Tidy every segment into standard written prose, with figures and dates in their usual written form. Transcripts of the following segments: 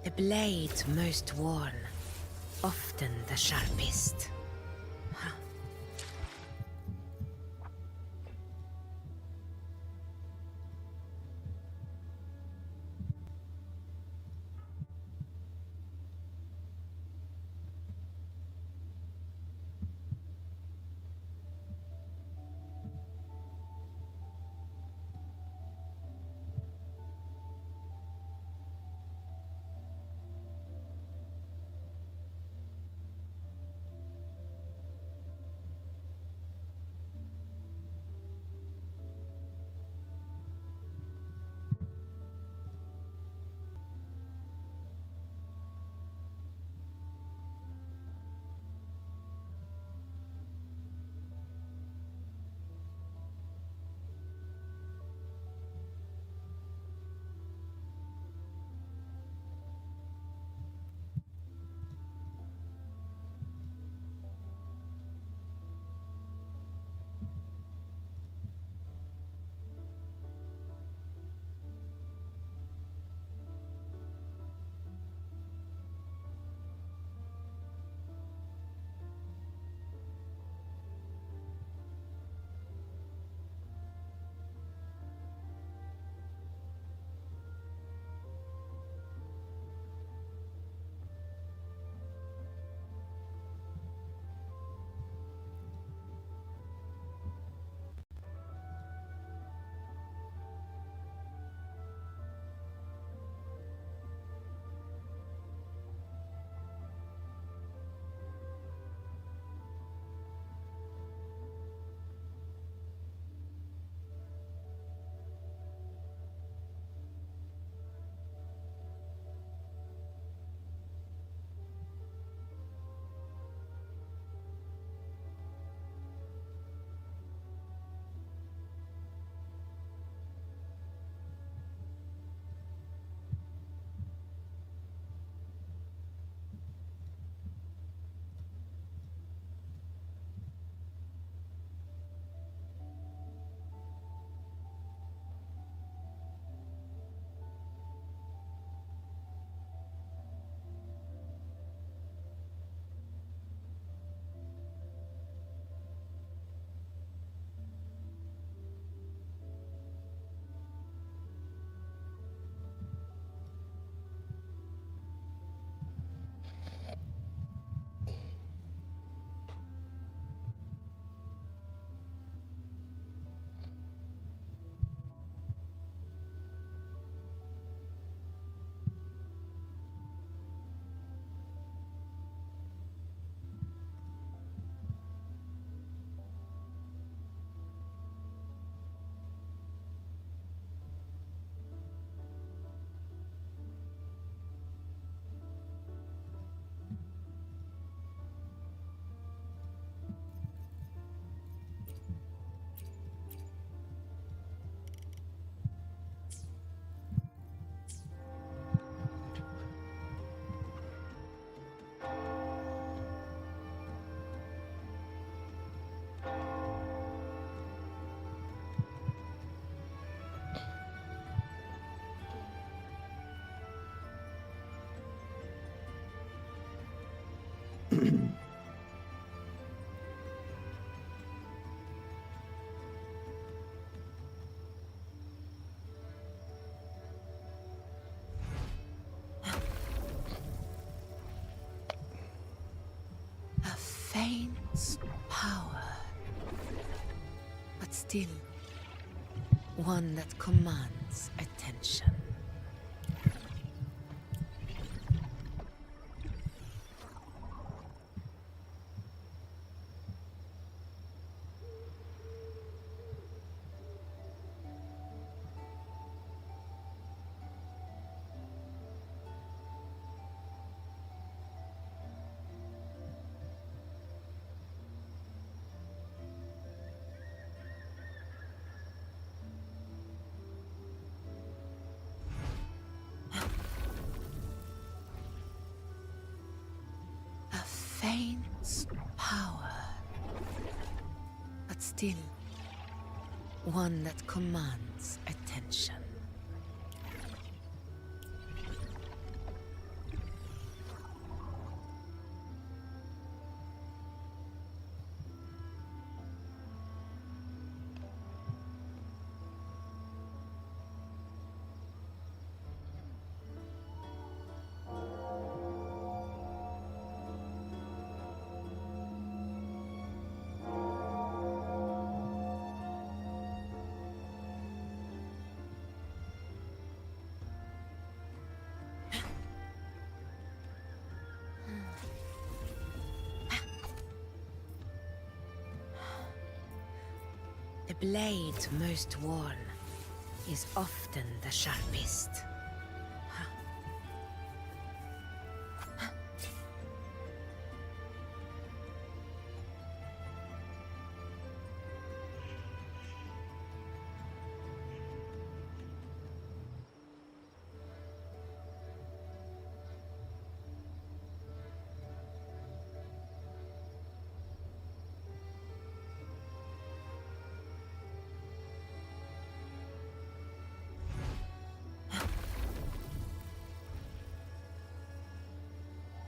The blade most worn, often the sharpest. A faint power, but still one that commands attention. Faint power, but still one that commands attention. blade most worn is often the sharpest.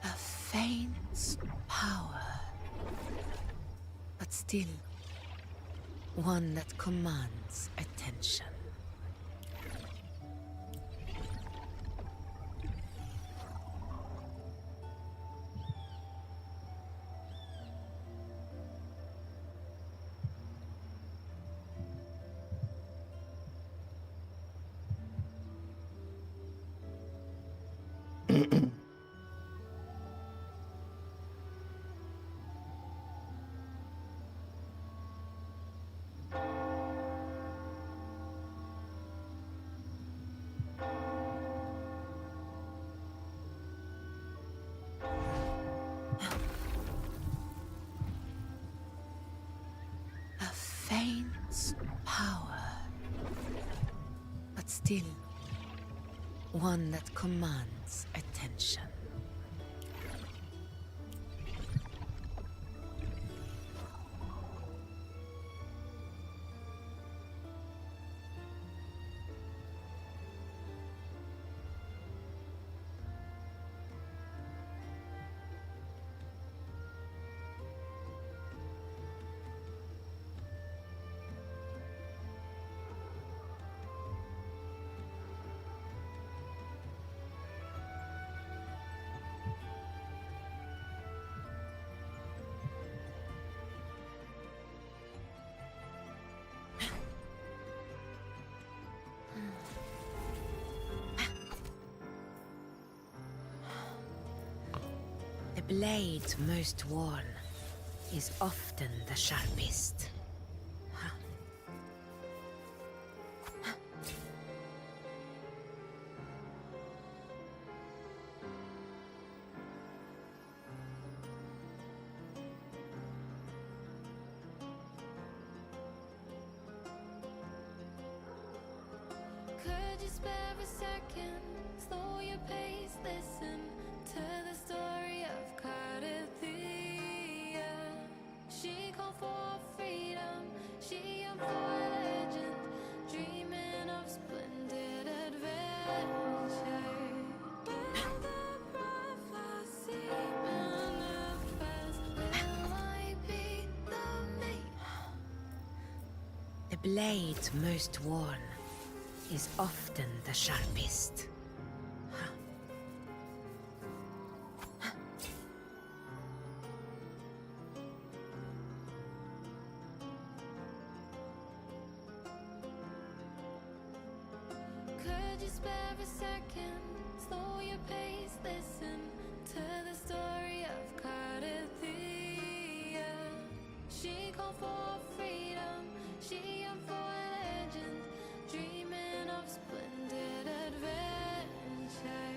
A faint power, but still One that commands attention. a faint power, but still One that commands attention. The blade most worn is often the sharpest. Could you spare a second? Slow your pace, listen to the story of Cardathea. She called for freedom, she yearned for legend, dreaming of splendid adventure. Will the prophecy manifest? Will I be the mate? The blade most worn is often the sharpest. Could you spare a second? Slow your pace, listen to the story of Cardathea. She called for freedom, she yearned for legend, dreaming of splendid adventure.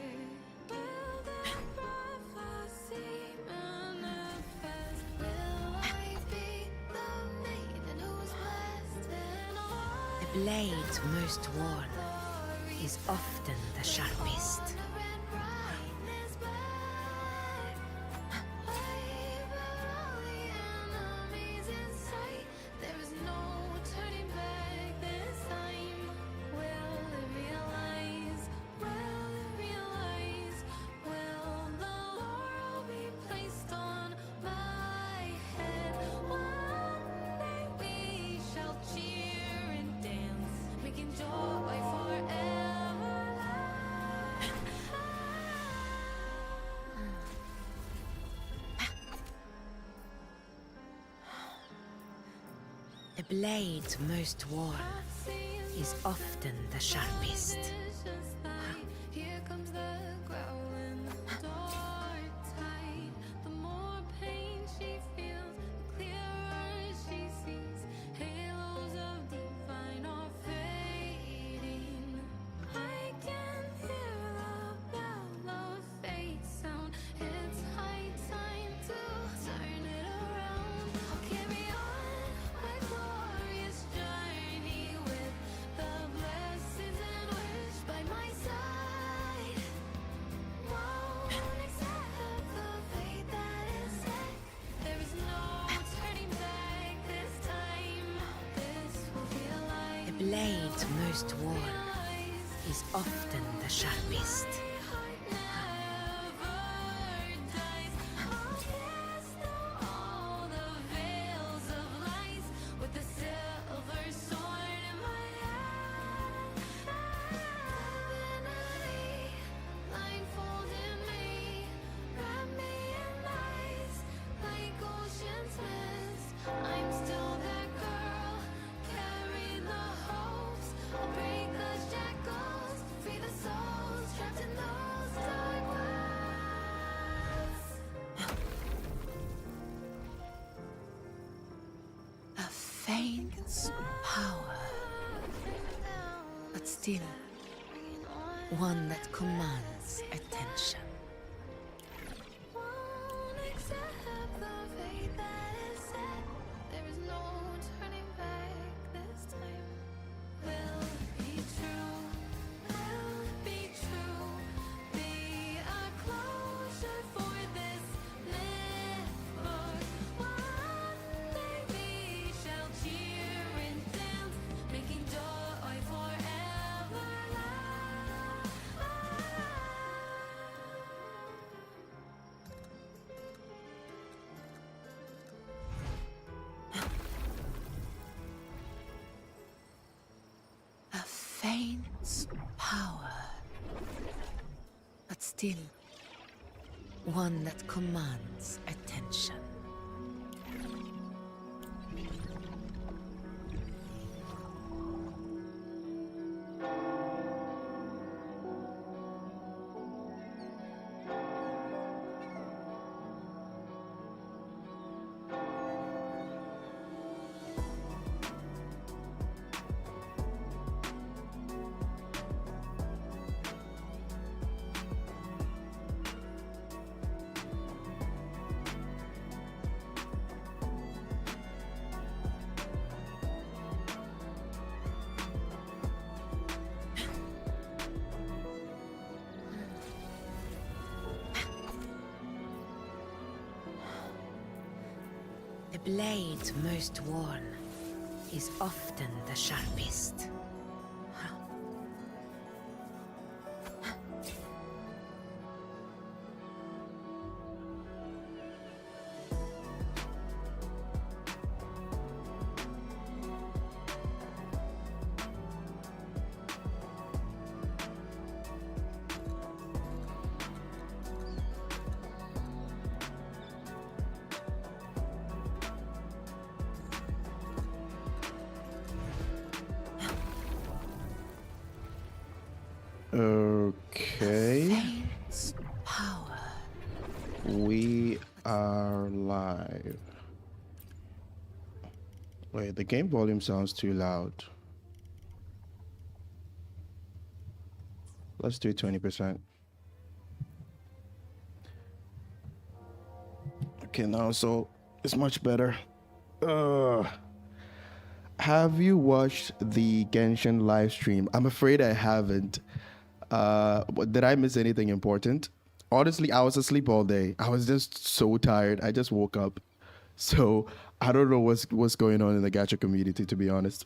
Will the prophecy manifest? Will I be the maiden who's blessed? Then The blade most worn is often the sharpest. Joy forever. The blade most worn is often the sharpest. Here comes the growling dark tide. The more pain she feels, the clearer she sees halos of blade most worn is often the sharpest. I'm still that girl, carrying the hopes. I'll break the shackles, free the souls trapped in those dark wells. A faint power, but still One that commands attention. Won't accept the fate that is set. There is no turning back this time. Will be true, will be true. Be a closure for this myth. But one day we shall cheer and dance, making joy forever last. a faint power, but still One that commands attention. The blade most worn is often the sharpest. Okay, faint power. we are live. Wait, the game volume sounds too loud. Let's do 20%. Okay, now so it's much better. Have you watched the Genshin live stream? I'm afraid I haven't. Did I miss anything important? Honestly, I was asleep all day. I was just so tired. I just woke up. So I don't know what's going on in the gacha community, to be honest.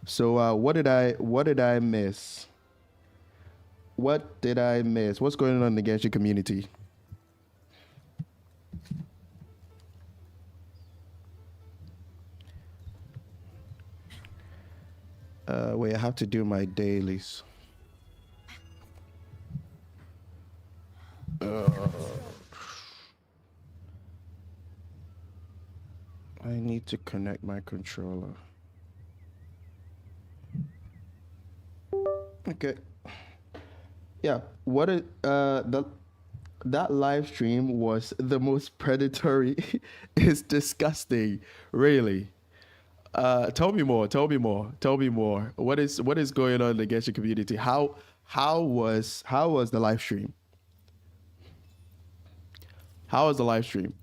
So what did I miss? What did I miss? What's going on in the Genshin community? Wait, I have to do my dailies. I need to connect my controller. Okay. Yeah, that live stream was the most predatory. It's disgusting, really. Tell me more. Tell me more. Tell me more. What is going on in the Genshin community? How was the live stream? How was the live stream?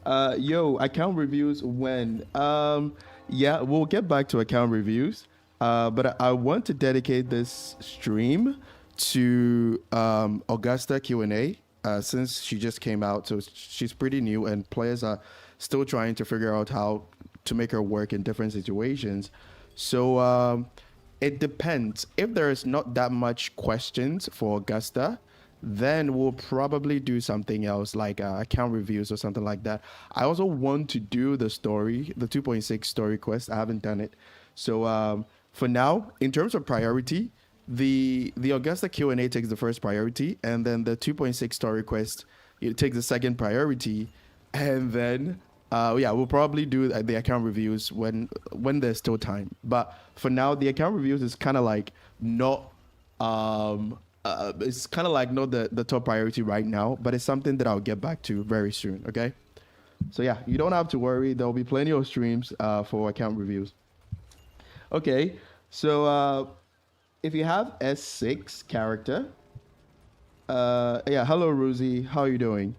Account reviews when? Yeah, we'll get back to account reviews. But I want to dedicate this stream to Augusta Q&A since she just came out, so she's pretty new and players are still trying to figure out how to make her work in different situations. So it depends. If there is not that much questions for Augusta, then we'll probably do something else like account reviews or something like that. I also want to do the story, the 2.6 story quest. I haven't done it. So for now, in terms of priority, the Augusta Q&A takes the first priority, and then the 2.6 story quest, it takes the second priority, and then yeah, we'll probably do the account reviews when there's still time. But for now, the account reviews is kind of like not it's kind of like not the top priority right now, but it's something that I'll get back to very soon. Okay, so yeah, you don't have to worry. There'll be plenty of streams for account reviews. Okay, so if you have S6 character, yeah, hello Rosie, how are you doing?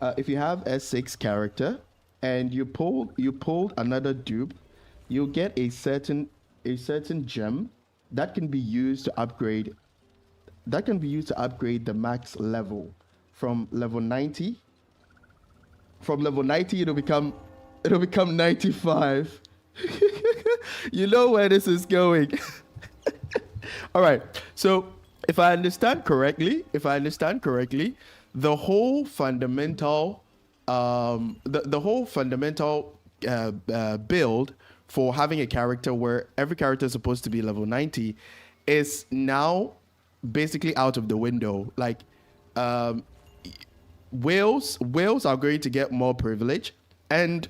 If you have S6 character and you pulled another dupe, you'll get a certain gem that can be used to upgrade the max level from level 90. From level 90 it'll become 95. You know where this is going. All right. So if I understand correctly, the whole fundamental the whole fundamental build for having a character where every character is supposed to be level 90 is now basically out of the window. Like whales are going to get more privilege, and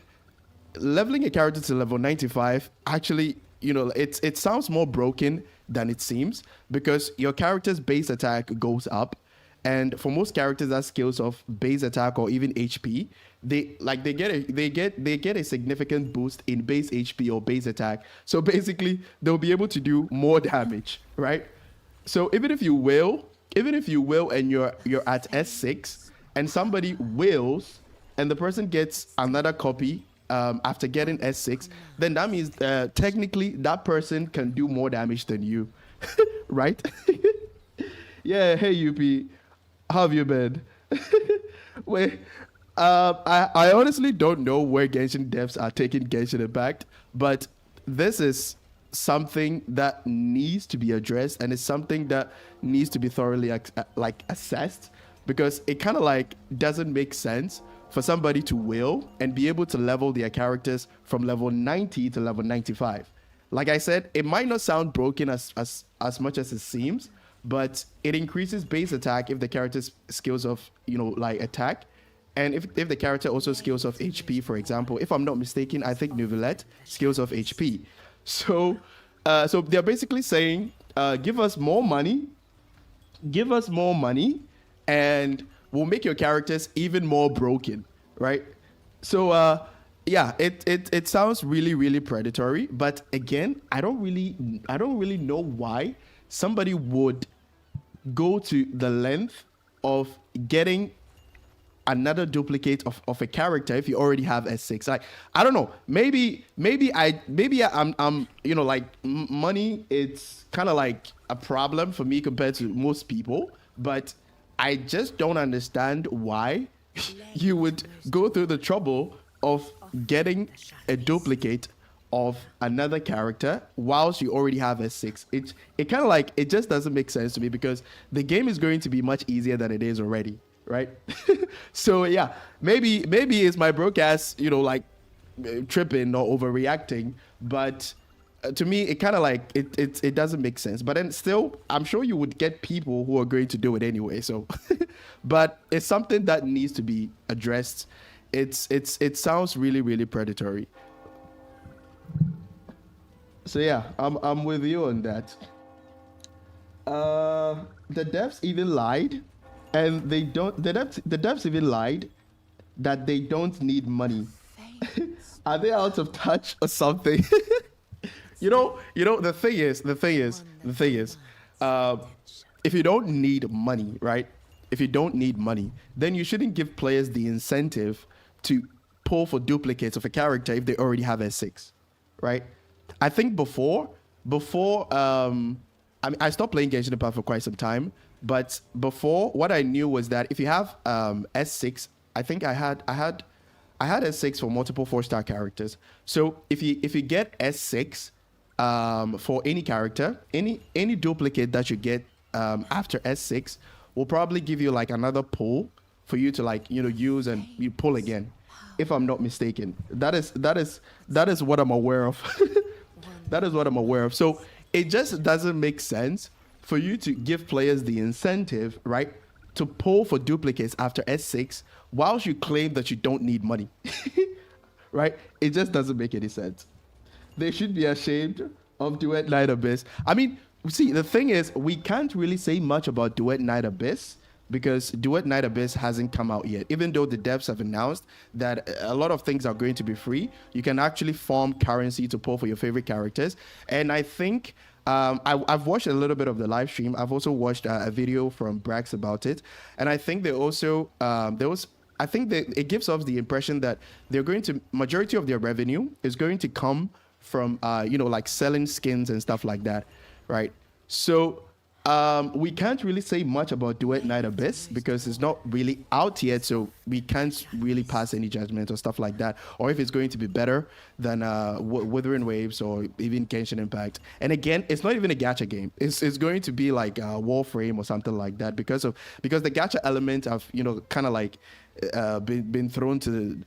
leveling a character to level 95 actually, it sounds more broken than it seems, because your character's base attack goes up, and for most characters that skills of base attack or even HP, they get a significant boost in base HP or base attack. So basically they'll be able to do more damage, right? So even if you will and you're at S6 and somebody wills and the person gets another copy after getting S6, then that means technically that person can do more damage than you, right? Yeah, hey UP, how have you been? Wait, I honestly don't know where Genshin devs are taking Genshin Impact, but this is something that needs to be addressed, and it's something that needs to be thoroughly assessed, because it kind of like doesn't make sense for somebody to will and be able to level their characters from level 90 to level 95. Like I said, it might not sound broken as much as it seems, but it increases base attack if the character's skills of like attack, and if the character also skills of HP, for example. If I'm not mistaken, I think Neuvillette skills of HP. So they're basically saying, give us more money, and we'll make your characters even more broken, right? So yeah, it sounds really, really predatory, but again, I don't really know why somebody would go to the length of getting another duplicate of a character if you already have S6. Like, I don't know, maybe I'm like money, it's kind of like a problem for me compared to most people, but I just don't understand why you would go through the trouble of getting a duplicate of another character whilst you already have S6. It kind of like, it just doesn't make sense to me, because the game is going to be much easier than it is already, right? So yeah, maybe it's my broadcast, like tripping or overreacting, but to me, it kind of like it doesn't make sense. But then still, I'm sure you would get people who are going to do it anyway. So, but it's something that needs to be addressed. It sounds really, really predatory. So yeah, I'm with you on that. The devs even lied, and they don't. The devs even lied that they don't need money. Are they out of touch or something? The thing is, if you don't need money, right? If you don't need money, then you shouldn't give players the incentive to pull for duplicates of a character if they already have S6, right? I think before, I stopped playing Genshin Impact for quite some time, but before, what I knew was that if you have S6, I think I had I had S6 for multiple 4-star characters. So if you get S6 for any character, any duplicate that you get after S6 will probably give you like another pull for you to like use and you pull again, if I'm not mistaken. That is what I'm aware of. That is what I'm aware of. So it just doesn't make sense for you to give players the incentive, right, to pull for duplicates after S6 whilst you claim that you don't need money. Right? It just doesn't make any sense. They should be ashamed of Duet Night Abyss. I mean, see, the thing is, we can't really say much about Duet Night Abyss because Duet Night Abyss hasn't come out yet. Even though the devs have announced that a lot of things are going to be free, you can actually farm currency to pull for your favorite characters. And I think I've watched a little bit of the live stream. I've also watched a video from Brax about it, and I think they also I think that it gives off the impression that they're going to majority of their revenue is going to come from like selling skins and stuff like that, right? So we can't really say much about Duet Night Abyss because it's not really out yet, so we can't really pass any judgment or stuff like that, or if it's going to be better than Wuthering Waves or even Genshin Impact. And again, it's not even a gacha game. It's going to be like Warframe or something like that because the gacha element of kind of like been thrown to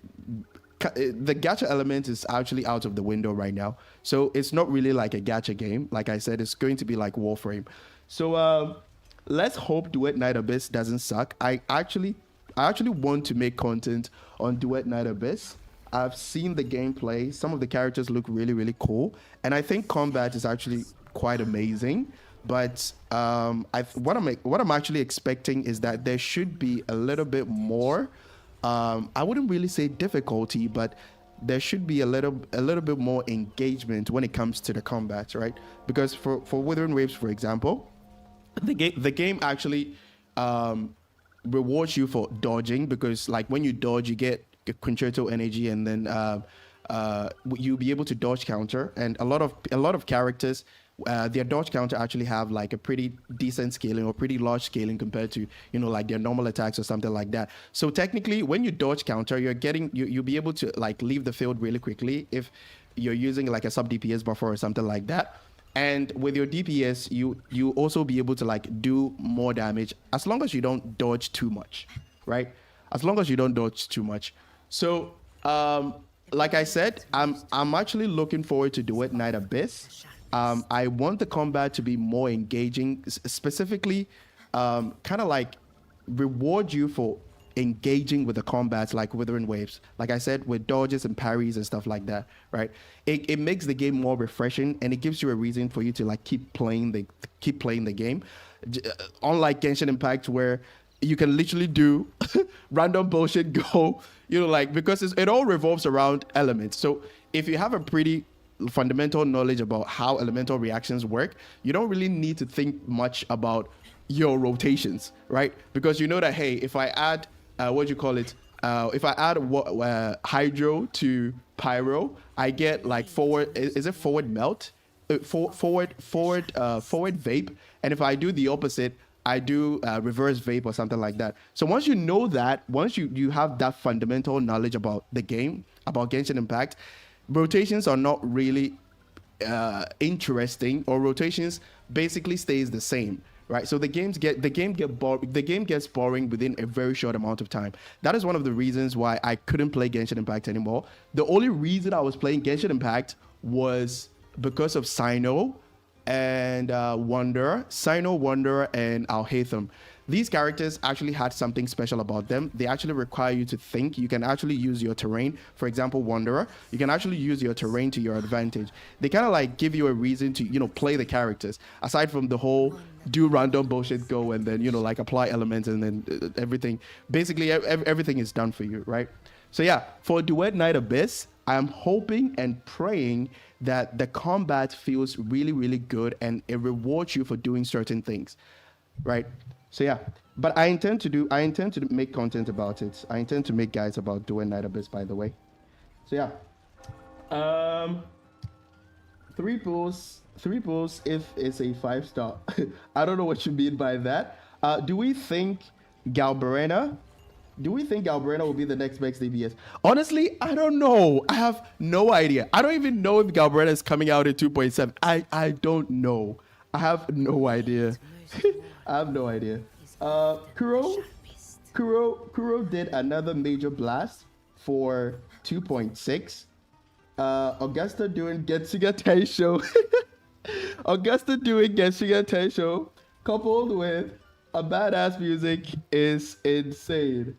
the gacha element is actually out of the window right now. So it's not really like a gacha game. Like I said, it's going to be like Warframe. So let's hope Duet Night Abyss doesn't suck. I actually want to make content on Duet Night Abyss. I've seen the gameplay. Some of the characters look really, really cool. And I think combat is actually quite amazing. But what I'm actually expecting is that there should be a little bit more. I wouldn't really say difficulty, but there should be a little bit more engagement when it comes to the combat, right? Because for Wuthering Waves, for example, the game actually rewards you for dodging, because like when you dodge, you get a concerto energy, and then you'll be able to dodge counter. And a lot of characters, their dodge counter actually have like a pretty decent scaling or pretty large scaling compared to like their normal attacks or something like that. So technically, when you dodge counter, you'll be able to like leave the field really quickly if you're using like a sub DPS buffer or something like that. And with your DPS, you also be able to like do more damage as long as you don't dodge too much, right? As long as you don't dodge too much. So like I said, I'm actually looking forward to Duet Night Abyss. I want the combat to be more engaging, specifically kind of like reward you for engaging with the combats like Wuthering Waves. Like I said, with dodges and parries and stuff like that, right? It makes the game more refreshing, and it gives you a reason for you to like keep playing the game. Unlike Genshin Impact, where you can literally do random bullshit go, like, because it all revolves around elements. So if you have a pretty fundamental knowledge about how elemental reactions work, you don't really need to think much about your rotations, right? Because you know that, hey, if I add if I add hydro to pyro, I get like forward melt, forward vape, and if I do the opposite, I do reverse vape or something like that. So once you know that, once you have that fundamental knowledge about the game, about Genshin Impact, rotations are not really interesting, or rotations basically stays the same, right? So the game gets boring within a very short amount of time. That is one of the reasons why I couldn't play Genshin Impact anymore. The only reason I was playing Genshin Impact was because of Sino and Wanderer, and Alhaitham. These characters actually had something special about them. They actually require you to think. You can actually use your terrain. For example, Wanderer, you can actually use your terrain to your advantage. They kind of like give you a reason to, play the characters. Aside from the whole do random bullshit go and then, like apply elements and then everything. Basically, everything is done for you, right? So yeah, for Duet Night Abyss, I'm hoping and praying that the combat feels really, really good and it rewards you for doing certain things, right? So yeah, but I intend to make content about it. I intend to make guides about Duet Night Abyss, by the way. So yeah, 3 pulls if it's a 5-star. I don't know what you mean by that. Do we think Galbarena Do we think Galbrena will be the next best DPS? Honestly, I don't know. I have no idea. I don't even know if Galbrena is coming out in 2.7. I don't know. I have no idea. I have no idea. Kuro, Kuro did another major blast for 2.6. Augusta doing Getsuga Taisho. Augusta doing Getsuga Taisho, coupled with a badass music, is insane.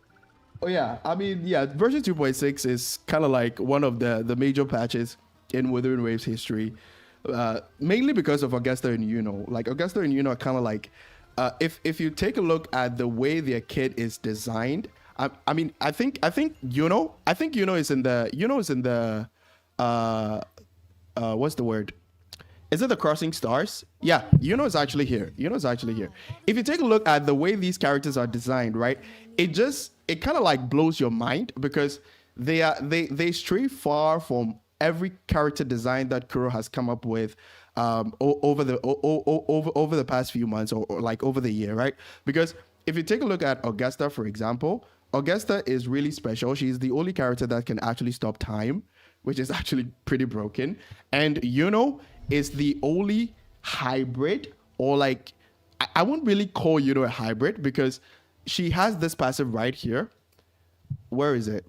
Oh yeah, I mean, yeah, version 2.6 is kind of like one of the major patches in Wuthering Waves history, mainly because of Augusta and Yuno. Like Augusta and Yuno are kind of like, if you take a look at the way their kit is designed, I mean, I think Yuno is in the what's the word? Is it the Crossing Stars? Yeah, Yuno is actually here. If you take a look at the way these characters are designed, right? It kind of like blows your mind because they stray far from every character design that Kuro has come up with over the past few months or like over the year, right? Because if you take a look at Augusta, for example, Augusta is really special. She's the only character that can actually stop time, which is actually pretty broken. And Yuno is the only hybrid, or like, I wouldn't really call Yuno a hybrid because she has this passive right here. Where is it?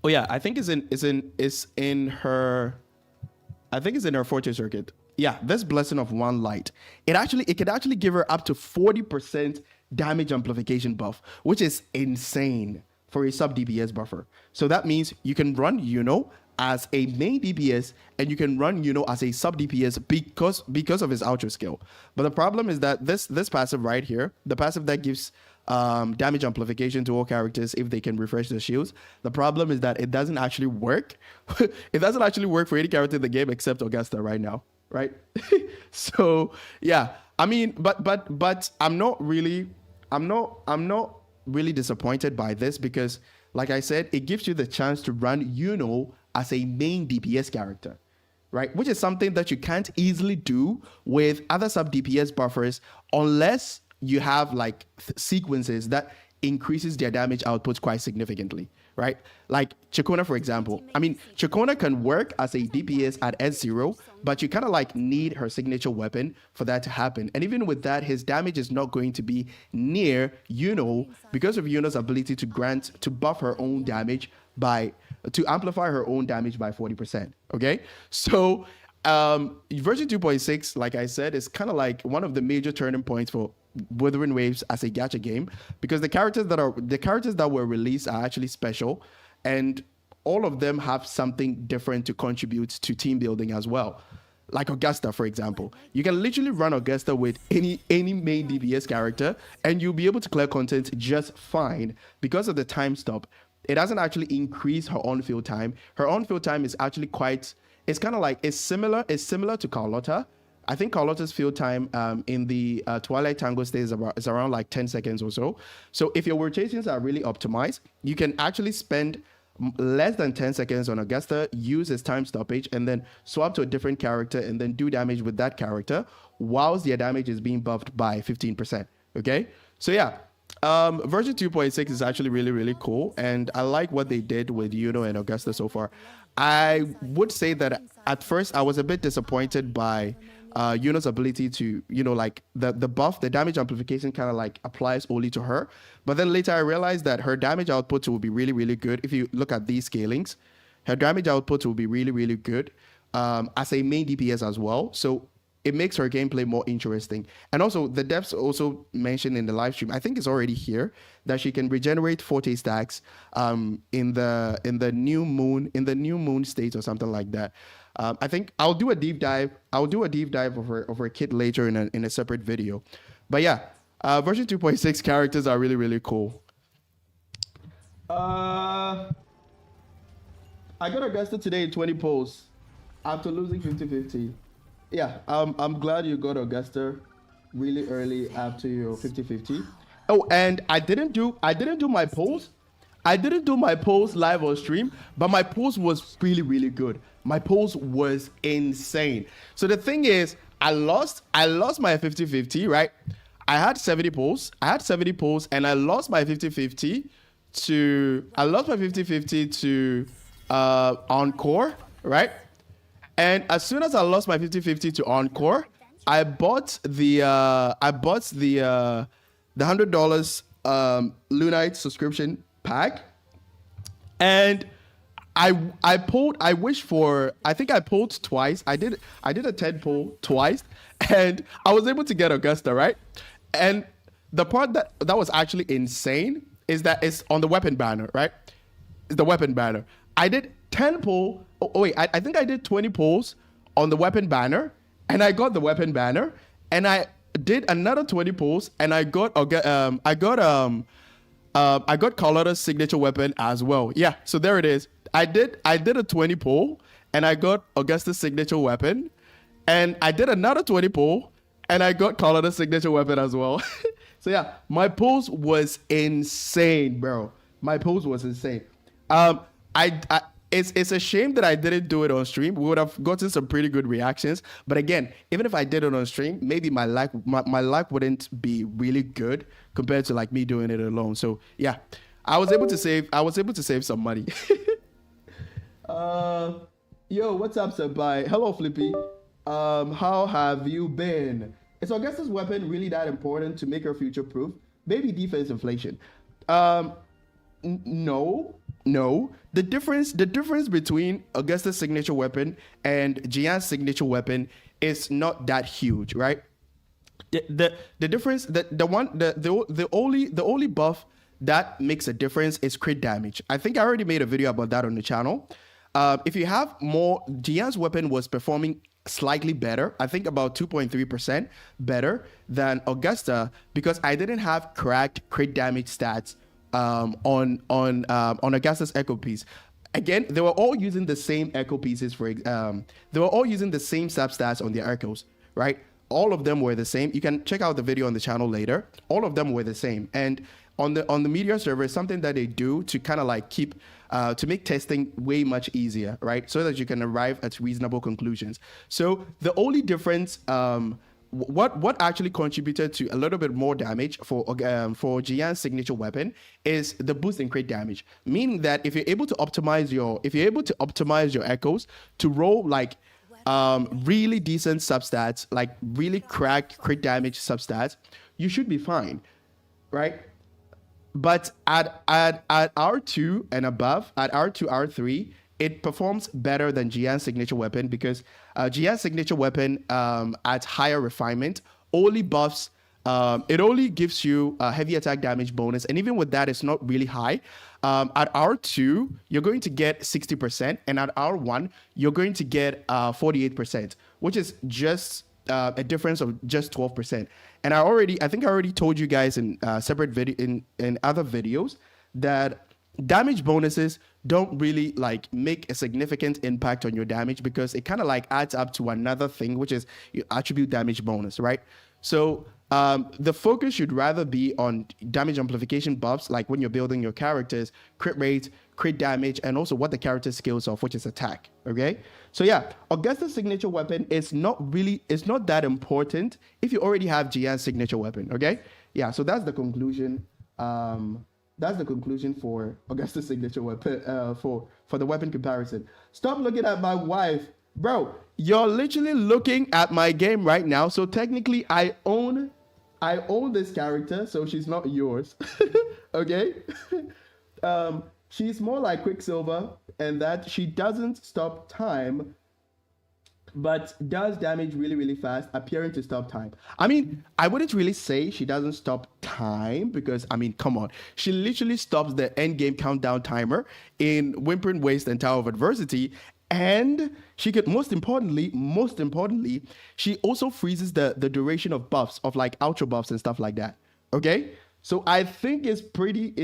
Oh yeah, I think it's in her. I think it's in her fortune circuit. Yeah, this Blessing of One Light. It could actually give her up to 40% damage amplification buff, which is insane for a sub DPS buffer. So that means you can run Yuno as a main DPS and you can run Yuno as a sub DPS because of his outro skill. But the problem is that this passive right here, the passive that gives damage amplification to all characters if they can refresh their shields. The problem is that it doesn't actually work. It doesn't actually work for any character in the game except Augusta right now, right? So yeah, I mean, but I'm not really disappointed by this because, like I said, it gives you the chance to run Yuno as a main DPS character, right? Which is something that you can't easily do with other sub DPS buffers unless you have like sequences that increases their damage output quite significantly, right? Like Chakona, for example. I mean, Chakona can work as a DPS at S0, but you kind of like need her signature weapon for that to happen. And even with that, his damage is not going to be near Yuno because of Yuno's ability to buff her own damage to amplify her own damage by 40%. Okay, so version 2.6, like I said, is kind of like one of the major turning points for Wuthering Waves as a gacha game because the characters that were released are actually special, and all of them have something different to contribute to team building as well. Like Augusta, for example, you can literally run Augusta with any main DPS character, and you'll be able to clear content just fine because of the time stop. It doesn't actually increase her on-field time. Her on-field time is actually it's kind of like, it's similar to Carlotta. I think Carlotta's field time in the Twilight Tango stage is around like 10 seconds or so. So if your rotations are really optimized, you can actually spend less than 10 seconds on Augusta, use his time stoppage, and then swap to a different character and then do damage with that character whilst their damage is being buffed by 15%. Okay? So yeah, version 2.6 is actually really, really cool. And I like what they did with Yuno and Augusta so far. I would say that at first I was a bit disappointed by Yuno's ability to, like the buff, the damage amplification kind of like applies only to her. But then later I realized that her damage output will be really, really good. If you look at these scalings, her damage output will be really, really good as a main DPS as well. So it makes her gameplay more interesting. And also the devs also mentioned in the live stream, I think it's already here, that she can regenerate forte stacks in the new moon state or something like that. I think I'll do a deep dive. of her kit later in a separate video. But yeah, version 2.6 characters are really, really cool. I got Augusta today in 20 polls after losing 50-50. Yeah, I'm glad you got Augusta really early after your 50-50. Oh, and I didn't do my polls. I didn't do my polls live on stream, but my polls was really, really good. My polls was insane. So the thing is, I lost my 50-50, right? I had 70 polls, and I lost my 50-50 to Encore, right? And as soon as I lost my 50-50 to Encore, I bought the $100 Lunite subscription pack, and I wished for, I think I pulled twice. I did a 10 pull twice, and I was able to get Augusta, right? And the part that was actually insane is that it's on the weapon banner, right? It's the weapon banner. I did 10 pull. Oh wait, I think I did 20 pulls on the weapon banner, and I got the weapon banner, and I did another 20 pulls, and I got Carlotta's signature weapon as well. Yeah, so there it is. I did a 20 pull, and I got Augusta's signature weapon, and I did another 20 pull, and I got Carlotta's signature weapon as well. So yeah, my pulls was insane, bro. My pulls was insane. It's a shame that I didn't do it on stream. We would have gotten some pretty good reactions. But again, even if I did it on stream, maybe my luck wouldn't be really good compared to like me doing it alone. So yeah, I was able to save some money. Yo, what's up, Senpai? Hello, Flippy. How have you been? Is Augusta's weapon really that important to make her future proof? Maybe defense inflation. No. The difference between Augusta's signature weapon and Jian's signature weapon is not that huge, right? The difference, the only buff that makes a difference is crit damage. I think I already made a video about that on the channel. If you have more, Jian's weapon was performing slightly better. I think about 2.3% better than Augusta, because I didn't have cracked crit damage stats on Augusta's echo piece. Again, they were all using the same echo pieces they were all using the same substats on their echoes, right? All of them were the same. You can check out the video on the channel later. All of them were the same. And on the media server, it's something that they do to kind of like keep to make testing way much easier, right? So that you can arrive at reasonable conclusions. So the only difference, what actually contributed to a little bit more damage for Jian's signature weapon is the boost in crit damage. Meaning that if you're able to optimize your echoes to roll like really decent substats, like really cracked crit damage substats, you should be fine, right? But at R2 and above, at R2, R3, it performs better than Jian's signature weapon, because Jian's signature weapon at higher refinement only buffs, it only gives you a heavy attack damage bonus, and even with that, it's not really high. At R2, you're going to get 60%, and at R1, you're going to get 48%, which is just a difference of just 12%. And I think I already told you guys in separate video in other videos that damage bonuses don't really like make a significant impact on your damage, because it kind of like adds up to another thing, which is your attribute damage bonus, right? So the focus should rather be on damage amplification buffs, like when you're building your characters, crit rate, crit damage, and also what the character skills of, which is attack. Okay, so yeah, Augusta's signature weapon is not that important if you already have Jian's signature weapon. Okay, yeah, so that's the conclusion. That's the conclusion for Augusta's signature weapon, for the weapon comparison. Stop looking at my wife, bro. You're literally looking at my game right now. So technically, I own this character, so she's not yours. Okay. She's more like Quicksilver, and that she doesn't stop time, but does damage really, really fast, appearing to stop time. I mean, I wouldn't really say she doesn't stop time, because, I mean, come on. She literally stops the end game countdown timer in Whimpering Waste and Tower of Adversity, and she could, most importantly, she also freezes the duration of buffs, of like ultra buffs and stuff like that. Okay? So I think it's pretty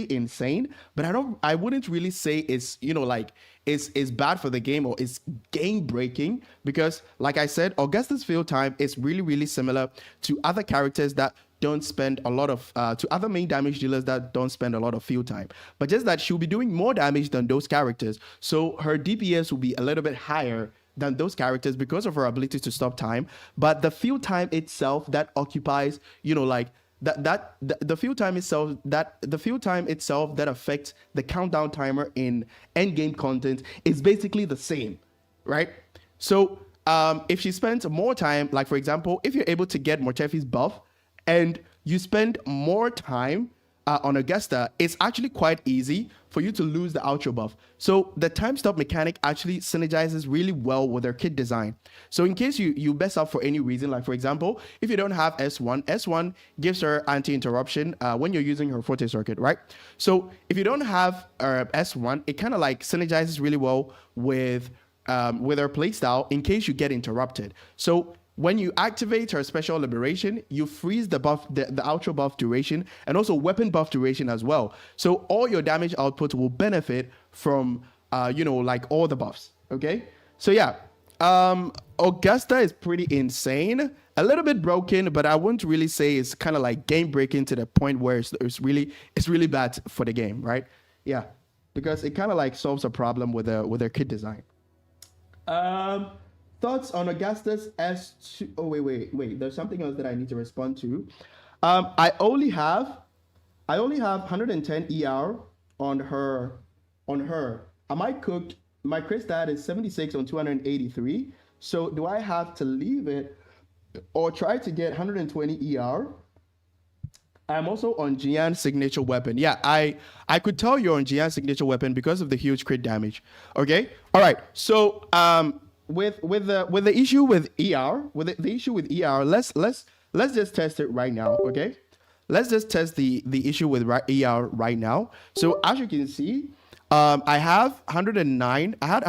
insane, but I wouldn't really say it's, it's bad for the game or it's game breaking, because like I said, Augusta's field time is really, really similar to other characters that don't spend a lot of, to other main damage dealers that don't spend a lot of field time, but just that she'll be doing more damage than those characters. So her DPS will be a little bit higher than those characters because of her ability to stop time. But the field time itself that occupies, the field time itself that affects the countdown timer in end game content is basically the same, right? So if she spends more time, like for example, if you're able to get Mortefi's buff and you spend more time on Augusta, it's actually quite easy for you to lose the outro buff. So the time stop mechanic actually synergizes really well with their kit design. So in case you mess up for any reason, like for example, if you don't have S1 gives her anti-interruption when you're using her Forte circuit, right? So if you don't have S1, it kind of like synergizes really well with her playstyle in case you get interrupted. So when you activate her special liberation, you freeze the buff, the outro buff duration, and also weapon buff duration as well. So all your damage output will benefit from, like all the buffs. Okay. So yeah, Augusta is pretty insane, a little bit broken, but I wouldn't really say it's kind of like game breaking to the point where it's really bad for the game, right? Yeah, because it kind of like solves a problem with their kit design. Thoughts on Augusta's S2? Oh, wait. There's something else that I need to respond to. I only have 110 ER on her. Am I cooked? My crit stat is 76 on 283. So do I have to leave it or try to get 120 ER? I'm also on Jian's signature weapon. Yeah, I could tell you're on Jian's signature weapon because of the huge crit damage. Okay. All right. So with the issue with ER, the issue with ER, let's just test it right now. Okay. Let's just test the issue with ER right now. So as you can see, I have 109. I have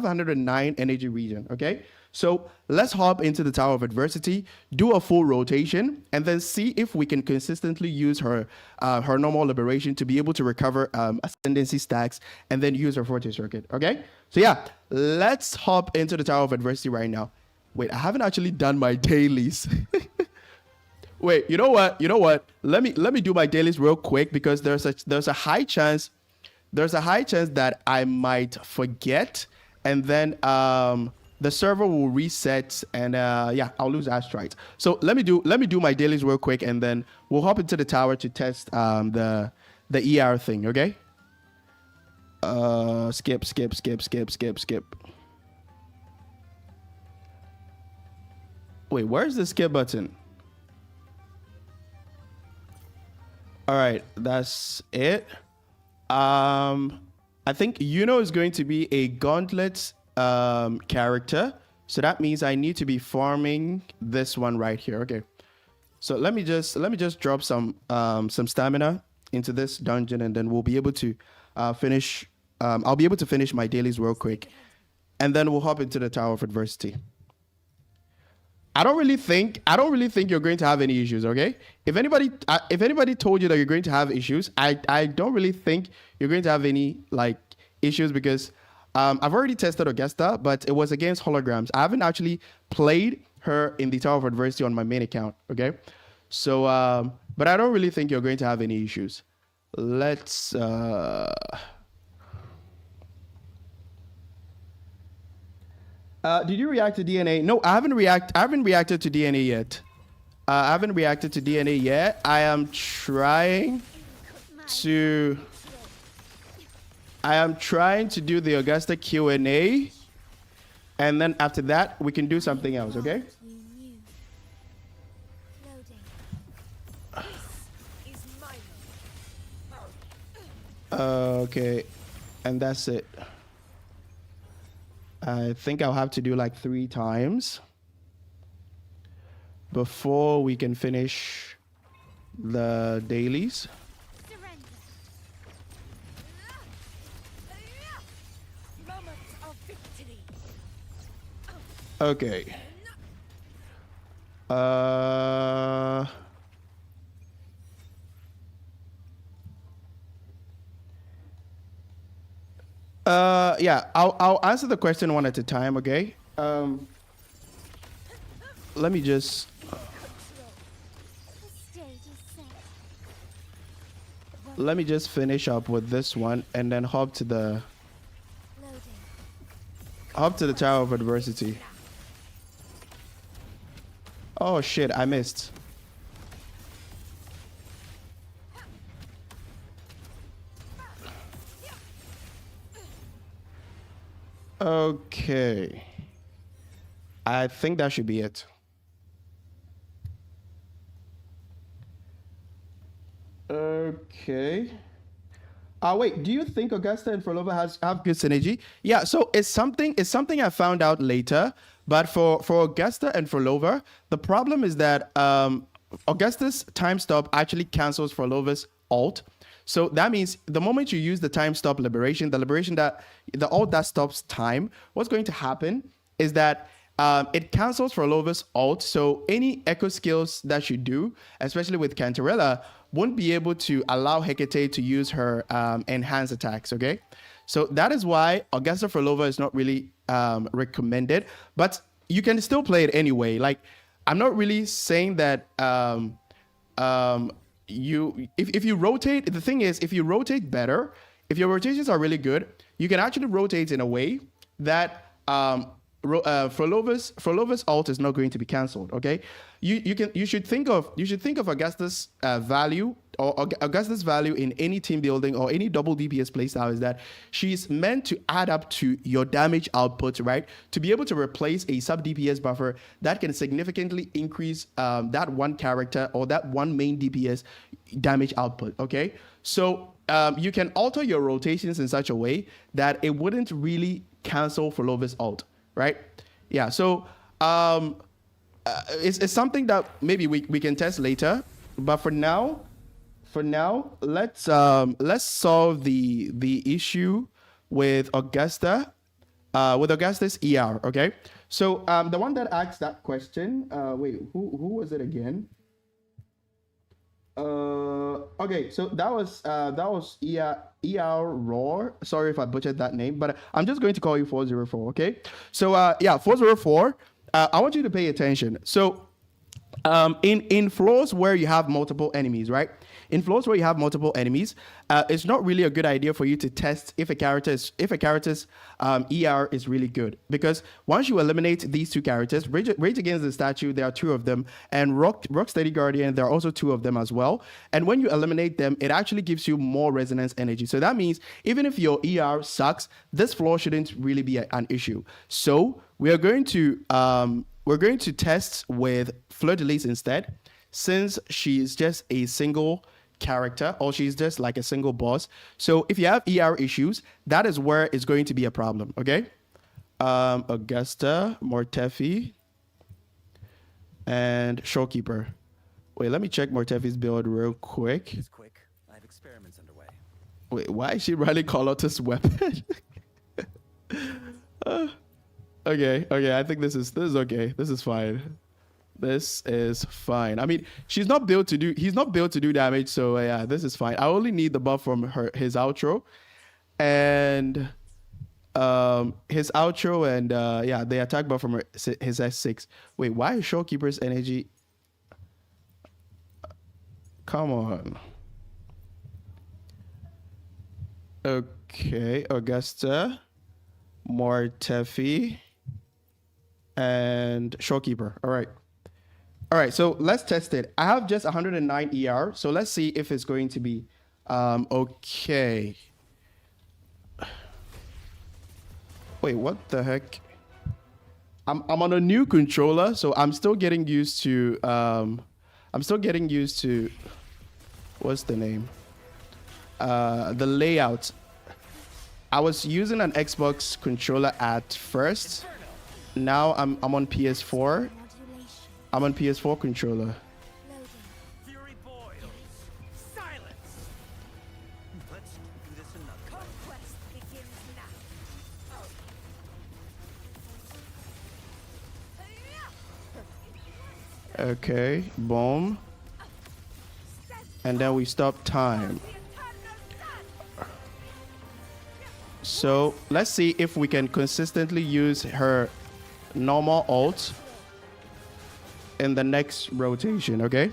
109 energy region. Okay. So let's hop into the Tower of Adversity, do a full rotation, and then see if we can consistently use her normal liberation to be able to recover ascendancy stacks and then use her Forte circuit. Okay. So yeah, let's hop into the Tower of Adversity right now. Wait, I haven't actually done my dailies. Wait, you know what? Let me do my dailies real quick because there's a high chance that I might forget, and then the server will reset, and I'll lose astrite. So let me do my dailies real quick, and then we'll hop into the tower to test the ER thing. Okay. Skip. Wait, where's the skip button? All right, that's it. I think Yuno is going to be a gauntlet character, so that means I need to be farming this one right here. Okay, so let me just drop some stamina into this dungeon, and then we'll be able to finish. I'll be able to finish my dailies real quick, and then we'll hop into the Tower of Adversity. I don't really think you're going to have any issues. Okay, if anybody told you that you're going to have issues, I don't really think you're going to have any like issues because I've already tested Augusta, but it was against holograms. I haven't actually played her in the Tower of Adversity on my main account. Okay, so but I don't really think you're going to have any issues. Let's did you react to DNA? No, I haven't reacted to DNA yet. I haven't reacted to DNA yet. I am trying to do the Augusta Q&A, and then after that we can do something else, okay? Okay, and that's it. I think I'll have to do like 3 times before we can finish the dailies. Okay. Yeah, I'll answer the question one at a time, okay? Let me just finish up with this one and then hop to the Tower of Adversity. Oh shit, I missed. Okay. I think that should be it. Okay. Wait, do you think Augusta and Frolova have good synergy? Yeah, so it's something I found out later. But for Augusta and Frolova, the problem is that Augusta's time stop actually cancels Frolova's alt. So that means the moment you use the time stop liberation, the alt that stops time, what's going to happen is that it cancels Frolova's alt. So any echo skills that you do, especially with Cantarella, won't be able to allow Hecate to use her enhanced attacks, okay? So that is why Augusta Frolova is not really recommended, but you can still play it anyway. Like, I'm not really saying that if you rotate, the thing is, if you rotate better, if your rotations are really good, you can actually rotate in a way that Frolova's alt is not going to be cancelled. Okay, you should think of Augusta's value or Augusta's value in any team building or any double DPS playstyle is that she's meant to add up to your damage output, right? To be able to replace a sub DPS buffer that can significantly increase that one character or that one main DPS damage output. Okay, so you can alter your rotations in such a way that it wouldn't really cancel Frolova's alt. Right? Yeah. So it's something that maybe we can test later. But for now, let's solve the issue with Augusta, with Augusta's ER. Okay. So the one that asked that question, wait, who was it again? Okay, so that was ER Roar. Sorry if I butchered that name, but I'm just going to call you 404. Okay, so yeah, 404. I want you to pay attention. So in floors where you have multiple enemies, right? In floors where you have multiple enemies, it's not really a good idea for you to test if a character's ER is really good, because once you eliminate these two characters, Rage Against the Statue, there are two of them, and Rocksteady Guardian, there are also two of them as well. And when you eliminate them, it actually gives you more resonance energy. So that means even if your ER sucks, this floor shouldn't really be an issue. So we're going to test with Fleur de Lis instead, since she's just a single character, or she's just like a single boss. So if you have ER issues, that is where it's going to be a problem. Okay, Augusta, Mortefi, and Showkeeper. Wait, let me check Mortefi's build real quick. It's quick. I have experiments underway. Wait, why is she running Carlotta's weapon? Okay, I think this is okay. This is fine. This is fine. I mean, he's not built to do damage, so yeah, this is fine. I only need the buff from his outro, and yeah, the attack buff from his S6. Wait, why is Showkeeper's energy? Come on. Okay, Augusta, Mortefi, and Showkeeper. All right, so let's test it. I have just 109 ER, so let's see if it's going to be okay. Wait, what the heck? I'm on a new controller, so I'm still getting used to what's the name? The layout. I was using an Xbox controller at first. Now I'm on PS4. I'm on PS4 controller. Fury boils. Silence. Let's do this another way. Conquest begins now. Okay, boom. And then we stop time. So let's see if we can consistently use her normal ult in the next rotation, okay?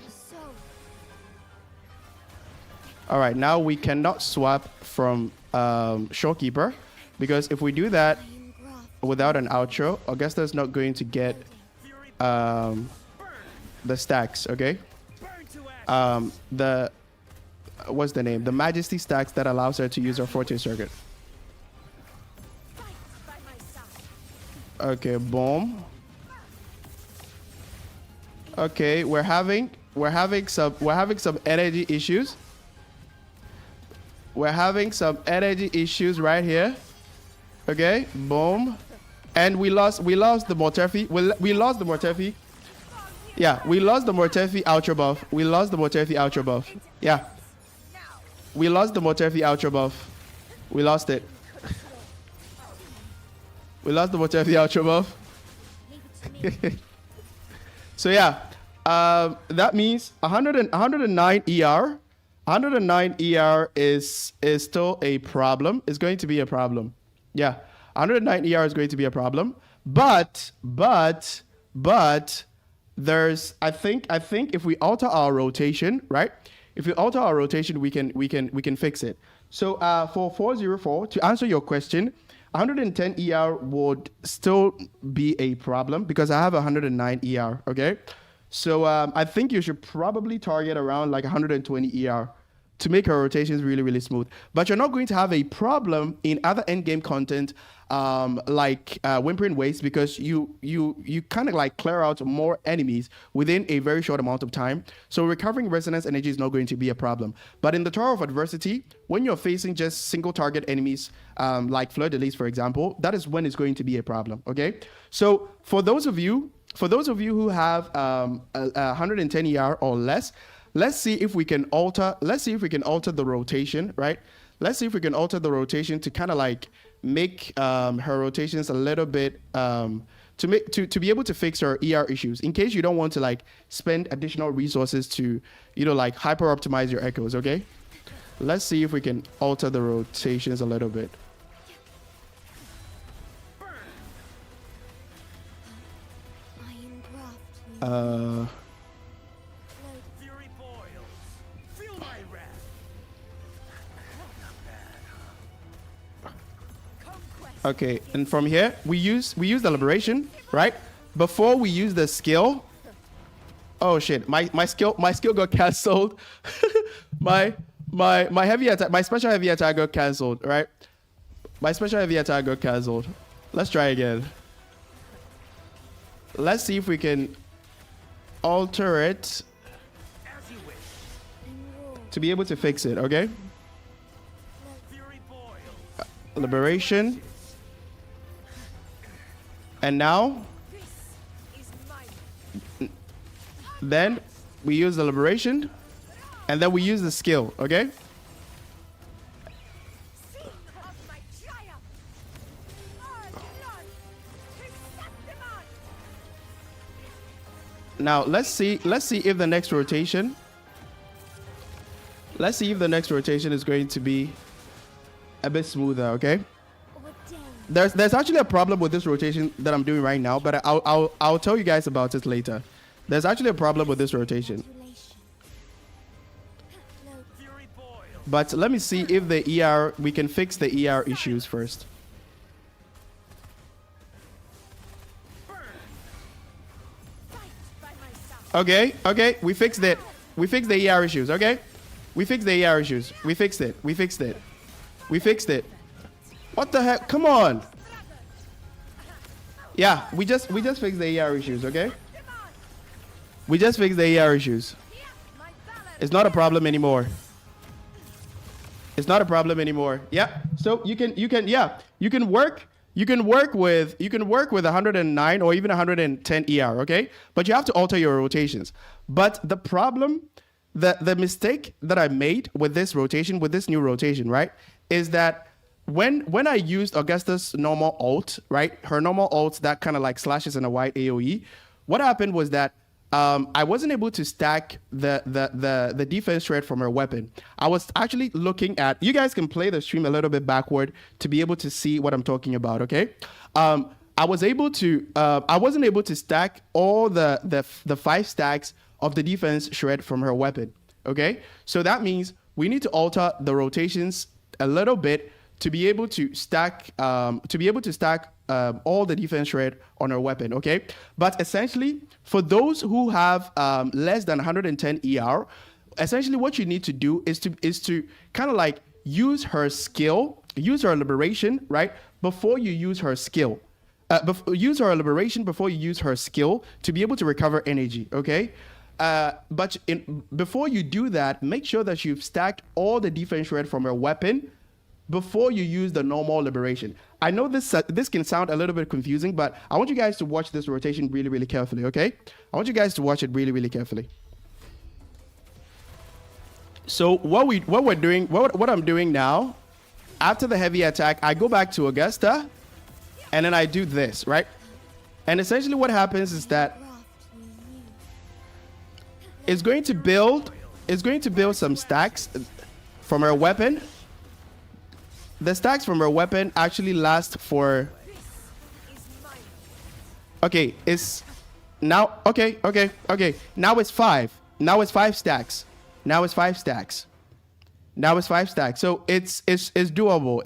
All right, now we cannot swap from Showkeeper, because if we do that without an outro, Augusta is not going to get the stacks, okay? The what's the name? The Majesty stacks that allows her to use her Forte circuit. Fight by my side. Okay, boom. Okay, we're having some energy issues. We're having some energy issues right here. Okay, boom. And we lost the Mortefi. We lost the Mortefi. Yeah, we lost the Mortefi Ultra buff. We lost the Mortefi Ultra buff. Yeah. We lost the Mortefi Ultra buff. We lost it. We lost the Mortefi Ultra buff. So yeah, that means 109 ER. 109 ER is still a problem. It's going to be a problem. Yeah, 109 ER is going to be a problem. But there's I think if we alter our rotation, right? If we alter our rotation, we can fix it. So for 404, to answer your question, 110 ER would still be a problem because I have 109 ER. Okay, so I think you should probably target around like 120 ER to make your rotations really smooth. But you're not going to have a problem in other end game content like Whimpering Waste because you kind of like clear out more enemies within a very short amount of time. So recovering resonance energy is not going to be a problem. But in the Tower of Adversity, when you're facing just single target enemies like Fleur de Lis, for example, that is when it's going to be a problem. Okay, so for those of you who have 110 ER or less, let's see if we can alter the rotation, right? Let's see if we can alter the rotation to kind of like make her rotations a little bit to be able to fix her ER issues in case you don't want to like spend additional resources to like hyper optimize your echoes. Okay, let's see if we can alter the rotations a little bit. Fury boils. Feel my wrath. Not bad. Okay, and from here we use the liberation, right? Before we use the skill. Oh shit! My skill got cancelled. my heavy attack, my special heavy attack got cancelled, right? My special heavy attack got cancelled. Let's try again. Let's see if we can alter it As you wish. to be able to fix it. Okay, Fury boils. liberation. And now, then we use the liberation, and then we use the skill. Okay. Now let's see if the next rotation. Let's see if the next rotation is going to be a bit smoother. Okay. There's actually a problem with this rotation that I'm doing right now, but I'll tell you guys about it later. There's actually a problem with this rotation. Fury boils. But let me see if the ER, we can fix the ER issues first. Okay, we fixed it. We fixed the ER issues, okay? We fixed the ER issues. We fixed it. We fixed it. We fixed it. What the heck? Come on. Yeah, we just fixed the ER issues, okay? We just fixed the ER issues. It's not a problem anymore. It's not a problem anymore. Yeah. So you can work with 109 or even 110 ER, okay? But you have to alter your rotations. But the problem, the mistake that I made with this rotation, with this new rotation, right, is that when I used Augusta's normal ult, right, her normal ult that kind of like slashes in a wide AoE, what happened was that I wasn't able to stack the defense shred from her weapon. I was actually looking at, you guys can play the stream a little bit backward to be able to see what I'm talking about, okay? I wasn't able to stack all the 5 stacks of the defense shred from her weapon, okay? So that means we need to alter the rotations a little bit to be able to stack all the defense shred on her weapon, okay? But essentially, for those who have less than 110 ER, essentially what you need to do is to kind of like use her skill, use her liberation, right? Before you use her skill. use her liberation before you use her skill to be able to recover energy. Okay. But before you do that, make sure that you've stacked all the defense shred from her weapon before you use the normal liberation. I know this can sound a little bit confusing, but I want you guys to watch this rotation really, really carefully, okay? I want you guys to watch it really, really carefully. So what I'm doing now, after the heavy attack, I go back to Augusta, and then I do this, right? And essentially what happens is that it's going to build some stacks from her weapon. The stacks from her weapon actually last for... Okay, it's... Now, okay. Now it's 5. Now it's 5 stacks. Now it's 5 stacks. Now it's 5 stacks. So it's doable.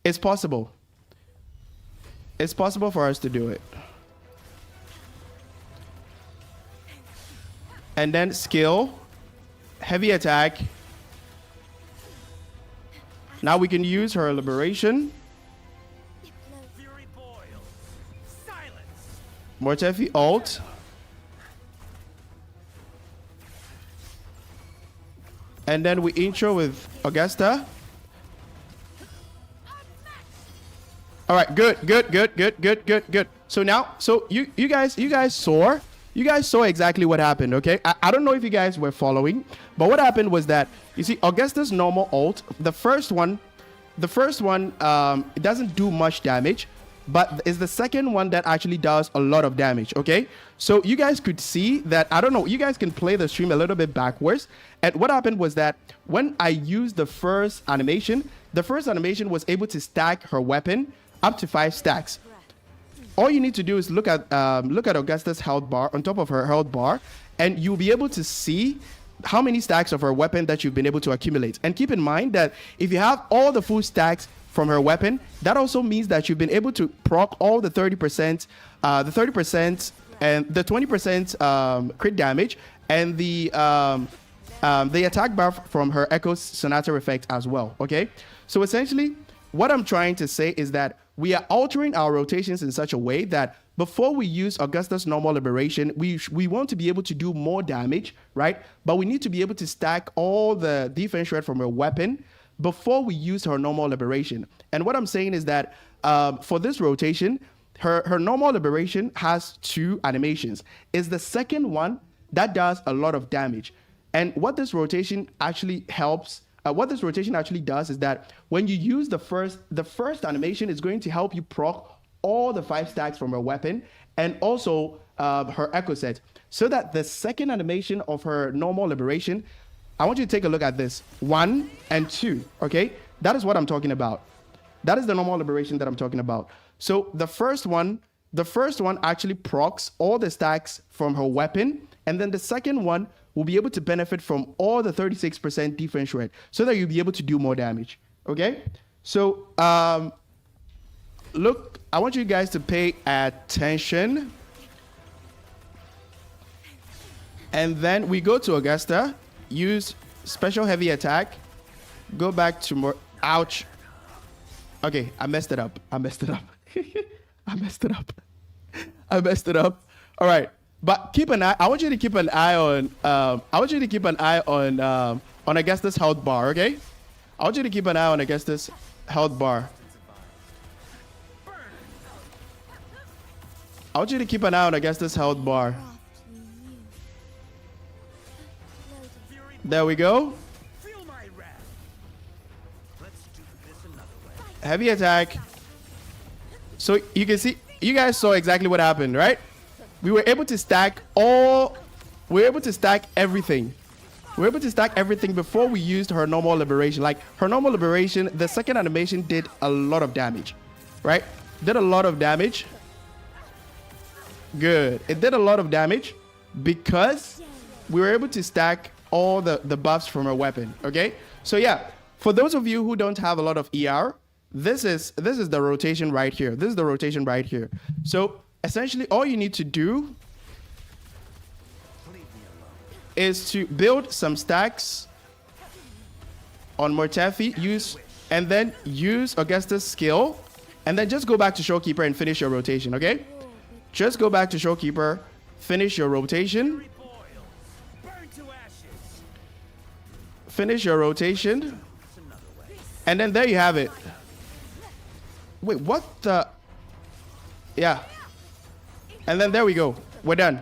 It's possible. It's possible for us to do it. And then skill, heavy attack. Now we can use her liberation. Fury boil. Silence. Mortefi ult. And then we intro with Augusta. All right, good. So now, you guys saw exactly what happened, okay? I don't know if you guys were following, but what happened was that, you see, Augusta's normal ult, the first one, it doesn't do much damage, but it's the second one that actually does a lot of damage, okay? So you guys could see that, I don't know, you guys can play the stream a little bit backwards. And what happened was that when I used the first animation was able to stack her weapon up to 5 stacks. All you need to do is look at Augusta's health bar, on top of her health bar, and you'll be able to see how many stacks of her weapon that you've been able to accumulate. And keep in mind that if you have all the full stacks from her weapon, that also means that you've been able to proc all the 30%, the 30% and the 20% crit damage, and the attack buff from her Echo Sonata effect as well. Okay, so essentially, what I'm trying to say is that we are altering our rotations in such a way that before we use Augusta's normal liberation, we want to be able to do more damage, right? But we need to be able to stack all the defense shred from her weapon before we use her normal liberation. And what I'm saying is that for this rotation, her normal liberation has 2 animations. It's the second one that does a lot of damage. And what this rotation actually does is that when you use the first animation is going to help you proc all the 5 stacks from her weapon and also her echo set, so that the second animation of her normal liberation, I want you to take a look at this, 1 and 2. Okay, that is what I'm talking about. That is the normal liberation that I'm talking about. So the first one actually procs all the stacks from her weapon, and then the second one will be able to benefit from all the 36% defense shred, so that you'll be able to do more damage. Okay, so look, I want you guys to pay attention, and then we go to Augusta, use special heavy attack, go back to more. Ouch. Okay, I messed it up. I messed it up. All right. But keep an eye. I want you to keep an eye on. On Augusta's health bar. Okay. I want you to keep an eye on Augusta's health bar. I want you to keep an eye on Augusta's health bar. There we go. Feel my wrath. Let's do this another way. Heavy attack. So you can see, you guys saw exactly what happened, right? We were able to stack everything. We were able to stack everything before we used her normal liberation. Like her normal liberation, the second animation did a lot of damage, right? Did a lot of damage. Good. It did a lot of damage because we were able to stack all the buffs from her weapon. Okay. So yeah, for those of you who don't have a lot of ER, this is the rotation right here. This is the rotation right here. So essentially, all you need to do is to build some stacks on Mortefi, and then use Augusta's skill And then just go back to Showkeeper and finish your rotation, okay? Just go back to Showkeeper, finish your rotation. Burn to ashes. Finish your rotation. And then there you have it. Wait, what the? Yeah. And then there we go. We're done.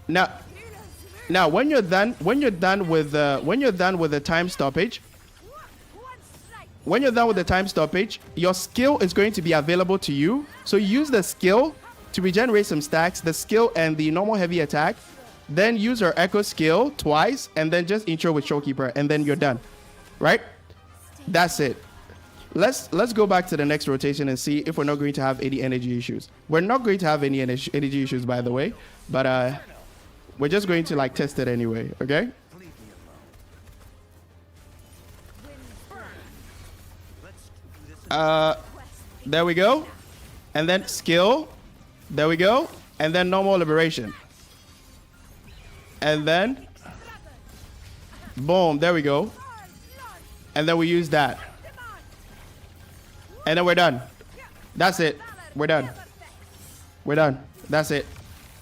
Now when you're done with the time stoppage, your skill is going to be available to you. So use the skill to regenerate some stacks, the skill and the normal heavy attack. Then use our echo skill twice, and then just intro with Showkeeper, and then you're done. Right? That's it. Let's go back to the next rotation and see if we're not going to have any energy issues. We're not going to have any energy issues, by the way, but we're just going to like test it anyway, okay? Leave me alone. Let's do this. There we go. And then skill. There we go. And then normal liberation. And then boom, there we go. And then we use that. And then we're done. That's it. We're done. We're done. That's it.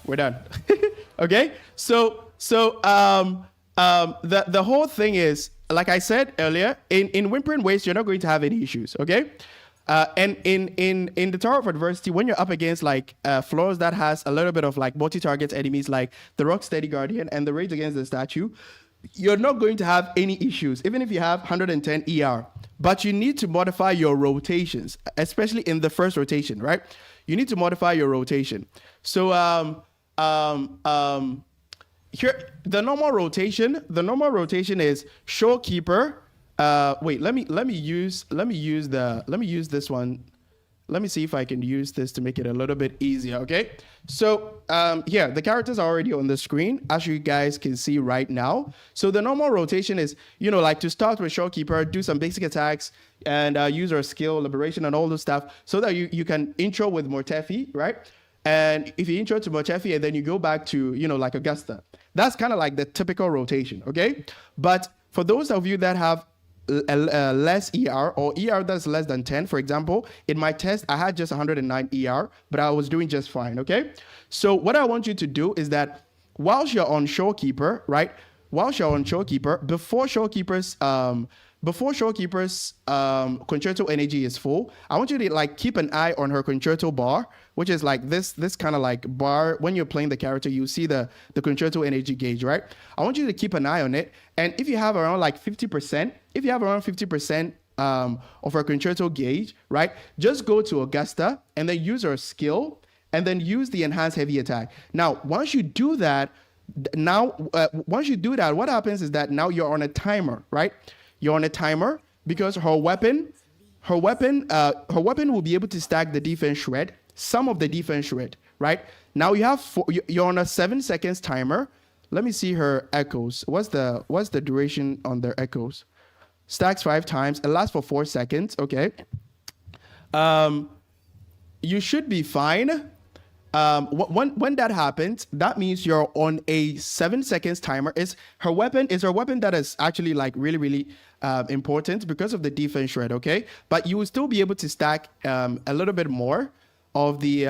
We're done. Okay? So the whole thing is, like I said earlier, in Whimpering Waste, you're not going to have any issues, okay? And in the Tower of Adversity, when you're up against like floors that has a little bit of like multi-target enemies like the Rocksteady Guardian and the Rage Against the Statue, you're not going to have any issues, even if you have 110 ER. But you need to modify your rotations, especially in the first rotation, right? You need to modify your rotation. So here the normal rotation is Showkeeper. Wait, let me use this one. Let me see if I can use this to make it a little bit easier, okay? So here, the characters are already on the screen, as you guys can see right now. So the normal rotation is, like to start with Showkeeper, do some basic attacks, and use our skill, liberation, and all this stuff, so that you can intro with Mortefi, right? And if you intro to Mortefi, and then you go back to, like Augusta. That's kind of like the typical rotation, okay? But for those of you that have less ER or ER that's less than 10, for example, in my test I had just 109 ER, but I was doing just fine, okay? So what I want you to do is that whilst you're on Showkeeper, right? Before Showkeeper's concerto energy is full, I want you to like keep an eye on her concerto bar, which is like this kind of like bar. When you're playing the character, you see the concerto energy gauge, right? I want you to keep an eye on it. And if you have around like 50%, of her concerto gauge, right? Just go to Augusta and then use her skill and then use the enhanced heavy attack. Now, once you do that, what happens is that now you're on a timer, right? You're on a timer because her weapon will be able to stack the defense shred, some of the defense shred, right? Now you're on a 7 seconds timer. Let me see her echoes. What's the duration on their echoes? Stacks 5 times. It lasts for 4 seconds. Okay. You should be fine. When that happens, that means you're on a 7 seconds timer. Is her weapon that is actually like really, really important because of the defense shred, okay? But you will still be able to stack a little bit more of the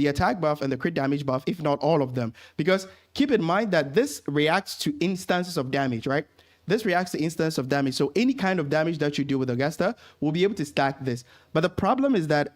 attack buff and the crit damage buff, if not all of them. Because keep in mind that this reacts to instances of damage, right? This reacts to instances of damage. So any kind of damage that you do with Augusta will be able to stack this. But the problem is that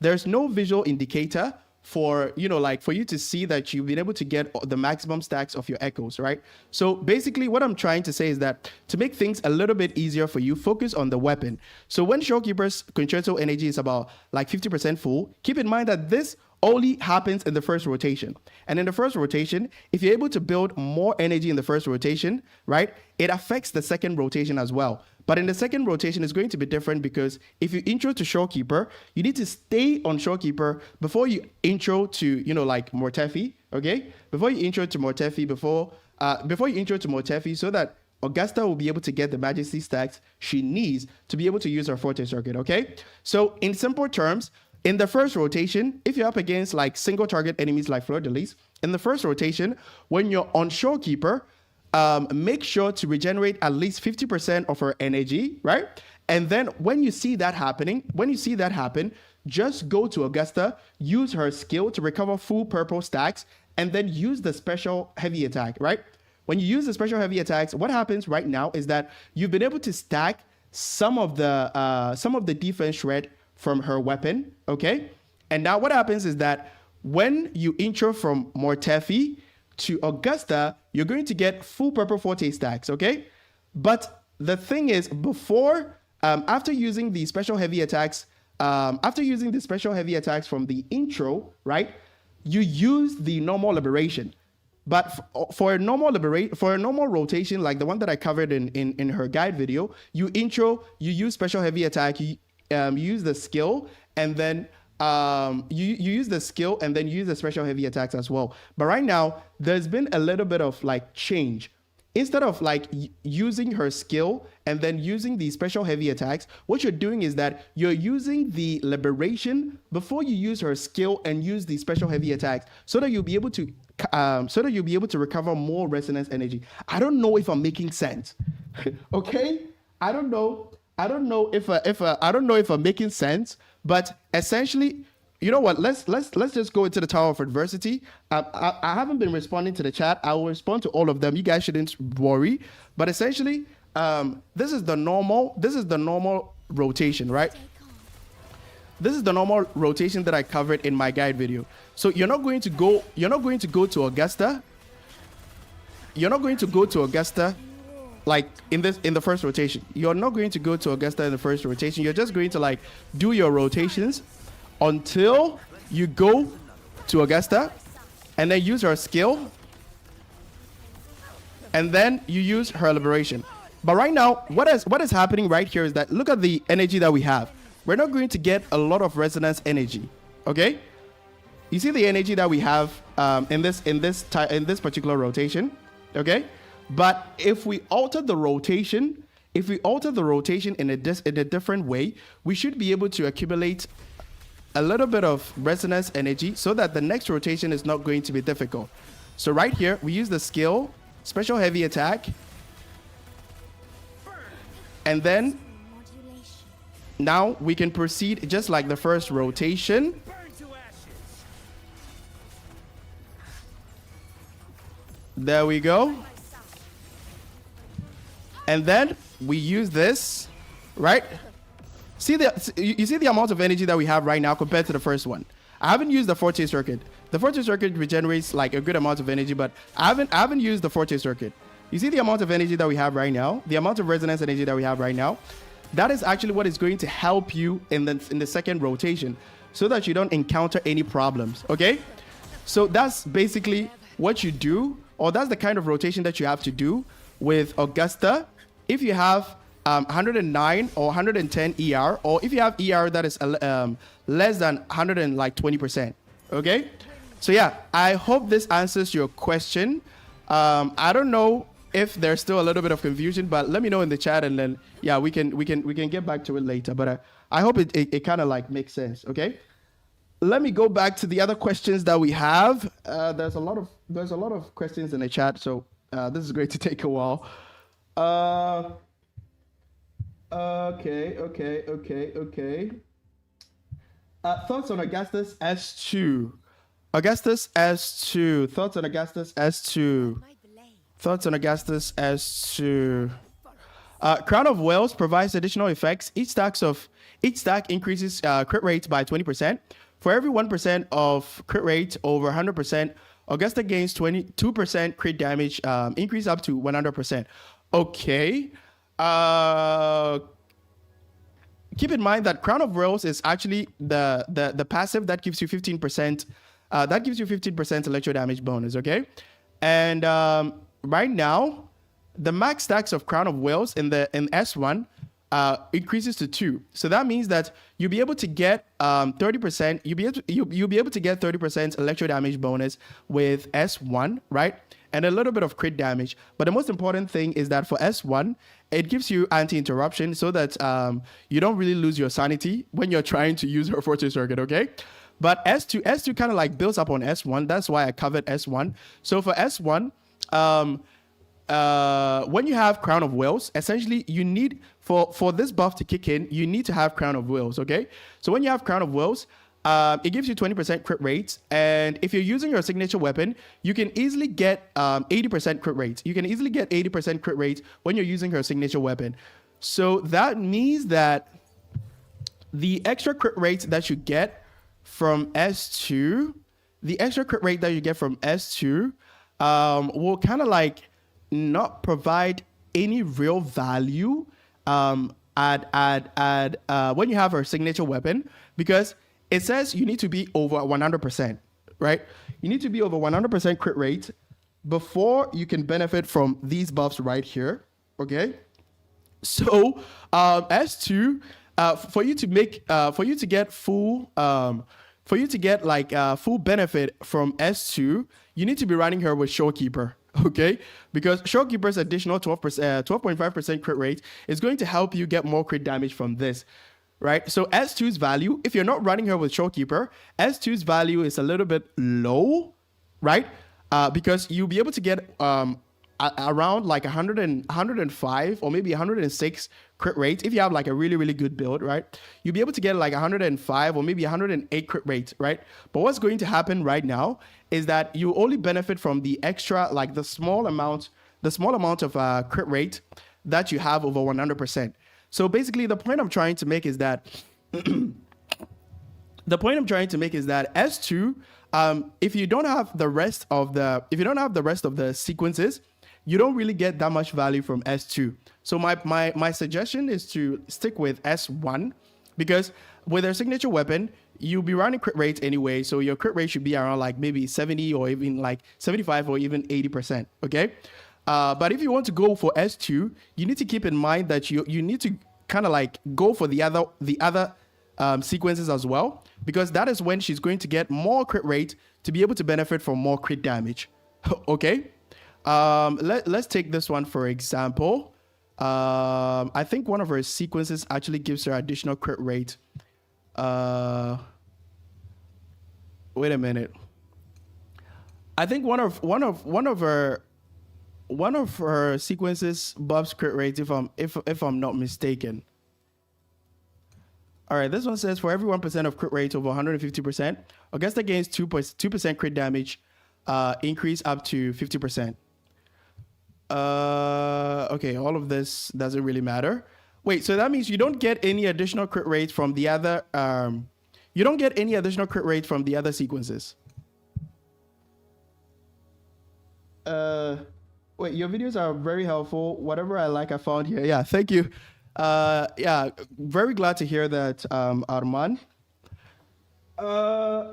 there's no visual indicator for you to see that you've been able to get the maximum stacks of your echoes, right? So basically what I'm trying to say is that to make things a little bit easier for you, focus on the weapon. So when Showkeeper's concerto energy is about like 50% full, keep in mind that this only happens in the first rotation. And in the first rotation, if you're able to build more energy in the first rotation, right, it affects the second rotation as well. But in the second rotation, it's going to be different because if you intro to Showkeeper, you need to stay on Showkeeper before you intro to, like Mortefi, okay? Before you intro to Mortefi, so that Augusta will be able to get the Majesty stacks she needs to be able to use her Forte Circuit, okay? So in simple terms, in the first rotation, if you're up against like single target enemies like Fleur de Lis, in the first rotation, when you're on Showkeeper, make sure to regenerate at least 50% of her energy, right? And then when you see that happen, just go to Augusta, use her skill to recover full purple stacks, and then use the special heavy attack, right? When you use the special heavy attacks, what happens right now is that you've been able to stack some of the defense shred from her weapon, okay? And now what happens is that when you intro from Mortefi to Augusta, you're going to get full purple forte stacks, okay? But the thing is, after using the special heavy attacks, from the intro, right? You use the normal liberation. But for a normal rotation, like the one that I covered in her guide video, you use special heavy attack, you use the skill, and then you use the skill and then use the special heavy attacks as well. But right now, there's been a little bit of like change. Instead of like using her skill and then using the special heavy attacks, what you're doing is that you're using the liberation before you use her skill and use the special heavy attacks, so that you'll be able to recover more resonance energy. I don't know if I'm making sense. Okay? I don't know if I'm making sense, but essentially, you know what? Let's just go into the Tower of Adversity. I haven't been responding to the chat. I will respond to all of them. You guys shouldn't worry. But essentially, this is the normal rotation, right? This is the normal rotation that I covered in my guide video. So you're not going to go to Augusta. You're not going to go to Augusta like in the first rotation. You're not going to go to Augusta in the first rotation. You're just going to like do your rotations until you go to Augusta, and then use her skill, and then you use her liberation. But right now, what is happening right here is that look at the energy that we have. We're not going to get a lot of resonance energy. Okay, you see the energy that we have in this particular rotation. Okay, but if we alter the rotation, in a different way, we should be able to accumulate a little bit of resonance energy so that the next rotation is not going to be difficult. So right here, we use the skill, special heavy attack, and then now we can proceed just like the first rotation. There we go. And then we use this, right? You see the amount of energy that we have right now compared to the first one. I haven't used the Forte circuit. The Forte circuit regenerates like a good amount of energy, but I haven't used the Forte circuit. You see the amount of energy that we have right now, the amount of resonance energy that we have right now. That is actually what is going to help you in the second rotation, so that you don't encounter any problems. Okay, so that's basically what you do, or that's the kind of rotation that you have to do with Augusta. If you have 109 or 110 ER, or if you have ER that is less than 120%. Okay, so yeah, I hope this answers your question. I don't know if there's still a little bit of confusion, but let me know in the chat, and then yeah, we can get back to it later. But I hope it kind of like makes sense. Okay, let me go back to the other questions that we have. There's a lot of questions in the chat, so this is going to take a while. Okay. Thoughts on Augustus S2? Augustus S2. Thoughts on Augustus S2? Thoughts on Augustus S2? Crown of Wales provides additional effects. Each stack increases crit rate by 20%. For every 1% of crit rate over 100%, Augusta gains 22% crit damage, increase up to 100%. Okay. Keep in mind that Crown of Wales is actually the passive that gives you 15%. That gives you 15% electro damage bonus. Okay, and right now, the max stacks of Crown of Wales in S1 increases to 2. So that means that you'll be able to get 30%. You'll be able to get 30% electro damage bonus with S1, right? And a little bit of crit damage. But the most important thing is that for S1, it gives you anti-interruption so that you don't really lose your sanity when you're trying to use her Forte circuit, okay? But S2 kind of like builds up on S1. That's why I covered S1. So for S1, when you have Crown of Whales, essentially you need for this buff to kick in, you need to have Crown of Whales. Okay, so when you have Crown of Whales, it gives you 20% crit rate, and if you're using your signature weapon, you can easily get 80% crit rate. You can easily get 80% crit rate when you're using her signature weapon. So that means that the extra crit rate that you get from S2, will kind of like not provide any real value when you have her signature weapon, because it says you need to be over 100%, right? You need to be over 100% crit rate before you can benefit from these buffs right here, okay? So S2, for you to get full benefit from S2, you need to be running her with Showkeeper, okay? Because Showkeeper's additional 12.5% crit rate is going to help you get more crit damage from this, right? So S2's value, if you're not running her with Showkeeper, S2's value is a little bit low, right? Because you'll be able to get around like 105 or maybe 106 crit rate if you have like a really, really good build, right? You'll be able to get like 105 or maybe 108 crit rate, right? But what's going to happen right now is that you only benefit from the extra, like the small amount of crit rate that you have over 100%. So basically the point I'm trying to make is that S2, if you don't have the rest of the sequences, you don't really get that much value from S2. So my suggestion is to stick with S1, because with their signature weapon, you'll be running crit rates anyway. So your crit rate should be around like maybe 70 or even like 75 or even 80%. Okay. But if you want to go for S2, you need to keep in mind that you need to kind of like go for the other sequences as well, because that is when she's going to get more crit rate to be able to benefit from more crit damage. Okay. Let's take this one for example. I think one of her sequences actually gives her additional crit rate. Wait a minute. I think one of her sequences buffs crit rate if I'm not mistaken. All right, this one says for every 1% of crit rate over 150%, Augusta gains 2% crit damage, increase up to 50%. Okay, all of this doesn't really matter. Wait, so that means you don't get any additional crit rate from the other sequences. Wait, your videos are very helpful. Whatever I like, I found here. Yeah, thank you. Yeah, very glad to hear that, Arman.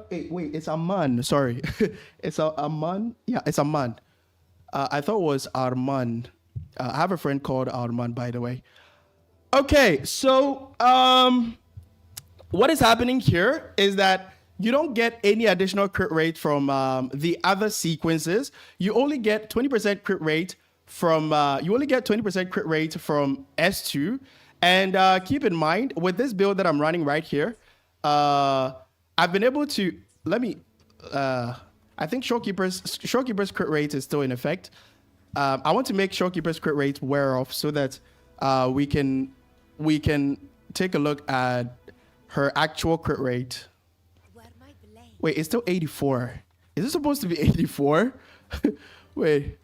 Wait, it's Aman. Sorry, it's Aman. Yeah, it's Aman. I thought it was Arman. I have a friend called Arman, by the way. Okay, so what is happening here is that you don't get any additional crit rate from the other sequences. You only get 20% crit rate from S2. And keep in mind, with this build that I'm running right here, I've been able to I think Showkeeper's crit rate is still in effect. I want to make Showkeeper's crit rate wear off so that we can take a look at her actual crit rate. Wait, it's still 84. Is it supposed to be 84? Wait,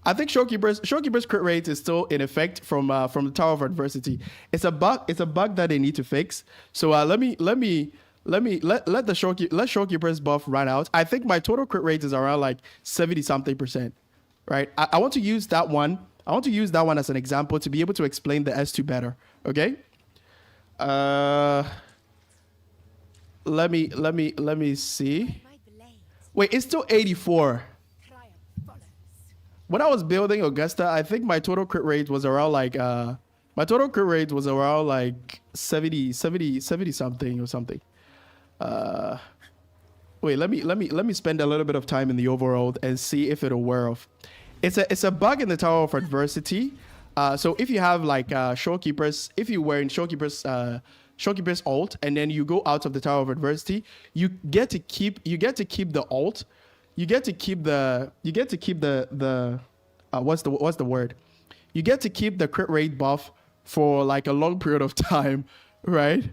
I think Showkeeper's crit rate is still in effect from the Tower of Adversity. It's a bug. It's a bug that they need to fix. So let Showkeeper's buff run out. I think my total crit rate is around like 70 something percent, right? I want to use that one. I want to use that one as an example to be able to explain the S2 better. Okay. Let me see. Wait, it's still 84. When I was building Augusta, I think my total crit rate was around like 70 something or something. Wait, let me spend a little bit of time in the overworld and see if it'll wear off. It's a bug in the Tower of Adversity. So if you have like Showkeepers, if you were in Showkeepers ult and then you go out of the Tower of Adversity, you get to keep the ult. You get to keep the what's the word? You get to keep the crit rate buff for like a long period of time, right?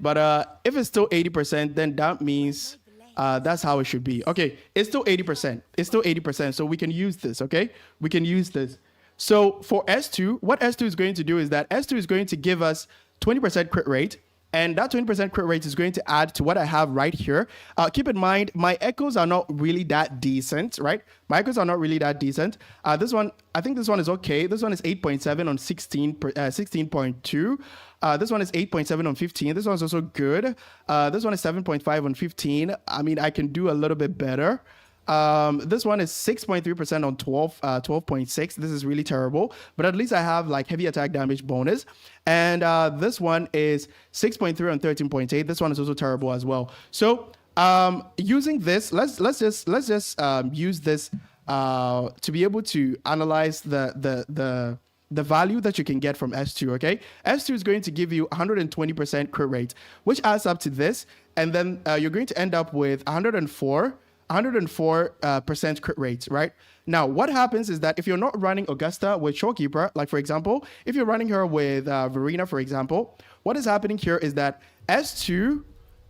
But if it's still 80%, then that means that's how it should be. Okay, it's still 80%. It's still 80%. So we can use this, okay? We can use this. So for S2, what S2 is going to do is that S2 is going to give us 20% crit rate. And that 20% crit rate is going to add to what I have right here. Keep in mind, my echoes are not really that decent, right? My echoes are not really that decent. This one, I think this one is okay. This one is 8.7 on 16.2. This one is 8.7 on 15. This one's also good. This one is 7.5 on 15. I mean, I can do a little bit better. This one is 6.3% on 12.6. This is really terrible, but at least I have like heavy attack damage bonus. And this one is 6.3 on 13.8. This one is also terrible as well. So using this, let's just use this to be able to analyze the value that you can get from S2, okay? S2 is going to give you 120% crit rate, which adds up to this, and then you're going to end up with 104% crit rate, right? Now, what happens is that if you're not running Augusta with Showkeeper, like for example, if you're running her with Verena, for example, what is happening here is that S2,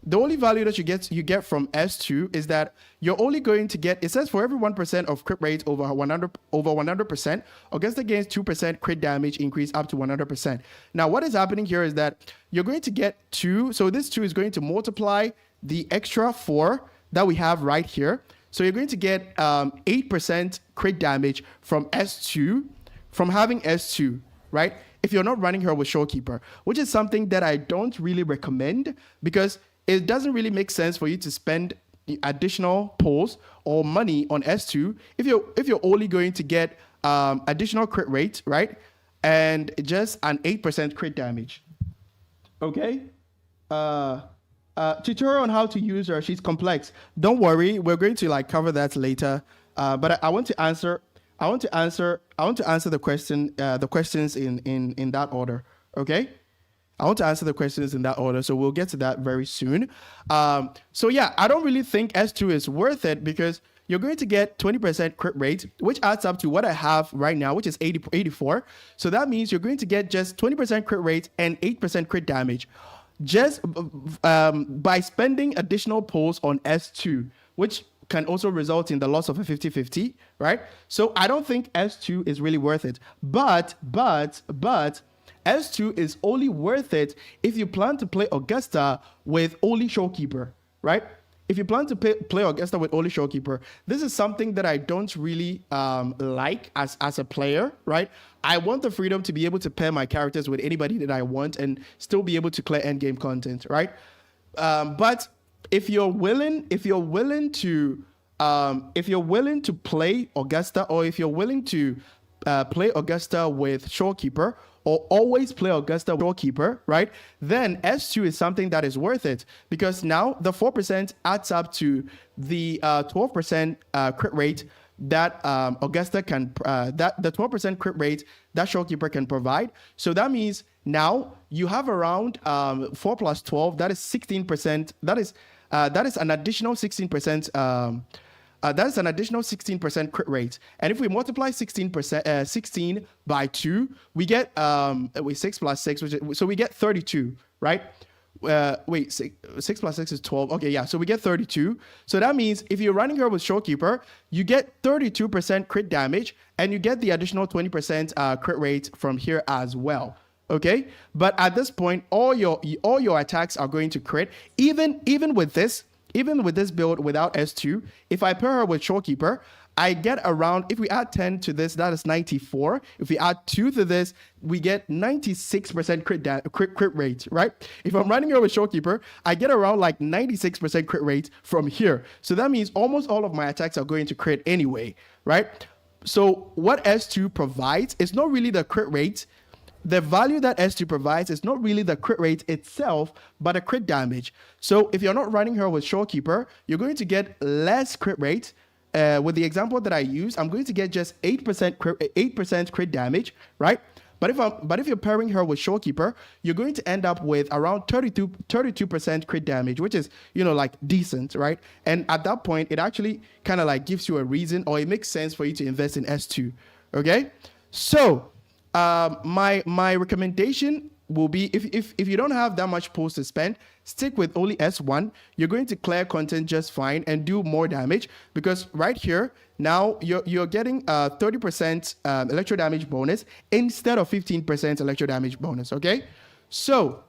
the only value that you get from S2 is that you're only going to get, it says for every 1% of crit rate over 100%, Augusta gains 2% crit damage increase up to 100%. Now, what is happening here is that you're going to get 2, so this 2 is going to multiply the extra 4 that we have right here. So you're going to get 8% crit damage from S2, from having S2, right? If you're not running her with Showkeeper, which is something that I don't really recommend because it doesn't really make sense for you to spend additional pulls or money on S2 if you're only going to get additional crit rate, right? And just an 8% crit damage. Okay? Tutorial on how to use her. She's complex. Don't worry, we're going to like cover that later. But I want to answer the questions in that order. Okay? I want to answer the questions in that order, so we'll get to that very soon. So yeah, I don't really think S2 is worth it because you're going to get 20% crit rate, which adds up to what I have right now, which is 84. So that means you're going to get just 20% crit rate and 8% crit damage just by spending additional pulls on S2, which can also result in the loss of a 50-50, right? So I don't think S2 is really worth it. But S2 is only worth it if you plan to play Augusta with only Showkeeper, right? If you plan to play Augusta with only Showkeeper, this is something that I don't really like as a player, right? I want the freedom to be able to pair my characters with anybody that I want and still be able to clear endgame content, right? But if you're willing to play Augusta, or if you're willing to play Augusta with Showkeeper, or always play Augusta with Showkeeper, right? Then S2 is something that is worth it because now the 4% adds up to the 12% crit rate that Augusta can, that the 12% crit rate that Showkeeper can provide. So that means now you have around 4 plus 12, that is 16%. That is an additional 16%. That is an additional 16% crit rate. And if we multiply 16 by 2, we get 6 plus 6, so we get 32, right? 6 plus 6 is 12. Okay, yeah, so we get 32. So that means if you're running her with Showkeeper, you get 32% crit damage, and you get the additional 20% crit rate from here as well. Okay, but at this point, all your attacks are going to crit. Even with this build without S2, if I pair her with Showkeeper, I get around, if we add 10 to this, that is 94. If we add 2 to this, we get 96% crit rate, right? If I'm running her with Showkeeper, I get around like 96% crit rate from here. So that means almost all of my attacks are going to crit anyway, right? So what S2 provides is not really the crit rate. The value that S2 provides is not really the crit rate itself, but a crit damage. So if you're not running her with Showkeeper, you're going to get less crit rate. With the example that I used, I'm going to get just 8% crit damage, right? But if you're pairing her with Showkeeper, you're going to end up with around 32% crit damage, which is, like decent, right? And at that point, it actually kind of like gives you a reason, or it makes sense for you to invest in S2. Okay, so my recommendation will be if you don't have that much pulls to spend, stick with only S1. You're going to clear content just fine and do more damage because right here now you're getting 30% electro damage bonus instead of 15% electro damage bonus. Okay, so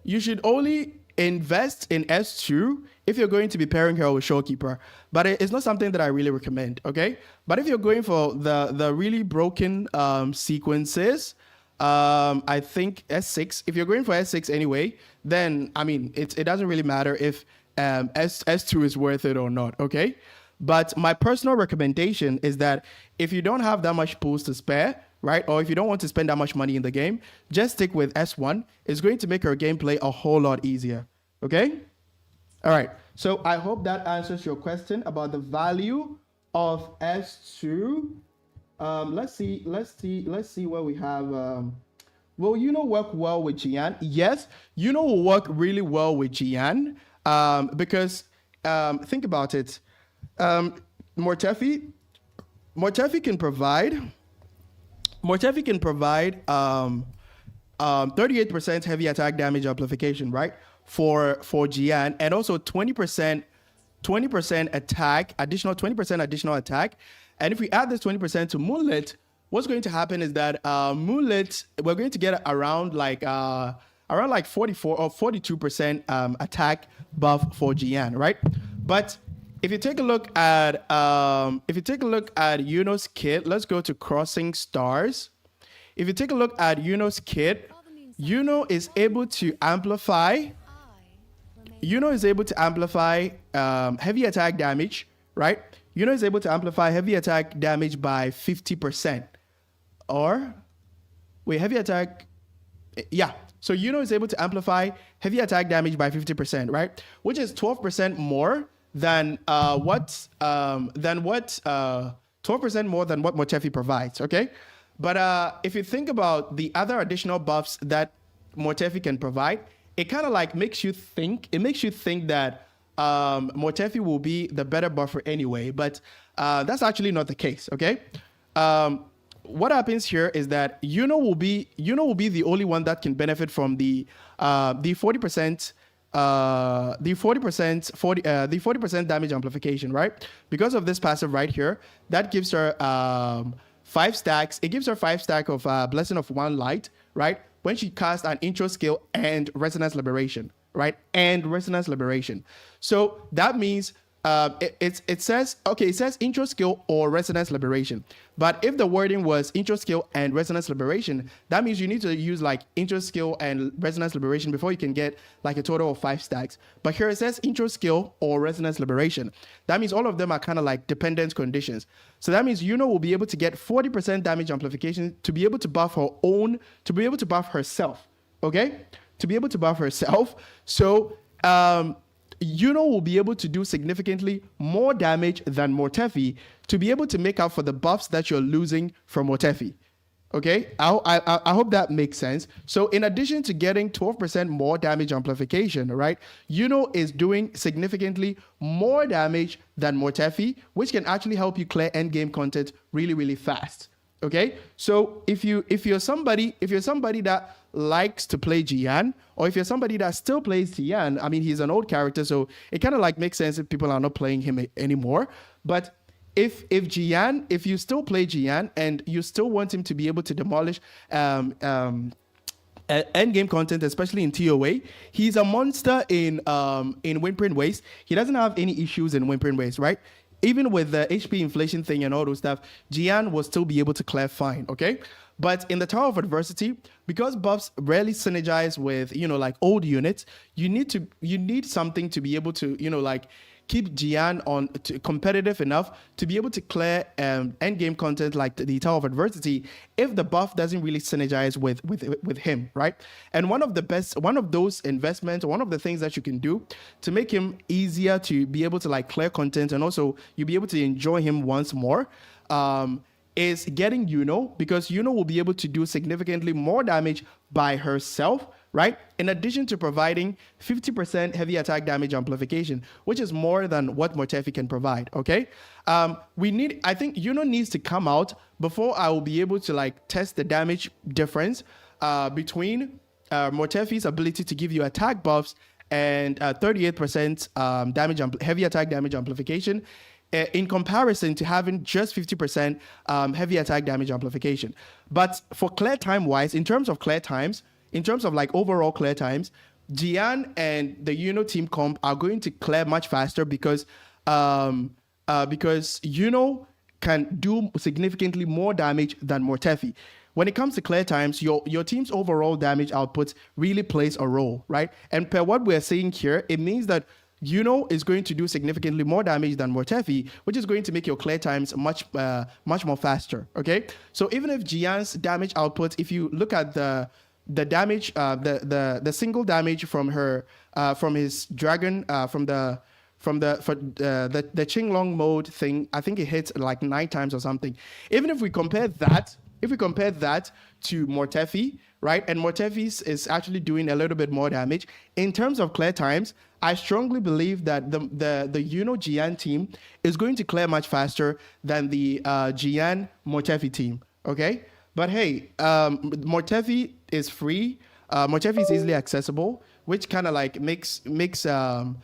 you should only invest in S2 if you're going to be pairing her with Showkeeper. But it's not something that I really recommend, okay? But if you're going for the really broken sequences, I think S6, if you're going for S6 anyway, then, I mean, it doesn't really matter if S2 is worth it or not, okay? But my personal recommendation is that if you don't have that much pools to spare, right? Or if you don't want to spend that much money in the game, just stick with S1. It's going to make your gameplay a whole lot easier. Okay? All right. So I hope that answers your question about the value of S2. Let's see what we have. Will work well with Jian? Yes, will work really well with Jian. Because think about it. Mortefi can provide 38% heavy attack damage amplification, right? For Jian, and also 20% attack, additional 20% additional attack. And if we add this 20% to Moonlit, what's going to happen is that Moonlit, we're going to get around like 44 or 42% attack buff for Jian, right? But if you take a look at Yuno's kit, let's go to Crossing Stars. If you take a look at Yuno's kit, Yuno is able to amplify heavy attack damage, right? Yuno is able to amplify heavy attack damage by 50%. Or wait, heavy attack, yeah. So Yuno is able to amplify heavy attack damage by 50%, right? Which is 12% more than 12% more than what Mortefi provides, okay? But if you think about the other additional buffs that Mortefi can provide, it kind of like makes you think that Mortefi will be the better buffer anyway, but that's actually not the case, okay? What happens here is that Yuno will be the only one that can benefit from the 40% the 40% damage amplification, right? Because of this passive right here, that gives her 5 stacks. It gives her 5 stack of Blessing of One Light, right? When she casts an intro skill and Resonance Liberation, right? And Resonance Liberation. So that means it says intro skill or Resonance Liberation. But if the wording was intro skill and Resonance Liberation, that means you need to use like intro skill and Resonance Liberation before you can get like a total of 5 stacks. But here it says intro skill or Resonance Liberation. That means all of them are kind of like dependent conditions. So that means Yuno will be able to get 40% damage amplification to be able to buff herself. Okay? To be able to buff herself. So Yuno will be able to do significantly more damage than Mortefi to be able to make up for the buffs that you're losing from Mortefi. Okay, I hope that makes sense. So in addition to getting 12% more damage amplification, right, Yuno is doing significantly more damage than Mortefi, which can actually help you clear endgame content really, really fast. Okay, so if you're somebody that likes to play Jian, or if you're somebody that still plays Jian, I mean, he's an old character, so it kind of like makes sense if people are not playing him anymore. But if you still play Jian and you still want him to be able to demolish endgame content, especially in TOA, he's a monster in Windprint Waste. He doesn't have any issues in Windprint Waste, right? Even with the HP inflation thing and all those stuff, Jian will still be able to clear fine, okay? But in the Tower of Adversity, because buffs rarely synergize with, like old units, you need something to be able to, like keep Jian on competitive enough to be able to clear endgame content like the Tower of Adversity if the buff doesn't really synergize with him, right? And one of those investments, one of the things that you can do to make him easier to be able to like clear content and also you'll be able to enjoy him once more, is getting Yuno, because Yuno will be able to do significantly more damage by herself, right? In addition to providing 50% heavy attack damage amplification, which is more than what Mortefi can provide, okay? I think Yuno needs to come out before I will be able to like test the damage difference between Mortefi's ability to give you attack buffs and 38% heavy attack damage amplification in comparison to having just 50% heavy attack damage amplification. But for clear time wise, in terms of clear times, in terms of like overall clear times, Jian and the Yuno team comp are going to clear much faster because Yuno can do significantly more damage than Mortefi. When it comes to clear times, your team's overall damage output really plays a role, right? And per what we're seeing here, it means that Yuno is going to do significantly more damage than Mortefi, which is going to make your clear times much more faster, okay? So even if Jian's damage output, if you look at the damage, the single damage from his dragon, from the Qinglong mode thing, I think it hits like 9 times or something. Even if we compare that to Mortefi, right? And Mortefi's is actually doing a little bit more damage. In terms of clear times, I strongly believe that the Yuno Jian team is going to clear much faster than the Jian Mortefi team, okay? But hey, Mortefi is free. Mortefi is easily accessible, which kind of like makes Jian,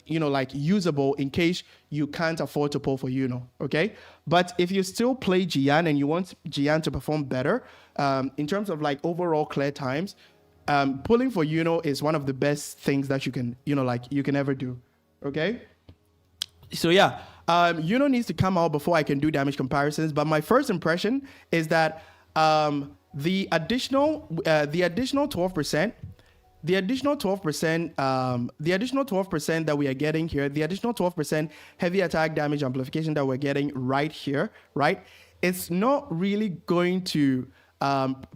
like usable in case you can't afford to pull for Yuno, okay? But if you still play Jian and you want Jian to perform better, in terms of like overall clear times, pulling for Yuno is one of the best things that you can ever do, okay? So yeah, Yuno needs to come out before I can do damage comparisons. But my first impression is that the additional 12%. The additional 12%, that we are getting here, the additional 12% heavy attack damage amplification that we're getting right here, right? It's not really going to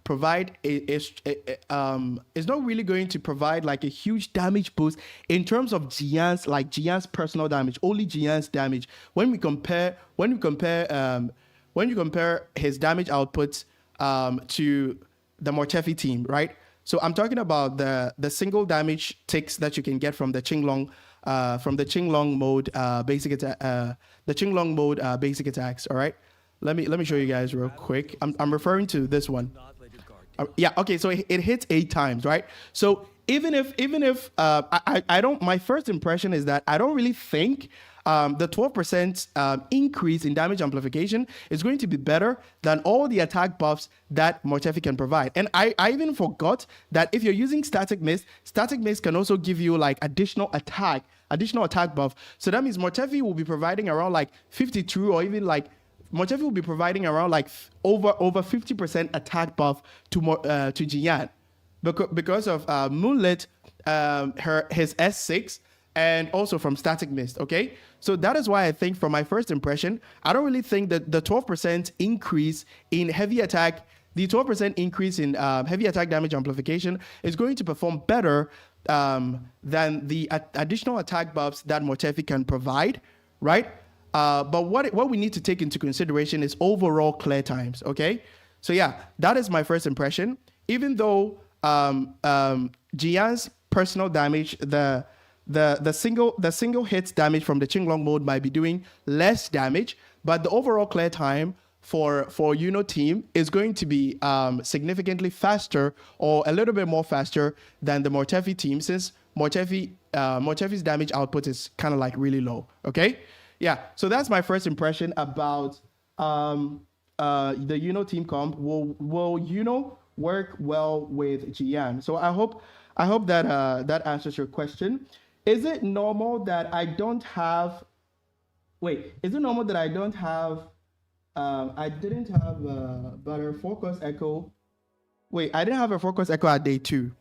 provide it's not really going to provide like a huge damage boost in terms of Jian's personal damage, only Jian's damage. When you compare his damage output to the Mortefi team, right? So I'm talking about the single damage ticks that you can get from the Qinglong mode basic attack, the Qinglong mode basic attacks. All right, let me show you guys real quick. I'm referring to this one. Yeah, okay. So it hits 8 times, right? So even if I don't, my first impression is that I don't really think the 12% increase in damage amplification is going to be better than all the attack buffs that Mortefi can provide. And I even forgot that if you're using Static Mist can also give you like additional attack buff. So that means Mortefi will be providing around like 52, or even like Mortefi will be providing around like over 50% attack buff to Jian because of Moonlit, his S6, and also from Static Mist, okay? So that is why I think from my first impression, I don't really think that the 12% increase in heavy attack, the 12% increase in heavy attack damage amplification is going to perform better than the additional attack buffs that Mortefi can provide, right? But what we need to take into consideration is overall clear times, okay? So yeah, that is my first impression. Even though Jian's personal damage, the single hit damage from the Qinglong mode might be doing less damage, but the overall clear time for Yuno team is going to be significantly faster, or a little bit more faster than the Mortefi team, since Mortefi's damage output is kind of like really low, okay? Yeah, so that's my first impression about the Yuno team comp. Will Yuno work well with Jian? So I hope that that answers your question. Is it normal that I don't have? Wait, is it normal that I don't have? I didn't have but a focus echo. Wait, I didn't have a focus echo at day 2.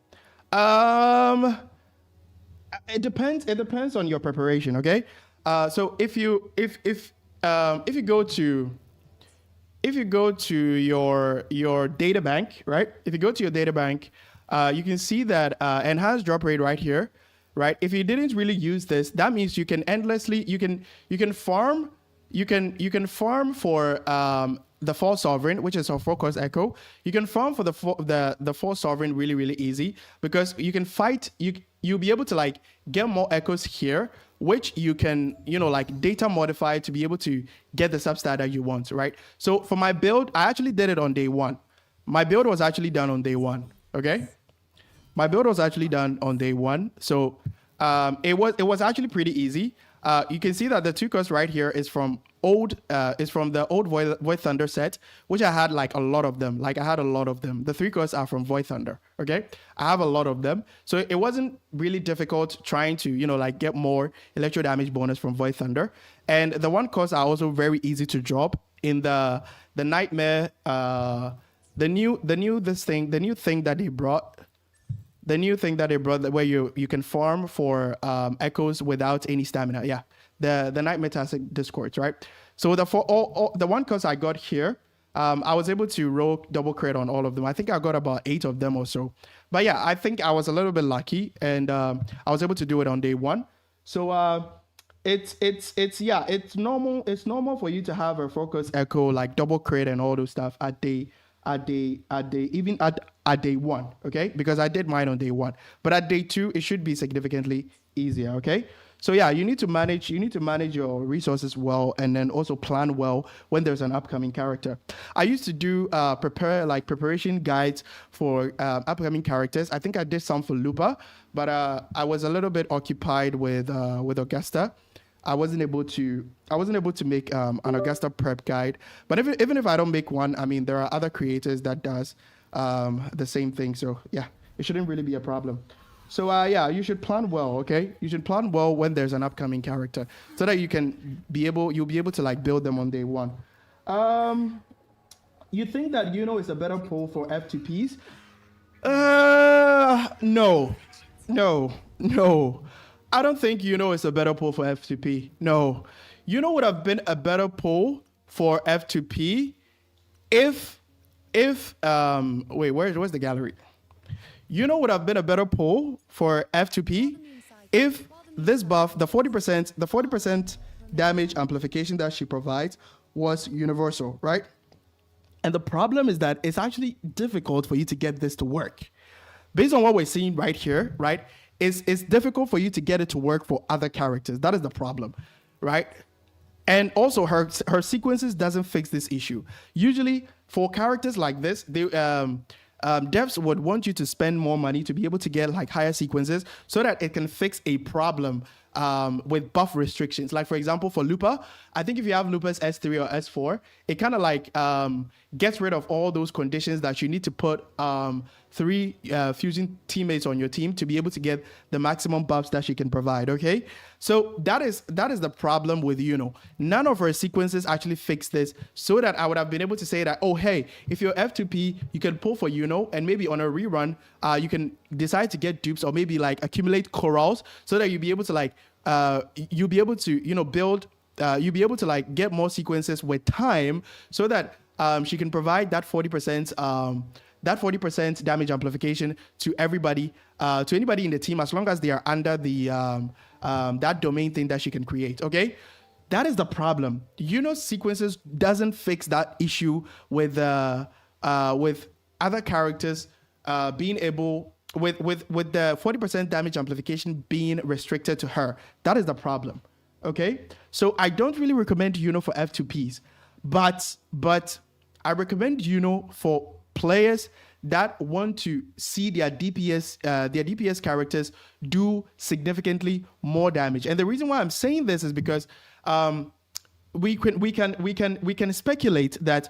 It depends. It depends on your preparation. Okay. So if you go to your data bank, right? If you go to your data bank, you can see that enhanced drop rate right here, right? If you didn't really use this, that means you can endlessly you can farm for the False Sovereign, which is her focus echo. You can farm for the False Sovereign really, really easy because you can fight. You'll be able to like get more echoes here, which you can, like data modify to be able to get the substat that you want, right? So for my build, I actually did it on day one. My build was actually done on day one. Okay, my build was actually done on day one. So it was actually pretty easy. You can see that the 2 costs right here is from the old Void Thunder set, which I had like a lot of them. Like I had a lot of them. The 3 costs are from Void Thunder. Okay, I have a lot of them, so it wasn't really difficult trying to like get more electro damage bonus from Void Thunder. And the 1 costs are also very easy to drop in the Nightmare. The new thing that they brought. The new thing that they brought where you can farm for echoes without any stamina. Yeah, the Nightmare Tastic Discords, right? So the 1 cost I got here, I was able to roll double crit on all of them. I think I got about 8 of them or so. But yeah, I think I was a little bit lucky, and I was able to do it on day 1. So it's normal. It's normal for you to have a focus echo like double crit and all those stuff at day 1, okay? Because I did mine on day 1, but at day 2 it should be significantly easier, okay? So yeah, you need to manage your resources well, and then also plan well when there's an upcoming character. I used to do preparation guides for upcoming characters. I think I did some for Lupa, but I was a little bit occupied with Augusta. I wasn't able to make an Augusta prep guide. But even if I don't make one, I mean, there are other creators that does the same thing. So yeah, it shouldn't really be a problem. So yeah, you should plan well, okay? You should plan well when there's an upcoming character, so that you'll be able to like build them on day 1. You think that is a better pull for F2Ps? No. I don't think is a better pull for F2P. No. Would have been a better pull for F2P if where's the gallery? Would have been a better pull for F2P if this buff, the 40% damage amplification that she provides was universal, right? And the problem is that it's actually difficult for you to get this to work. Based on what we're seeing right here, right? It's difficult for you to get it to work for other characters. That is the problem, right? And also her sequences doesn't fix this issue. Usually for characters like this, they devs would want you to spend more money to be able to get like higher sequences so that it can fix a problem with buff restrictions. Like for example, for Lupa, I think if you have Lupa's S3 or S4, it kind of like gets rid of all those conditions that you need to put 3 fusion teammates on your team to be able to get the maximum buffs that she can provide, okay? So that is the problem with None of her sequences actually fix this, so that I would have been able to say that, oh, hey, if you're F2P, you can pull for and maybe on a rerun, you can decide to get dupes or maybe like accumulate corals so that you'll be able to like, you'll be able to, build, you'll be able to like get more sequences with time so that she can provide that 40% damage amplification to everybody, to anybody in the team, as long as they are under the that domain thing that she can create. Okay, that is the problem. Sequences doesn't fix that issue with other characters being able with the 40% damage amplification being restricted to her. That is the problem. Okay, so I don't really recommend for F2Ps, but I recommend for players that want to see their DPS characters do significantly more damage. And the reason why I'm saying this is because we can speculate that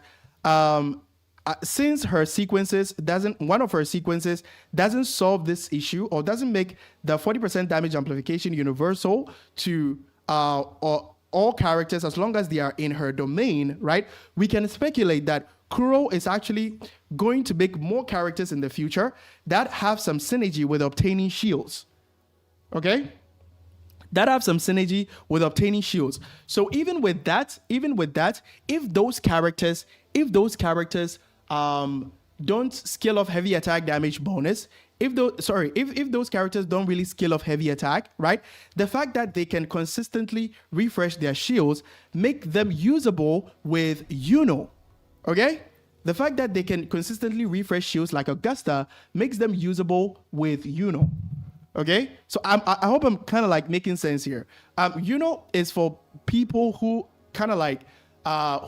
since one of her sequences doesn't solve this issue or doesn't make the 40% damage amplification universal to all characters as long as they are in her domain, right? We can speculate that Kuro is actually going to make more characters in the future that have some synergy with obtaining shields. Okay? That have some synergy with obtaining shields. So even with that, if those characters don't skill off heavy attack damage bonus, if those characters don't really skill off heavy attack, right? The fact that they can consistently refresh their shields make them usable with Okay? The fact that they can consistently refresh shields like Augusta makes them usable with Yuno. Okay? So I hope I'm kind of like making sense here. Yuno is for people who kind of like,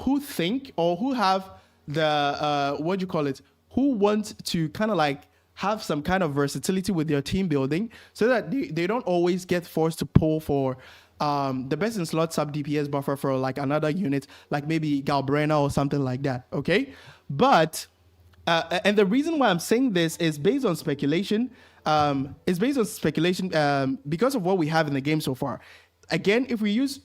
who think or who have the, what do you call it? Who want to kind of like have some kind of versatility with their team building so that they don't always get forced to pull for the best in slot sub DPS buffer for like another unit, like maybe Galbrena or something like that. Okay, but and the reason why I'm saying this is based on speculation. Because of what we have in the game so far. Again, if we use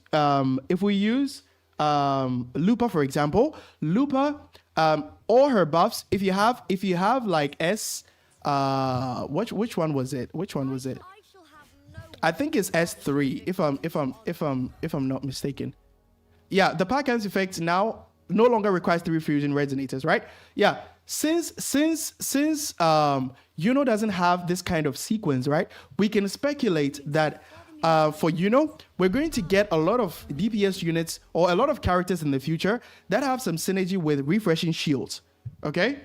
Lupa for example, Lupa, all her buffs. If you have like S, which one was it? Which one was it? I think it's S3 if I'm not mistaken. Yeah, the Pack Hands effect now no longer requires 3 fusion resonators, right? Yeah, since Yuno doesn't have this kind of sequence, right? We can speculate that for Yuno, we're going to get a lot of DPS units or a lot of characters in the future that have some synergy with refreshing shields, okay?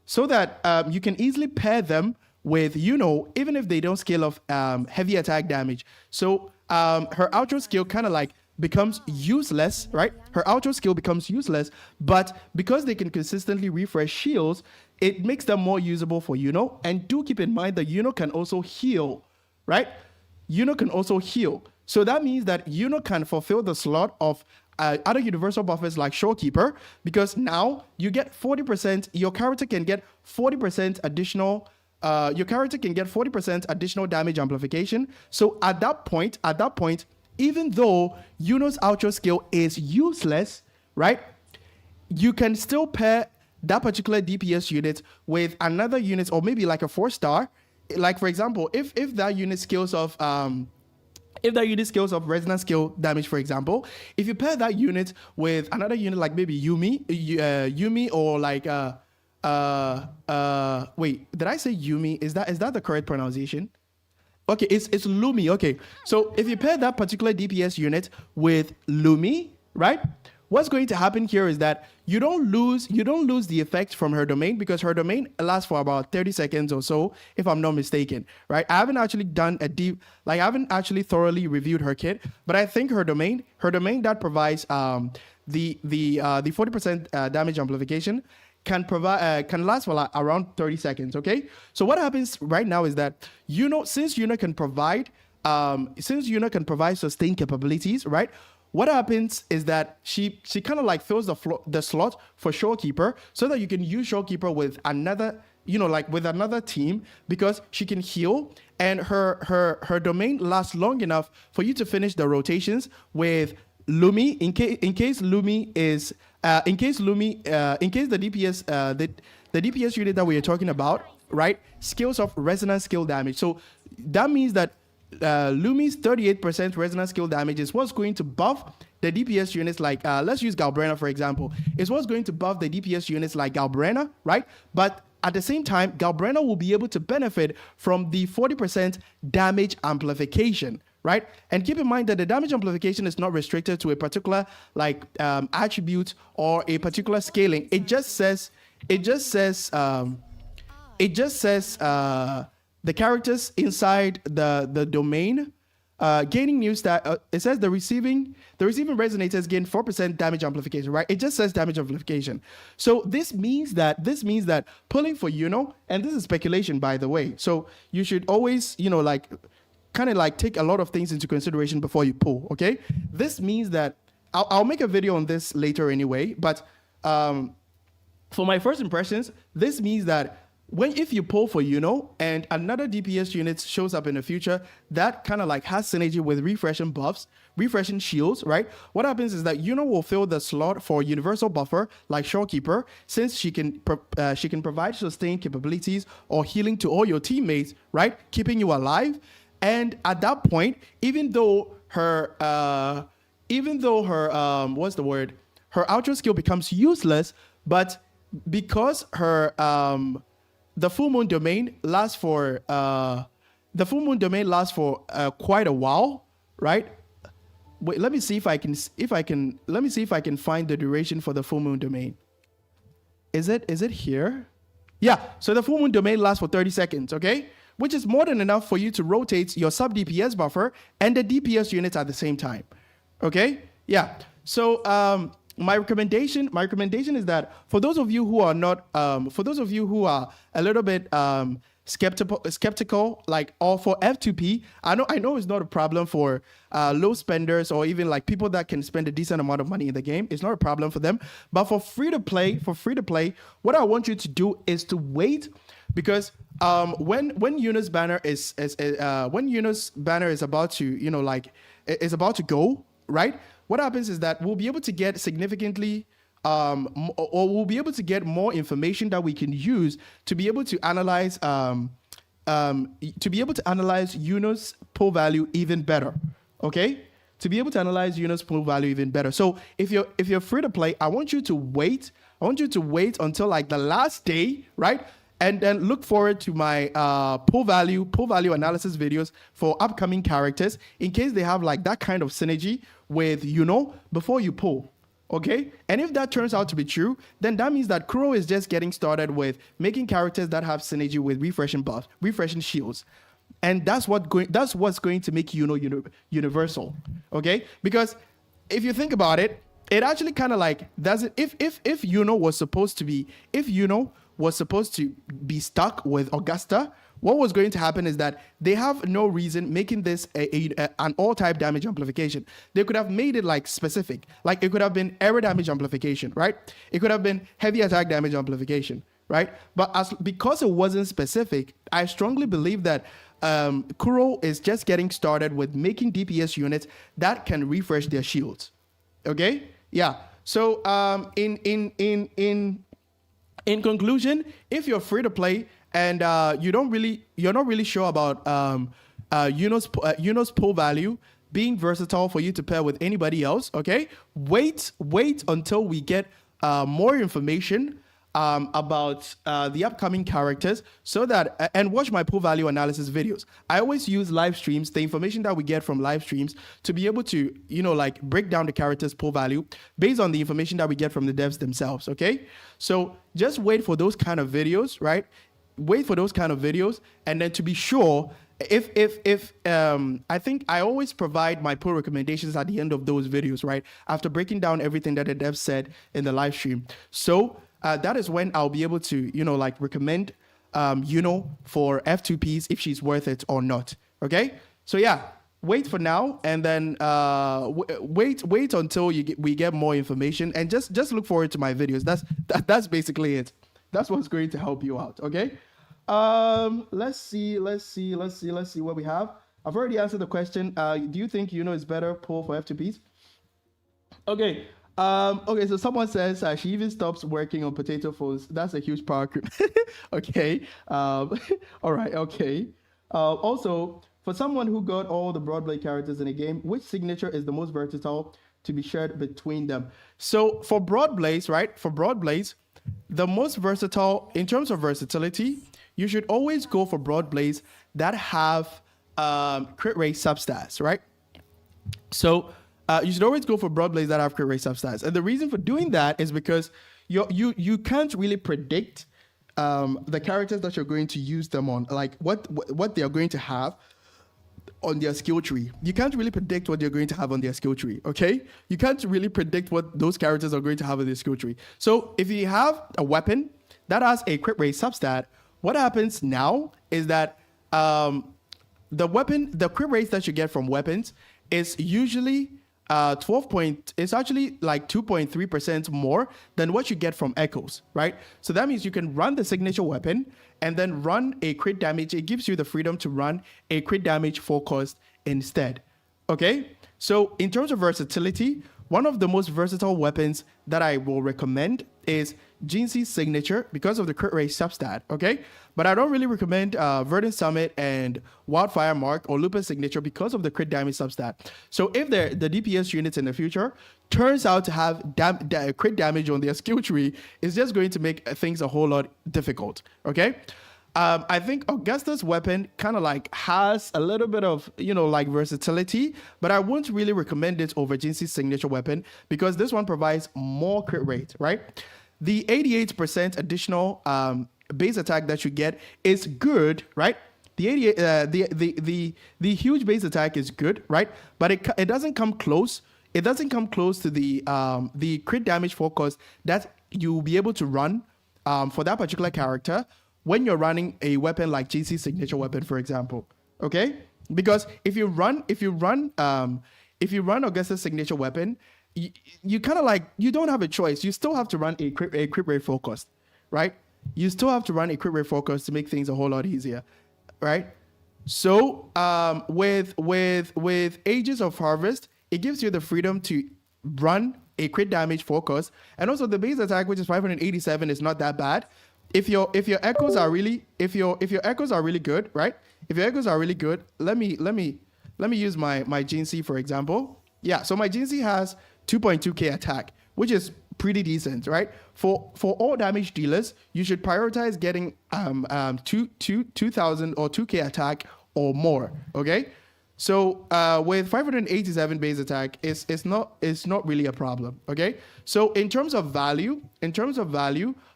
So that you can easily pair them with Yuno, even if they don't scale off heavy attack damage. So her outro skill kind of like becomes useless, right? Her outro skill becomes useless, but because they can consistently refresh shields, it makes them more usable for Yuno. And do keep in mind that Yuno can also heal, right? Yuno can also heal. So that means that Yuno can fulfill the slot of other universal buffers like Shorekeeper, because now you get 40%, your character can get 40% additional damage amplification. So at that point, even though Yuno's outro skill is useless, right? You can still pair that particular DPS unit with another unit or maybe like a 4-star. Like for example, if that unit scales of resonance skill damage, for example, if you pair that unit with another unit like maybe Yumi or like wait, did I say Yumi? Is that the correct pronunciation? Okay, it's Lumi. Okay, so if you pair that particular DPS unit with Lumi, right? What's going to happen here is that you don't lose the effect from her domain, because her domain lasts for about 30 seconds or so, if I'm not mistaken, right? I haven't actually I haven't actually thoroughly reviewed her kit, but I think her domain that provides the 40% damage amplification can last for like around 30 seconds. Okay, so what happens right now is that since Yuno can provide sustained capabilities, right? What happens is that she kind of like fills the slot for Shorekeeper, so that you can use Shorekeeper with another team, because she can heal and her domain lasts long enough for you to finish the rotations with Lumi in case the DPS unit that we are talking about, right, scales of resonance skill damage. So that means that Lumi's 38% resonance skill damage is what's going to buff the DPS units like, let's use Galbrena for example, is what's going to buff the DPS units like Galbrena, right? But at the same time, Galbrena will be able to benefit from the 40% damage amplification, right? And keep in mind that the damage amplification is not restricted to a particular like attribute or a particular scaling. It just says the characters inside the domain gaining new stat. It says the receiving resonators gain 4% damage amplification, right? It just says damage amplification. So this means that pulling for Yuno, and this is speculation by the way, so you should always kind of like take a lot of things into consideration before you pull. Okay, this means that I'll make a video on this later anyway, but for my first impressions, this means that if you pull for Yuno and another DPS unit shows up in the future that kind of like has synergy with refreshing buffs, refreshing shields, right? What happens is that Yuno will fill the slot for universal buffer like Shorekeeper, since she can provide sustained capabilities or healing to all your teammates, right? Keeping you alive. And at that point, even though her what's the word? Her outro skill becomes useless, but because her the full moon domain lasts for quite a while, right? Wait, let me see if I can find the duration for the full moon domain. Is it here? Yeah, so the full moon domain lasts for 30 seconds, okay? Which is more than enough for you to rotate your sub DPS buffer and the DPS units at the same time. Okay? Yeah. So my recommendation is that for those of you who are not for those of you who are a little bit skeptical, like, or for F2P, I know it's not a problem for low spenders or even like people that can spend a decent amount of money in the game. It's not a problem for them. But for free to play, what I want you to do is to wait, because when Yuna's banner is about to, you know, like, is about to go, right? What happens is that we'll be able to get significantly or we'll be able to get more information that we can use to be able to analyze Yuna's pull value even better. Okay? To be able to analyze Yuna's pull value even better. So if you're free to play, I want you to wait. I want you to wait until like the last day, right? And then look forward to my pull value analysis videos for upcoming characters in case they have like that kind of synergy with Yuno before you pull. Okay? And if that turns out to be true, then that means that Kuro is just getting started with making characters that have synergy with refreshing buffs, refreshing shields. And that's what's going to make Yuno universal. Okay? Because if you think about it, it actually kind of like doesn't, if Yuno was supposed to be stuck with Augusta, what was going to happen is that they have no reason making this an all-type damage amplification. They could have made it like specific. Like it could have been air damage amplification, right? It could have been heavy attack damage amplification, right? But because it wasn't specific, I strongly believe that Kuro is just getting started with making DPS units that can refresh their shields. Okay? Yeah. So in conclusion, if you're free to play and you're not really sure about Yuno's pull value being versatile for you to pair with anybody else, okay? Wait until we get more information about the upcoming characters, so that and watch my pull value analysis videos. I always use live streams, the information that we get from live streams, to be able to, you know, like break down the character's pull value based on the information that we get from the devs themselves. Okay, so just wait for those kind of videos, right? Wait for those kind of videos, and then to be sure, if I think I always provide my pull recommendations at the end of those videos, right? After breaking down everything that the devs said in the live stream. So that is when I'll be able to, you know, like recommend, for F2Ps if she's worth it or not. Okay. So yeah, wait for now, and then wait until we get more information, and just look forward to my videos. That's basically it. That's what's going to help you out. Okay. Let's see what we have. I've already answered the question. Do you think Yuno is better pull for F2Ps? Okay. Okay, so someone says she even stops working on potato phones. That's a huge power creep. Okay. All right. Okay. Also, for someone who got all the Broadblade characters in a game, which signature is the most versatile to be shared between them? So for Broadblades, right? For Broadblades, the most versatile in terms of versatility, you should always go for Broadblades that have crit rate substats, right? So you should always go for Broadblades that have crit rate substats, and the reason for doing that is because you can't really predict the characters that you're going to use them on, like what they are going to have on their skill tree. You can't really predict what they're going to have on their skill tree, okay? You can't really predict what those characters are going to have on their skill tree. So if you have a weapon that has a crit rate substat, what happens now is that the crit rates that you get from weapons is usually it's actually like 2.3% more than what you get from echoes, right? So that means you can run the signature weapon and then run a crit damage. It gives you the freedom to run a crit damage focused instead. Okay? So in terms of versatility, one of the most versatile weapons that I will recommend is Jinxi's signature because of the crit rate substat, okay? But I don't really recommend Verdant Summit and Wildfire Mark or Lupus signature because of the crit damage substat. So if the DPS units in the future turns out to have crit damage on their skill tree, it's just going to make things a whole lot difficult, okay? I think Augusta's weapon kind of like has a little bit of, like versatility, but I wouldn't really recommend it over Jinxi's signature weapon because this one provides more crit rate, right? the 88% additional base attack that you get is good, right? The 88, the huge base attack is good, right? But it doesn't come close. It doesn't come close to the crit damage focus that you'll be able to run for that particular character when you're running a weapon like GC signature weapon, for example. Okay, because if you run Augusta's signature weapon, you kind of like, you don't have a choice. You still have to run a crit rate focus, right? You still have to run a crit rate focus to make things a whole lot easier, right? So with Ages of Harvest, it gives you the freedom to run a crit damage focus, and also the base attack, which is 587, is not that bad. If your echoes are really good, right? If your echoes are really good, let me use my GNC for example. Yeah, so my GNC has 2.2k attack, which is pretty decent, right? For all damage dealers, you should prioritize getting 2000 or 2k attack or more. Okay, so with 587 base attack, it's not really a problem. Okay, so in terms of value,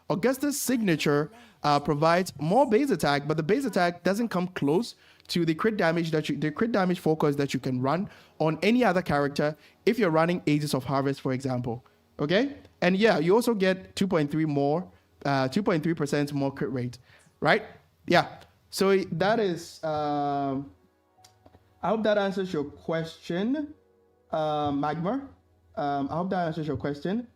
Augusta's signature provides more base attack, but the base attack doesn't come close to the crit damage focus that you can run on any other character if you're running Ages of Harvest, for example. Okay, and yeah, you also get 2.3% more crit rate, right? Yeah, so that is. I hope that answers your question, Magma. I hope that answers your question.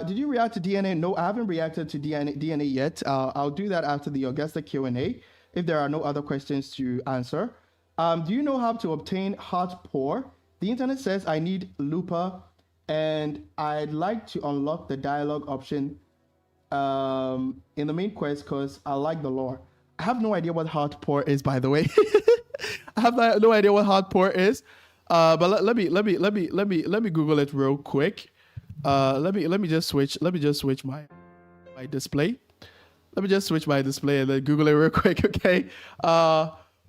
Did you react to DNA? No, I haven't reacted to DNA yet. I'll do that after the Augusta Q&A if there are no other questions to answer. Do you know how to obtain Heart Pour? The internet says I need Lupa, and I'd like to unlock the dialogue option in the main quest because I like the lore. I have no idea what Heart Pour is, by the way. I have no idea what Heart Pour is. But let me Google it real quick. Let me just switch my display. Let me just switch my display and then Google it real quick, okay?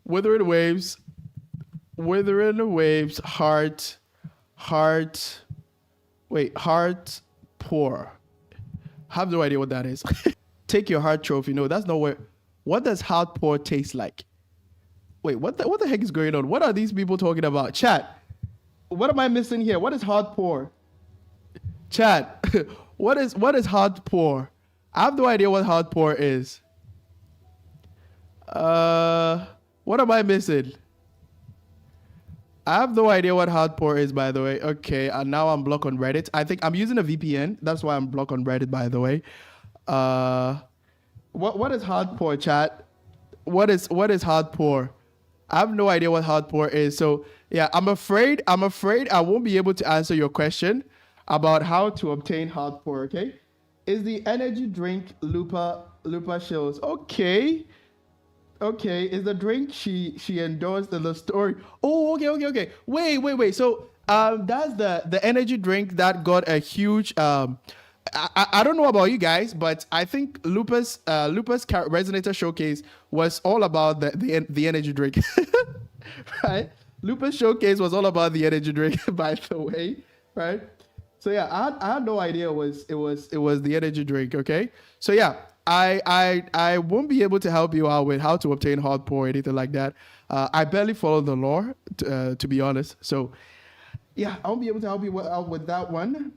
Withering Waves, Heart Pour. I have no idea what that is. Take your heart trophy. No, that's not where. What does Heart Pour taste like? Wait, what the heck is going on? What are these people talking about? Chat, what am I missing here? What is Heart Pour? Chat, what is Heart Pour? I have no idea what Heart Pour is. What am I missing? I have no idea what Heart Pour is, by the way. Okay, and now I'm blocked on Reddit. I think I'm using a VPN. That's why I'm blocked on Reddit, by the way. What is Heart Pour, chat? What is Heart Pour? I have no idea what Heart Pour is. So yeah, I'm afraid I won't be able to answer your question about how to obtain Heart Pour. Okay, is the energy drink Lupa Shills? Okay, is the drink she endorsed in the story? Oh, okay. Wait. So that's the energy drink that got a huge I don't know about you guys, but I think Lupa's Resonator Showcase was all about the energy drink, right? Lupa's Showcase was all about the energy drink, by the way, right? So yeah, I had no idea it was the energy drink. Okay, so yeah, I won't be able to help you out with how to obtain Heart Pour or anything like that. I barely follow the lore, to be honest. So yeah, I won't be able to help you out with that one.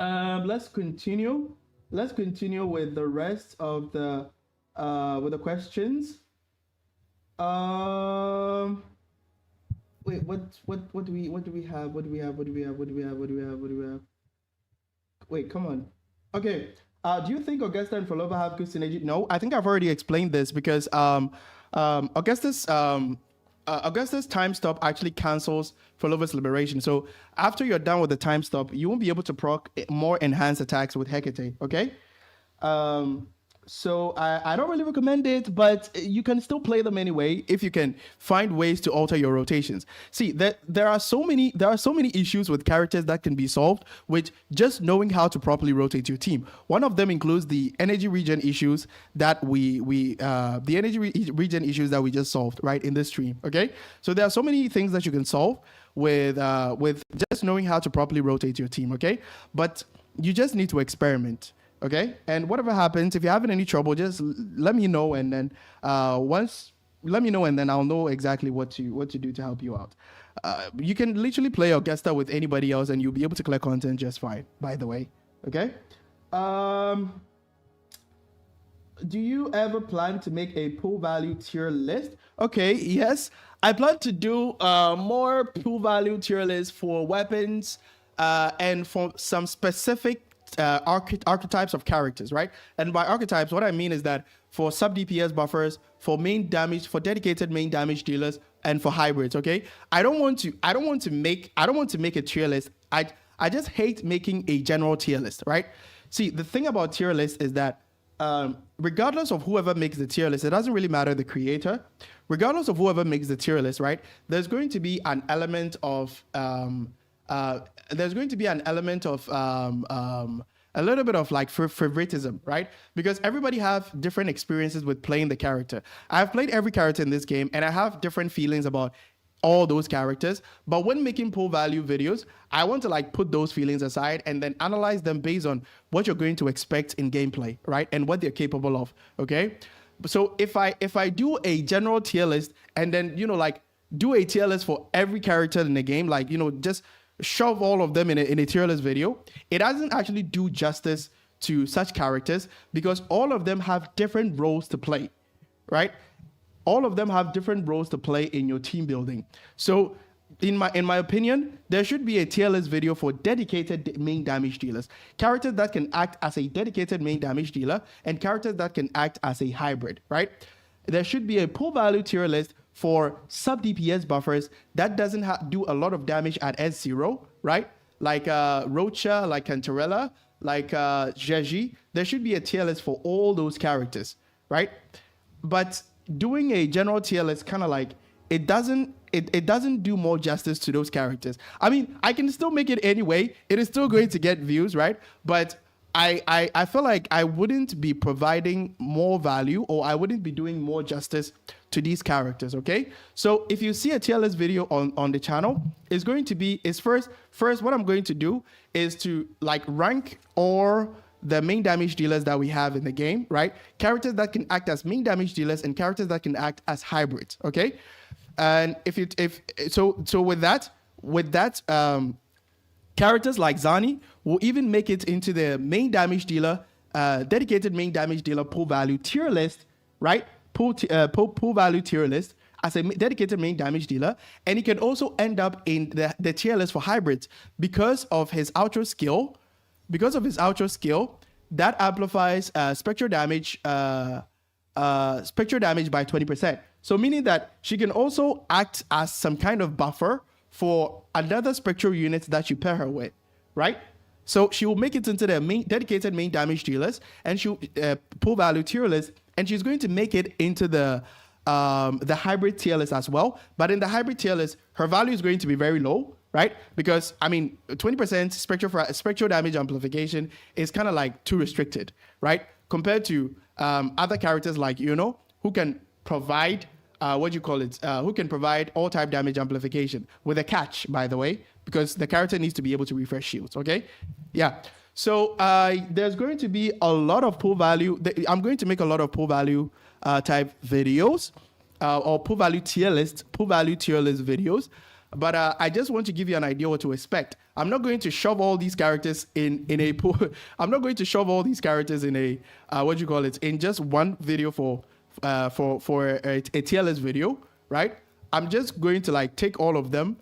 Let's continue with the rest of the questions. Wait, what do we have? Wait, come on. Okay. Do you think Augusta and Falova have good synergy? No, I think I've already explained this because Augusta's time stop actually cancels Falova's liberation. So after you're done with the time stop, you won't be able to proc more enhanced attacks with Hecate, okay? So I don't really recommend it, but you can still play them anyway if you can find ways to alter your rotations. See, there are so many issues with characters that can be solved with just knowing how to properly rotate your team. One of them includes the energy regen issues that we just solved right in this stream. Okay, so there are so many things that you can solve with just knowing how to properly rotate your team. Okay, but you just need to experiment. Okay, and whatever happens, if you're having any trouble, just let me know, and then let me know, and then I'll know exactly what to do to help you out. You can literally play Augusta with anybody else, and you'll be able to collect content just fine. By the way, okay. Do you ever plan to make a pool value tier list? Okay, yes, I plan to do more pool value tier lists for weapons and for some specific archetypes of characters, right? And by archetypes, what I mean is that for sub DPS buffers, for main damage, for dedicated main damage dealers, and for hybrids. Okay, I don't want to make a tier list. I just hate making a general tier list, right? See, the thing about tier lists is that regardless of whoever makes the tier list, it doesn't really matter the creator. Regardless of whoever makes the tier list, right? There's going to be an element of a little bit of like favoritism, right? Because everybody have different experiences with playing the character. I've played every character in this game, and I have different feelings about all those characters. But when making pool value videos, I want to like put those feelings aside and then analyze them based on what you're going to expect in gameplay, right? And what they're capable of. Okay. So if I do a general tier list and then, like do a tier list for every character in the game, like, just shove all of them in a tier list video, it doesn't actually do justice to such characters because all of them have different roles to play, right? All of them have different roles to play in your team building. So in my opinion, there should be a tier list video for dedicated main damage dealers, characters that can act as a dedicated main damage dealer and characters that can act as a hybrid, right? There should be a pool value tier list for sub DPS buffers that doesn't do a lot of damage at S0, right? Like Rocha, like Cantarella, like Jeji. There should be a tier list for all those characters, right? But doing a general tier list kind of like it doesn't do more justice to those characters. I mean, I can still make it anyway. It is still going to get views, right? But I feel like I wouldn't be providing more value or I wouldn't be doing more justice to these characters, okay? So if you see a tier list video on the channel, it's going to be, first what I'm going to do is to like rank all the main damage dealers that we have in the game, right? Characters that can act as main damage dealers and characters that can act as hybrids, okay? And so with that, characters like Zani will even make it into the main damage dealer, dedicated main damage dealer pool value tier list, right? Pool value tier list as a dedicated main damage dealer, and he can also end up in the tier list for hybrids because of his outro skill. Because of his outro skill, that amplifies spectral damage by 20%. So meaning that she can also act as some kind of buffer for another spectral unit that you pair her with, right? So she will make it into the dedicated main damage dealers, and she'll pool value tier list, and she's going to make it into the hybrid tier list as well. But in the hybrid tier list, her value is going to be very low, right? Because, I mean, 20% spectral damage amplification is kind of like too restricted, right? Compared to other characters like, who can provide, who can provide all type damage amplification with a catch, by the way, because the character needs to be able to refresh shields, okay? Yeah. So there's going to be a lot of pool value. I'm going to make a lot of pool value type videos or pool value tier list videos. But I just want to give you an idea what to expect. I'm not going to shove all these characters in a pool. I'm not going to shove all these characters in a in just one video for a tier list video, right? I'm just going to like take all of them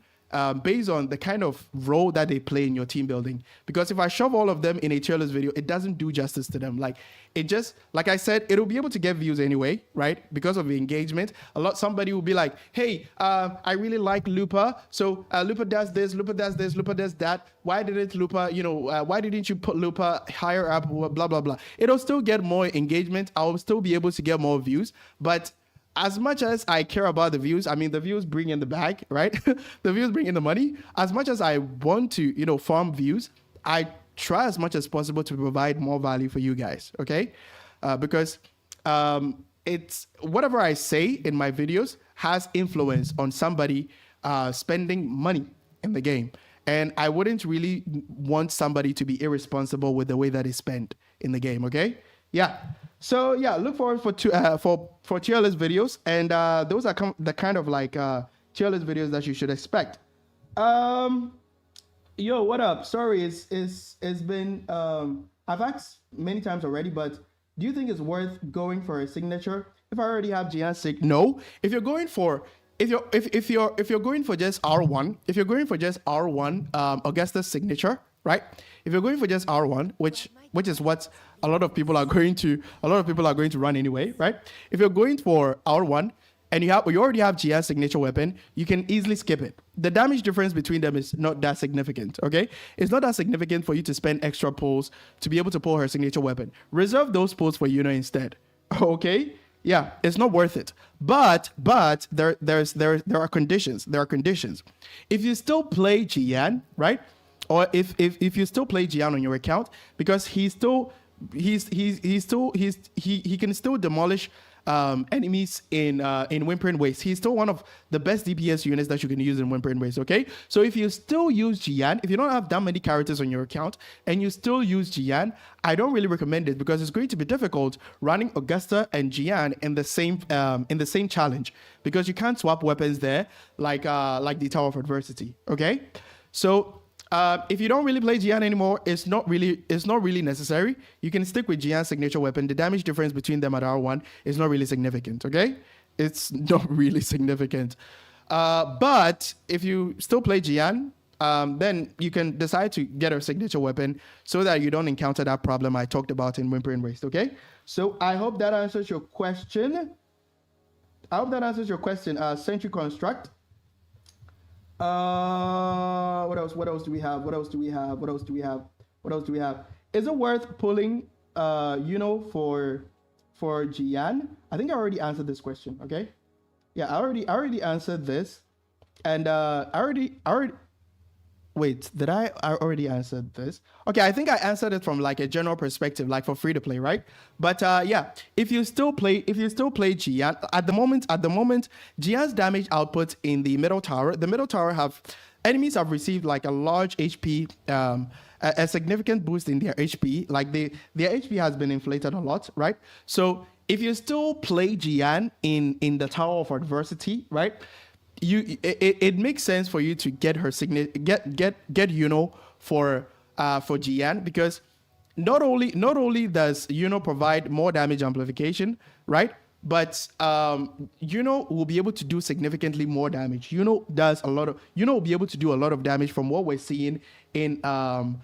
based on the kind of role that they play in your team building. Because if I shove all of them in a tier list video, it doesn't do justice to them. Like I said, it'll be able to get views anyway, right? Because of the engagement. Somebody will be like, hey, I really like Lupa. So Lupa does this, Lupa does this, Lupa does that. Why didn't Lupa, why didn't you put Lupa higher up, blah, blah, blah. It'll still get more engagement. I'll still be able to get more views. But as much as I care about the views, I mean, the views bring in the bag, right? The views bring in the money. As much as I want to, farm views, I try as much as possible to provide more value for you guys, okay? Because it's whatever I say in my videos has influence on somebody spending money in the game. And I wouldn't really want somebody to be irresponsible with the way that they spend in the game. Okay, yeah. So yeah, look forward for tier list videos, and those are the kind of like tier list videos that you should expect. Yo, what up? Sorry, it's been I've asked many times already, but do you think it's worth going for a signature if I already have Gian's sig? No. If you're going for if you're going for just R1, if you're going for just R1 Augusta's signature, right? If you're going for just R1, which is what a lot of people are going to run anyway, right? If you're going for R1 and you already have Gian's signature weapon, you can easily skip it. The damage difference between them is not that significant, okay? It's not that significant for you to spend extra pulls to be able to pull her signature weapon. Reserve those pulls for Yuno instead, okay? Yeah, it's not worth it. But there are conditions. There are conditions. If you still play Gian, right? Or if you still play Gian on your account, because he can still demolish enemies in Whimpering Waste. He's still one of the best DPS units that you can use in Whimpering Waste, okay? So if you still use Gian, if you don't have that many characters on your account and you still use Gian, I don't really recommend it because it's going to be difficult running Augusta and Gian in the same challenge because you can't swap weapons there like the Tower of Adversity, okay? So if you don't really play Gian anymore, it's not really necessary. You can stick with Gian's signature weapon. The damage difference between them at R1 is not really significant, okay? It's not really significant. But if you still play Gian, then you can decide to get her signature weapon so that you don't encounter that problem I talked about in Whimpering Waste, okay? So I hope that answers your question. Sentry Construct. What else do we have? Is it worth pulling for Gian? I think I already answered this question, okay? Yeah, I already answered this. And wait, did I already answered this? Okay, I think I answered it from like a general perspective, like for free to play, right? But yeah, if you still play Gian, at the moment, Gian's damage output in the middle tower enemies have received like a large HP, a significant boost in their HP. Like their HP has been inflated a lot, right? So if you still play Gian in the Tower of Adversity, right? It makes sense for you to get her get for Gian because not only does provide more damage amplification, right? But will be able to do significantly more damage. Will be able to do a lot of damage from what we're seeing in the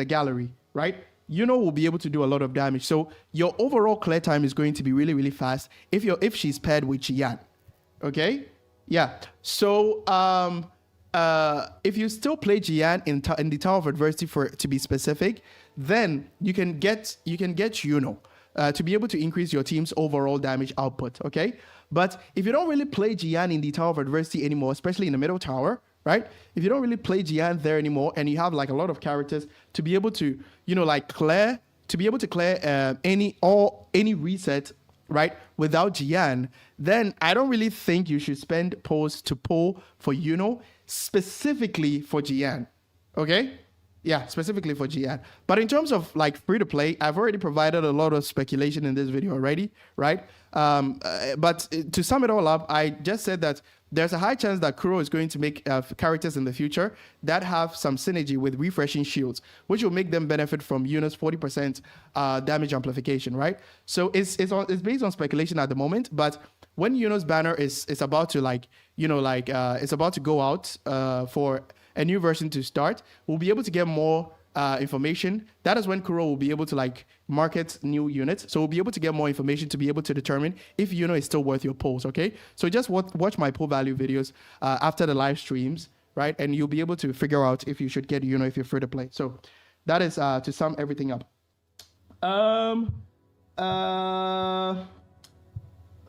gallery, right? Will be able to do a lot of damage. So your overall clear time is going to be really, really fast if she's paired with Gian. Okay, yeah. So if you still play Gian in the Tower of Adversity, to be specific, then you can get Yuno to be able to increase your team's overall damage output. Okay, but if you don't really play Gian in the Tower of Adversity anymore, especially in the middle tower, right? If you don't really play Gian there anymore, and you have like a lot of characters to be able to clear any reset, right, without Gian, then I don't really think you should spend pulls to pull for specifically for Gian. Okay? Yeah, specifically for Gian. But in terms of like free to play, I've already provided a lot of speculation in this video already, right? But to sum it all up, I just said that there's a high chance that Kuro is going to make characters in the future that have some synergy with refreshing shields, which will make them benefit from Yuno's 40% damage amplification, right? So it's based on speculation at the moment, but when Yuno's banner is about to it's about to go out for a new version to start, we'll be able to get more information. That is when Kuro will be able to market new units. So we'll be able to get more information to be able to determine if Yuno is still worth your pulls, okay? So just watch my pull value videos after the live streams, right? And you'll be able to figure out if you should get Yuno if you're free to play. So that is to sum everything up.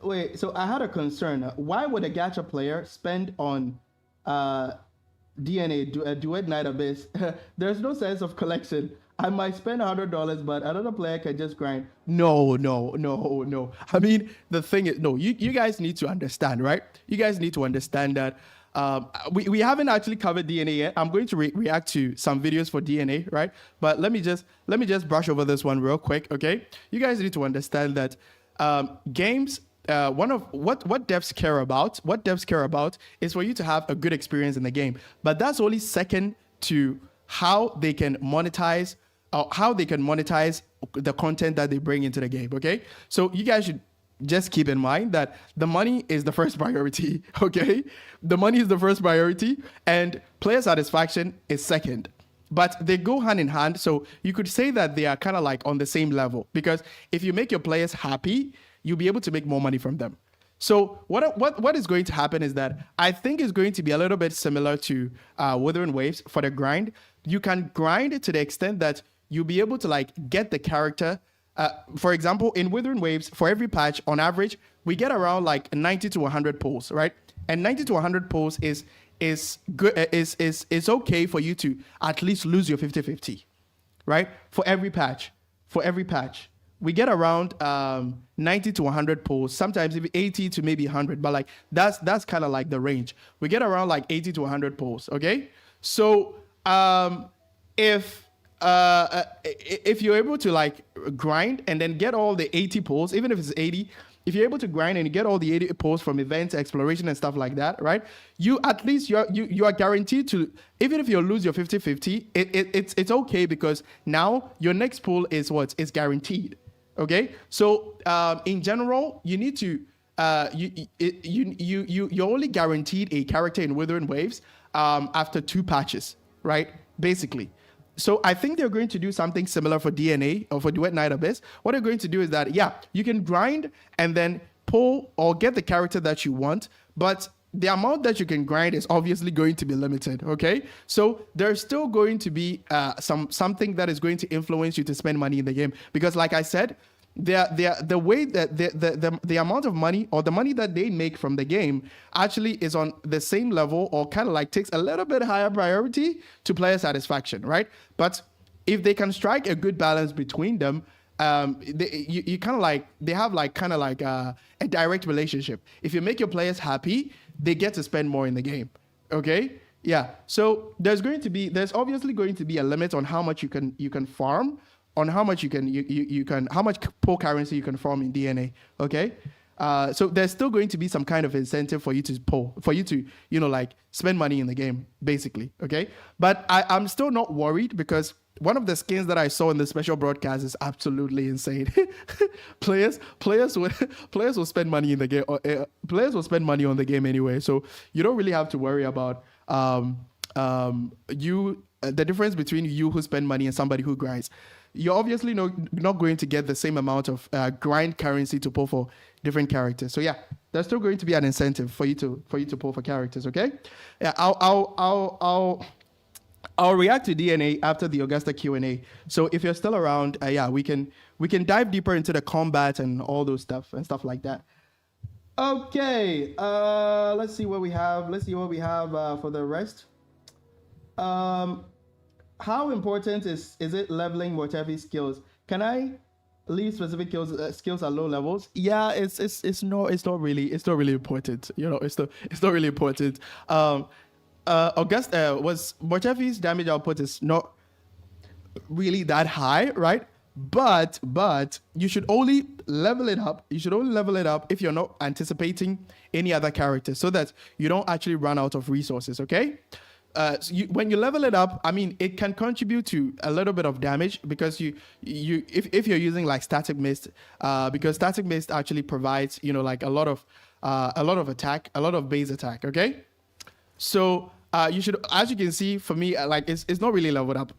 Wait, so I had a concern. Why would a gacha player spend on DNA, Duet Night Abyss? There's no sense of collection. I might spend $100, but another player can just grind. No. I mean, the thing is, no, you guys need to understand, right? You guys need to understand that We haven't actually covered DNA yet. I'm going to react to some videos for DNA, right? But let me just brush over this one real quick, okay? You guys need to understand that games. One of what devs care about. What devs care about is for you to have a good experience in the game. But that's only second to how they can monetize the content that they bring into the game. Okay, so you guys should just keep in mind that the money is the first priority. Okay, the money is the first priority, and player satisfaction is second. But they go hand in hand, so you could say that they are kind of like on the same level, because if you make your players happy, you'll be able to make more money from them. So what is going to happen is that I think it's going to be a little bit similar to Wuthering Waves for the grind. You can grind to the extent that you'll be able to like get the character. For example, in Wuthering Waves, for every patch, on average, we get around like 90 to 100 pulls, right? And 90 to 100 pulls is good. Is okay for you to at least lose your 50-50, right? For every patch, we get around 90 to 100 pulls, sometimes even 80 to maybe 100, but like that's kind of like the range. We get around like 80 to 100 pulls, okay? So if you're able to like grind and then get all the 80 pulls, even if it's 80, if you're able to grind and you get all the 80 pulls from events, exploration and stuff like that, right? You at least you are guaranteed to, even if you lose your 50-50, it's okay, because now your next pull is what is guaranteed. Okay, so in general, you need to you're only guaranteed a character in Wuthering Waves after 2 patches, right? Basically. So I think they're going to do something similar for DNA or for Duet Night Abyss. What they're going to do is that, yeah, you can grind and then pull or get the character that you want, but the amount that you can grind is obviously going to be limited, okay? So there's still going to be something that is going to influence you to spend money in the game, because like I said, the way that the amount of money or the money that they make from the game actually is on the same level, or kind of like takes a little bit higher priority to player satisfaction, right? But if they can strike a good balance between them, you kind of like, they have like kind of like a direct relationship. If you make your players happy, they get to spend more in the game. Okay, yeah. So there's obviously going to be a limit on how much you can farm, on how much how much pull currency you can farm in DNA. Okay, so there's still going to be some kind of incentive for you to pull, for you to like spend money in the game, basically. Okay, but I'm still not worried, because one of the skins that I saw in the special broadcast is absolutely insane. players will spend money in the game. Players will spend money on the game anyway, so you don't really have to worry about the difference between you who spend money and somebody who grinds. You're obviously not going to get the same amount of grind currency to pull for different characters. So yeah, there's still going to be an incentive for you to pull for characters. Okay, yeah, I'll react to DNA after the Augusta Q&A. So if you're still around, yeah, we can dive deeper into the combat and all those stuff like that. Okay, let's see what we have. For the rest. How important is it leveling Mortefi's skills? Can I leave specific skills at low levels? Yeah, it's not really important. It's not really important. Augusta was Mortefi's damage output is not really that high, right? But you should only level it up. You should only level it up if you're not anticipating any other character, so that you don't actually run out of resources. Okay. So when you level it up, I mean, it can contribute to a little bit of damage, because if you're using like static mist, because static mist actually provides like a lot of attack, a lot of base attack. Okay, so you should, as you can see, for me, like it's not really leveled up.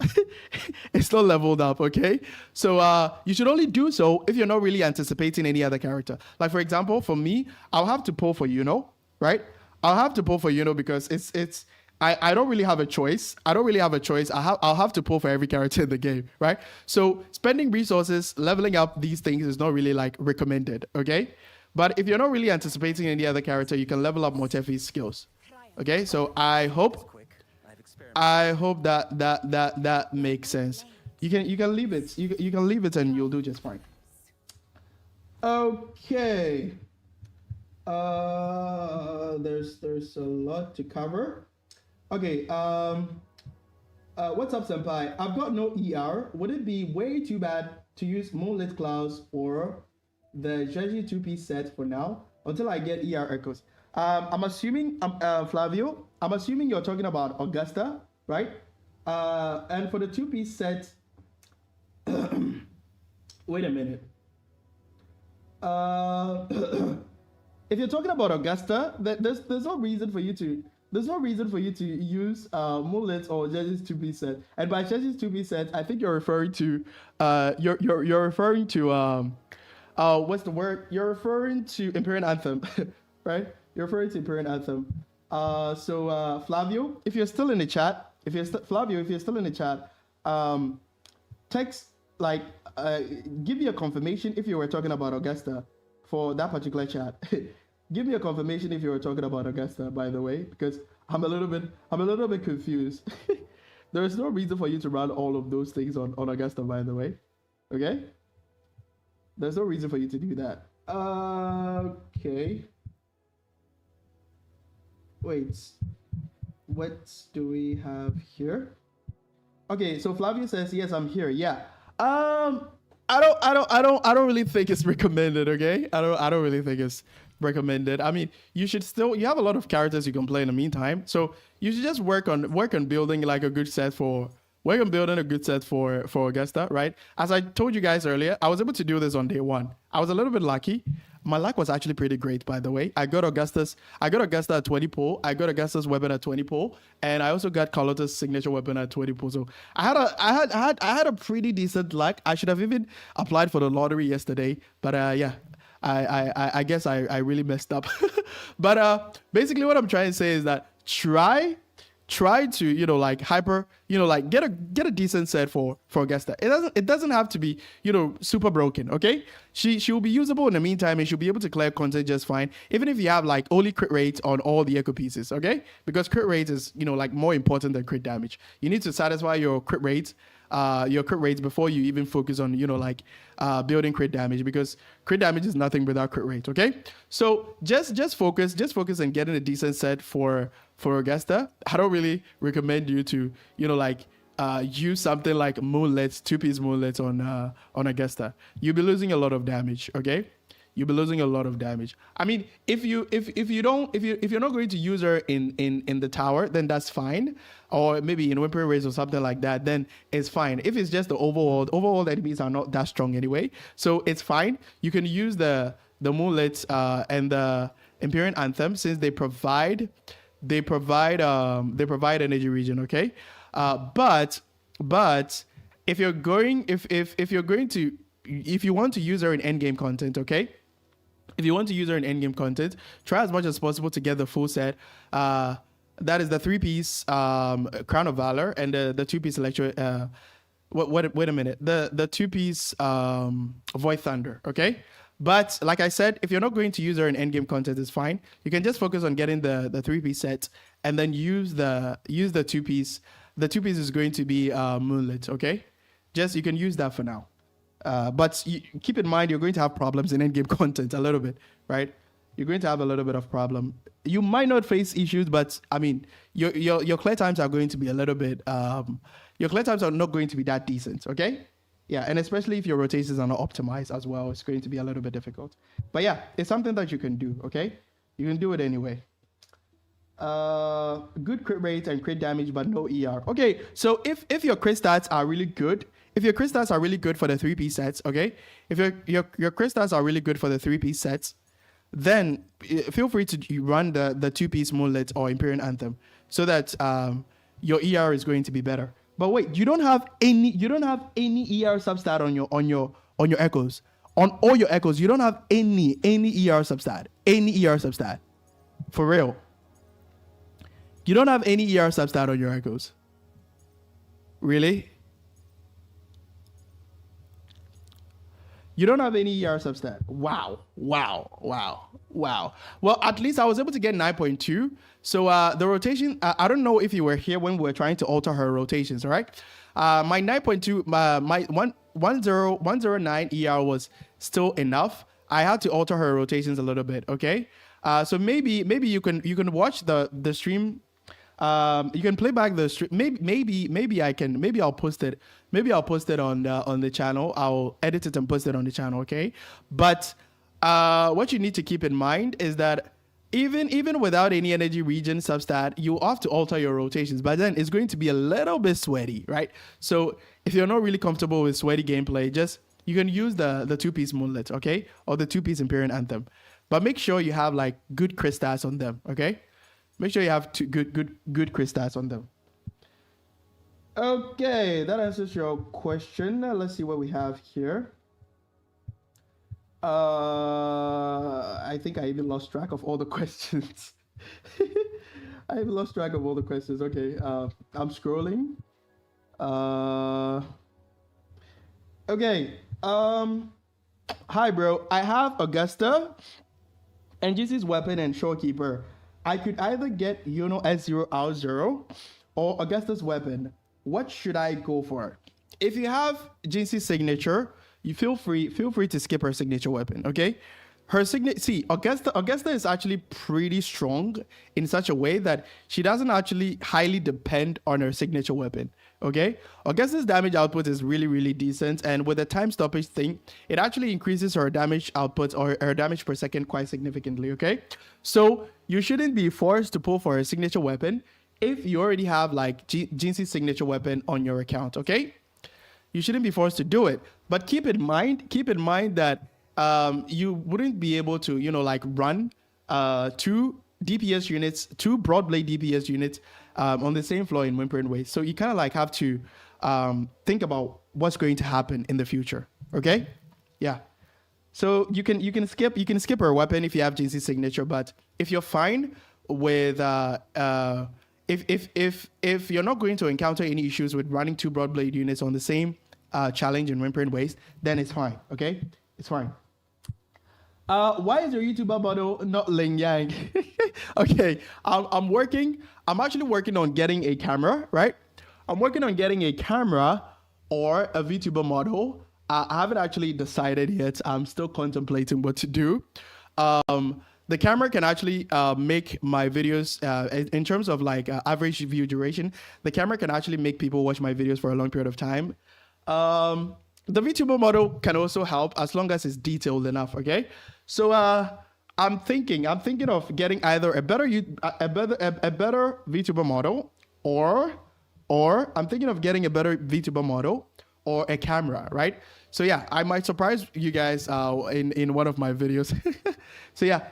It's not leveled up. Okay, so you should only do so if you're not really anticipating any other character. Like for example, for me, I'll have to pull for right? I'll have to pull for because it's. I don't really have a choice. I'll have to pull for every character in the game, right? So spending resources, leveling up these things is not really like recommended, okay? But if you're not really anticipating any other character, you can level up Mortefi's skills, okay? So I hope that makes sense. You can leave it. You can leave it and you'll do just fine. Okay. There's a lot to cover. Okay. What's up, senpai? I've got no ER. Would it be way too bad to use Moonlit Clouds or the Jeji two-piece set for now until I get ER echoes? I'm assuming, Flavio, I'm assuming you're talking about Augusta, right? And for the two-piece set, wait a minute. If you're talking about Augusta, there's no reason for you to use Moonlit or Judge's 2B set. And by Judge's 2B set, I think you're referring to you're referring to what's the word? You're referring to Imperial Anthem, right? You're referring to Imperial Anthem. So Flavio, if you're still in the chat, Flavio, if you're still in the chat, text like give me a confirmation if you were talking about Augusta for that particular chat. Give me a confirmation if you were talking about Augusta, by the way, because I'm a little bit confused. There is no reason for you to run all of those things on Augusta, by the way. Okay? There's no reason for you to do that. Okay. Wait. What do we have here? Okay, so Flavio says, yes, I'm here. Yeah. I don't really think it's recommended, okay? I don't really think it's recommended. I mean, you have a lot of characters you can play in the meantime. So you should just work on building like a good set for Augusta, right? As I told you guys earlier, I was able to do this on day one. I was a little bit lucky. My luck was actually pretty great, by the way. I got Augusta at 20 pull. I got Augusta's weapon at 20 pull, and I also got Carlotta's signature weapon at 20 pull. So I had a pretty decent luck. I should have even applied for the lottery yesterday, but yeah. I guess I really messed up. But basically what I'm trying to say is that try to get a decent set for Augusta. It doesn't have to be super broken. Okay, she will be usable in the meantime, and she'll be able to clear content just fine, even if you have like only crit rates on all the echo pieces. Okay, because crit rate is like more important than crit damage. You need to satisfy your crit rates before you even focus on building crit damage, because crit damage is nothing without crit rate. Okay, so just focus on getting a decent set for Augusta. I don't really recommend you to use something like Moonlit, two-piece Moonlit on Augusta. You'll be losing a lot of damage. Okay, you'll be losing a lot of damage. I mean, if you're not going to use her in the tower, then that's fine. Or maybe in Whimpering Race or something like that, then it's fine. If it's just the overworld enemies are not that strong anyway, so it's fine. You can use the Moonlit and the Imperial Anthem, since they provide energy regen. Okay, but if you want to use her in endgame content, okay. If you want to use her in endgame content, try as much as possible to get the full set. That is the 3-piece Crown of Valor and the 2-piece Electro. Wait a minute. The 2-piece Void Thunder. Okay, but like I said, if you're not going to use her in endgame content, it's fine. You can just focus on getting the 3-piece set and then use the 2-piece. The 2-piece is going to be Moonlit. Okay, you can use that for now. But keep in mind, you're going to have problems in endgame content a little bit, right? You're going to have a little bit of problem. You might not face issues, but I mean, your clear times are going to be a little bit. Your clear times are not going to be that decent, okay? Yeah, and especially if your rotations are not optimized as well, it's going to be a little bit difficult. But yeah, it's something that you can do, okay? You can do it anyway. Good crit rate and crit damage, but no ER. Okay, so if your crit stats are really good, for the 3-piece sets, okay? If your crit stats are really good for the 3-piece sets, then feel free to run the 2-piece Moonlit or Imperial Anthem, so that your ER is going to be better. But wait, you don't have any ER substat on your echoes. On all your echoes, you don't have any ER substat. Any ER substat. For real. You don't have any ER substat on your echoes. Really? You don't have any ER substat. Wow. Well, at least I was able to get 9.2. So the rotation, I don't know if you were here when we were trying to alter her rotations, all right? My 9.2, my 109 ER was still enough. I had to alter her rotations a little bit, okay? So maybe you can watch the stream. You can play back the stream. Maybe I'll post it. Maybe I'll post it on the channel. I'll edit it and post it on the channel. Okay. But what you need to keep in mind is that even without any energy regen substat, you have to alter your rotations. But then it's going to be a little bit sweaty, right? So if you're not really comfortable with sweaty gameplay, you can use the two-piece Moonlit, okay, or the two-piece Empyrean Anthem. But make sure you have like good crit stats on them, okay? Make sure you have good crit stats on them. Okay, that answers your question. Let's see what we have here. I think I even lost track of all the questions. I even lost track of all the questions. Okay, I'm scrolling. Okay. Hi, bro. I have Augusta, NGC's weapon, and Shorekeeper. I could either get S0 R0 or Augusta's weapon. What should I go for? If you have Jinxie's signature, you feel free to skip her signature weapon, okay? Her Augusta is actually pretty strong in such a way that she doesn't actually highly depend on her signature weapon, okay? Augusta's damage output is really, really decent, and with the time stoppage thing, it actually increases her damage output or her damage per second quite significantly, okay? So you shouldn't be forced to pull for her signature weapon if you already have like Jinxie's signature weapon on your account, okay? You shouldn't be forced to do it. But keep in mind that you wouldn't be able to, like run two DPS units, two Broadblade DPS units on the same floor in Whimpering Waste. So you kind of like have to think about what's going to happen in the future. Okay? Yeah. So you can skip her weapon if you have Jinxie's signature, but if you're fine with if you're not going to encounter any issues with running two Broadblade units on the same challenge in Whimpering Waste, then it's fine, okay? It's fine. Why is your YouTuber model not Ling Yang? Okay, I'm actually working on getting a camera, right? I'm working on getting a camera or a VTuber model. I haven't actually decided yet. I'm still contemplating what to do. The camera can actually make my videos, in terms of like average view duration, the camera can actually make people watch my videos for a long period of time. The VTuber model can also help as long as it's detailed enough, okay? So I'm thinking of getting either a better VTuber model or I'm thinking of getting a better VTuber model or a camera, right? So yeah, I might surprise you guys in one of my videos. So yeah,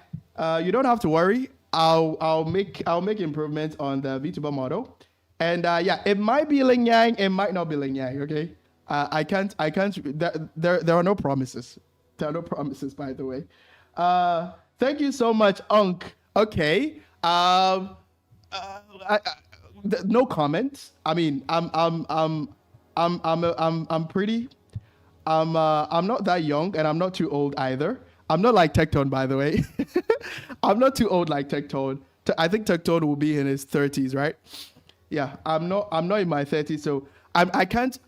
you don't have to worry. I'll make improvements on the VTuber model, and yeah, it might be Ling Yang, it might not be Ling Yang. Okay, I can't. There are no promises. There are no promises, by the way. Thank you so much, Unk. Okay. No comments. I mean, I'm pretty. I'm not that young, and I'm not too old either. I'm not like Tectone, by the way. I'm not too old like Tectone. I think Tectone will be in his 30s, right? Yeah, I'm not in my 30s, so I can't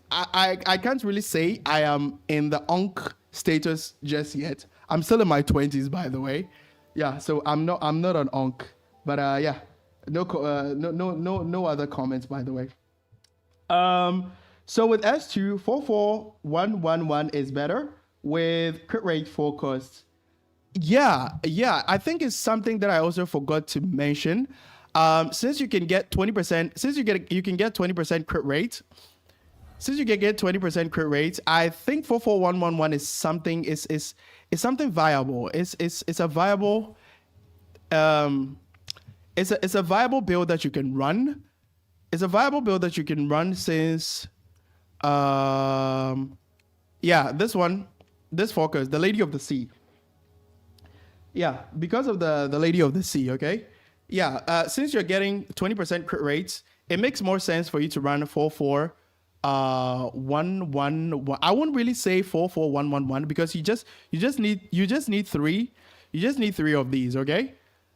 really say I am in the Unk status just yet. I'm still in my 20s, by the way. Yeah, so I'm not an Unk, but yeah, no other comments, by the way. So with S2, 44111 is better with crit rate focus. Yeah, I think it's something that I also forgot to mention. Since you can get 20%, since you can get 20% crit rate, since you can get 20% crit rate, I think 44111 is something is something viable. It's a viable it's a viable build that you can run. It's a viable build that you can run since yeah, this focus, the Lady of the Sea. Yeah, because of the Lady of the Sea, okay? Yeah, since you're getting 20% crit rates, it makes more sense for you to run 44111. I wouldn't really say 44111 because you just need 3 of these, okay?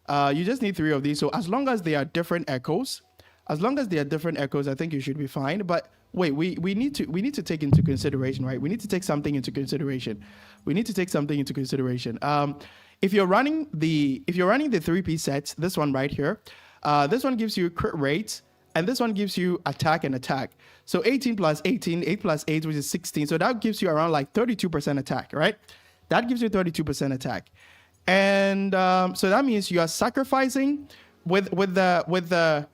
You just need 3 of these. So as long as they are different echoes, I think you should be fine. But wait, we need to take into consideration, right? We need to take something into consideration. we need to take something into consideration. If you're running the 3-piece sets, this one right here, this one gives you crit rate, and this one gives you attack and attack. So 18 plus 18, 8 plus 8, which is 16. So that gives you around like 32% attack, right? That gives you 32% attack. And so that means you are sacrificing with the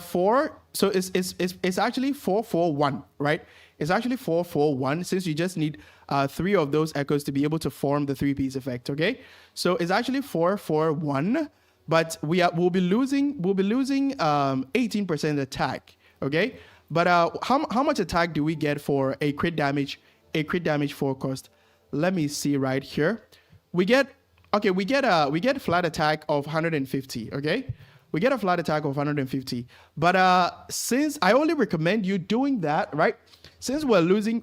4. So it's actually 4-4-1, right? It's actually 4-4-1, since you just need 3 of those echoes to be able to form the 3-piece effect. Okay, so it's actually 4-4-1, but we'll be losing 18% attack. Okay, but how much attack do we get for a crit damage 4 cost? Let me see right here. We get flat attack of 150. Okay, we get a flat attack of 150. But since I only recommend you doing that, right? Since we're losing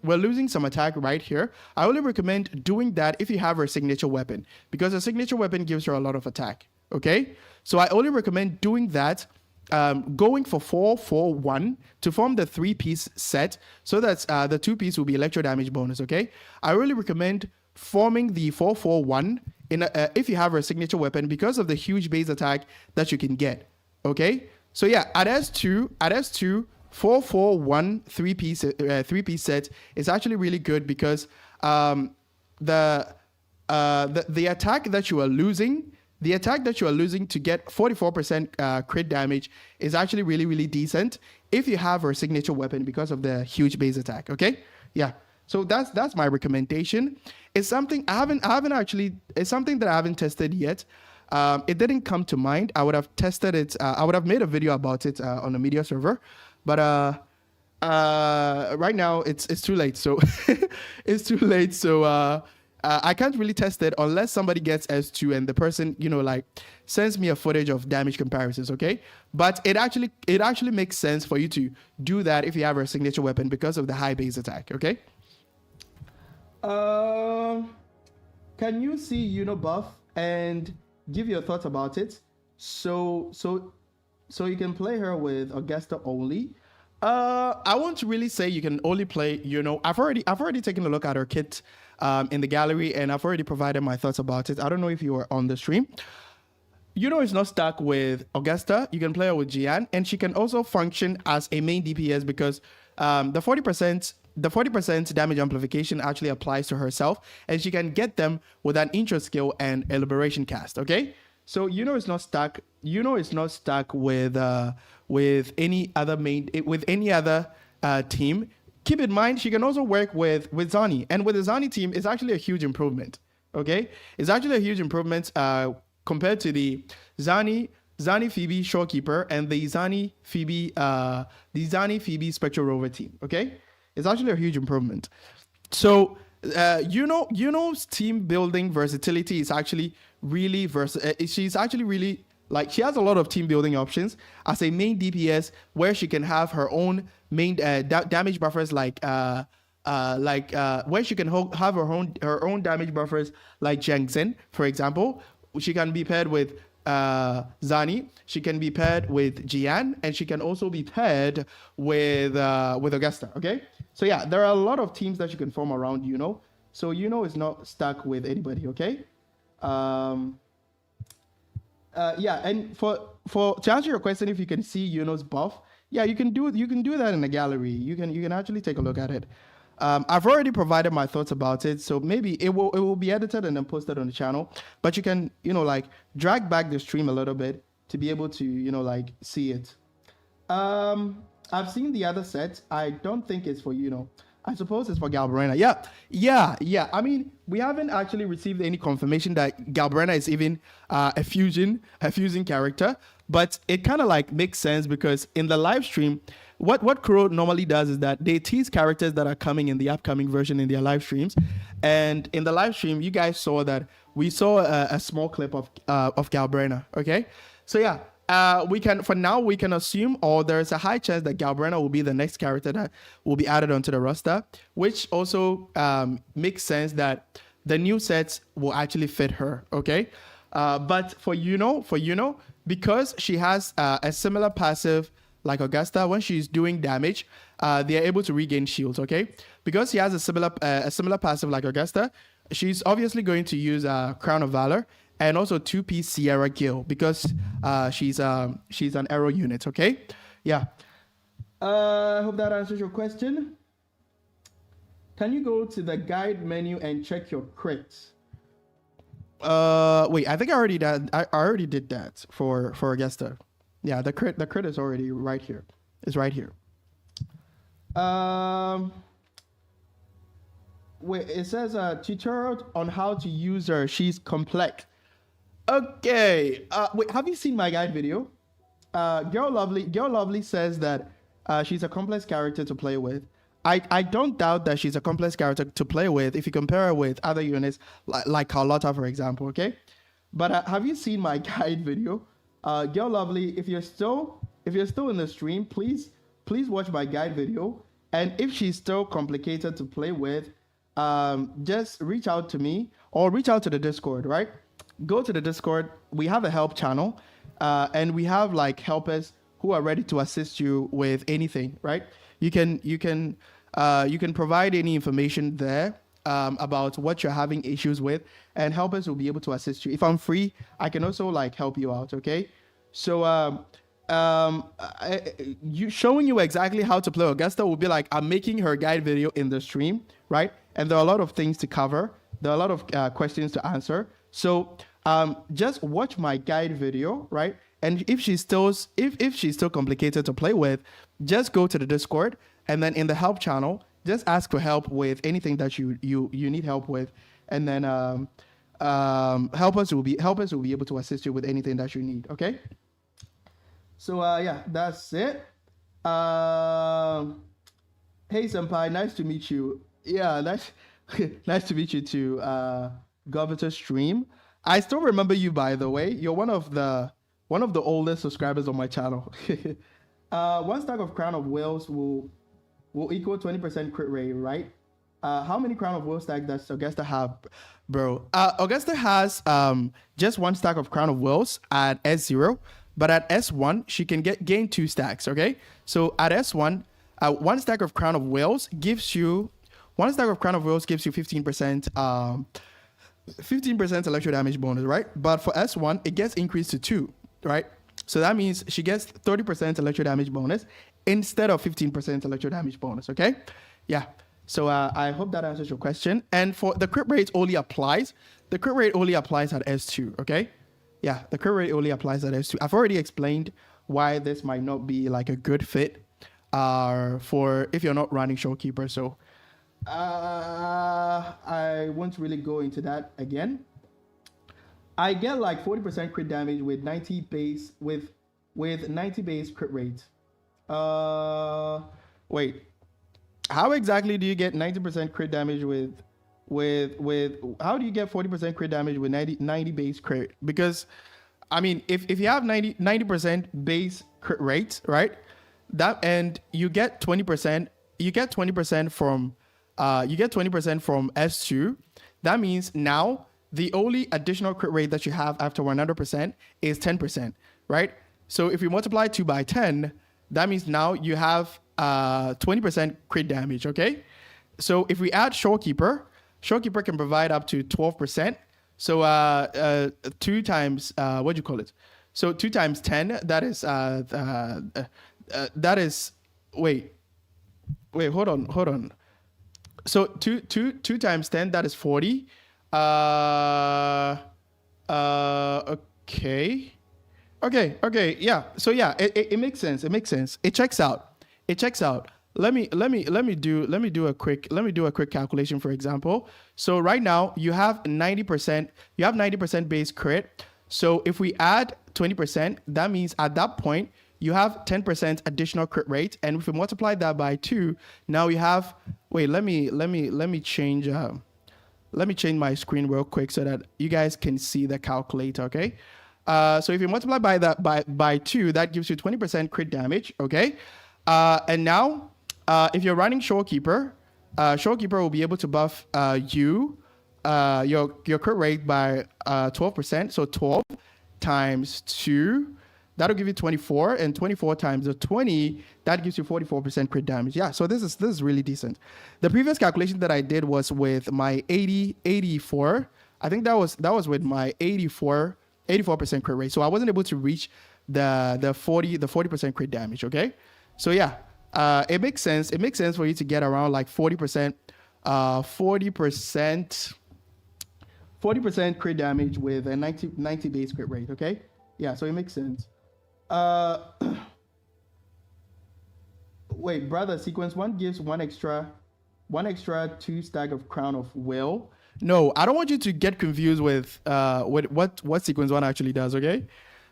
some attack right here, I only recommend doing that if you have a signature weapon, because a signature weapon gives her a lot of attack. Okay, so I only recommend doing that, going for 4-4-1 to form the 3-piece set, so that the 2-piece will be electro damage bonus. Okay, I really recommend forming the 4-4-1 if you have a signature weapon, because of the huge base attack that you can get. Okay, so yeah, at S2 4-4-1 3-piece set is actually really good, because the attack that you are losing. The attack that you are losing to get 44% crit damage is actually really, really decent if you have her signature weapon, because of the huge base attack. Okay, yeah. So that's my recommendation. It's something it's something that I haven't tested yet. It didn't come to mind. I would have tested it. I would have made a video about it on the media server, but right now it's too late. So it's too late. So I can't really test it unless somebody gets S2 and the person, sends me a footage of damage comparisons, okay? But it actually makes sense for you to do that if you have a signature weapon, because of the high base attack, okay? Can you see buff and give your thoughts about it? So you can play her with Augusta only. I won't really say you can only play, I've already taken a look at her kit in the gallery, and I've already provided my thoughts about it. I don't know if you were on the stream. It's not stuck with Augusta. You can play her with Jian, and she can also function as a main DPS, because the 40% damage amplification actually applies to herself, and she can get them with an intro skill and a liberation cast. Okay, so it's not stuck. It's not stuck with any other team. Keep in mind, she can also work with Zani, and with the Zani team, it's actually a huge improvement. Okay, it's actually a huge improvement compared to the Zani Phoebe Shorekeeper and the Zani Phoebe Spectral Rover team. Okay, it's actually a huge improvement. So team building versatility is actually really versatile. She's actually really, she has a lot of team building options as a main DPS, where she can have her own main damage buffers, where she can have her own damage buffers, like Zhang Zhen, for example. She can be paired with Zani. She can be paired with Jian, and she can also be paired with Augusta. Okay, so yeah, there are a lot of teams that you can form around So is not stuck with anybody. Okay. Yeah, and for to answer your question, if you can see Yuno's buff, yeah, you can do that in the gallery. You can actually take a look at it. I've already provided my thoughts about it, so maybe it will be edited and then posted on the channel. But you can drag back the stream a little bit to be able to see it. I've seen the other set. I don't think it's for I suppose it's for Galbrena. Yeah. I mean, we haven't actually received any confirmation that Galbrena is even a fusion character, but it kind of makes sense, because in the live stream, what Kuro normally does is that they tease characters that are coming in the upcoming version in their live streams, and in the live stream, you guys saw that we saw a small clip of Galbrena. Okay, so yeah. We can assume, or there's a high chance that Galbrena will be the next character that will be added onto the roster, which also makes sense that the new sets will actually fit her. Okay, but for because she has a similar passive like Augusta, when she's doing damage, they are able to regain shields. Okay, because he has a similar passive like Augusta, she's obviously going to use Crown of Valor and also 2-piece Sierra Gil because she's an arrow unit. Okay, yeah. I hope that answers your question. Can you go to the guide menu and check your crits? Wait, I think I already did that for Augusta. Yeah, the crit is already right here. It's right here. Wait, it says a tutorial on how to use her. She's complex. Okay. Wait, have you seen my guide video? Girl Lovely says that she's a complex character to play with. I don't doubt that she's a complex character to play with if you compare her with other units like Carlotta, for example, okay? But have you seen my guide video? Girl Lovely, if you're still in the stream, please watch my guide video. And if she's still complicated to play with, just reach out to me or reach out to the Discord, right? Go to the Discord. We have a help channel, and we have like helpers who are ready to assist you with anything, right? You can provide any information there about what you're having issues with, and helpers will be able to assist you. If I'm free, I can also like help you out. Okay, so showing you exactly how to play Augusta will be like I'm making her guide video in the stream, right? And there are a lot of things to cover. There are a lot of questions to answer. So just watch my guide video, right? And if she's still complicated to play with, just go to the Discord, and then in the help channel, just ask for help with anything that you need help with, and then helpers will be able to assist you with anything that you need. Okay. So yeah, that's it. Hey Senpai, nice to meet you. Yeah, nice to meet you too. Governor Stream. I still remember you, by the way. You're one of the oldest subscribers on my channel. One stack of Crown of Whales will equal 20% crit rate, right? How many Crown of Whales stacks does Augusta have, bro? Augusta has just one stack of Crown of Whales at S0, but at S1 she can gain 2 stacks. Okay, so at S1, one stack of Crown of Whales gives you 15%. 15% electro damage bonus, right? But for S1, it gets increased to 2, right? So that means she gets 30% electro damage bonus instead of 15% electro damage bonus, okay? Yeah. So I hope that answers your question. And for the crit rate only applies at S2, okay? Yeah, the crit rate only applies at S2. I've already explained why this might not be like a good fit for if you're not running Showkeeper. So I won't really go into that again. I get like 40% crit damage with 90 base with 90 base crit rate. Wait, how exactly do you get 90% crit damage with how do you get 40% crit damage with 90 base crit? Because I mean, if you have 90% base crit rate, right? That, and you get 20% from S2. That means now the only additional crit rate that you have after 100% is 10%, right? So if you multiply 2 by 10, that means now you have 20% crit damage, okay? So if we add Showkeeper can provide up to 12%. So 2 times, what do you call it? So 2 times 10, that is, wait, hold on. So two times 10, that is 40. Okay, yeah. So yeah, it makes sense. It checks out. Let me do a quick calculation, for example. So right now you have 90% base crit. So if we add 20%, that means at that point you have 10% additional crit rate, and if we multiply that by 2, now you have. Wait, let me change. Let me change my screen real quick so that you guys can see the calculator. Okay. So if you multiply by that by 2, that gives you 20% crit damage. Okay. And now, if you're running Showkeeper, Showkeeper will be able to buff your crit rate by 12%. So 12 times 2. that'll give you 24, and 24 times the 20, that gives you 44% crit damage. Yeah, so this is really decent. The previous calculation that I did was with my 84. I think that was with my 84% crit rate. So I wasn't able to reach the 40% crit damage. Okay, so yeah, it makes sense. It makes sense for you to get around like 40%, 40% crit damage with a 90 base crit rate. Okay, yeah, so it makes sense. Wait, brother, sequence 1 gives one extra 2 stack of Crown of Will. No, I don't want you to get confused with what sequence 1 actually does, okay?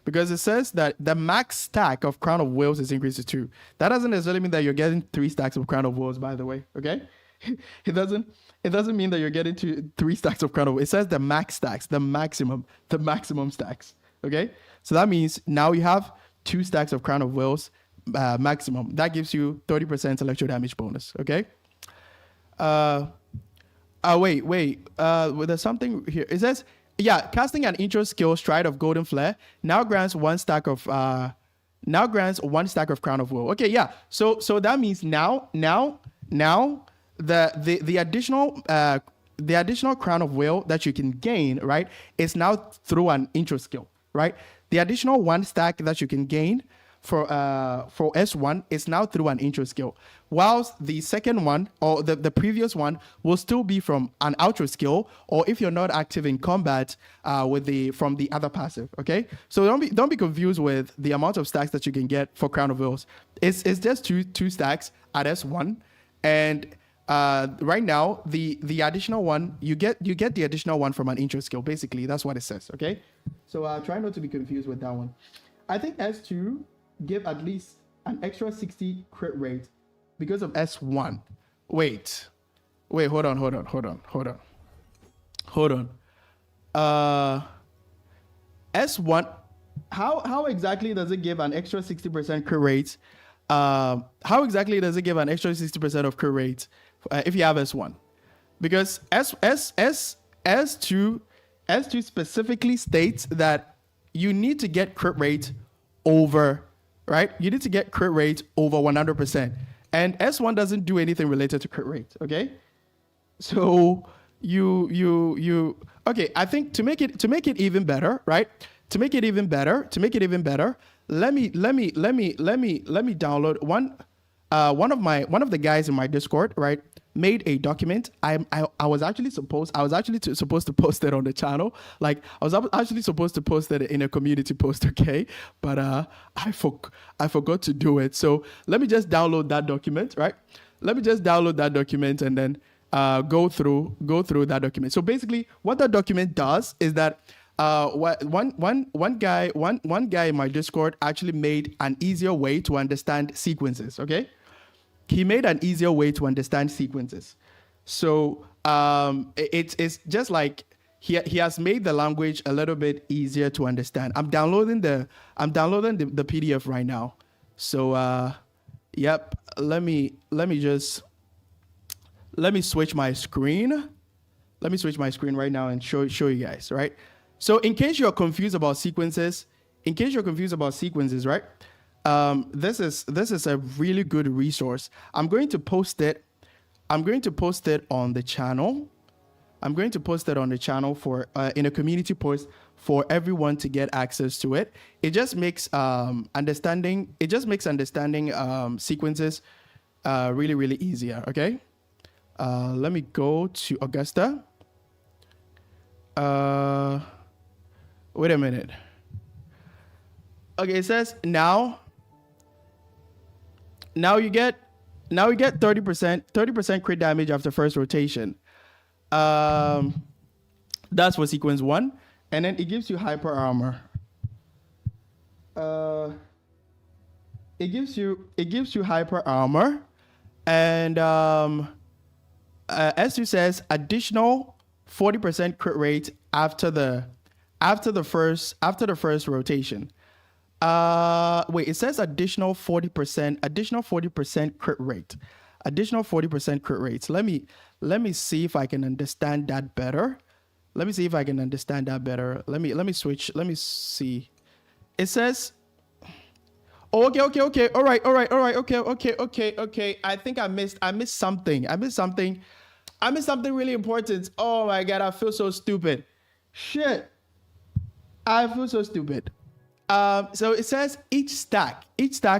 Because it says that the max stack of Crown of Wills is increased to 2. That doesn't necessarily mean that you're getting 3 stacks of Crown of Wills, by the way, okay? It doesn't mean that you're getting 3 stacks of Crown of Wills. It says the max stacks, the maximum stacks, okay? So that means now you have 2 stacks of Crown of Wills maximum. That gives you 30% electro damage bonus, okay? Wait. There's something here. It says, yeah, casting an intro skill, Stride of Golden Flare, now grants 1 stack of Crown of Will. Okay, yeah. So that means now the additional Crown of Will that you can gain, right, is now through an intro skill, right? The additional 1 stack that you can gain for S1 is now through an intro skill, whilst the second one, or the previous one, will still be from an outro skill, or if you're not active in combat, from the other passive. Okay, so don't be confused with the amount of stacks that you can get for Crown of Wills. It's just two stacks at S1, and right now the additional one, you get the additional one from an intro skill. Basically, that's what it says. Okay, so try not to be confused with that one. I think S2 give at least an extra 60 crit rate because of S1. Wait, hold on. S1, how exactly does it give an extra 60% crit rate? How exactly does it give an extra 60% of crit rate if you have S1? Because S2 specifically states that you need to get crit rate over, right? You need to get crit rate over 100%. And S1 doesn't do anything related to crit rate, okay? So okay, I think to make it even better, right? To make it even better, let me download one of the guys in my Discord, right, made a document. I was actually supposed to post it on the channel. Like, I was actually supposed to post it in a community post, okay? But I forgot to do it. So let me just download that document, right? Let me just download that document and then go through that document. So basically, what that document does is that one guy in my Discord actually made an easier way to understand sequences, okay? He made an easier way to understand sequences. So it's just like he has made the language a little bit easier to understand. I'm downloading the PDF right now. So yep, let me switch my screen. Let me switch my screen right now and show you guys, right? So in case you're confused about sequences, right? This is a really good resource. I'm going to post it on the channel. I'm going to post it on the channel for in a community post for everyone to get access to it. It just makes understanding sequences really, really easier. Okay. Let me go to Augusta. Wait a minute. Okay, it says now you get 30% crit damage after first rotation. That's for sequence 1, and then it gives you hyper armor. It gives you hyper armor, and S2 says additional 40% crit rate after the first rotation. Wait, it says additional 40% crit rate. Additional 40% crit rates. Let me see if I can understand that better. Let me switch. Let me see. It says Oh, okay. All right. Okay. I think I missed something. I missed something really important. Oh my god, I feel so stupid. Shit. I feel so stupid. So it says each stack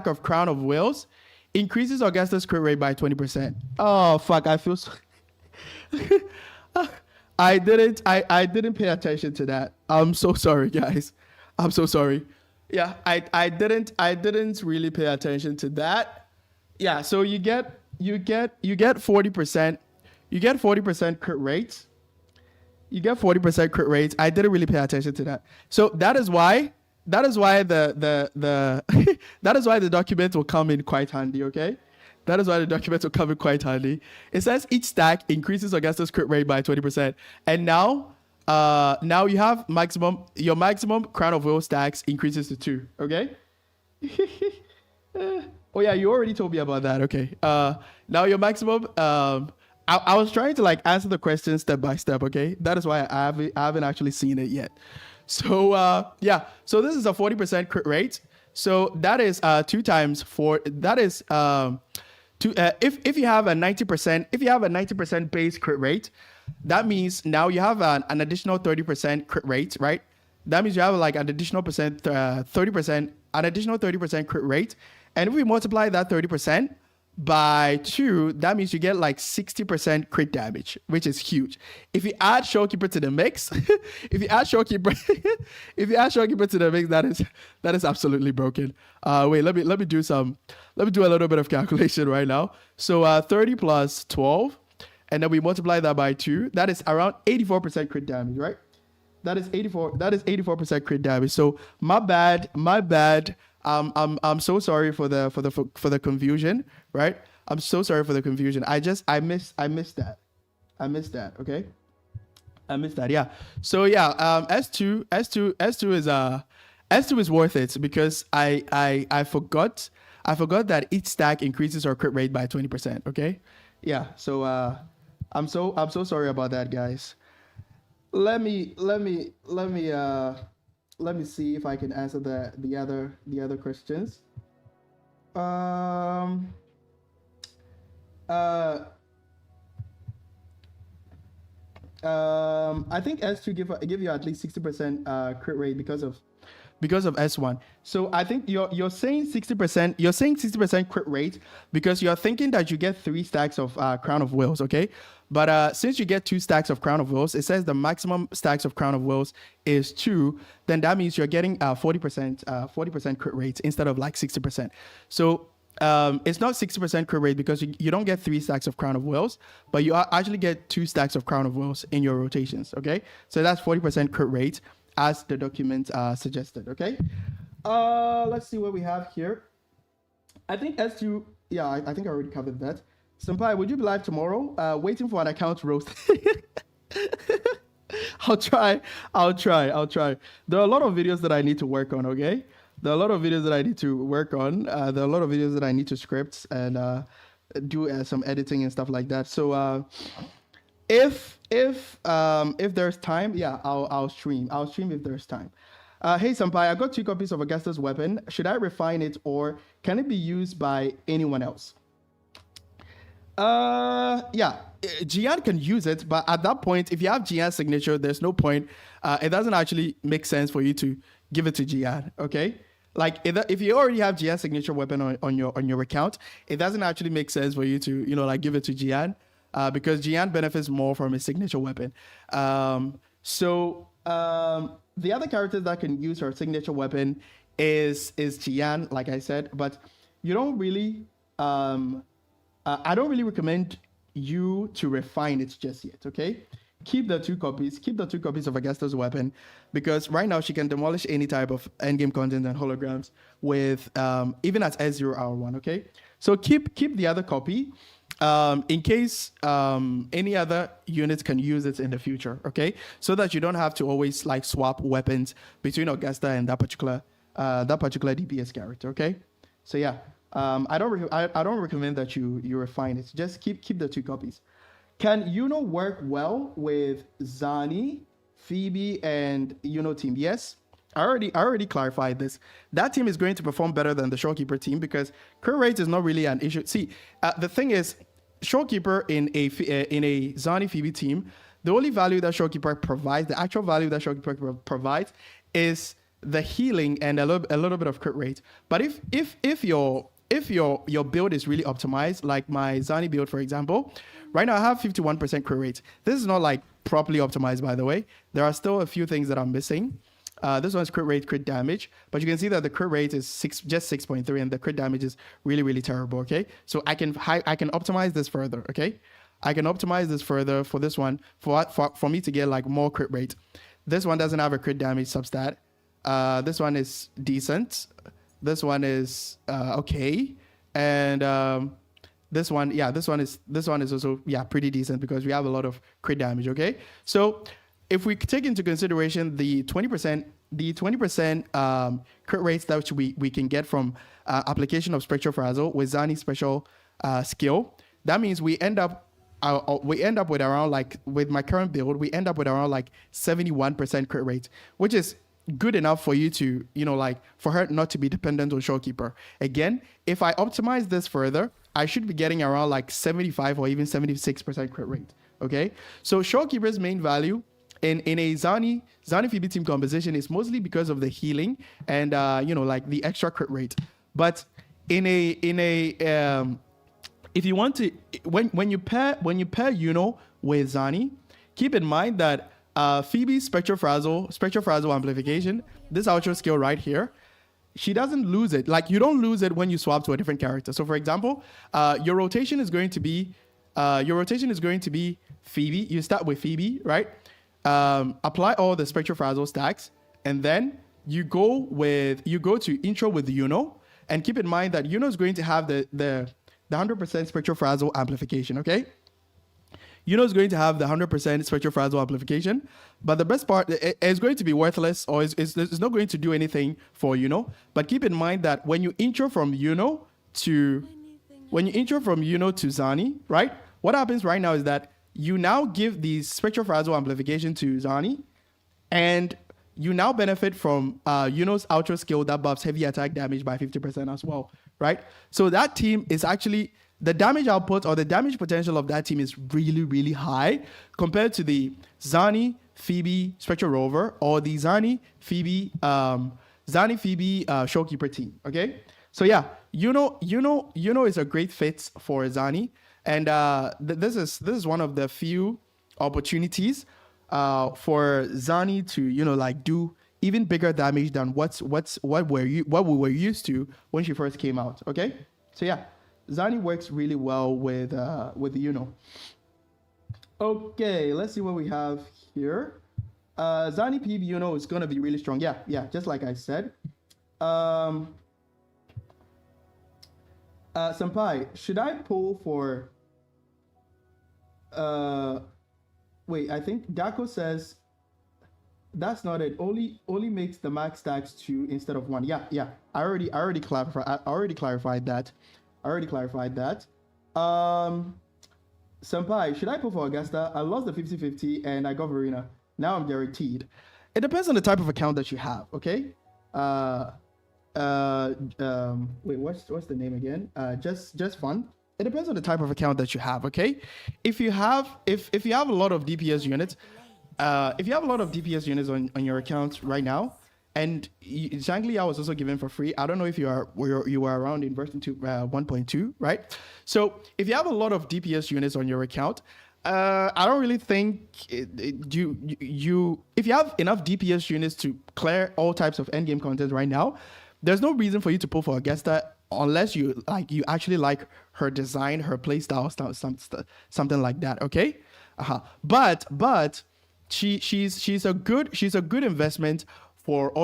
of Crown of Wales increases Augusta's crit rate by 20%. Oh fuck, I feel so I didn't pay attention to that. I'm so sorry, guys. I'm so sorry. Yeah, I didn't really pay attention to that. Yeah, so you get 40%. You get 40% crit rates. You get 40% crit rates. I didn't really pay attention to that. So that is why the that is why the document will come in quite handy, okay? That is why the document will come in quite handy. It says each stack increases Augusta's crit rate by 20%. And now you have your maximum Crown of Wales stacks increases to 2, okay? Oh yeah, you already told me about that. Okay. Now your maximum I was trying to like answer the question step by step, okay? That is why I haven't actually seen it yet. So yeah, so this is a 40% crit rate. So that is 2 times 4. That is if you have a 90% base crit rate, that means now you have an additional 30% crit rate, right? That means you have like an additional 30%, an additional 30% crit rate. And if we multiply that 30% by 2, that means you get like 60% crit damage, which is huge. If you add Showkeeper to the mix, if you add Showkeeper to the mix, that is absolutely broken. Wait, let me do a little bit of calculation right now. So 30 plus 12, and then we multiply that by 2. That is around 84% crit damage, right? That is 84% crit damage. So my bad. I'm so sorry for the confusion, right? I'm so sorry for the confusion. I missed that. Okay. I missed that. Yeah. So yeah, S2 is worth it because I forgot that each stack increases our crit rate by 20%. Okay. Yeah. So I'm so sorry about that, guys. Let me see if I can answer the other questions. I think S2 give you at least 60% crit rate because of S1. So I think you're saying 60%. You're saying 60% crit rate because you're thinking that you get 3 stacks of Crown of Wales, okay? But since you get 2 stacks of Crown of Wales, it says the maximum stacks of Crown of Wales is 2. Then that means you're getting 40% crit rate instead of like 60%. So it's not 60% crit rate because you don't get 3 stacks of Crown of Wales, but you actually get 2 stacks of Crown of Wales in your rotations, okay? So that's 40% crit rate as the document suggested, okay? Let's see what we have here. I think S2, yeah, I think I already covered that. Senpai, would you be live tomorrow? Waiting for an account roast. I'll try. There are a lot of videos that I need to work on, okay? There are a lot of videos that I need to work on. There are a lot of videos that I need to script and do some editing and stuff like that. So if there's time, yeah, I'll stream. I'll stream if there's time. Hey Senpai, I got 2 copies of Augusta's weapon. Should I refine it or can it be used by anyone else? Yeah, Gian can use it, but at that point, if you have Gian's signature, there's no point. It doesn't actually make sense for you to give it to Gian, okay? Like if you already have Gian's signature weapon on your account, it doesn't actually make sense for you to like give it to Gian, because Gian benefits more from his signature weapon. So the other characters that can use her signature weapon is Gian, like I said, but you don't really. I don't really recommend you to refine it just yet, okay? Keep the 2 copies. Keep the 2 copies of Augusta's weapon because right now she can demolish any type of endgame content and holograms with even at S0R1, okay? So keep the other copy in case any other units can use it in the future, okay? So that you don't have to always like swap weapons between Augusta and that particular DPS character, okay? So yeah. I don't recommend that you refine it. Just keep the 2 copies. Can Yuno work well with Zani, Phoebe, and Yuno team? Yes, I already clarified this. That team is going to perform better than the Showkeeper team because crit rate is not really an issue. See, the thing is, Showkeeper in a Zani Phoebe team, the only value that Showkeeper provides, the actual value that Showkeeper provides, is the healing and a little bit of crit rate. But if your build is really optimized, like my Zani build, for example, right now I have 51% crit rate. This is not like properly optimized, by the way. There are still a few things that I'm missing. This one's crit rate, crit damage, but you can see that the crit rate is just 6.3, and the crit damage is really, really terrible. Okay, so I can optimize this further. Okay, I can optimize this further for this one for me to get like more crit rate. This one doesn't have a crit damage substat. This one is decent. This one is okay, and this one is also pretty decent because we have a lot of crit damage. Okay, so if we take into consideration the 20% crit rates that we can get from application of Spectral Frazzle with Zani's special skill, that means we end up with around, like, with my current build, we end up with around like 71% crit rate, which is good enough for you to, like, for her not to be dependent on Showkeeper. Again, if I optimize this further, I should be getting around like 75 or even 76% crit rate. Okay, so Showkeeper's main value in a Zani Phoebe team composition is mostly because of the healing and like the extra crit rate. But in a if you want to, when you pair Yuno with Zani, keep in mind that Phoebe's Spectral Frazzle amplification, this outro skill right here, she doesn't lose it. Like, you don't lose it when you swap to a different character. So for example, your rotation is going to be Phoebe. You start with Phoebe, right? Apply all the Spectral Frazzle stacks, and then you go to intro with Yuno, and keep in mind that Yuno is going to have the 100% Spectral Frazzle amplification. Okay, Yuno is going to have the 100% Spectral Frazzle amplification, but the best part is going to be worthless, or it's not going to do anything for Yuno. But keep in mind that when you intro from Yuno to Zani, right? What happens right now is that you now give the Spectral Frazzle amplification to Zani, and you now benefit from Yuno's outro skill that buffs heavy attack damage by 50% as well, right? So that team is actually, the damage output or the damage potential of that team is really, really high compared to the Zani Phoebe Spectral Rover or the Zani Phoebe Showkeeper team. Okay, so yeah, Yuno is a great fit for Zani. And this is one of the few opportunities for Zani to like do even bigger damage than what we were used to when she first came out. Okay, so yeah, Zani works really well with Yuno. Okay, let's see what we have here. Zani PB Yuno is gonna be really strong. Yeah, just like I said. Senpai, should I pull for wait, I think Dako says that's not it. Only makes the max stacks 2 instead of 1. Yeah. I already clarified that. Senpai, should I pull for Augusta? I lost the 50-50 and I got Verena. Now I'm guaranteed. It depends on the type of account that you have, okay? Wait, what's the name again? Just fun. It depends on the type of account that you have. Okay, if you have a lot of DPS units, on your account right now, and Zhangli was also given for free. I don't know if you were around in version 1.2, right? So if you have a lot of DPS units on your account, I don't really think if you have enough DPS units to clear all types of endgame content right now, there's no reason for you to pull for Augusta unless you actually like her design, her playstyle, something like that. Okay, but she's a good investment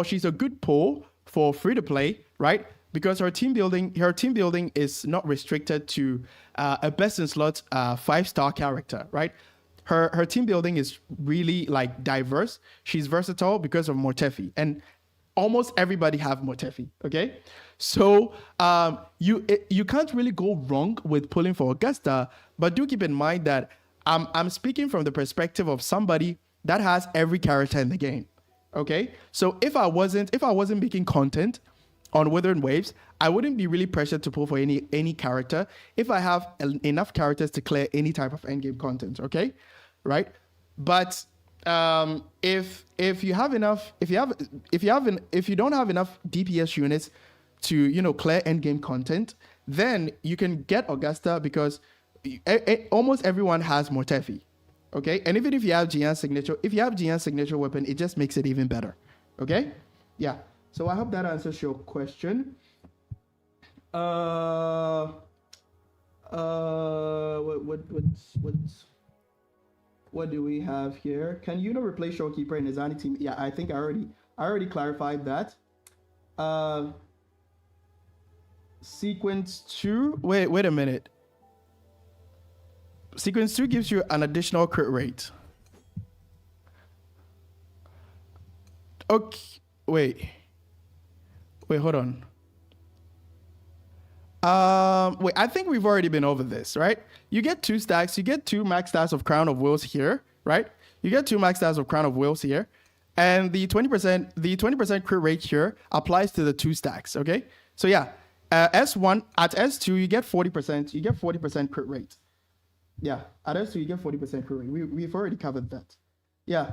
she's a good pull for free to play, right? Because her team building is not restricted to a best in slot 5-star character, right? Her team building is really like diverse. She's versatile because of Mortefi, and almost everybody have Mortefi. Okay, so you can't really go wrong with pulling for Augusta, but do keep in mind that I'm speaking from the perspective of somebody that has every character in the game. Okay, so if I wasn't making content on Withering Waves, I wouldn't be really pressured to pull for any character if I have enough characters to clear any type of endgame content. Okay, right? But if you have enough, if you don't have enough DPS units to clear endgame content, then you can get Augusta because almost everyone has Mortefi. Okay, and even if you have Jian's signature weapon, it just makes it even better. Okay, yeah. So I hope that answers your question. What do we have here? Can Yuno replace Showkeeper in his Zani team? Yeah, I think I already clarified that. Sequence 2. Wait a minute. Sequence 2 gives you an additional crit rate. Okay, wait, hold on. Wait, I think we've already been over this, right? You get 2 stacks, you get 2 max stacks of Crown of Wills here, right? You get 2 max stacks of Crown of Wills here, and the 20% crit rate here applies to the 2 stacks, okay? So yeah, S1 at S2 you get 40% crit rate. Yeah, at S2 you get 40% crit rate. We've already covered that. Yeah.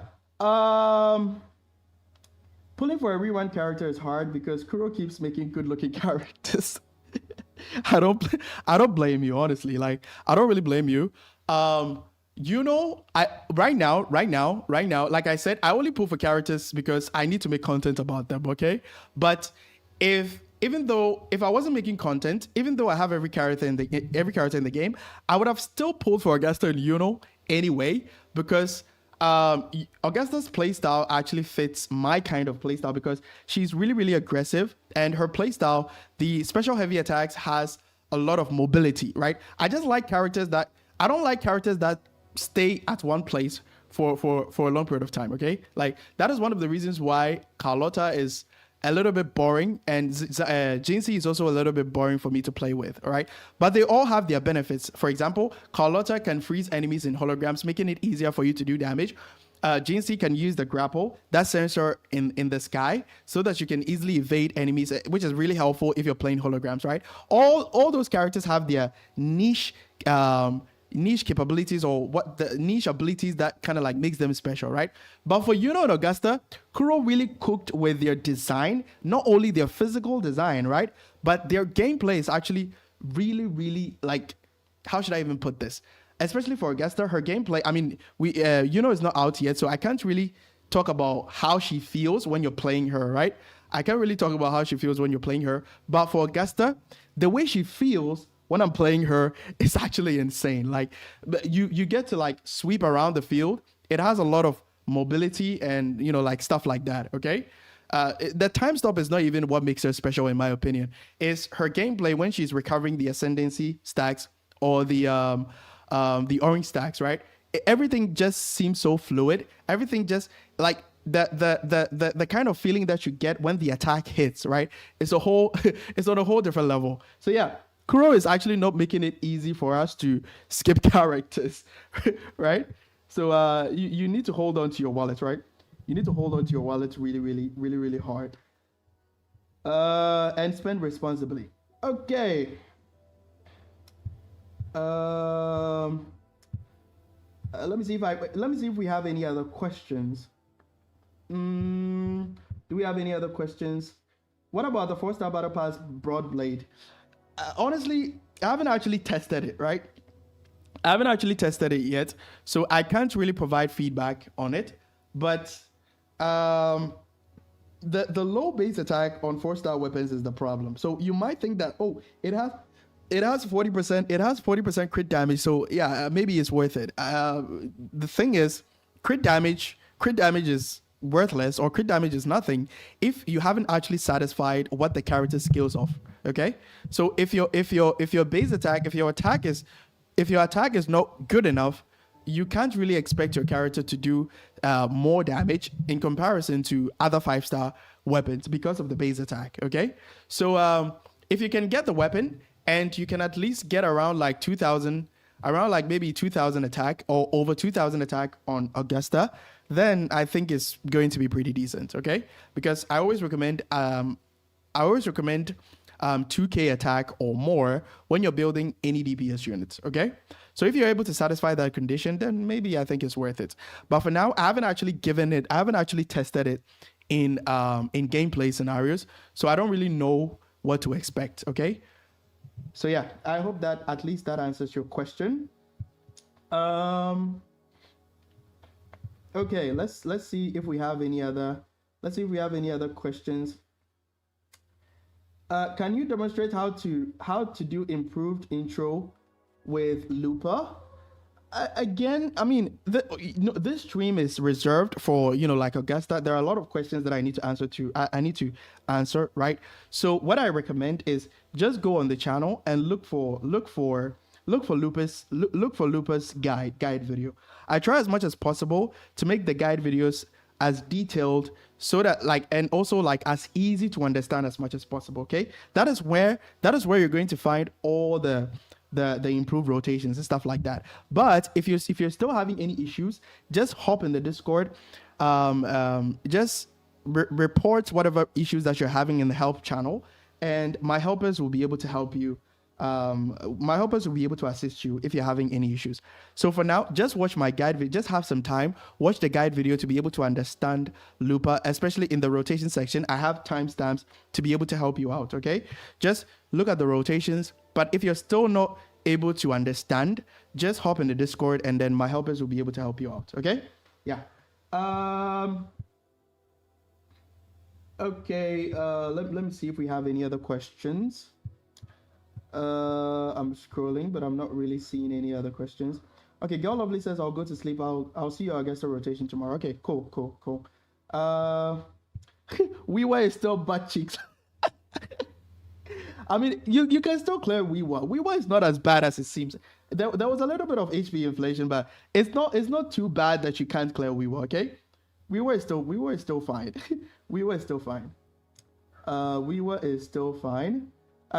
Pulling for a rerun character is hard because Kuro keeps making good-looking characters. I don't blame you, honestly. Like, I don't really blame you. Right now, like I said, I only pull for characters because I need to make content about them, okay? But if I wasn't making content, even though I have every character in the game, I would have still pulled for Augusta and Yuno anyway, because Augusta's playstyle actually fits my kind of playstyle because she's really, really aggressive, and her playstyle, the special heavy attacks, has a lot of mobility, right? I don't like characters that stay at one place for a long period of time, okay? Like, that is one of the reasons why Carlotta is a little bit boring, and Jinxie is also a little bit boring for me to play with, all right? But they all have their benefits. For example, Carlotta can freeze enemies in holograms, making it easier for you to do damage. Jinxie can use the grapple, that sensor in the sky, so that you can easily evade enemies, which is really helpful if you're playing holograms, right? All those characters have their niche capabilities, or what the niche abilities that kind of like makes them special, right? But for Yuno and Augusta, Kuro really cooked with their design, not only their physical design, right? But their gameplay is actually really, really, like, how should I even put this? Especially for Augusta, her gameplay, I mean, Yuno is not out yet, so I can't really talk about how she feels when you're playing her, right? I can't really talk about how she feels when you're playing her. But for Augusta, the way she feels when I'm playing her, it's actually insane. Like, you get to like sweep around the field. It has a lot of mobility and like stuff like that. Okay, the time stop is not even what makes her special, in my opinion. It's her gameplay when she's recovering the ascendancy stacks or the orange stacks. Right, everything just seems so fluid. Everything just like the kind of feeling that you get when the attack hits. Right, it's it's on a whole different level. So yeah. Kuro is actually not making it easy for us to skip characters, right? So you need to hold on to your wallet, right? You need to hold on to your wallet really, really, really, really hard. And spend responsibly. Okay. Let me see if we have any other questions. Do we have any other questions? What about the 4-star Battle Pass Broadblade? Honestly, I haven't actually tested it, right? I haven't actually tested it yet, so I can't really provide feedback on it. But the low base attack on 4-star weapons is the problem. So you might think that, oh, it has 40% crit damage, so yeah, maybe it's worth it. The thing is, crit damage is worthless, or crit damage is nothing if you haven't actually satisfied what the character's skills of. Okay, so if your base attack, if your attack is not good enough, you can't really expect your character to do more damage in comparison to other 5-star weapons because of the base attack. Okay, so if you can get the weapon and you can at least get around like 2,000, around like maybe 2,000 attack or over 2,000 attack on Augusta, then I think it's going to be pretty decent. Okay, because I always recommend 2K attack or more when you're building any DPS units. Okay, so if you're able to satisfy that condition, then maybe I think it's worth it. But for now, I haven't actually tested it in gameplay scenarios, so I don't really know what to expect. Okay, so yeah, I hope that at least that answers your question. Okay, let's see if we have any other questions. Can you demonstrate how to do improved intro with Looper? Again, I mean, this stream is reserved for like Augusta. There are a lot of questions that I need to answer I need to answer, right? So what I recommend is just go on the channel and look for Looper's guide video. I try as much as possible to make the guide videos as detailed so that and also as easy to understand as much as possible. Okay, that is where you're going to find all the improved rotations and stuff like that. But if you're still having any issues, just hop in the Discord, just report whatever issues that you're having in the help channel, and my helpers will be able to help you. My helpers will be able to assist you if you're having any issues. So for now, just watch my guide video. Just have some time, watch the guide video to be able to understand Looper, especially in the rotation section. I have timestamps to be able to help you out. Okay, just look at the rotations. But if you're still not able to understand, just hop in the Discord, and then my helpers will be able to help you out. Okay, yeah. Okay, let me see if we have any other questions. I'm scrolling, but I'm not really seeing any other questions. Okay, Girl Lovely says, I'll go to sleep. I'll see you Augusta rotation tomorrow. Okay, cool. Weewa is still butt cheeks. I mean, you can still clear Weewa. Weewa is not as bad as it seems. There was a little bit of HP inflation, but it's not too bad that you can't clear Weewa. Okay, Weewa is still fine. Weewa is still fine. Weewa is still fine.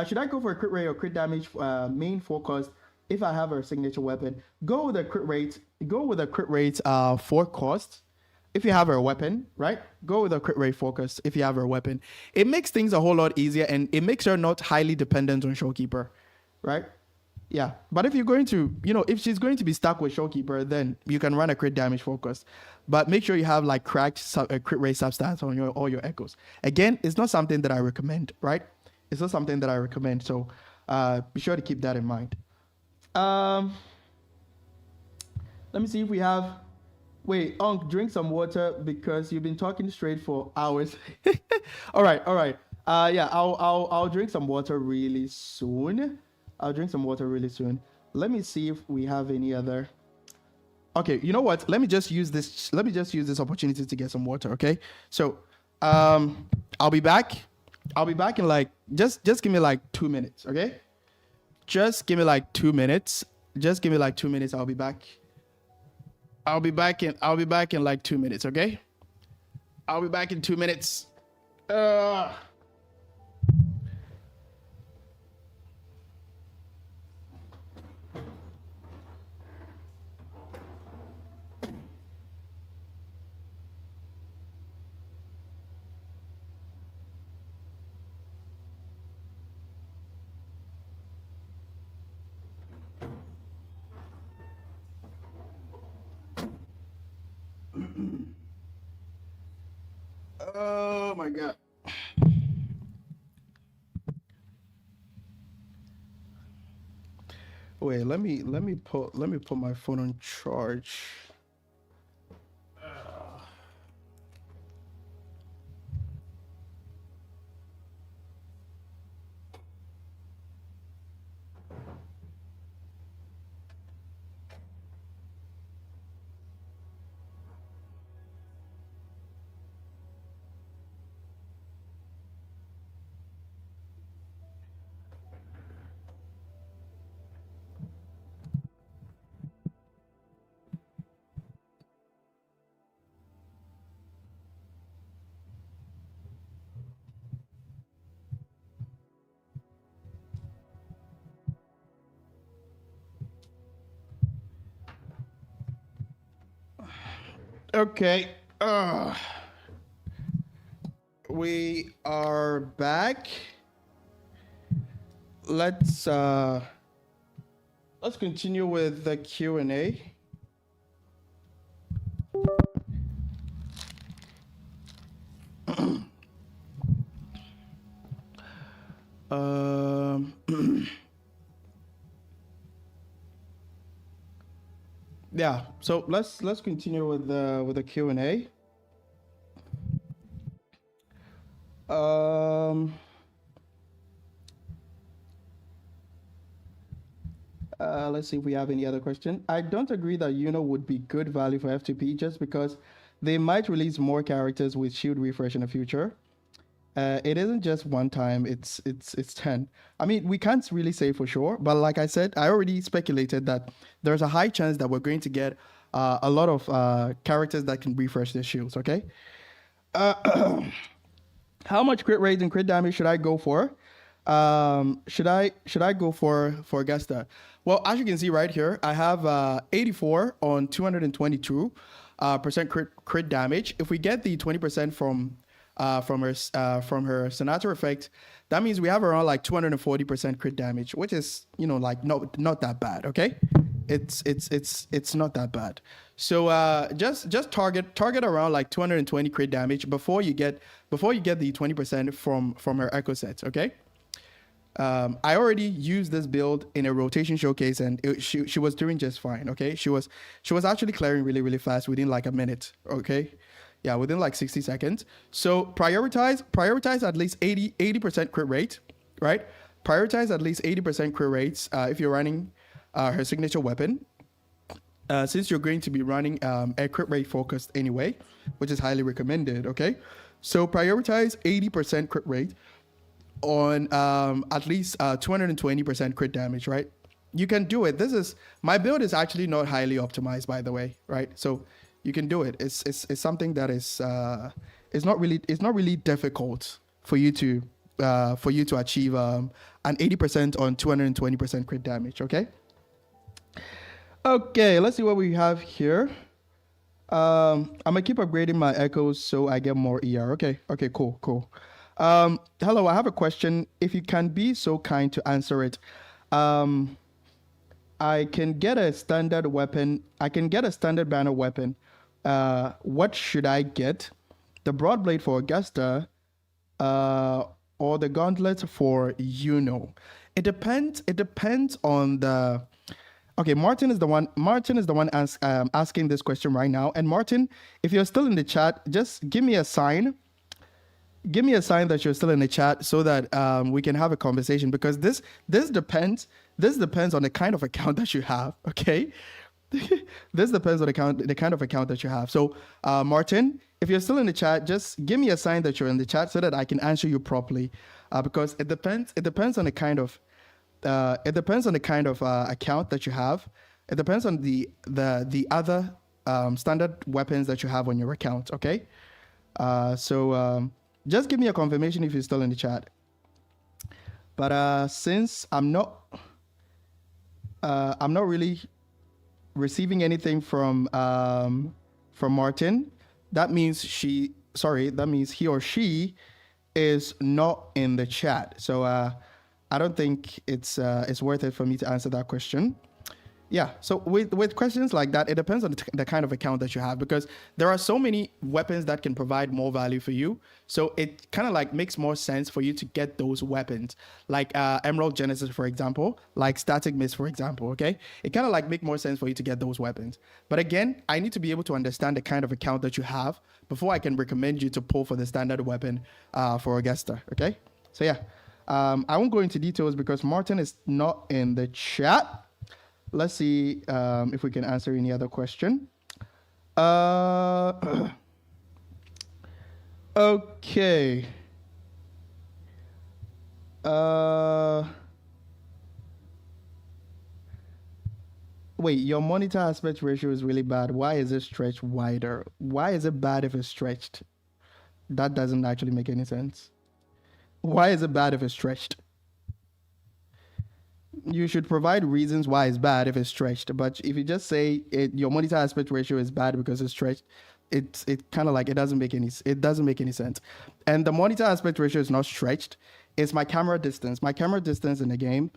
Should I go for a crit rate or crit damage main forecast if I have a signature weapon? Go with a crit rate. Forecast if you have a weapon, right? Go with a crit rate focus if you have a weapon. It makes things a whole lot easier, and it makes her not highly dependent on Showkeeper, right? Yeah, but if you're going to, if she's going to be stuck with Showkeeper, then you can run a crit damage focus. But make sure you have cracked crit rate substance on all your echoes. Again, it's not something that I recommend, right? It's not something that I recommend, so be sure to keep that in mind. Let me see if we have. Wait, drink some water because you've been talking straight for hours. all right. Yeah, I'll drink some water really soon. Let me see if we have any other. Okay, you know what? Let me just use this opportunity to get some water. Okay, so I'll be back. In just give me 2 minutes, okay? Just give me 2 minutes. I'll be back. I'll be back in 2 minutes, okay? I'll be back in 2 minutes. Oh my god. Wait, let me put my phone on charge. Okay. We are back. Let's continue with the Q&A. Yeah, so let's continue with the Q&A. Let's see if we have any other question. I don't agree that Yuno would be good value for F2P just because they might release more characters with shield refresh in the future. It isn't just one time, it's 10. I mean, we can't really say for sure, but like I said, I already speculated that there's a high chance that we're going to get a lot of characters that can refresh their shields, okay? How much crit rate and crit damage should I go for? Should I go for Augusta? Well, as you can see right here, I have 84 on 222 percent crit damage. If we get the 20% from her Senator effect, that means we have around like 240% crit damage, which is, you know, like not that bad. Okay, it's not that bad. So just target around like 220 crit damage before you get the 20% from her echo sets. Okay. I already used this build in a rotation showcase, and she was doing just fine. Okay, she was actually clearing really fast within like a minute. Okay, yeah, within like 60 seconds. So prioritize at least 80% crit rate, right? Prioritize at least 80% crit rates if you're running her signature weapon. Since you're going to be running a crit rate focused anyway, which is highly recommended. Okay, so prioritize 80% crit rate on at least 220% crit damage, right? You can do it. My build is actually not highly optimized, by the way, right? So you can do it. It's something that is it's not really difficult for you to achieve an 80% on 220% crit damage. Okay, let's see what we have here. I'm gonna keep upgrading my echoes so I get more ER. Okay, cool. Hello, I have a question. If you can be so kind to answer it. I can get a standard weapon. I can get a standard banner weapon. What should I get? The broadblade for Augusta, or the gauntlet for Yuno? It depends. It depends on the. Okay, Martin is the one asking this question right now. And Martin, if you're still in the chat, just give me a sign. Give me a sign that you're still in the chat so that we can have a conversation, because this depends on the kind of account that you have. Okay, this depends on the kind of account that you have. So Martin, if you're still in the chat, just give me a sign that you're in the chat so that I can answer you properly, because it depends on the kind of account that you have. It depends on the other standard weapons that you have on your account. Okay, so just give me a confirmation if you're still in the chat. But since I'm not really receiving anything from Martin, that means he or she is not in the chat. So I don't think it's worth it for me to answer that question. Yeah, so with questions like that, it depends on the kind of account that you have, because there are so many weapons that can provide more value for you. So it kind of like makes more sense for you to get those weapons, like Emerald Genesis, for example, like Static Mist, for example. Okay, it kind of like make more sense for you to get those weapons. But again, I need to be able to understand the kind of account that you have before I can recommend you to pull for the standard weapon for Augusta. Okay, so yeah, I won't go into details because Martin is not in the chat. Let's see if we can answer any other question. Okay. Wait, your monitor aspect ratio is really bad. Why is it stretched wider? Why is it bad if it's stretched? That doesn't actually make any sense. Why is it bad if it's stretched? You should provide reasons why it's bad if it's stretched. But if you just say your monitor aspect ratio is bad because it's stretched, it kind of like it doesn't make any sense. And the monitor aspect ratio is not stretched. It's my camera distance. My camera distance in the game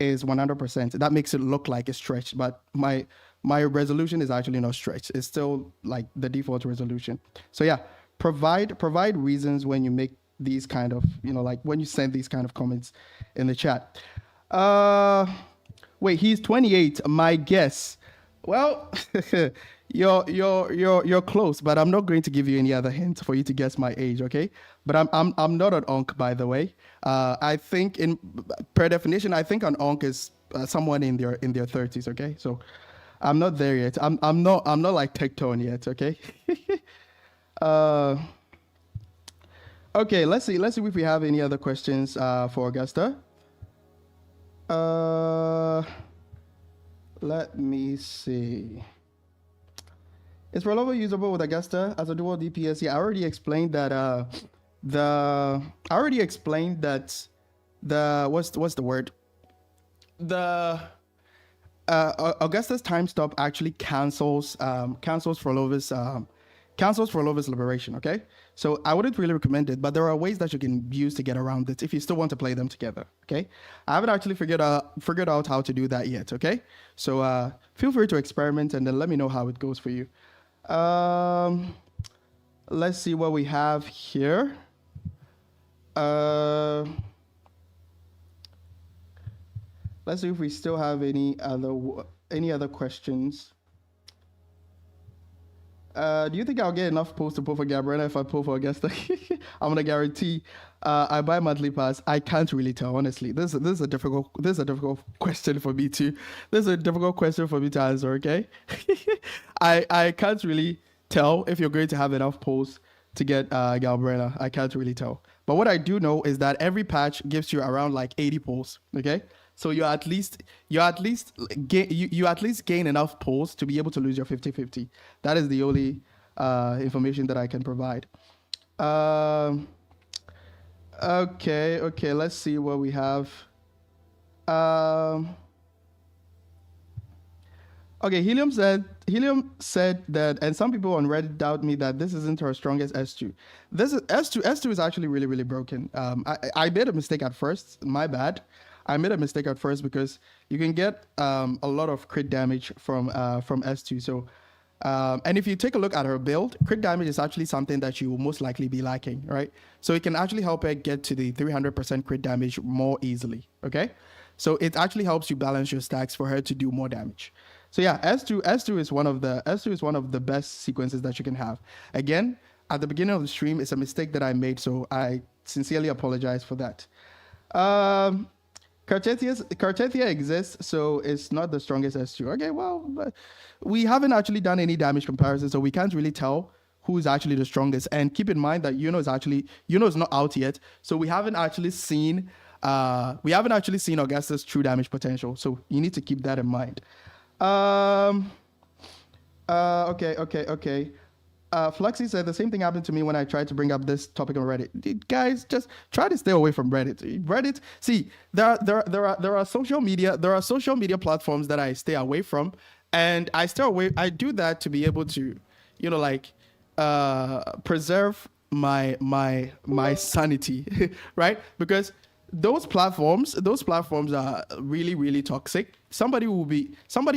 is 100%. That makes it look like it's stretched, but my resolution is actually not stretched. It's still like the default resolution. So yeah, provide reasons when you make these kind of, like when you send these kind of comments in the chat. Wait, he's 28. My guess. Well, you're close, but I'm not going to give you any other hint for you to guess my age, okay? But I'm not an onk, by the way. I think per definition, I think an onk is someone in their 30s, okay? So I'm not there yet. I'm not like Tectone yet, okay? Okay, let's see if we have any other questions for Augusta. Let me see. Is Rollover usable with Augusta as a dual DPS? Yeah, I already explained that. What's the word? Augusta's time stop actually cancels Rollover's liberation. Okay, so I wouldn't really recommend it, but there are ways that you can use to get around it if you still want to play them together. Okay, I haven't actually figured out how to do that yet. Okay, so feel free to experiment and then let me know how it goes for you. Let's see what we have here. Let's see if we still have any other questions. Do you think I'll get enough polls to pull for Gabriella if I pull for Augusta? I'm gonna guarantee. I buy monthly pass. I can't really tell, honestly. This is a difficult question for me to. This is a difficult question for me to answer. Okay, I can't really tell if you're going to have enough polls to get Gabriella. I can't really tell. But what I do know is that every patch gives you around like 80 polls. Okay, so you at least gain enough polls to be able to lose your 50-50. That is the only information that I can provide. Okay, let's see what we have. Okay, Helium said that, and some people on Reddit doubt me that this isn't her strongest S2. This is S2 is actually really, really broken. I made a mistake at first. My bad. I made a mistake at first because you can get a lot of crit damage from S2. So, and if you take a look at her build, crit damage is actually something that you will most likely be lacking, right? So it can actually help her get to the 300% crit damage more easily. Okay, so it actually helps you balance your stacks for her to do more damage. So yeah, S2 is one of the best sequences that you can have. Again, at the beginning of the stream, it's a mistake that I made, so I sincerely apologize for that. Cartetia exists, so it's not the strongest S2. Okay, well, we haven't actually done any damage comparison, so we can't really tell who's actually the strongest. And keep in mind that Yuno is not out yet, so we haven't actually seen Augusta's true damage potential. So you need to keep that in mind. Okay. Fluxy said the same thing happened to me when I tried to bring up this topic on Reddit. Guys, just try to stay away from Reddit. Reddit, see, there are social media platforms that I stay away from, and I do that to be able to, preserve my sanity, right? Because those platforms are really, really toxic. Somebody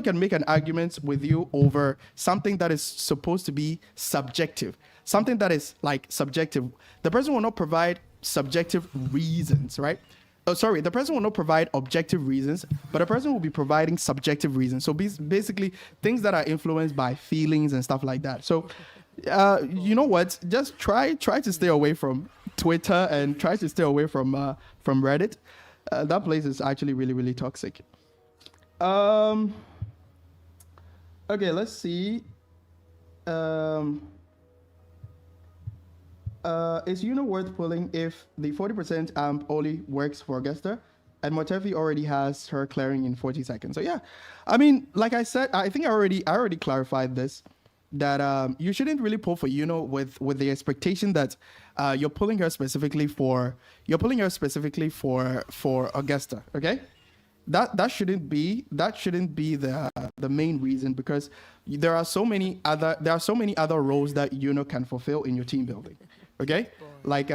can make an argument with you over something that is supposed to be subjective, something that is like subjective. The person will not provide subjective reasons, right? The person will not provide objective reasons, but a person will be providing subjective reasons. So basically things that are influenced by feelings and stuff like that. So you know what? Just try to stay away from Twitter and try to stay away from Reddit. That place is actually really, really toxic. Okay, let's see. Is worth pulling if the 40% amp only works for Augusta and Motefi already has her clearing in 40 seconds? So yeah, I mean, like I said, I think I already clarified this, that you shouldn't really pull for with the expectation that you're pulling her specifically for Augusta. Okay, that shouldn't be the main reason, because there are so many other roles that Yuno can fulfill in your team building. Okay, like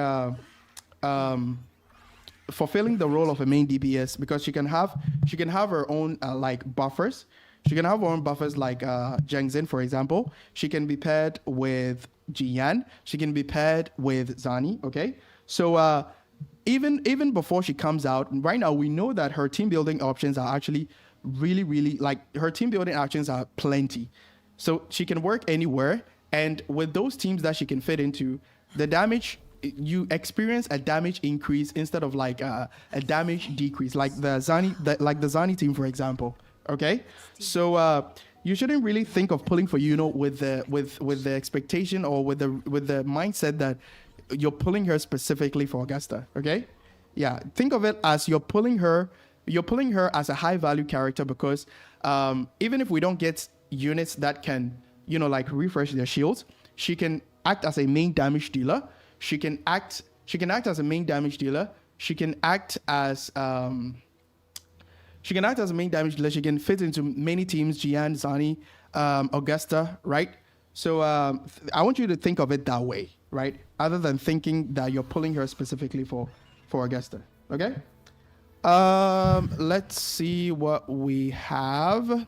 fulfilling the role of a main DPS, because she can have her own like buffers. She can have her own buffers like Zhengzin, for example. She can be paired with Jiyan. She can be paired with Zani. Okay, so even before she comes out, right now we know that her team building options are actually really like her team building actions are plenty. So she can work anywhere, and with those teams that she can fit into, the damage, you experience a damage increase instead of like a damage decrease, like the Zani team, for example. Okay, so you shouldn't really think of pulling for Yuno with the expectation or with the mindset that you're pulling her specifically for Augusta. Okay, yeah, think of it as you're pulling her as a high value character, because even if we don't get units that can like refresh their shields, she can act as a main damage dealer. She can act as a main damage dealer. She can act as a main damage dealer. She can fit into many teams, Jiyan, Zani, Augusta, right? So I want you to think of it that way, right? Other than thinking that you're pulling her specifically for Augusta, okay? Let's see what we have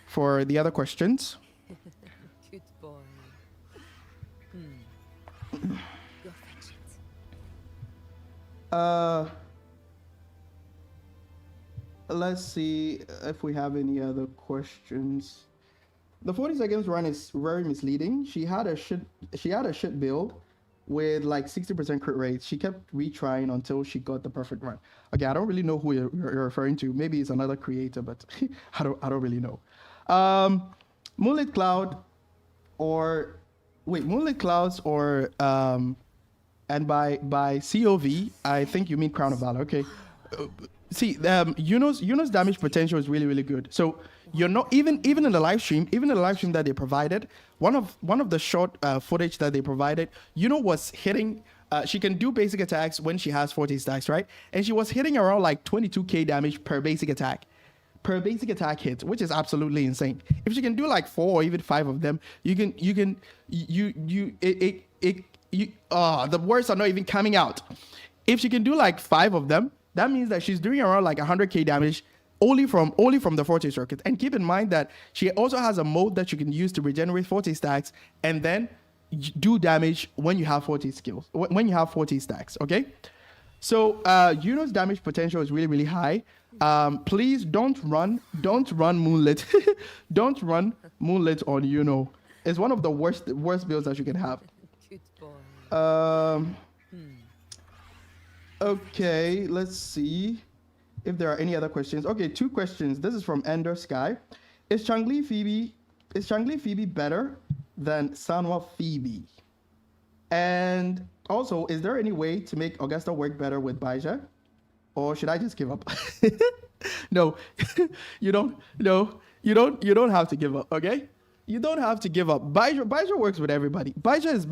for the other questions. Good boy. Go fetch it. Let's see if we have any other questions. The 40 seconds run is very misleading. She had a shit build with like 60% crit rate. She kept retrying until she got the perfect run. Okay, I don't really know who you're referring to. Maybe it's another creator, but I don't really know. Moonlit Clouds or and by COV, I think you mean Crown of Valor. Okay. See, Yuno's damage potential is really good. So you're not even in the live stream that they provided. One of the short footage that they provided, Yuno was hitting. She can do basic attacks when she has 40 stacks, right? And she was hitting around like 22k damage per basic attack hit, which is absolutely insane. If she can do like 4 or even 5 of them, the words are not even coming out. If she can do like 5 of them, that means that she's doing around like 100k damage only from the 40 circuit. And keep in mind that she also has a mode that you can use to regenerate 40 stacks and then do damage when you have 40 skills, when you have 40 stacks, okay? So Yuno's damage potential is really high. Please don't run Moonlit. Don't run Moonlit on Yuno. It's one of the worst builds that you can have. Good boy. Okay, let's see if there are any other questions. Okay, 2 questions. This is from Ender Sky. Is Changli Phoebe better than Sanwa Phoebe? And also, is there any way to make Augusta work better with Baija? Or should I just give up? No, you don't have to give up, okay? You don't have to give up. Baija works with everybody. Baija is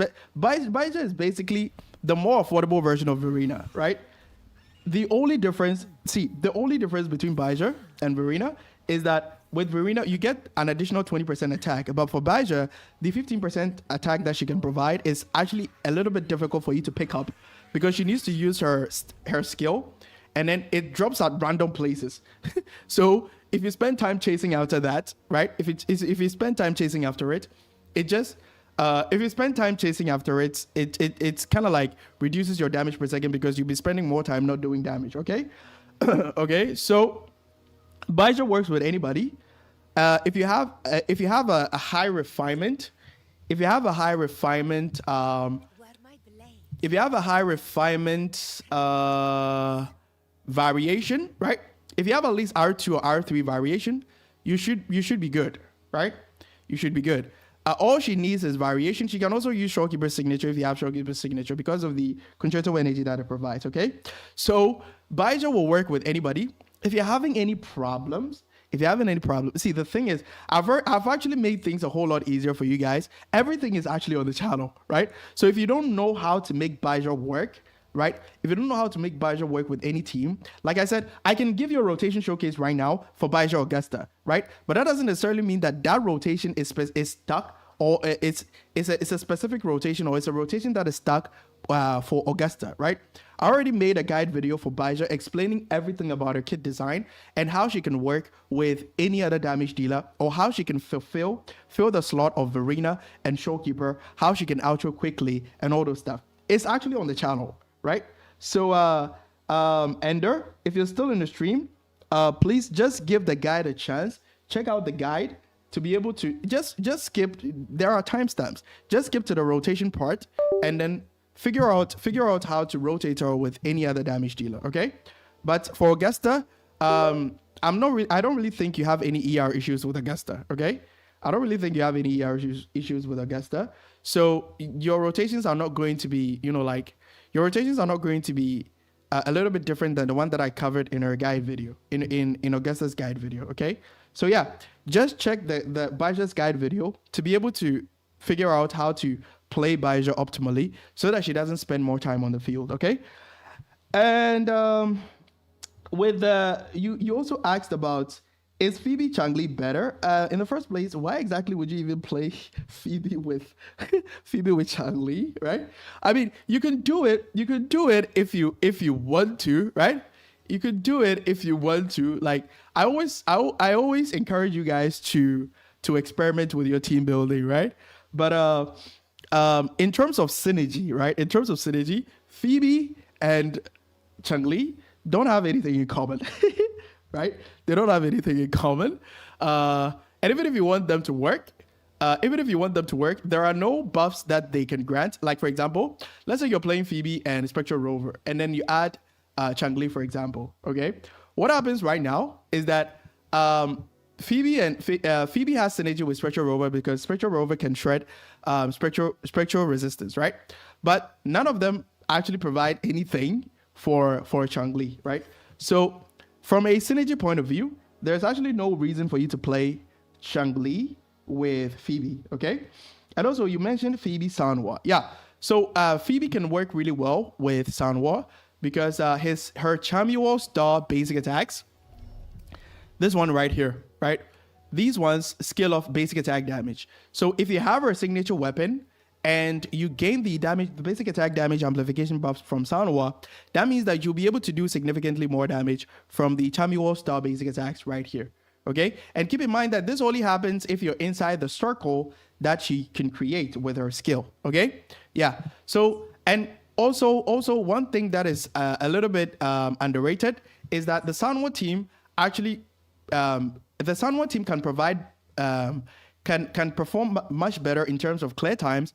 basically the more affordable version of Verena, right? The only difference between Baija and Verena is that with Verena, you get an additional 20% attack. But for Baija, the 15% attack that she can provide is actually a little bit difficult for you to pick up because she needs to use her skill, and then it drops at random places. So if you spend time chasing after that, right? If you spend time chasing after it, it's kind of like reduces your damage per second because you'll be spending more time not doing damage, okay? Okay, so Baija works with anybody. If you have a high refinement, variation, right? If you have at least R2 or R3 variation, you should be good, right? You should be good. All she needs is variation. She can also use Shopkeeper's signature if you have Shopkeeper's signature because of the concerto energy that it provides, okay? So Baija will work with anybody. If you're having any problems, see, the thing is, I've actually made things a whole lot easier for you guys. Everything is actually on the channel, right? So if you don't know how to make Baija work, right? If you don't know how to make Baja work with any team, like I said, I can give you a rotation showcase right now for Baja Augusta, right? But that doesn't necessarily mean that that rotation is stuck, or it's a specific rotation, or it's a rotation that is stuck for Augusta, right? I already made a guide video for Baja explaining everything about her kit design and how she can work with any other damage dealer, or how she can fill the slot of Verena and Showkeeper, how she can outro quickly and all those stuff. It's actually on the channel, right? So Ender, if you're still in the stream, please just give the guide a chance. Check out the guide to be able to just skip. There are timestamps. Just skip to the rotation part and then figure out how to rotate her with any other damage dealer. Okay, but for Augusta, I don't really think you have any ER issues with Augusta. Okay, I don't really think you have any ER issues with Augusta. So your rotations are not going to be, your rotations are not going to be a little bit different than the one that I covered in our guide video, in Augusta's guide video. Okay, so yeah, just check the Baja's guide video to be able to figure out how to play Baja optimally so that she doesn't spend more time on the field. Okay, and with you also asked about, is Phoebe Changli better? In the first place, why exactly would you even play Phoebe with Changli, right? I mean, you can do it. You can do it if you want to, right? You could do it if you want to. Like I always encourage you guys to experiment with your team building, right? But in terms of synergy, right? In terms of synergy, Phoebe and Changli don't have anything in common. Right? They don't have anything in common. And even if you want them to work, there are no buffs that they can grant. Like, for example, let's say you're playing Phoebe and Spectral Rover, and then you add Changli, for example. Okay? What happens right now is that Phoebe has synergy with Spectral Rover because Spectral Rover can shred spectral resistance, right? But none of them actually provide anything for Changli, right? So from a synergy point of view, there's actually no reason for you to play Changli with Phoebe, okay? And also, you mentioned Phoebe Sanhua. Yeah, so Phoebe can work really well with Sanhua because her Chamuel star basic attacks, this one right here, right? These ones scale off basic attack damage. So if you have her signature weapon and you gain the basic attack damage amplification buffs from Sanhua, that means that you'll be able to do significantly more damage from the Chamuel star basic attacks right here. Okay, and keep in mind that this only happens if you're inside the circle that she can create with her skill. Okay, yeah. So, and also one thing that is a little bit underrated is that the Sanhua team actually, the Sanhua team can provide can perform much better in terms of clear times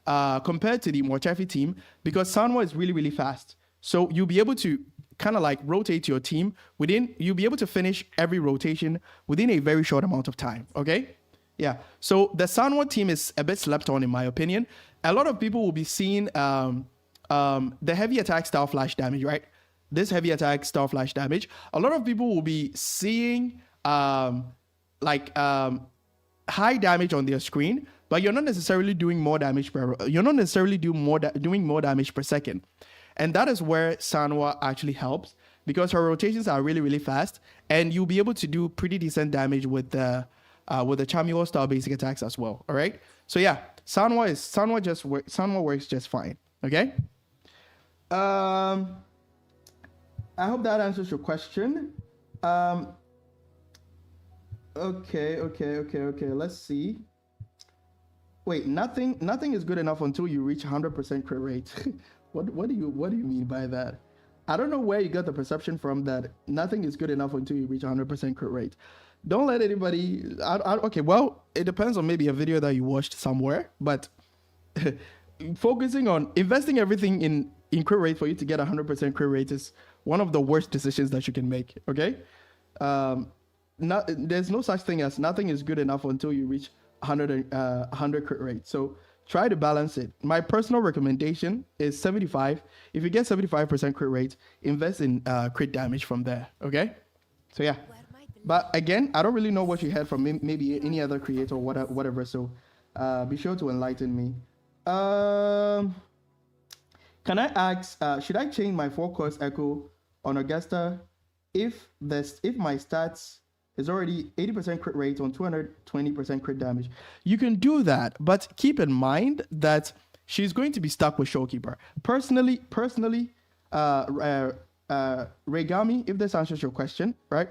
compared to the Mortefi team because Sanhua is really, really fast. So you'll be able to kind of like rotate your team you'll be able to finish every rotation within a very short amount of time, okay? Yeah, so the Sanhua team is a bit slept on in my opinion. A lot of people will be seeing the heavy attack star flash damage, right? This heavy attack star flash damage. A lot of people will be seeing high damage on their screen, but you're not necessarily doing more damage doing more damage per second. And that is where Sanhua actually helps because her rotations are really, really fast and you'll be able to do pretty decent damage with the Chamuel style basic attacks as well. All right. So yeah, Sanhua works just fine. Okay. I hope that answers your question. Okay. Let's see. Wait, nothing is good enough until you reach 100% crit rate. What do you mean by that? I don't know where you got the perception from that nothing is good enough until you reach 100% crit rate. Don't let anybody. Okay, well, it depends on maybe a video that you watched somewhere, but focusing on investing everything in crit rate for you to get 100% crit rate is one of the worst decisions that you can make. Okay. There's no such thing as nothing is good enough until you reach 100 crit rate. So try to balance it. My personal recommendation is 75. If you get 75% crit rate, invest in crit damage from there. Okay? So yeah. But again, I don't really know what you had from maybe any other creator or whatever. So be sure to enlighten me. Can I ask, should I change my focus echo on Augusta if my stats is already 80% crit rate on 220% crit damage? You can do that, but keep in mind that she's going to be stuck with Showkeeper. Personally, Regami, if this answers your question, right?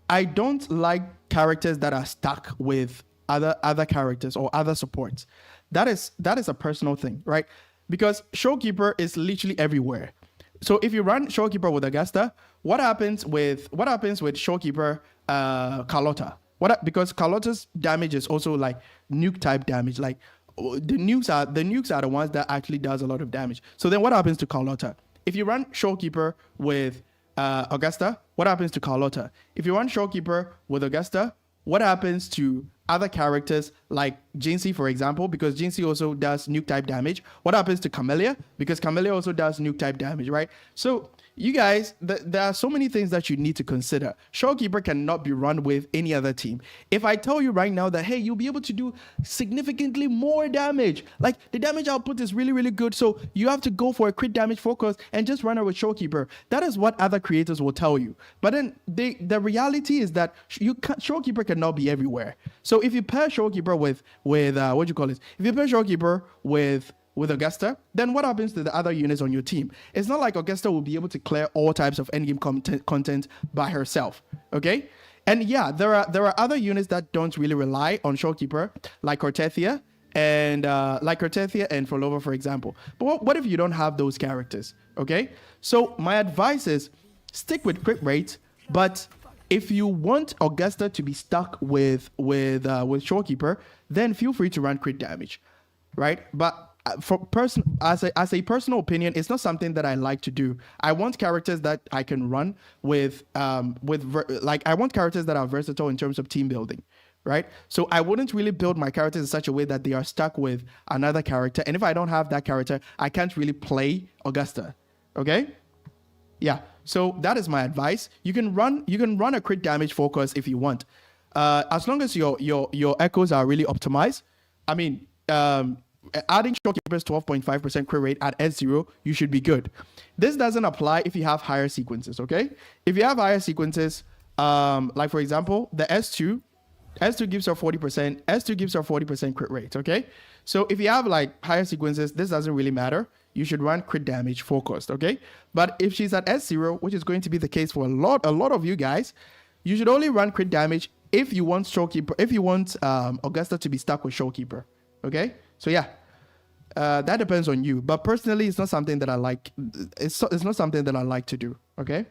I don't like characters that are stuck with other characters or other supports. That is a personal thing, right? Because Showkeeper is literally everywhere. So if you run Showkeeper with Augusta, what happens with Showkeeper Carlotta? Because Carlotta's damage is also like nuke type damage. Like the nukes are the ones that actually does a lot of damage. So then what happens to Carlotta? If you run Showkeeper with Augusta, what happens to Carlotta? If you run Showkeeper with Augusta, what happens to other characters like Jinxie, for example, because Jinxie also does nuke type damage? What happens to Camellia? Because Camellia also does nuke type damage, right? So you guys, there are so many things that you need to consider. Showkeeper cannot be run with any other team. If I tell you right now that, hey, you'll be able to do significantly more damage, like the damage output is really, really good, so you have to go for a crit damage focus and just run her with Showkeeper. That is what other creators will tell you. But then the reality is that Showkeeper cannot be everywhere. So if you pair Showkeeper with what you call it? If you pair Showkeeper with Augusta, then what happens to the other units on your team? It's not like Augusta will be able to clear all types of endgame content by herself, okay? And yeah, there are other units that don't really rely on Showkeeper, like Cortethia and Frolova, for example. But what if you don't have those characters, okay? So my advice is stick with crit rate, but if you want Augusta to be stuck with Showkeeper, then feel free to run crit damage, right? But as a personal opinion, it's not something that I like to do. I want characters that I can run with I want characters that are versatile in terms of team building, right? So I wouldn't really build my characters in such a way that they are stuck with another character. And if I don't have that character, I can't really play Augusta. Okay? Yeah. So that is my advice. You can run a crit damage focus if you want. As long as your echoes are really optimized. I mean, adding Showkeeper's 12.5% crit rate at S0, you should be good. This doesn't apply if you have higher sequences, okay? If you have higher sequences, like for example, the S2 gives her 40%, S2 gives her 40% crit rate, okay? So if you have like higher sequences, this doesn't really matter. You should run crit damage focused, okay? But if she's at S0, which is going to be the case for a lot of you guys, you should only run crit damage if you want Showkeeper, if you want Augusta to be stuck with Showkeeper, okay? So yeah, that depends on you. But personally, it's not something that I like. It's not something that I like to do. Okay.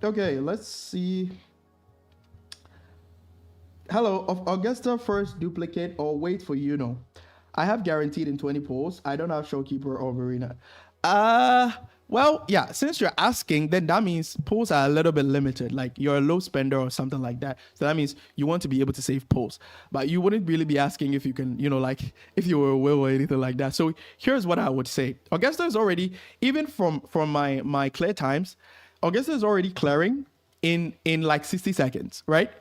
Okay. Let's see. Hello, of Augusta first duplicate or wait for Yuno? I have guaranteed in 20 polls. I don't have Showkeeper or Verena. Well, yeah, since you're asking, then that means polls are a little bit limited. Like you're a low spender or something like that. So that means you want to be able to save polls. But you wouldn't really be asking if you can, like if you were a will or anything like that. So here's what I would say. Augusta is already, even from my clear times, Augusta is already clearing in like 60 seconds, right?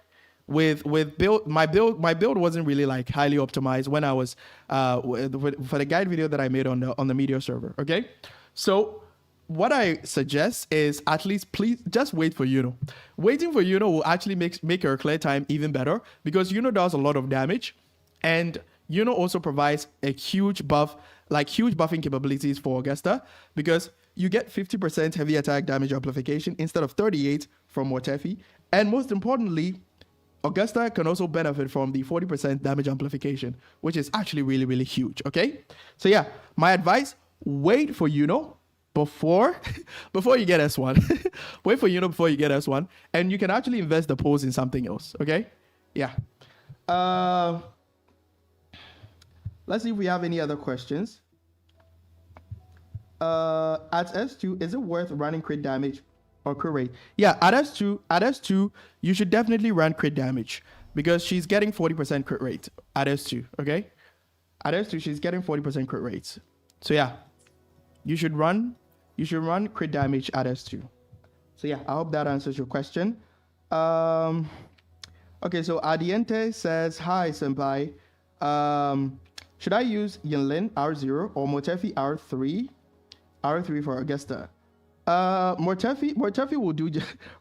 With build, my build wasn't really like highly optimized when I was for the guide video that I made on the media server. Okay, so what I suggest is at least please just wait for Yuno. Waiting for Yuno will actually make your clear time even better because Yuno does a lot of damage, and Yuno also provides a huge buff, like huge buffing capabilities for Augusta because you get 50% heavy attack damage amplification instead of 38 from Motefi, and most importantly, Augusta can also benefit from the 40% damage amplification, which is actually really, really huge, okay? So yeah, my advice, wait for Yuno before you get S1. Wait for Yuno before you get S1, and you can actually invest the pulls in something else, okay? Yeah. Let's see if we have any other questions. At S2, is it worth running crit damage or crit rate? Yeah, at S2, you should definitely run crit damage because she's getting 40% crit rate at S2, okay? At S2, she's getting 40% crit rates. So yeah, you should run crit damage at S2. So yeah, I hope that answers your question. Okay, so Adiente says, hi, senpai. Should I use Yinlin R0 or Motefi R3? R3 for Augusta. Motefi will do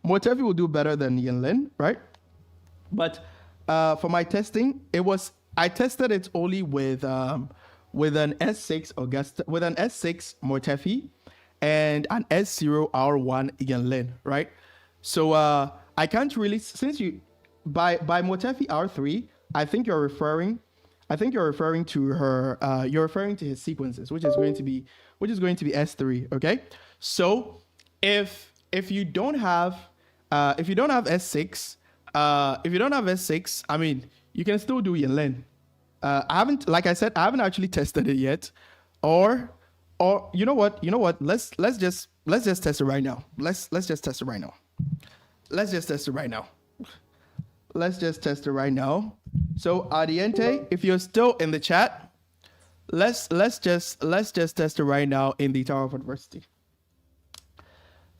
Motefi will do better than Yinlin, right? But for my testing, I tested it only with an S6 Augusta, with an S6 Motefi and an S0 R1 Yinlin, right? So I can't really, since you by Motefi R3, I think you're referring to her you're referring to his sequences, which is going to be S3, okay? So if you don't have S6, I mean, you can still do Yinlin. I haven't, like I said, I haven't actually tested it yet. Or you know what? Let's just test it right now. Let's just test it right now. Let's just test it right now. Let's just test it right now. So Ardiente, if you're still in the chat, let's just test it right now in the Tower of Adversity.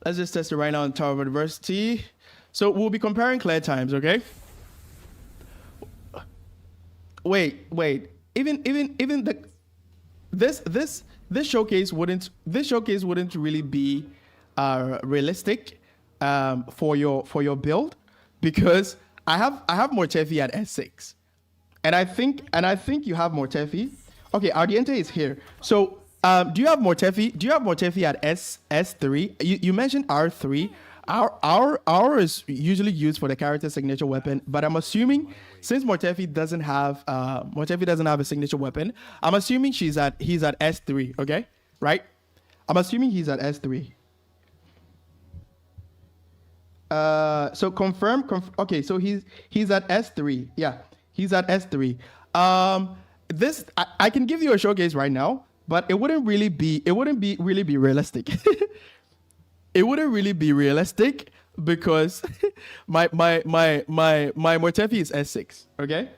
Let's just test it right now in Tower of Adversity. So we'll be comparing clear times, okay? Wait. Even this showcase wouldn't really be realistic for your build, because I have Motefi at S6, and I think you have Motefi. Okay, Ardiente is here. So do you have Motefi at S3? You mentioned R3. R is usually used for the character signature weapon, but I'm assuming since Motefi doesn't have a signature weapon, I'm assuming he's at S3. Okay, right? I'm assuming he's at S3. So confirm. Okay, so he's at S3. Yeah, he's at S3. This I can give you a showcase right now, but it wouldn't really be realistic. It wouldn't really be realistic because my Motefi is S6. Okay,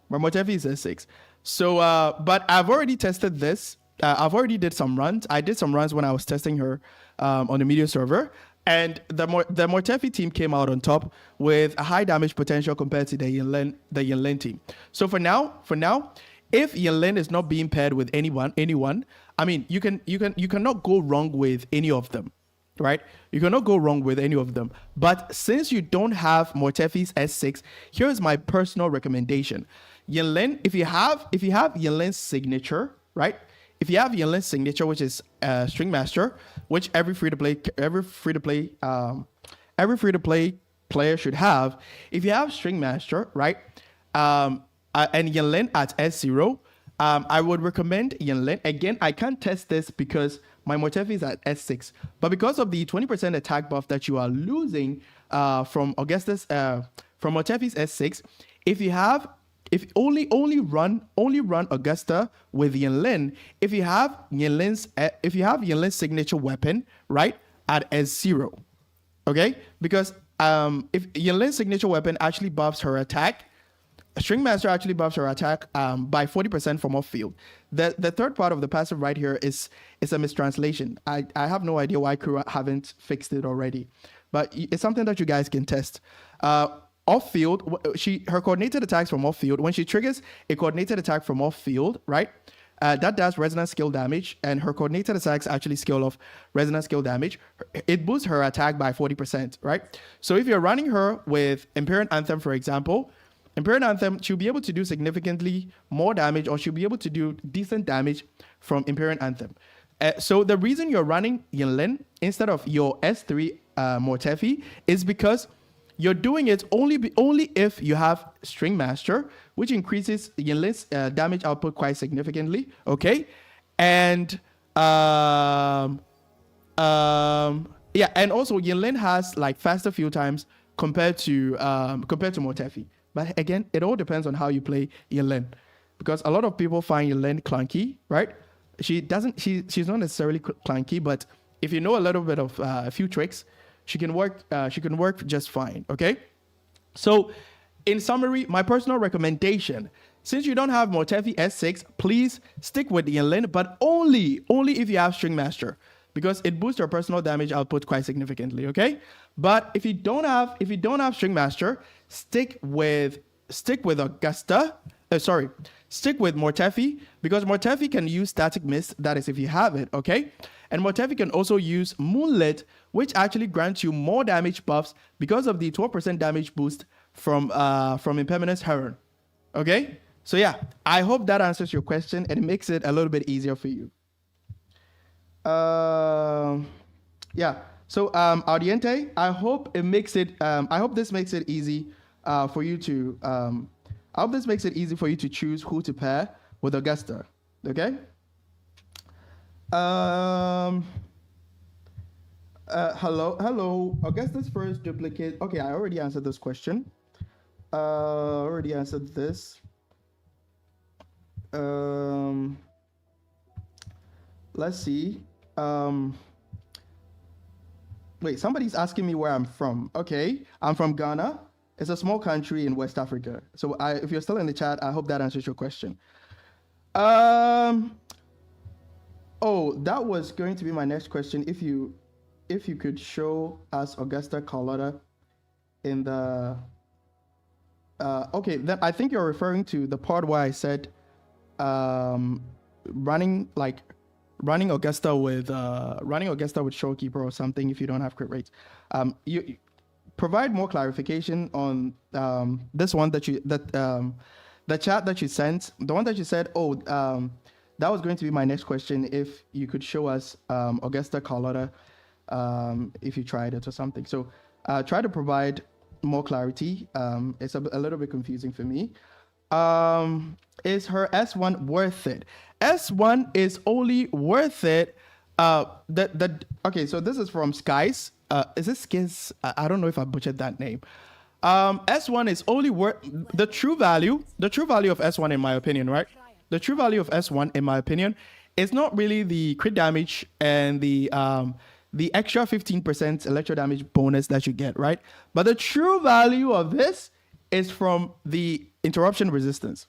my Motefi is S6. So but I've already tested this. I've already did some runs. I did some runs when I was testing her on the media server. And the Motefi team came out on top with a high damage potential compared to the Yinlin team. So for now, if Yinlin is not being paired with anyone, I mean, you cannot go wrong with any of them, right? You cannot go wrong with any of them. But since you don't have Motefi's S6, here's my personal recommendation: Yinlin, if you have Yinlin's signature, right? If you have Yinlin's signature, which is String Master, which every free to play player should have. If you have String Master, right, and Yinlin at S0, I would recommend Yinlin. Again, I can't test this because my Motefi is at S6, but because of the 20% attack buff that you are losing from Augusta's from Motefi's S6, if only run Augusta with Yinlin, if you have Yinlin's signature weapon, right, at S0, okay? Because if Yinlin's signature weapon actually buffs her attack, String Master actually buffs her attack by 40% from off field. The third part of the passive right here is a mistranslation. I have no idea why Kura haven't fixed it already, but it's something that you guys can test. Off field, her coordinated attacks from off field, when she triggers a coordinated attack from off field, right, that does resonance skill damage, and her coordinated attacks actually scale off resonance skill damage. It boosts her attack by 40%, right? So if you're running her with Imperial Anthem, for example, Imperial Anthem, she'll be able to do significantly more damage, or she'll be able to do decent damage from Imperial Anthem. So the reason you're running Yinlin instead of your S3 Motefi is because you're doing it only if you have String Master, which increases Yinlin's damage output quite significantly. Okay, and yeah, and also Yinlin has like faster field times compared to Motefi. But again, it all depends on how you play Yinlin, because a lot of people find Yinlin clunky, right? She's not necessarily clunky, but if you know a little bit of a few tricks, she can work just fine. Okay, so in summary, my personal recommendation: since you don't have Motefi S6, please stick with Yinlin, but only if you have String Master, because it boosts your personal damage output quite significantly. Okay, but if you don't have String Master, stick with Augusta. stick with Mortefi because Mortefi can use Static Mist, that is if you have it, okay? And Mortefi can also use Moonlit, which actually grants you more damage buffs because of the 12% damage boost from Impermanence Heron, okay? So yeah, I hope that answers your question and it makes it a little bit easier for you. Yeah. So Audiente, I hope it makes it. I hope this makes it easy for you to. I hope this makes it easy for you to choose who to pair with Augusta. Okay. Hello. Augusta's first duplicate. Okay, I already answered this question. Already answered this. Let's see. Wait, somebody's asking me where I'm from. Okay, I'm from Ghana. It's a small country in West Africa. So if you're still in the chat, I hope that answers your question. Oh, that was going to be my next question. If you could show us Augusta Carlotta in the okay, then I think you're referring to the part where I said running Augusta with Showkeeper or something if you don't have crit rates. You provide more clarification on this one the chat that you sent, the one that you said, that was going to be my next question, if you could show us Augusta Carlotta if you tried it or something. So try to provide more clarity. It's a little bit confusing for me. Is her S1 worth it? S1 is only worth it. Okay, so this is from Skies. Is this Skiz? I don't know if I butchered that name. S1 is only worth the true value of S1 in my opinion, right? The true value of S1 in my opinion is not really the crit damage and the extra 15% electro damage bonus that you get, right? But the true value of this is from the interruption resistance.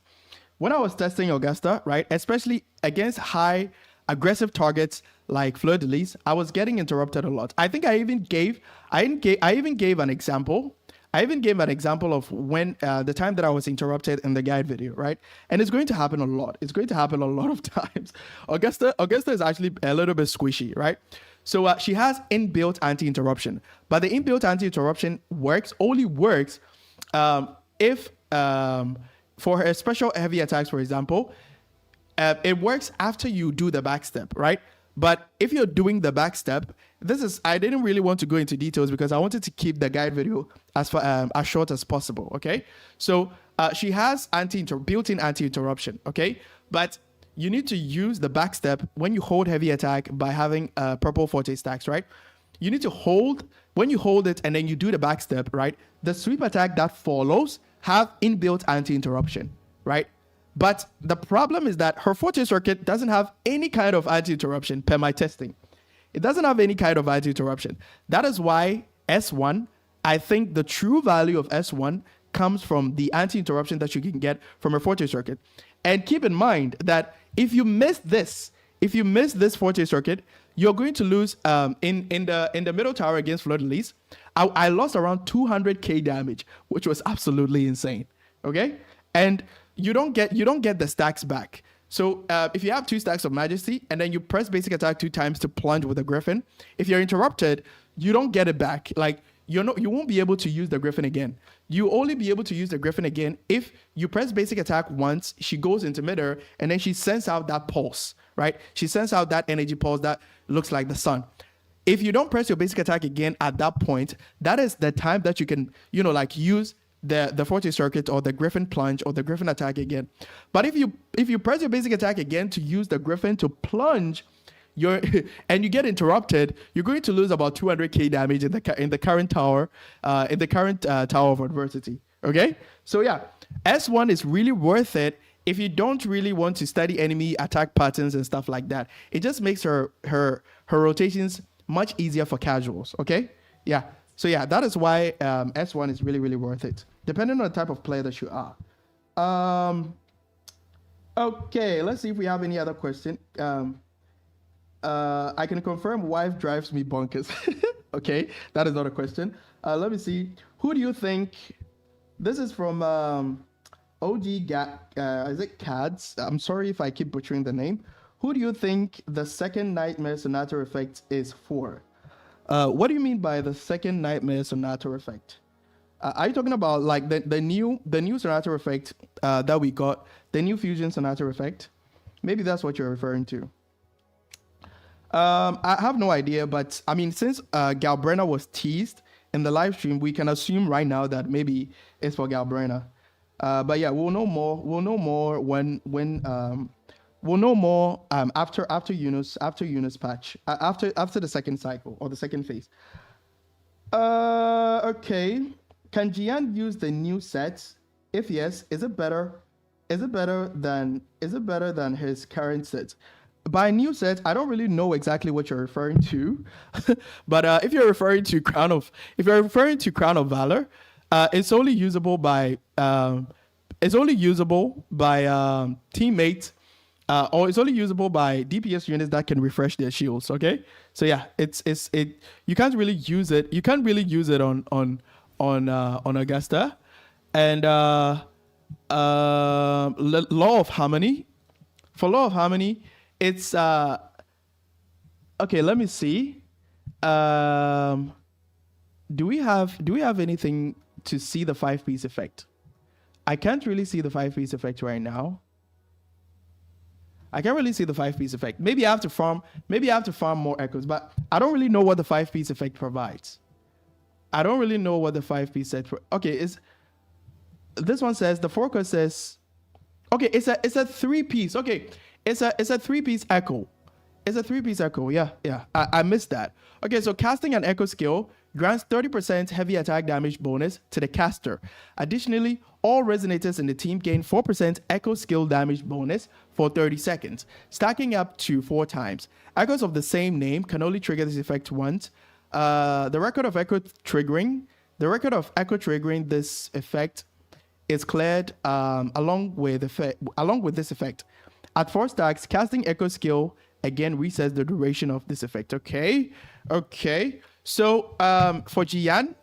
When I was testing Augusta, right, especially against high aggressive targets like Fleur de Lis, I was getting interrupted a lot. I think I even gave an example. I even gave an example of when the time that I was interrupted in the guide video, right? And it's going to happen a lot. It's going to happen a lot of times. Augusta is actually a little bit squishy, right? So she has inbuilt anti-interruption, but the inbuilt anti-interruption only works if for her special heavy attacks, for example, it works after you do the backstep, right? But if you're doing the backstep, I didn't really want to go into details because I wanted to keep the guide video as short as possible, okay? So she has built-in anti-interruption, okay? But you need to use the backstep when you hold heavy attack by having purple forte stacks, right? You need to hold, when you hold it and then you do the backstep, right? The sweep attack that follows have inbuilt anti-interruption, right? But the problem is that her forte circuit doesn't have any kind of anti-interruption per my testing. It doesn't have any kind of anti-interruption. That is why S1, I think the true value of S1 comes from the anti-interruption that you can get from her forte circuit. And keep in mind that if you miss this forte circuit, you're going to lose in the middle tower against Fleur de Lis. I lost around 200k damage, which was absolutely insane. Okay, and you don't get the stacks back. So if you have 2 stacks of Majesty and then you press basic attack 2 times to plunge with a Griffin, if you're interrupted, you don't get it back. Like you won't be able to use the Griffin again. You only be able to use the Griffin again if you press basic attack once, she goes into midair, and then she sends out that pulse, right? She sends out that energy pulse that looks like the sun. If you don't press your basic attack again at that point, that is the time that you can, use the forte circuit or the Griffin plunge or the Griffin attack again. But if you press your basic attack again to use the Griffin to plunge, and you get interrupted, you're going to lose about 200k damage in the current tower, tower of adversity. Okay, so yeah, S1 is really worth it if you don't really want to study enemy attack patterns and stuff like that. It just makes her rotations much easier for casuals. Okay, yeah. So yeah, that is why S1 is really, really worth it, depending on the type of player that you are. Okay, let's see if we have any other question. I can confirm wife drives me bonkers. Okay, that is not a question. Let me see. Who do you think? This is from Is it Cads? I'm sorry if I keep butchering the name. Who do you think the second Nightmare Sonata effect is for? What do you mean by the second Nightmare Sonata effect? Are you talking about like the new Sonata effect that we got, the new Fusion Sonata effect? Maybe that's what you're referring to. I have no idea, but I mean, since Galbrena was teased in the live stream, we can assume right now that maybe it's for Galbrena. But yeah, we'll know more. We'll know more when we'll know more after Eunice patch after the second cycle or the second phase. Okay. Can Gian use the new sets? If yes, is it better? Is it better than his current sets? By new set, I don't really know exactly what you're referring to, but if you're referring to Crown of Valor, it's only usable by teammates, or it's only usable by DPS units that can refresh their shields. Okay, so yeah, you can't really use it. You can't really use it on Augusta, and Law of Harmony. For Law of Harmony, it's okay. Let me see. Do we have anything to see the 5-piece effect? I can't really see the 5-piece effect right now. I can't really see the 5-piece effect. Maybe I have to farm more echoes, but I don't really know what the 5-piece effect provides. I don't really know what the 5-piece set for. Okay, this one says the forecast says, okay, it's a 3-piece. Okay, it's a 3-piece echo. It's a 3-piece echo. Yeah. I missed that. Okay, so casting an echo skill grants 30% heavy attack damage bonus to the caster. Additionally, all resonators in the team gain 4% echo skill damage bonus for 30 seconds, stacking up to 4 times. Echoes of the same name can only trigger this effect once. The record of echo triggering this effect is cleared along with this effect. At 4 stacks, casting echo skill again resets the duration of this effect. Okay. So for Jian,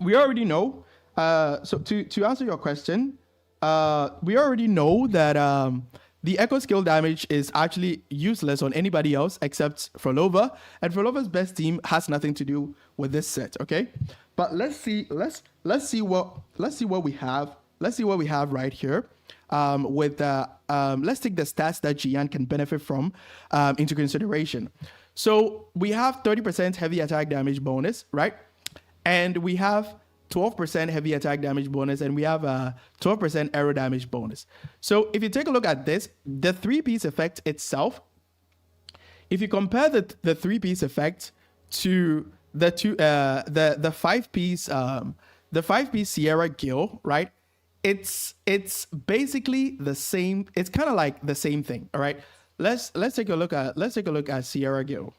we already know. So to answer your question, we already know that the echo skill damage is actually useless on anybody else except Frolova, and Frolova's best team has nothing to do with this set. Okay, but let's see what we have. Let's see what we have right here. Let's take the stats that Jian can benefit from into consideration. So we have 30% heavy attack damage bonus, right? And we have 12% heavy attack damage bonus, and we have a 12% arrow damage bonus. So if you take a look at this, the 3-piece effect itself, if you compare the 3-piece effect to the 5-piece the 5-piece Sierra Gill, right? It's basically the same. It's kind of like the same thing. All right. Let's take a look at Sierra Gill.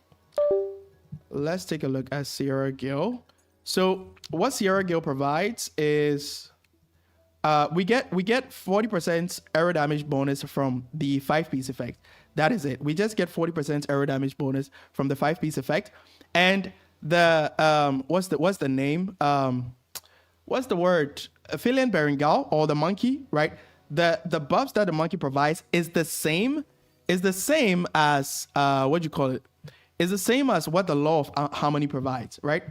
Let's take a look at Sierra Gill. So what Sierra Gill provides is we get 40% arrow damage bonus from the 5-piece effect. That is it. We just get 40% arrow damage bonus from the 5-piece effect. And the what's the name? What's the word? Philian Berengal, or the monkey, right? The buffs that the monkey provides is the same as what do you call it? Is the same as what the Law of Harmony provides, right?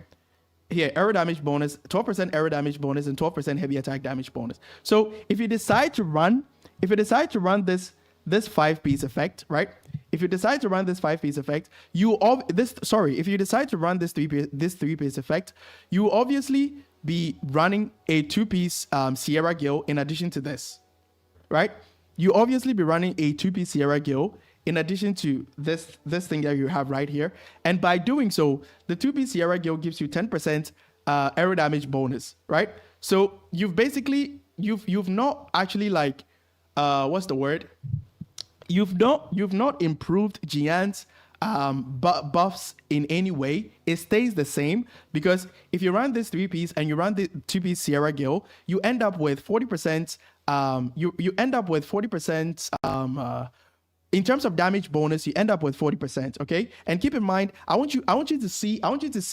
Here, arrow damage bonus, 12% arrow damage bonus, and 12% heavy attack damage bonus. So if you decide to run this 5-piece effect, right? If you decide to run this 5-piece effect, if you decide to run this 3-piece effect, you obviously be running a 2-piece Sierra Gill in addition to this, right? You obviously be running a 2-piece Sierra Gill in addition to this thing that you have right here. And by doing so, the 2-piece Sierra Gill gives you 10% arrow damage bonus, right? So you've not actually like, what's the word? You've not improved Jian's buffs in any way. It stays the same, because if you run this 3-piece and you run the 2-piece Sierra Gill, you end up with 40%. You end up with 40%. In terms of damage bonus, you end up with 40%. Okay, and keep in mind, I want you to see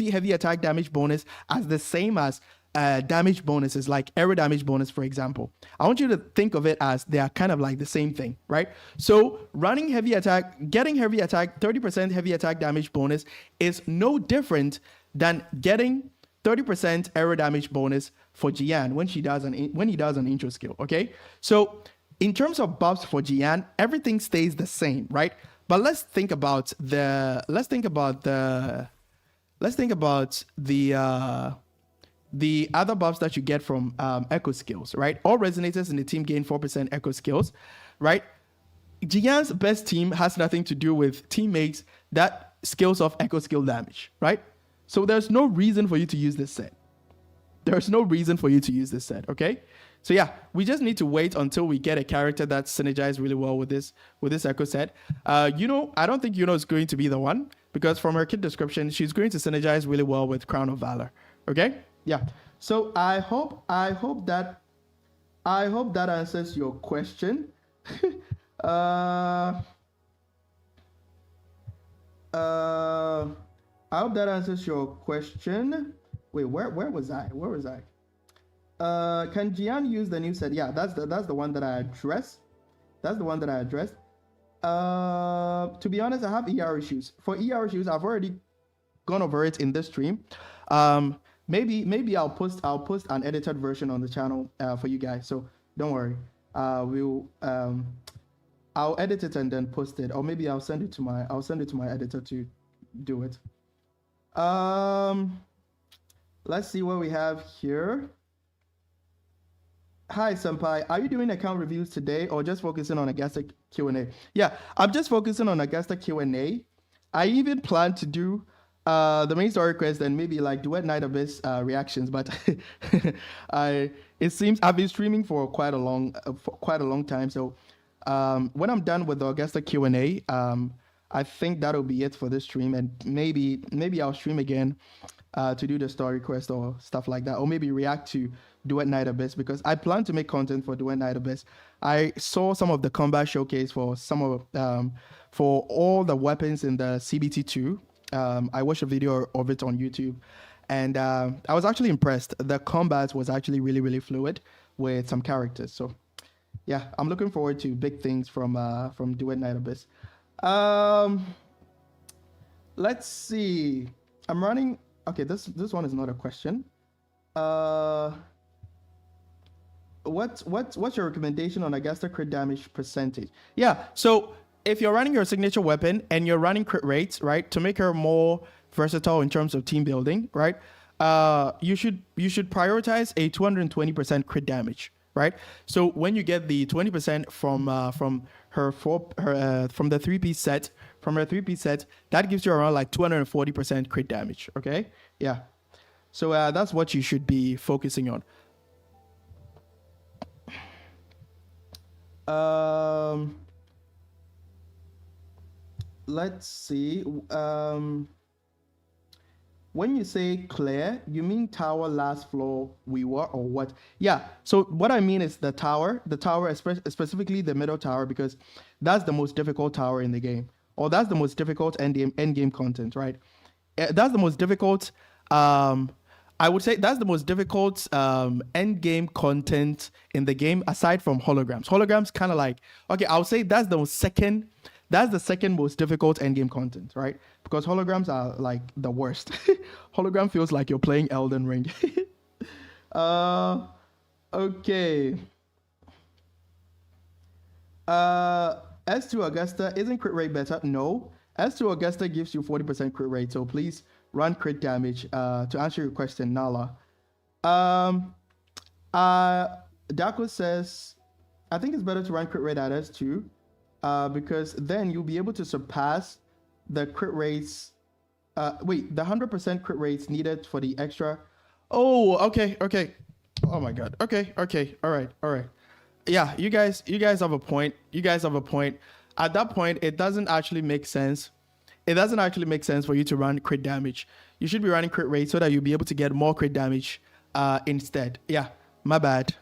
heavy attack damage bonus as the same as damage bonuses, like aero damage bonus, for example. I want you to think of it as they are kind of like the same thing, right? So running heavy attack, getting heavy attack, 30% heavy attack damage bonus is no different than getting 30% aero damage bonus for Jian when he does an intro skill. Okay, so in terms of buffs for Jian, everything stays the same, right? But let's think about the other buffs that you get from echo skills, right? All resonators in the team gain 4% echo skills, right? Jian's best team has nothing to do with teammates that skills off echo skill damage, right? So there's no reason for you to use this set. There's no reason for you to use this set, okay? So yeah, we just need to wait until we get a character that synergizes really well with this echo set. I don't think Yuno is going to be the one, because from her kit description, she's going to synergize really well with Crown of Valor. Okay? Yeah. So I hope that answers your question. I hope that answers your question. Wait, where was I? Can Jian use the new set? Yeah, that's the one that I addressed. To be honest, I have ER issues. For ER issues, I've already gone over it in this stream. Maybe I'll post an edited version on the channel for you guys. So don't worry. I'll edit it and then post it, or maybe I'll send it to my editor to do it. Let's see what we have here. Hi, Senpai. Are you doing account reviews today or just focusing on Augusta Q&A? Yeah, I'm just focusing on Augusta Q&A. I even plan to do the main story quest and maybe like Duet Night Abyss reactions, but it seems I've been streaming for quite a long time. So when I'm done with the Augusta Q&A, I think that'll be it for this stream, and maybe I'll stream again to do the story quest or stuff like that, or maybe react to Duet Night Abyss, because I plan to make content for Duet Night Abyss. I saw some of the combat showcase for for all the weapons in the CBT2. I watched a video of it on YouTube, and I was actually impressed. The combat was actually really, really fluid with some characters. So yeah, I'm looking forward to big things from Duet Night Abyss. Let's see. I'm running. Okay, this one is not a question. What's your recommendation on Augusta crit damage percentage? Yeah, so if you're running your signature weapon and you're running crit rates, right, to make her more versatile in terms of team building, right, you should prioritize a 220% crit damage, right? So when you get the 20% from the 3-piece set, that gives you around like 240% crit damage. Okay, yeah. So that's what you should be focusing on. Let's see. When you say clear, you mean tower, last floor, we were, or what? Yeah. So what I mean is the tower, specifically the middle tower, because that's the most difficult tower in the game, or that's the most difficult end game content, right? That's the most difficult. I would say that's the most difficult end game content in the game, aside from holograms. Holograms kind of like, okay, I would say that's the second most difficult end game content, right? Because holograms are like the worst. Hologram feels like you're playing Elden Ring. Okay. S2 Augusta, isn't crit rate better? No. S2 Augusta gives you 40% crit rate, so please run crit damage. To answer your question, Nala. Daco says, I think it's better to run crit rate at S2, because then you'll be able to surpass the crit rates. The 100% crit rates needed for the extra. Oh, okay. Oh my God. Okay. All right. Yeah, you guys have a point. At that point, it doesn't actually make sense. It doesn't actually make sense for you to run crit damage. You should be running crit rate so that you'll be able to get more crit damage instead. Yeah, my bad.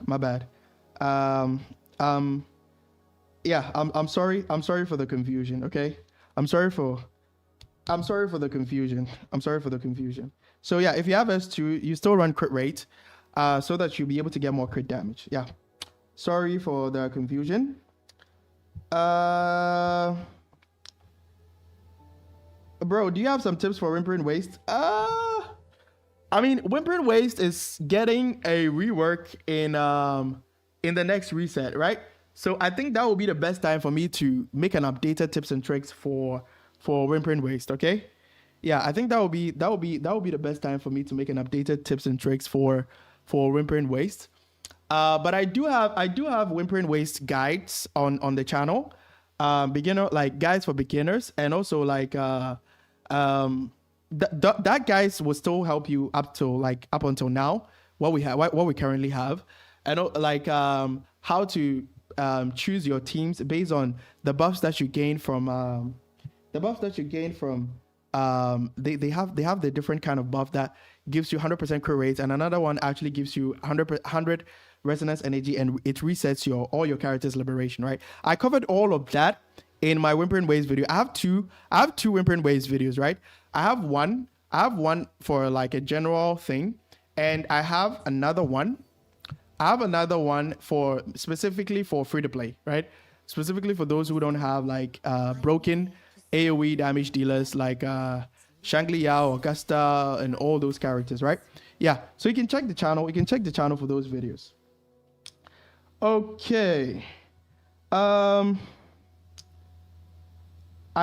Yeah, I'm sorry for the confusion, okay? I'm sorry for the confusion. So yeah, if you have S2, you still run crit rate. so that you'll be able to get more crit damage. Yeah. Sorry for the confusion. Bro, do you have some tips for Whimpering Waste? I mean, Whimpering Waste is getting a rework in the next reset, right? So I think that will be the best time for me to make an updated tips and tricks for Whimpering Waste. Okay, yeah, I think that will be the best time for me to make an updated tips and tricks for Whimpering Waste. But I do have Whimpering Waste guides on the channel, guides for beginners, and also that guys will still help you up until now what we currently have, and how to choose your teams based on the buffs that you gain from they have the different kind of buff that gives you 100% crit rate, and another one actually gives you 100 resonance energy, and it resets all your characters' liberation, right? I covered all of that in my Whimpering Waves video. I have two Whimpering Waves videos, right? I have one for like a general thing, and I have another one for specifically for free to play, right? Specifically for those who don't have broken AoE damage dealers like Shangli Yao, Augusta, and all those characters, right? Yeah, so you can check the channel. You can check the channel for those videos. Okay. I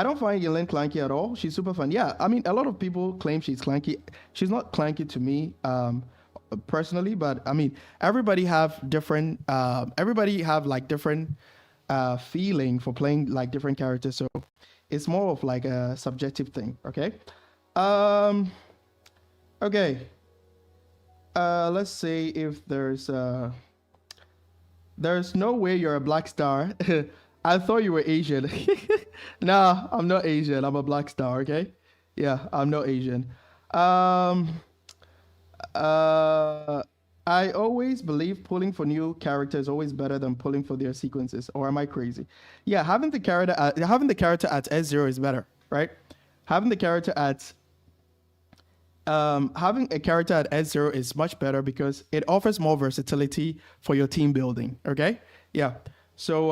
don't find Yelene clanky at all. She's super fun. Yeah, I mean, a lot of people claim she's clanky. She's not clanky to me personally, but I mean, everybody have different feeling for playing like different characters. So it's more of like a subjective thing. Okay. Okay. Let's see if there's no way you're a black star. I thought you were Asian. Nah, I'm not Asian. I'm a black star, okay? Yeah, I'm not Asian. I always believe pulling for new characters is always better than pulling for their sequences. Or am I crazy? Yeah, having the character at S0 is better, right? Having a character at S0 is much better because it offers more versatility for your team building. Okay? Yeah. So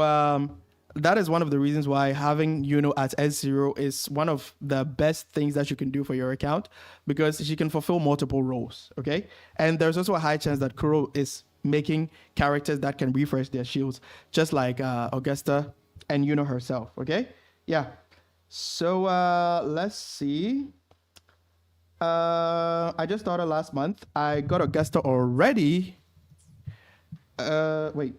that is one of the reasons why having Yuno at S0 is one of the best things that you can do for your account, because she can fulfill multiple roles. Okay? And there's also a high chance that Kuro is making characters that can refresh their shields, just like Augusta and Yuno herself. Okay? Yeah. So let's see. I just started last month. I got Augusta already. Wait,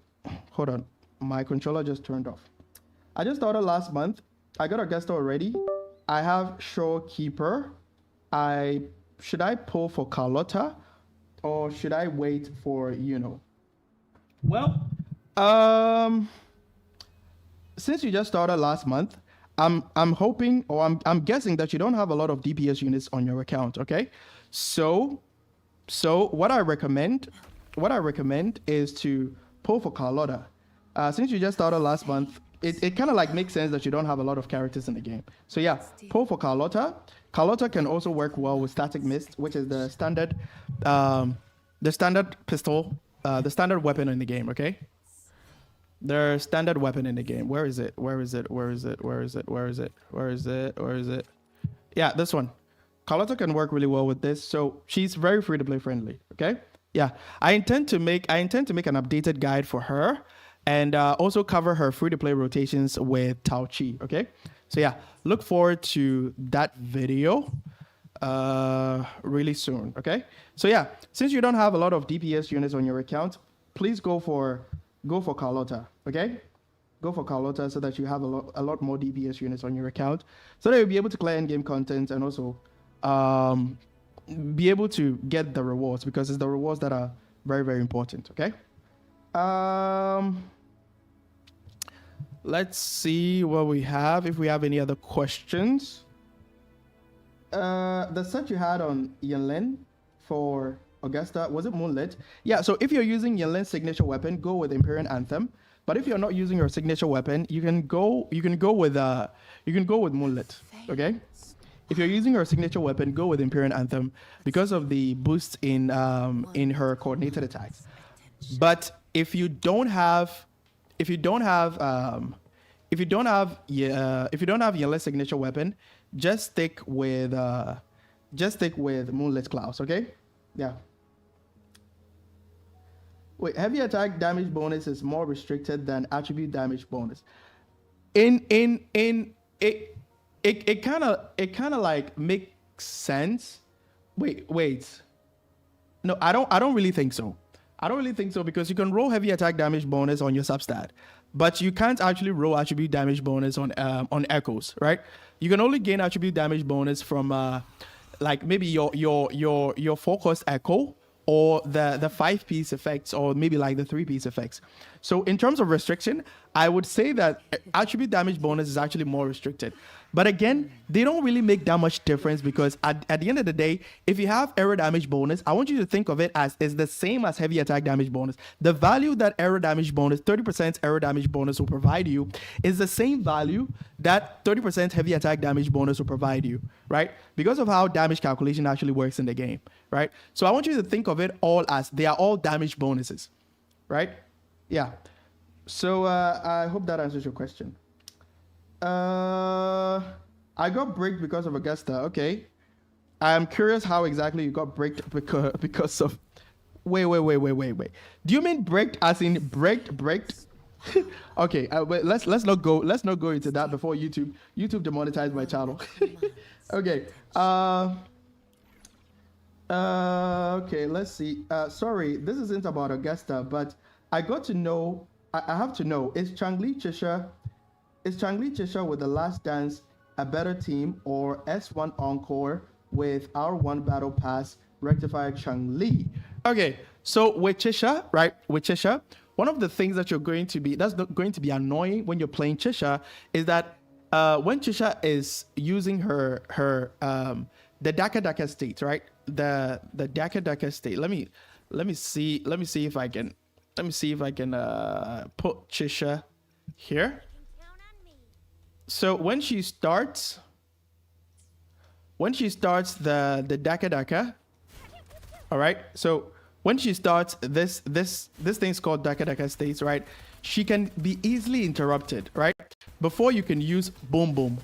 hold on. My controller just turned off. I just started last month. I got Augusta already. I have Shorekeeper. Should I pull for Carlotta or should I wait for Well, since you just started last month, I'm hoping, or I'm guessing that you don't have a lot of DPS units on your account, okay? So what I recommend is to pull for Carlotta. Since you just started last month, it kind of like makes sense that you don't have a lot of characters in the game. So yeah, pull for Carlotta. Carlotta can also work well with Static Mist, which is the standard pistol, the standard weapon in the game, okay? Their standard weapon in the game. Where is it? Yeah, this one. Carlotta can work really well with this. So she's very free to play friendly. Okay. Yeah. I intend to make an updated guide for her and also cover her free to play rotations with Tao Chi. Okay. So yeah, look forward to that video really soon. Okay. So yeah, since you don't have a lot of DPS units on your account, please go for Carlotta, okay? Go for Carlotta so that you have a lot more DPS units on your account, so that you'll be able to clear in-game content and also be able to get the rewards, because it's the rewards that are very, very important, okay? Let's see what we have, if we have any other questions. The set you had on Yanlin for Augusta, was it Moonlit? Yeah, so if you're using Yanlin's signature weapon, go with Imperial Anthem. But if you're not using your signature weapon, you can go with Moonlit. Okay? if you're using her signature weapon, go with Imperial Anthem because of the boost in her coordinated attacks. But if you don't have Yele's signature weapon, just stick with Moonlit Clouds, okay? Yeah. Wait, heavy attack damage bonus is more restricted than attribute damage bonus. It kind of like makes sense. Wait. No, I don't really think so. I don't really think so because you can roll heavy attack damage bonus on your substat, but you can't actually roll attribute damage bonus on echoes, right? You can only gain attribute damage bonus from like maybe your focused echo or the 5-piece effects or maybe like the 3-piece effects. So in terms of restriction, I would say that attribute damage bonus is actually more restricted. But again, they don't really make that much difference because at the end of the day, if you have arrow damage bonus, I want you to think of it as is the same as heavy attack damage bonus. The value that arrow damage bonus, 30% arrow damage bonus will provide you is the same value that 30% heavy attack damage bonus will provide you, right? Because of how damage calculation actually works in the game, right? So I want you to think of it all as they are all damage bonuses, right? Yeah. So I hope that answers your question. I got bricked because of Augusta. Okay. I'm curious how exactly you got bricked because of. Wait. Do you mean bricked as in bricked? Okay. Wait, let's not go into that before YouTube demonetized my channel. Okay. Okay. Let's see. Sorry, this isn't about Augusta, but I got to know. I have to know. Is Changli Chisha with The Last Dance a better team, or S1 Encore with R1 Battle Pass Rectifier Changli? Okay, so with Chisha, right? With Chisha, one of the things that going to be annoying when you're playing Chisha is that when Chisha is using her the Daka state, right? The Daka state. Let me see if I can put Chisha here. So when she starts the Daka, all right. So when she starts this thing's called Daka states, right? She can be easily interrupted, right? Before you can use boom boom.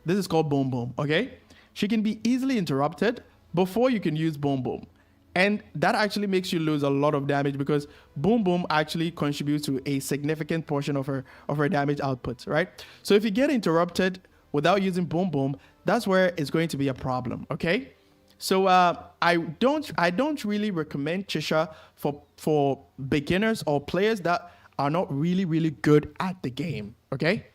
This is called boom boom, okay? She can be easily interrupted before you can use boom boom. And that actually makes you lose a lot of damage because boom boom actually contributes to a significant portion of her damage output, right? So if you get interrupted without using boom boom, that's where it's going to be a problem, okay? So I don't really recommend Chisha for beginners or players that are not really good at the game, okay?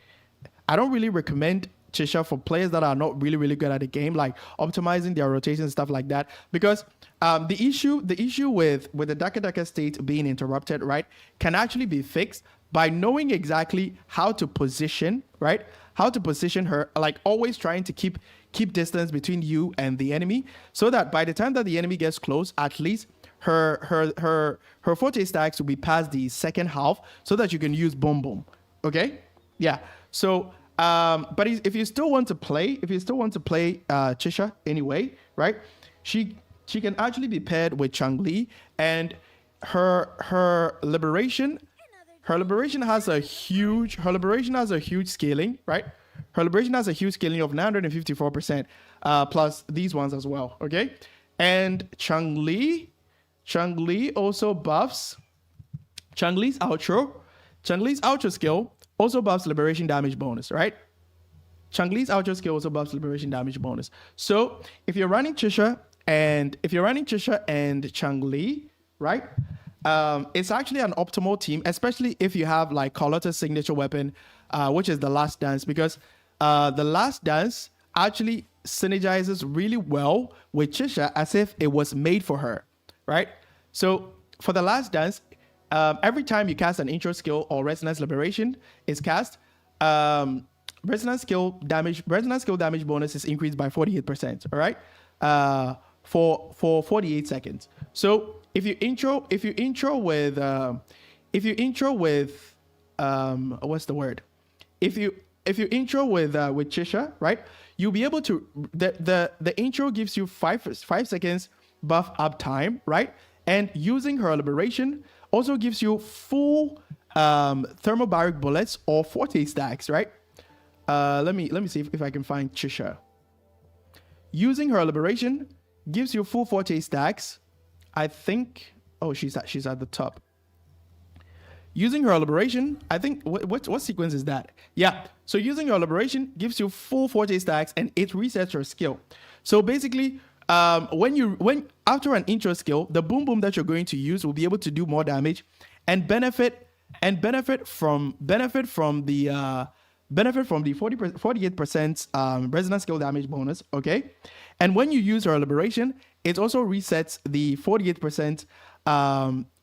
I don't really recommend Chisha for players that are not really good at the game, like optimizing their rotation and stuff like that, because the issue with the Daka state being interrupted, right, can actually be fixed by knowing exactly how to position, right? How to position her, like always trying to keep distance between you and the enemy, so that by the time that the enemy gets close, at least her forte stacks will be past the second half, so that you can use boom boom. Okay, yeah. So but if you still want to play Chisha anyway, right? She can actually be paired with Changli, and her liberation has a huge scaling, right? Her liberation has a huge scaling of 954%, plus these ones as well, okay? And Changli also buffs Changli's outro skill also buffs liberation damage bonus, right? Changli's outro skill also buffs liberation damage bonus. So if you're running Chisha and Changli, right? It's actually an optimal team, especially if you have like Carlotta's signature weapon, which is the Last Dance, because the Last Dance actually synergizes really well with Chisha as if it was made for her, right? So for the Last Dance, every time you cast an intro skill or resonance liberation is cast, resonance skill damage bonus is increased by 48%. All right, for 48 seconds. So if you intro with what's the word? If intro with Chisha, right? You'll be able to the intro gives you 5 seconds buff up time, right? And using her liberation also gives you full thermobaric bullets or forte stacks, right? Let me see if I can find Chisha. Using her liberation gives you full forte stacks. I think. Oh, she's at the top. Using her liberation, I think what sequence is that? Yeah. So using her liberation gives you full forte stacks and it resets your skill. So basically, when after an intro skill, the boom boom that you're going to use will be able to do more damage and benefit from the 48% resonance skill damage bonus. Okay, and when you use her liberation, it also resets the 48%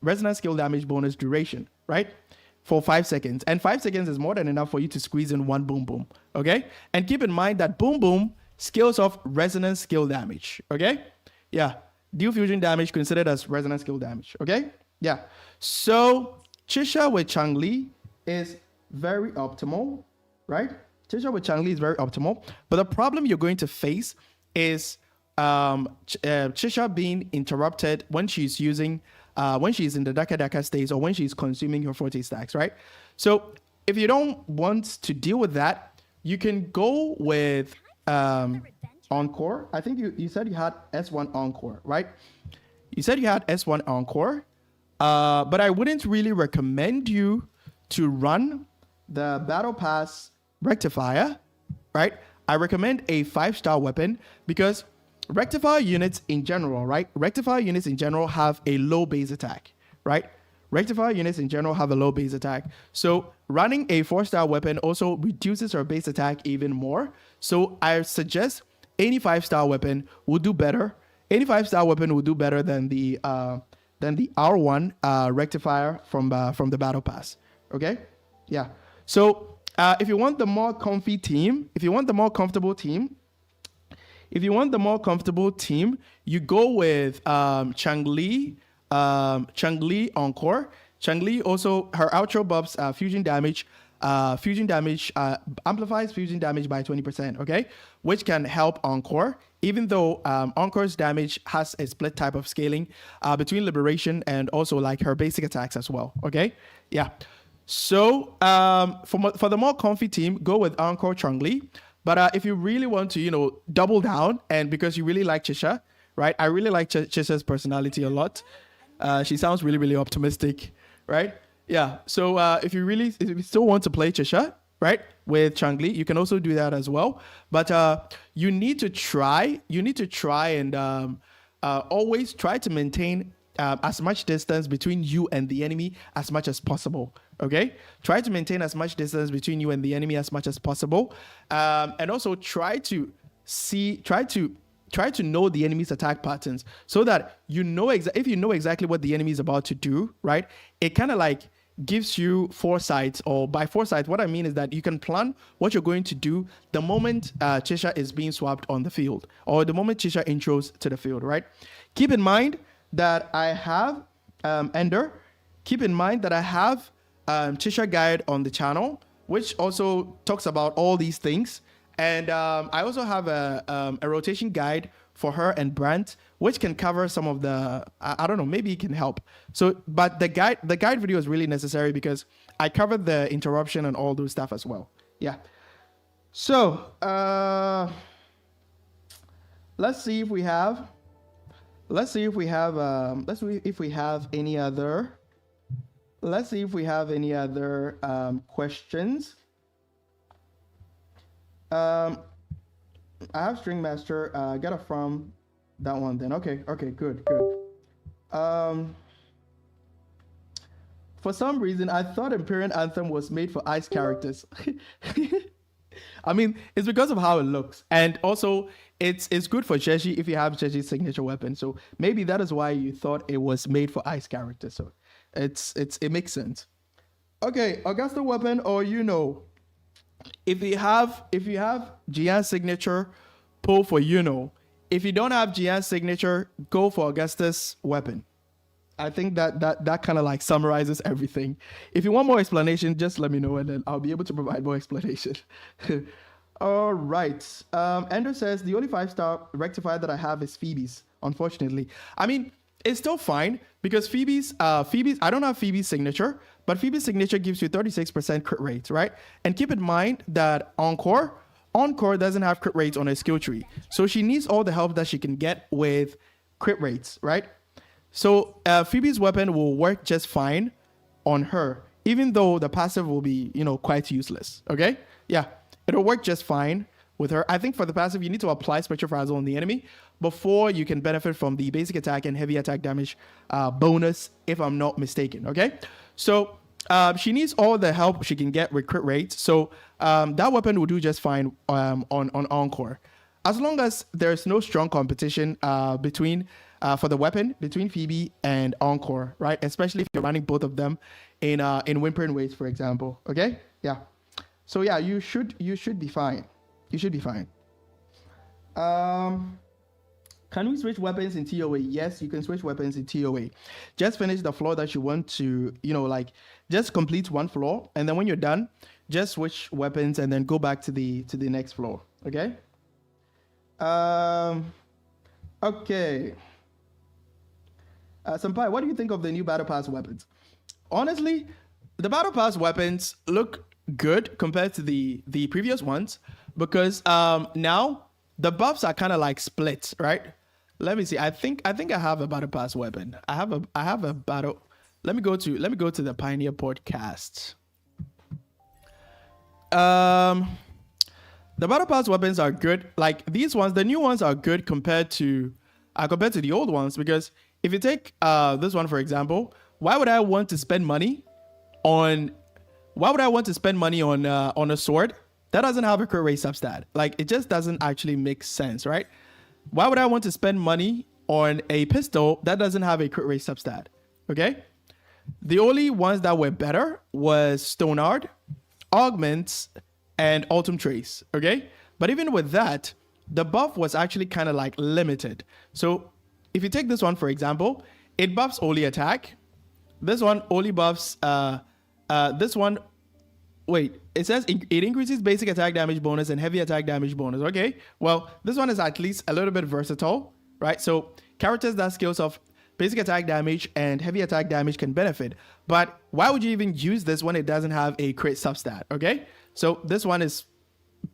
resonance skill damage bonus duration, right? For 5 seconds. And 5 seconds is more than enough for you to squeeze in one boom boom. Okay? And keep in mind that boom boom scales off resonance skill damage. Okay? Yeah. Deal fusion damage considered as resonance skill damage. Okay? Yeah. So Chisha with Changli is very optimal, right? Chisha with Changli is very optimal. But the problem you're going to face is Chisha being interrupted when she's using when she's in the Daka stage or when she's consuming her forte stacks, right? So if you don't want to deal with that, you can go with Encore. I think you said you had S1 Encore, right? You said you had S1 Encore, but I wouldn't really recommend you to run the Battle Pass Rectifier, right? I recommend a 5-star weapon because rectifier units in general, right? Rectifier units in general have a low base attack, right? Rectifier units in general have a low base attack. So running a 4-star weapon also reduces her base attack even more. So I suggest any 5-star weapon will do better. Any 5-star weapon will do better than the R1 rectifier from the battle pass. Okay? Yeah. So if you want the more comfy team, if you want the more comfortable team, you go with Changli Encore. Changli also, her outro buffs fusion damage amplifies fusion damage by 20%, okay? Which can help Encore, even though Encore's damage has a split type of scaling between Liberation and also like her basic attacks as well, okay? Yeah. So for the more comfy team, go with Encore Changli. But if you really want to, double down, and because you really like Chisha, right? I really like Chisha's personality a lot. She sounds really, really optimistic, right? Yeah. So if you still want to play Chisha, right, with Changli, you can also do that as well. But you need to try and always try to maintain as much distance between you and the enemy as much as possible. Okay, try to maintain as much distance between you and the enemy as much as possible, and also try to know the enemy's attack patterns so that if you know exactly what the enemy is about to do, right? It kind of like gives you foresight, or by foresight, what I mean is that you can plan what you're going to do the moment Chisha is being swapped on the field, or the moment Chisha intros to the field, right? Keep in mind that I have Ender. Keep in mind that I have Chisha guide on the channel, which also talks about all these things, and I also have a rotation guide for her and Brandt, which can cover some of the I don't know, maybe it can help. So but the guide video is really necessary because I covered the interruption and all those stuff as well. Yeah. So let's see if we have any other questions. I have String Master. Get it from that one then. Okay, good. For some reason, I thought Empyrean Anthem was made for ice characters. I mean, it's because of how it looks, and also it's good for Cheshi if you have Cheshi's signature weapon. So maybe that is why you thought it was made for ice characters. So it makes sense. Okay, Augusta weapon, or if you have Jian's signature, pull for If you don't have Jian's signature, go for Augusta's weapon. I think that kind of like summarizes everything. If you want more explanation, just let me know and then I'll be able to provide more explanation. All right. Ender says the only 5-star rectifier that I have is Phoebe's. Unfortunately, I mean it's still fine because Phoebe's I don't have Phoebe's signature, but Phoebe's signature gives you 36% crit rate, right? And keep in mind that Encore doesn't have crit rates on her skill tree, so she needs all the help that she can get with crit rates, right? So Phoebe's weapon will work just fine on her, even though the passive will be, quite useless. Okay? Yeah, it'll work just fine with her. I think for the passive, you need to apply Spectral Frazzle on the enemy before you can benefit from the basic attack and heavy attack damage bonus, if I'm not mistaken. Okay? So she needs all the help she can get with crit rates. So that weapon will do just fine on Encore. As long as there's no strong competition for the weapon between Phoebe and Encore, right? Especially if you're running both of them in Whimpering Waves, for example. Okay? Yeah. So yeah, you should be fine. You should be fine. Can we switch weapons in TOA? Yes, you can switch weapons in TOA. Just finish the floor that you want to, just complete one floor, and then when you're done, just switch weapons and then go back to the next floor. Okay? Okay. Senpai, what do you think of the new Battle Pass weapons? Honestly, the Battle Pass weapons look good compared to the previous ones because now the buffs are kind of like split, right? Let me see. I think I have a Battle Pass weapon. I have a battle. Let me go to the Pioneer podcast. The Battle Pass weapons are good. Like these ones, the new ones are good compared to the old ones because if you take this one for example, why would I want to spend money on a sword that doesn't have a crit rate substat? Like it just doesn't actually make sense, right? Why would I want to spend money on a pistol that doesn't have a crit rate substat? Okay? The only ones that were better was Stonard, Augments, and Autumn Trace. Okay? But even with that, the buff was actually kind of like limited. So if you take this one, for example, it buffs only attack. This one only buffs, this one, wait, it says it increases basic attack damage bonus and heavy attack damage bonus. Okay, well, this one is at least a little bit versatile, right? So characters that skills of basic attack damage and heavy attack damage can benefit. But why would you even use this when it doesn't have a crit substat? Okay, so this one is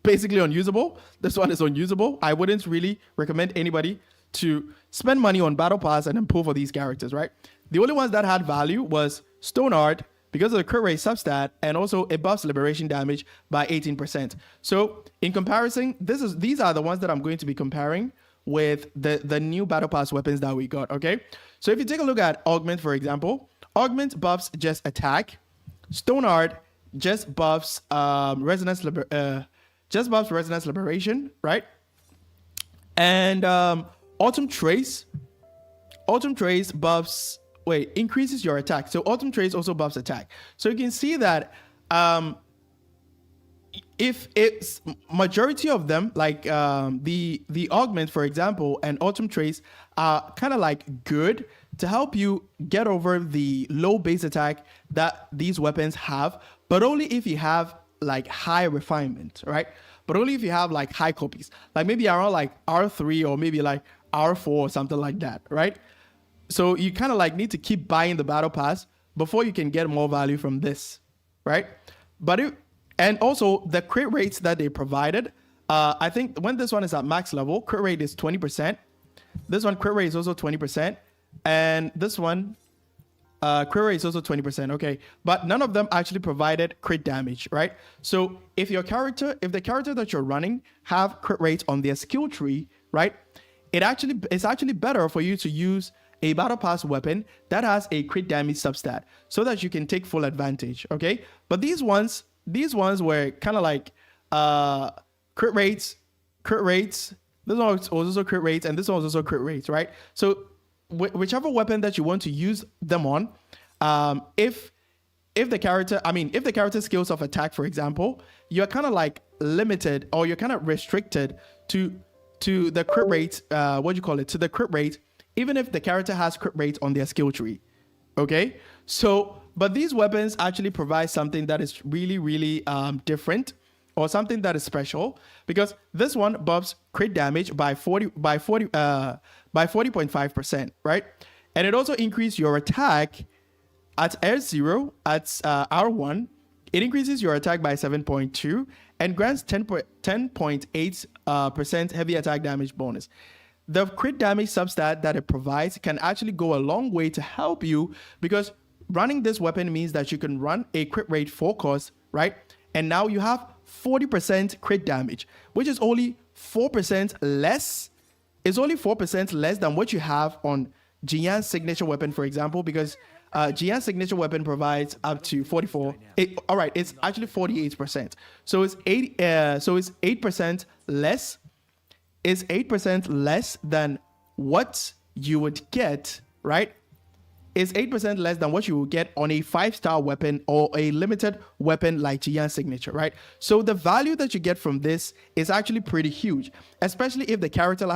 basically unusable. This one is unusable. I wouldn't really recommend anybody to spend money on Battle Pass and then pull for these characters, right? The only ones that had value was Stonard because of the crit rate substat, and also it buffs liberation damage by 18%. So in comparison, these are the ones that I'm going to be comparing with the new Battle Pass weapons that we got, okay? So if you take a look at Augment, for example, Augment buffs just attack. Stonard just buffs Resonance Liberation, right? And Autumn Trace buffs, increases your attack. So Autumn Trace also buffs attack. So you can see that if it's majority of them, like the Augment, for example, and Autumn Trace are kind of like good to help you get over the low base attack that these weapons have, but only if you have like high refinement, right? But only if you have like high copies, like maybe around like R3 or maybe like R4 or something like that, right? So you kind of like need to keep buying the Battle Pass before you can get more value from this, right? And also the crit rates that they provided, I think when this one is at max level, crit rate is 20%. This one, crit rate is also 20%. And this one, crit rate is also 20%, okay? But none of them actually provided crit damage, right? So if the character that you're running have crit rates on their skill tree, right? It's actually better for you to use a Battle Pass weapon that has a crit damage substat so that you can take full advantage, okay? But these ones were kind of like crit rates. This one was also crit rates, and this one was also crit rates, right? So whichever weapon that you want to use them on, if the character skills of attack, for example, you're kind of like limited or you're kind of restricted to the crit rate, to the crit rate, even if the character has crit rate on their skill tree. Okay, so but these weapons actually provide something that is really, really different, or something that is special, because this one buffs crit damage by 40.5%, right? And it also increases your attack at R0, at R1. It increases your attack by 7.2 and grants 10.8% heavy attack damage bonus. The crit damage substat that it provides can actually go a long way to help you, because running this weapon means that you can run a crit rate focus, right? And now you have 40% crit damage, which is only 4% less. It's only 4% less than what you have on Jian's signature weapon, for example, because Jian's signature weapon provides up to 44. All right, it's actually 48%. So it's 8% less. It's 8% less than what you would get, right? It's 8% less than what you will get on a 5-star weapon or a limited weapon like Jian's signature, right? So the value that you get from this is actually pretty huge, especially if the character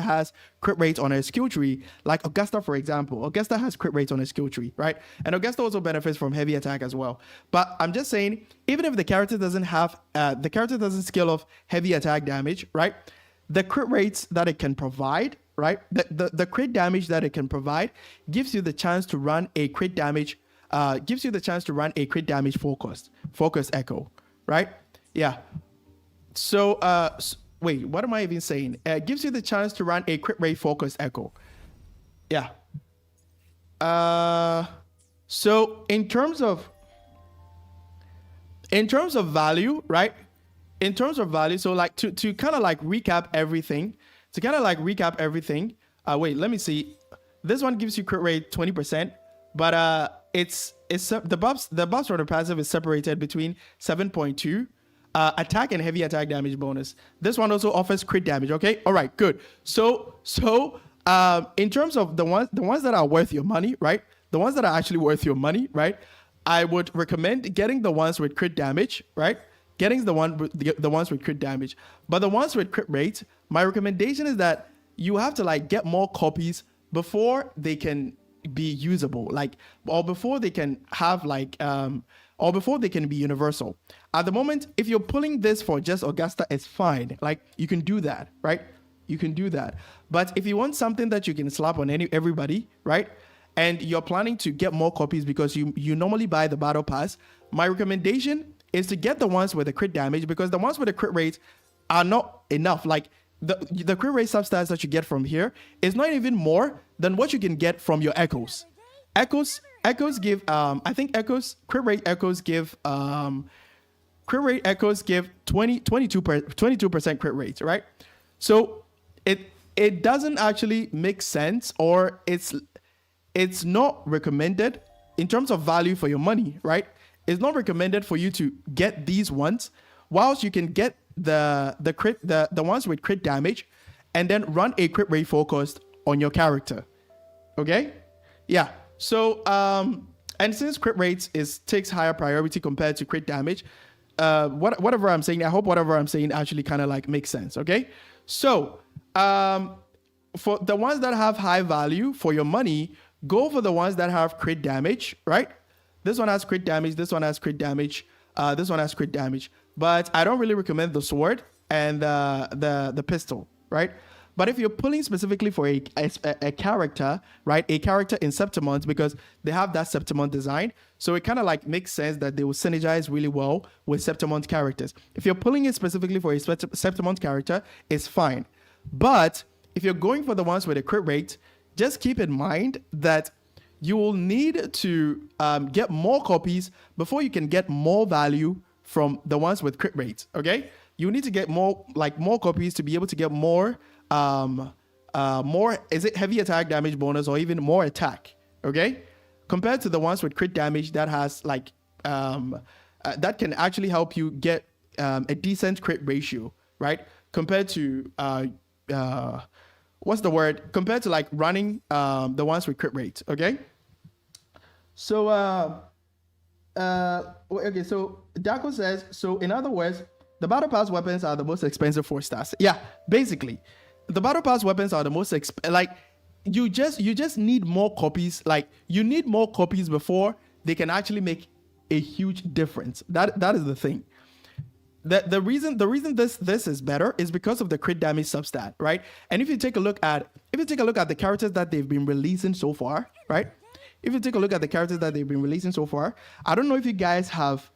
has crit rates on her skill tree, like Augusta, for example. Augusta has crit rates on her skill tree, right? And Augusta also benefits from heavy attack as well. But I'm just saying, even if the character doesn't scale off heavy attack damage, right? The crit rates that it can provide, right? The crit damage that it can provide gives you the chance to run a crit damage, focus echo, right? Yeah. So, wait, what am I even saying? Gives you the chance to run a crit rate focus echo. Yeah. So in terms of value, right? In terms of value, so like to kind of like recap everything, wait, let me see. This one gives you crit rate 20%, but it's the buffs from the passive is separated between 7.2 attack and heavy attack damage bonus. This one also offers crit damage. Okay, all right, good. So in terms of the ones that are worth your money, right? The ones that are actually worth your money, right? I would recommend getting the ones with crit damage, right? Getting the ones with crit damage. But the ones with crit rate, my recommendation is that you have to like get more copies before they can be usable, or before they can have or before they can be universal. At the moment, if you're pulling this for just Augusta, it's fine. Like, you can do that, right? You can do that. But if you want something that you can slap on everybody, right? And you're planning to get more copies because you normally buy the battle pass, my recommendation is to get the ones with the crit damage, because the ones with the crit rate are not enough. Like the crit rate substats that you get from here is not even more than what you can get from your echoes. Echoes give I think crit rate echoes give 22% crit rate, right? So it doesn't actually make sense, or it's not recommended in terms of value for your money, right? It's not recommended for you to get these ones, whilst you can get the ones with crit damage and then run a crit rate focused on your character. Okay? Yeah. So and since crit rates takes higher priority compared to crit damage, whatever I'm saying, I hope whatever I'm saying actually kind of like makes sense. Okay? So for the ones that have high value for your money, go for the ones that have crit damage, right? This one has crit damage. This one has crit damage. This one has crit damage. But I don't really recommend the sword and the pistol, right? But if you're pulling specifically for a character, right? A character in Septimont, because they have that Septimont design. So it kind of like makes sense that they will synergize really well with Septimont characters. If you're pulling it specifically for a Septimont character, it's fine. But if you're going for the ones with a crit rate, just keep in mind that you will need to get more copies before you can get more value from the ones with crit rates. Okay, you need to get more copies to be able to get more heavy attack damage bonus, or even more attack. Okay, compared to the ones with crit damage that has that can actually help you get a decent crit ratio, right? Compared to what's the word? Compared to like running the ones with crit rates, okay? So, okay, so Daco says, so in other words, the Battle Pass weapons are the most expensive 4 stars. Yeah, basically. The Battle Pass weapons are the most you just need more copies. Like, you need more copies before they can actually make a huge difference. That is the thing. The reason this is better is because of the crit damage substat, right? And if you take a look at the characters that they've been releasing so far, right? If you take a look at the characters that they've been releasing so far, I don't know if you guys have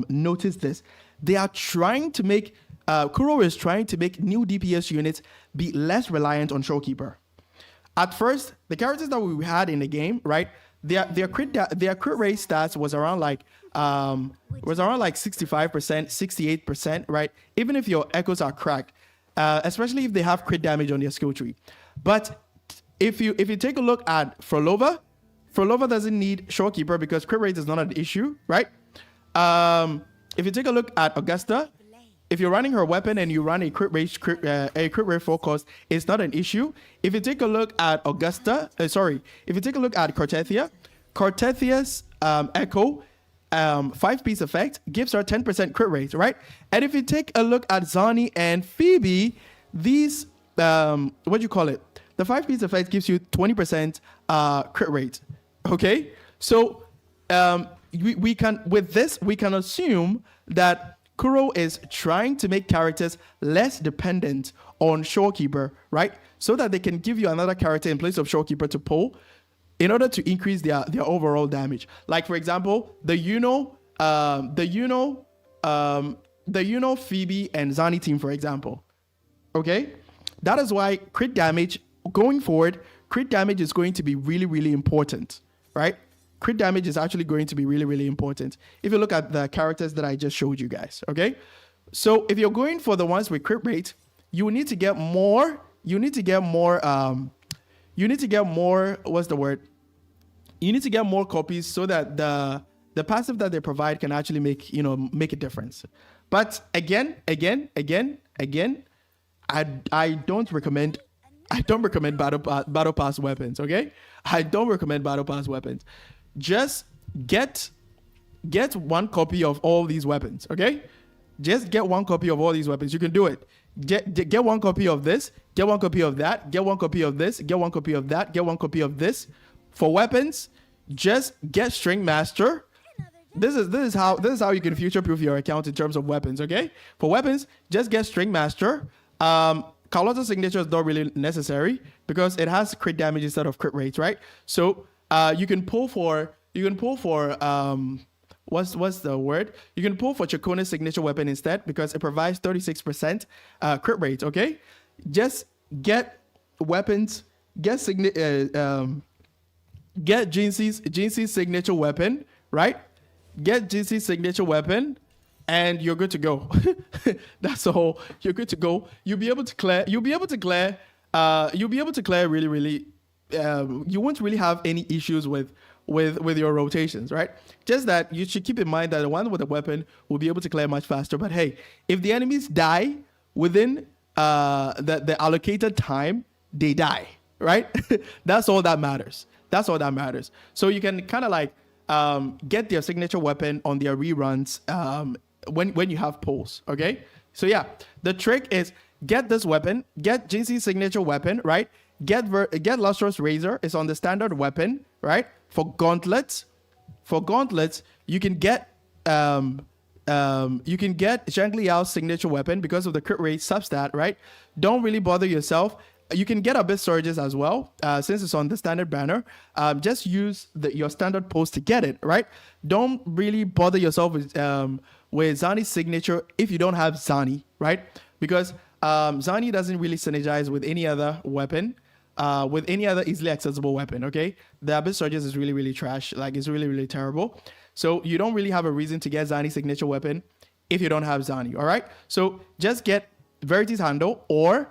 noticed this. They are trying to make Kuro is trying to make new DPS units be less reliant on Showkeeper. At first, the characters that we had in the game, right? Their crit rate stats was around like 65%, 68%, right? Even if your echoes are cracked, especially if they have crit damage on their skill tree. But if you take a look at Frolova doesn't need Showkeeper because crit rate is not an issue, right? If you take a look at Augusta, if you're running her weapon and you run a crit rate focus, it's not an issue. If you take a look at if you take a look at Cortethia's echo 5-piece effect gives her 10% crit rate, right? And if you take a look at Zani and Phoebe, these the 5-piece effect gives you 20% crit rate. Okay, so we can assume that Kuro is trying to make characters less dependent on Showkeeper, right? So that they can give you another character in place of Showkeeper to pull in order to increase their overall damage. Like, for example, the Phoebe and Zani team, for example. Okay, that is why crit damage going forward, crit damage is going to be really, really important, right? Crit damage is actually going to be really, really important if you look at the characters that I just showed you guys, okay? So if you're going for the ones with crit rate, you need to get more, what's the word? You need to get more copies so that the passive that they provide can actually make a difference. But again, I don't recommend battle pass weapons, okay? I don't recommend battle pass weapons. Just get one copy of all these weapons, okay? Just get one copy of all these weapons. You can do it. Get one copy of this, get one copy of that, get one copy of this, get one copy of that, get one copy of this. For weapons, just get String Master. This is how you can future-proof your account in terms of weapons, okay? For weapons, just get String Master. Carlotta's signature is not really necessary because it has crit damage instead of crit rates, right? So you can pull for what's the word? You can pull for Chacona's signature weapon instead because it provides 36% crit rate. Okay, just get weapons, get Jinxie's signature weapon, right? Get Jinxie's signature weapon, and you're good to go. That's all. You're good to go. You'll be able to clear really, really. You won't really have any issues with your rotations, right? Just that you should keep in mind that the one with a weapon will be able to clear much faster. But hey, if the enemies die within the allocated time, they die, right? That's all that matters. So you can kind of like get their signature weapon on their reruns when you have pulls, okay? So yeah, the trick is get this weapon, get Jinxie's signature weapon, right? Get Lustrous Razor. It's on the standard weapon, right? For gauntlets, you can get Zhang Liao's signature weapon because of the crit rate substat, right? Don't really bother yourself. You can get Abyss Surges as well, since it's on the standard banner. Just use your standard post to get it, right? Don't really bother yourself with Zani's signature if you don't have Zani, right? Because Zani doesn't really synergize with any other weapon, with any other easily accessible weapon, okay? The Abyss Surges is really, really trash. Like, it's really, really terrible. So you don't really have a reason to get Zani's signature weapon if you don't have Zani, all right? So just get Verity's Handle, or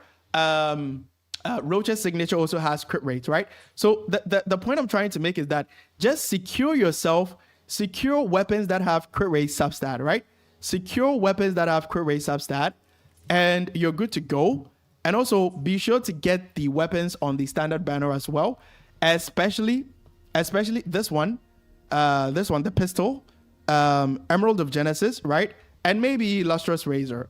Roach's signature also has crit rates, right? So the point I'm trying to make is that just secure weapons that have crit rate substat, right? Secure weapons that have crit rate substat, and you're good to go. And also be sure to get the weapons on the standard banner as well, especially this one, the pistol, Emerald of Genesis, right? And maybe Lustrous Razor.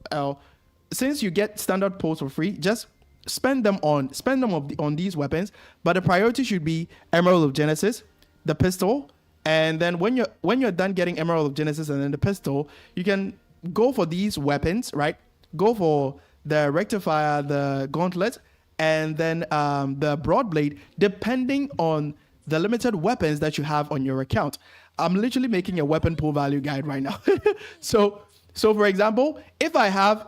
Since you get standard pulls for free, just spend them on these weapons, but the priority should be Emerald of Genesis, the pistol, and then when you're done getting Emerald of Genesis and then the pistol, you can go for these weapons, right? Go for the rectifier, the gauntlet, and then the broadblade, depending on the limited weapons that you have on your account. I'm literally making a weapon pool value guide right now. so for example, if I have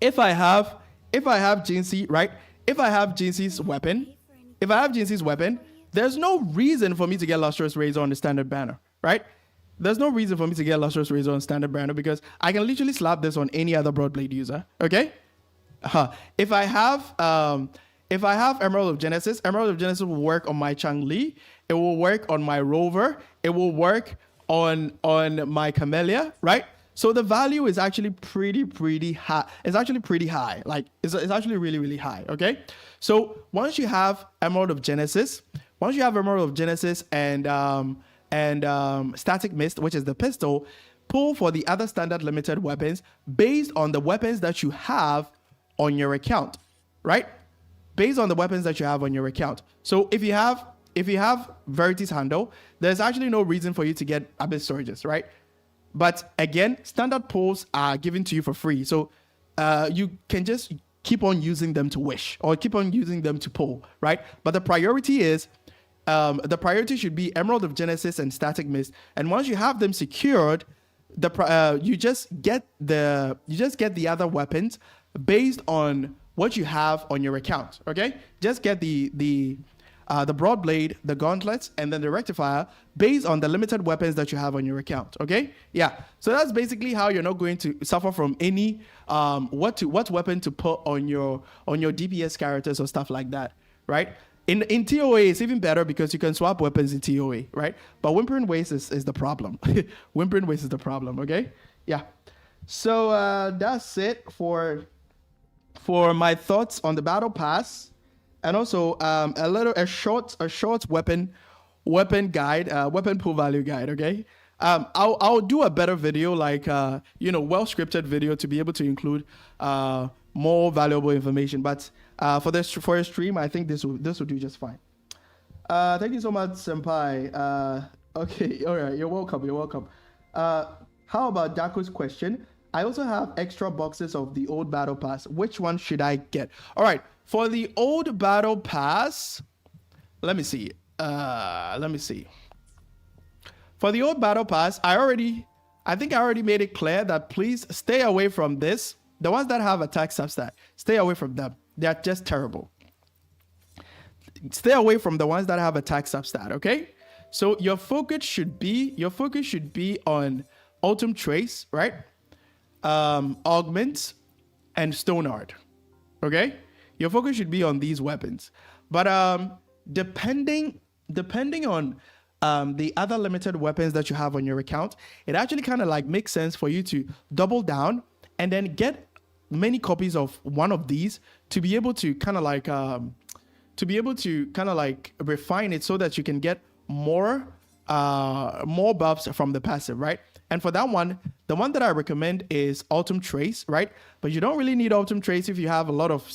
Jinxie, right? If I have Jinxie's weapon, there's no reason for me to get Lustrous Razor on the standard banner, right? There's no reason for me to get Lustrous Razor on standard banner because I can literally slap this on any other broadblade user. Okay. If I have Emerald of Genesis will work on my Chang-Li. It will work on my Rover. It will work on my Camellia, right? So the value is actually pretty high. It's actually pretty high. Like it's actually really high. Okay. So once you have Emerald of Genesis and Static Mist, which is the pistol, pull for the other standard limited weapons based on the weapons that you have on your account, right? Based on the weapons that you have on your account. So if you have Verity's Handle, there's actually no reason for you to get Abyss Surges, right? But again, standard pulls are given to you for free. So you can just keep on using them to wish or keep on using them to pull, right? But the priority should be Emerald of Genesis and Static Mist. And once you have them secured, you just get the other weapons based on what you have on your account. Okay, just get the broadblade, the gauntlets, and then the rectifier based on the limited weapons that you have on your account. Okay, yeah. So that's basically how you're not going to suffer from any what weapon to put on your DPS characters or stuff like that, right? In TOA, it's even better because you can swap weapons in TOA, right? But Whimpering Waste is the problem. Whimpering Waste is the problem. Okay, yeah. So that's it for my thoughts on the battle pass, and also a short weapon guide, weapon pool value guide. Okay, I'll do a better video, like well scripted video to be able to include more valuable information. But for a stream, I think this will do just fine. Thank you so much, Senpai. Okay, all right, you're welcome. How about Dako's question? I also have extra boxes of the old battle pass. Which one should I get? All right, for the old battle pass, let me see. For the old battle pass, I think I already made it clear that please stay away from this. The ones that have attack substat, stay away from them. They are just terrible. Stay away from the ones that have attack substat, okay? So your focus should be on Autumn Trace, right? Augment and Stoneard. Okay? Your focus should be on these weapons. But depending on the other limited weapons that you have on your account, it actually kind of like makes sense for you to double down and then get many copies of one of these to be able to kind of like refine it so that you can get more buffs from the passive, right? And for that one, the one that I recommend is Autumn Trace, right? But you don't really need Autumn Trace if you have a lot of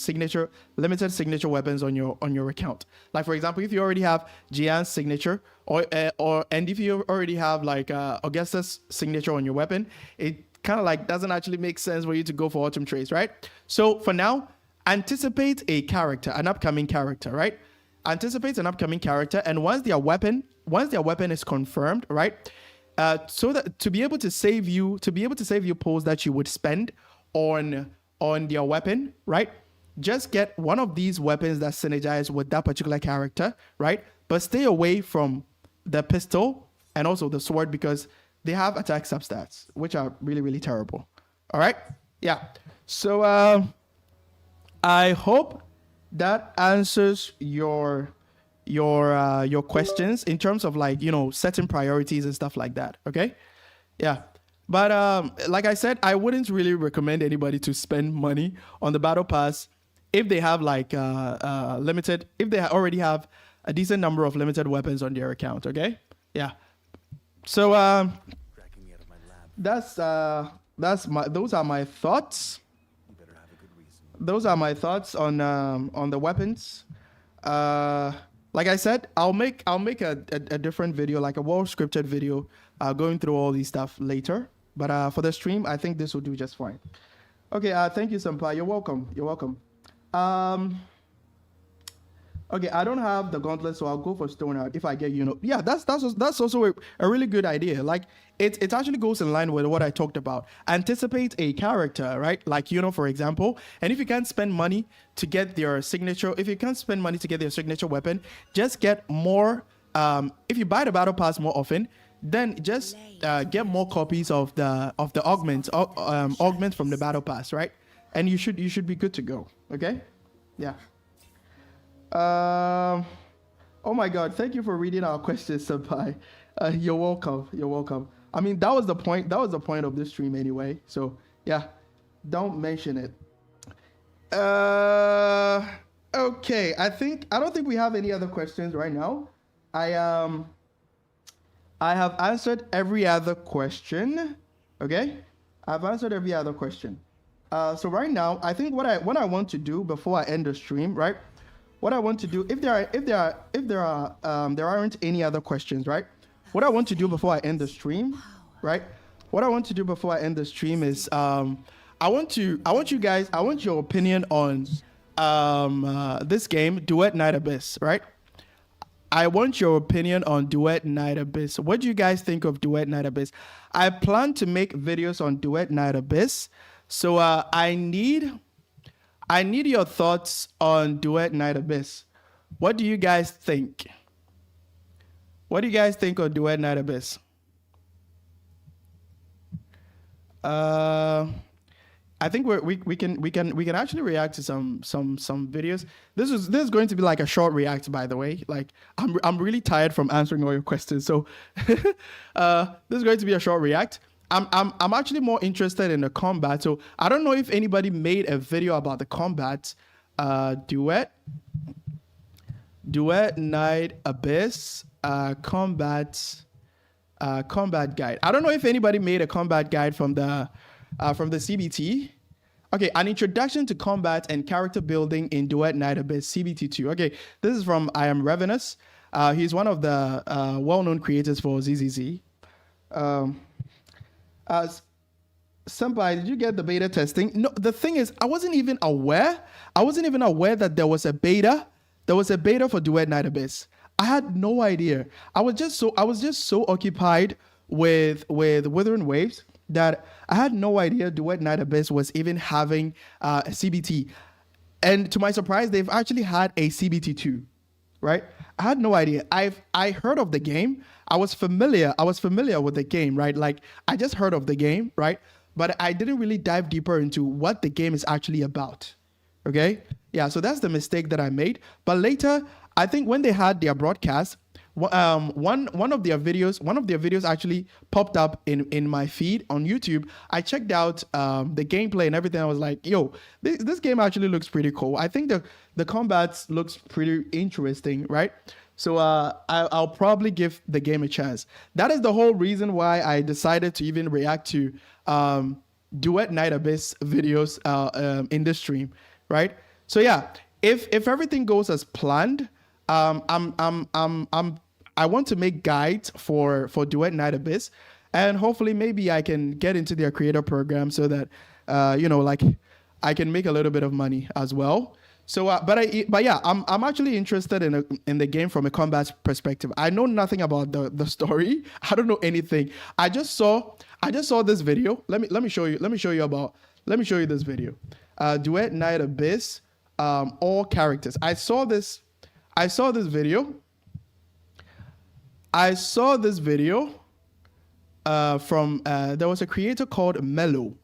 limited signature weapons on your account. Like for example, if you already have Jian's signature, and if you already have like Augusta's signature on your weapon, it kind of like doesn't actually make sense for you to go for Autumn Trace, right? So for now, anticipate an upcoming character, right? Anticipate an upcoming character, and once their weapon is confirmed, right? So that to be able to save you pulls that you would spend on their weapon, right? Just get one of these weapons that synergize with that particular character, right? But stay away from the pistol and also the sword because they have attack substats, which are really, really terrible. All right? Yeah. So I hope that answers your questions in terms of like, setting priorities and stuff like that. Okay. Yeah. But like I said, I wouldn't really recommend anybody to spend money on the battle pass if they have like if they already have a decent number of limited weapons on their account. Okay. Yeah. So Cracking me out of my lab. those are my thoughts. You better have a good reason. those are my thoughts on the weapons. Uh, like I said, I'll make a different video, like a well scripted video, going through all these stuff later. But for the stream, I think this will do just fine. Okay. Thank you, Senpai. You're welcome. You're welcome. Um. Okay, I don't have the gauntlet, so I'll go for Stoneheart if I get Yeah, that's also a really good idea. Like it actually goes in line with what I talked about. Anticipate a character, right? Like for example. And if you can't spend money to get their signature, if you can't spend money to get their signature weapon, just get more. If you buy the battle pass more often, then just get more copies of the augments from the battle pass, right? And you should be good to go. Okay, yeah. Oh my God! Thank you for reading our questions, Senpai. You're welcome. You're welcome. I mean, that was the point. That was the point of this stream anyway. So yeah, don't mention it. Okay. I don't think we have any other questions right now. I have answered every other question. Okay, I've answered every other question. So right now, I think what I want to do before I end the stream, right? What I want to do, if there aren't any other questions, right? What I want to do before I end the stream, right? What I want to do before I end the stream is, I want your opinion on this game, Duet Night Abyss, right? I want your opinion on Duet Night Abyss. What do you guys think of Duet Night Abyss? I plan to make videos on Duet Night Abyss, so I need your thoughts on Duet Night Abyss. What do you guys think? What do you guys think of Duet Night Abyss? I think we can actually react to some videos. This is going to be like a short react, by the way. Like I'm really tired from answering all your questions, so this is going to be a short react. I'm actually more interested in the combat. So I don't know if anybody made a video about the combat. Duet Night Abyss combat guide. I don't know if anybody made a combat guide from the CBT. Okay, an introduction to combat and character building in Duet Night Abyss CBT2. Okay, this is from I Am Ravenous. He's one of the well-known creators for ZZZ. Senpai, did you get the beta testing? No, the thing is, I wasn't even aware that there was a beta. There was a beta for Duet Night Abyss. I had no idea. I was just so occupied with Withering Waves that I had no idea Duet Night Abyss was even having a CBT. And to my surprise, they've actually had a CBT2, right? I had no idea. I heard of the game. I was familiar with the game, right? Like I just heard of the game, right? But I didn't really dive deeper into what the game is actually about. Okay? Yeah, so that's the mistake that I made. But later, I think when they had their broadcast, one of their videos actually popped up in my feed on YouTube. I checked out the gameplay and everything. I was like, yo, this game actually looks pretty cool. I think the combat looks pretty interesting, right? So I'll probably give the game a chance. That is the whole reason why I decided to even react to Duet Night Abyss videos in this stream, right? So yeah, if everything goes as planned, I want to make guides for Duet Night Abyss, and hopefully maybe I can get into their creator program so that like I can make a little bit of money as well. So, but yeah, I'm actually interested in the game from a combat perspective. I know nothing about the story. I don't know anything. I just saw this video. Let me show you this video. Duet Night Abyss, all characters. I saw this video. From there was a creator called Mellow.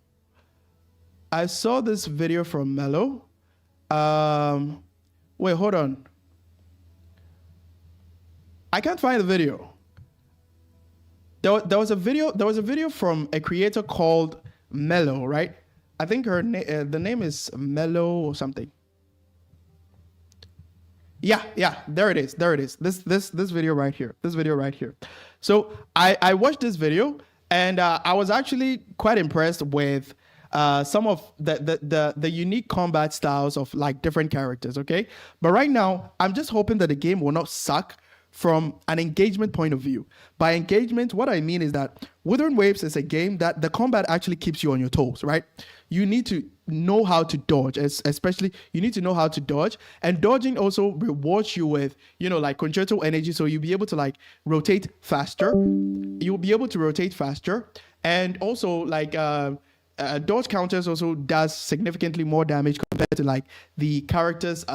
I saw this video from Mellow. Wait, hold on. I can't find the video. There was a video from a creator called Mellow, right? I think the name is Mellow or something. Yeah, there it is. This video right here. So I watched this video, and I was actually quite impressed with some of the unique combat styles of like different characters. Okay, but right now I'm just hoping that the game will not suck from an engagement point of view. By engagement, what I mean is that Wuthering Waves is a game that the combat actually keeps you on your toes, right? You need to know how to dodge, especially you need to know how to dodge, and dodging also rewards you with, like concerto energy, so you'll be able to like rotate faster. You'll be able to rotate faster, and also like dodge counters also does significantly more damage compared to like the characters'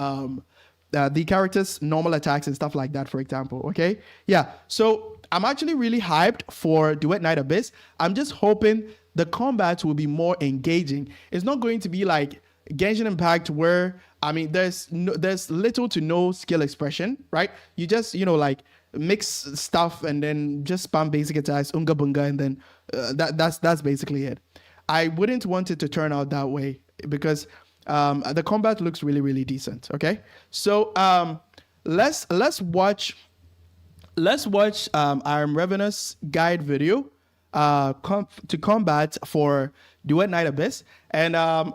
normal attacks and stuff like that, for example. Okay, yeah. So I'm actually really hyped for Duet Night Abyss. I'm just hoping the combat will be more engaging. It's not going to be like Genshin Impact, where there's little to no skill expression, right? You just like mix stuff and then just spam basic attacks, unga bunga, and then that's basically it. I wouldn't want it to turn out that way because the combat looks really, really decent. Okay, so let's watch Iron Revenant's guide video to combat for Duet Night Abyss, and I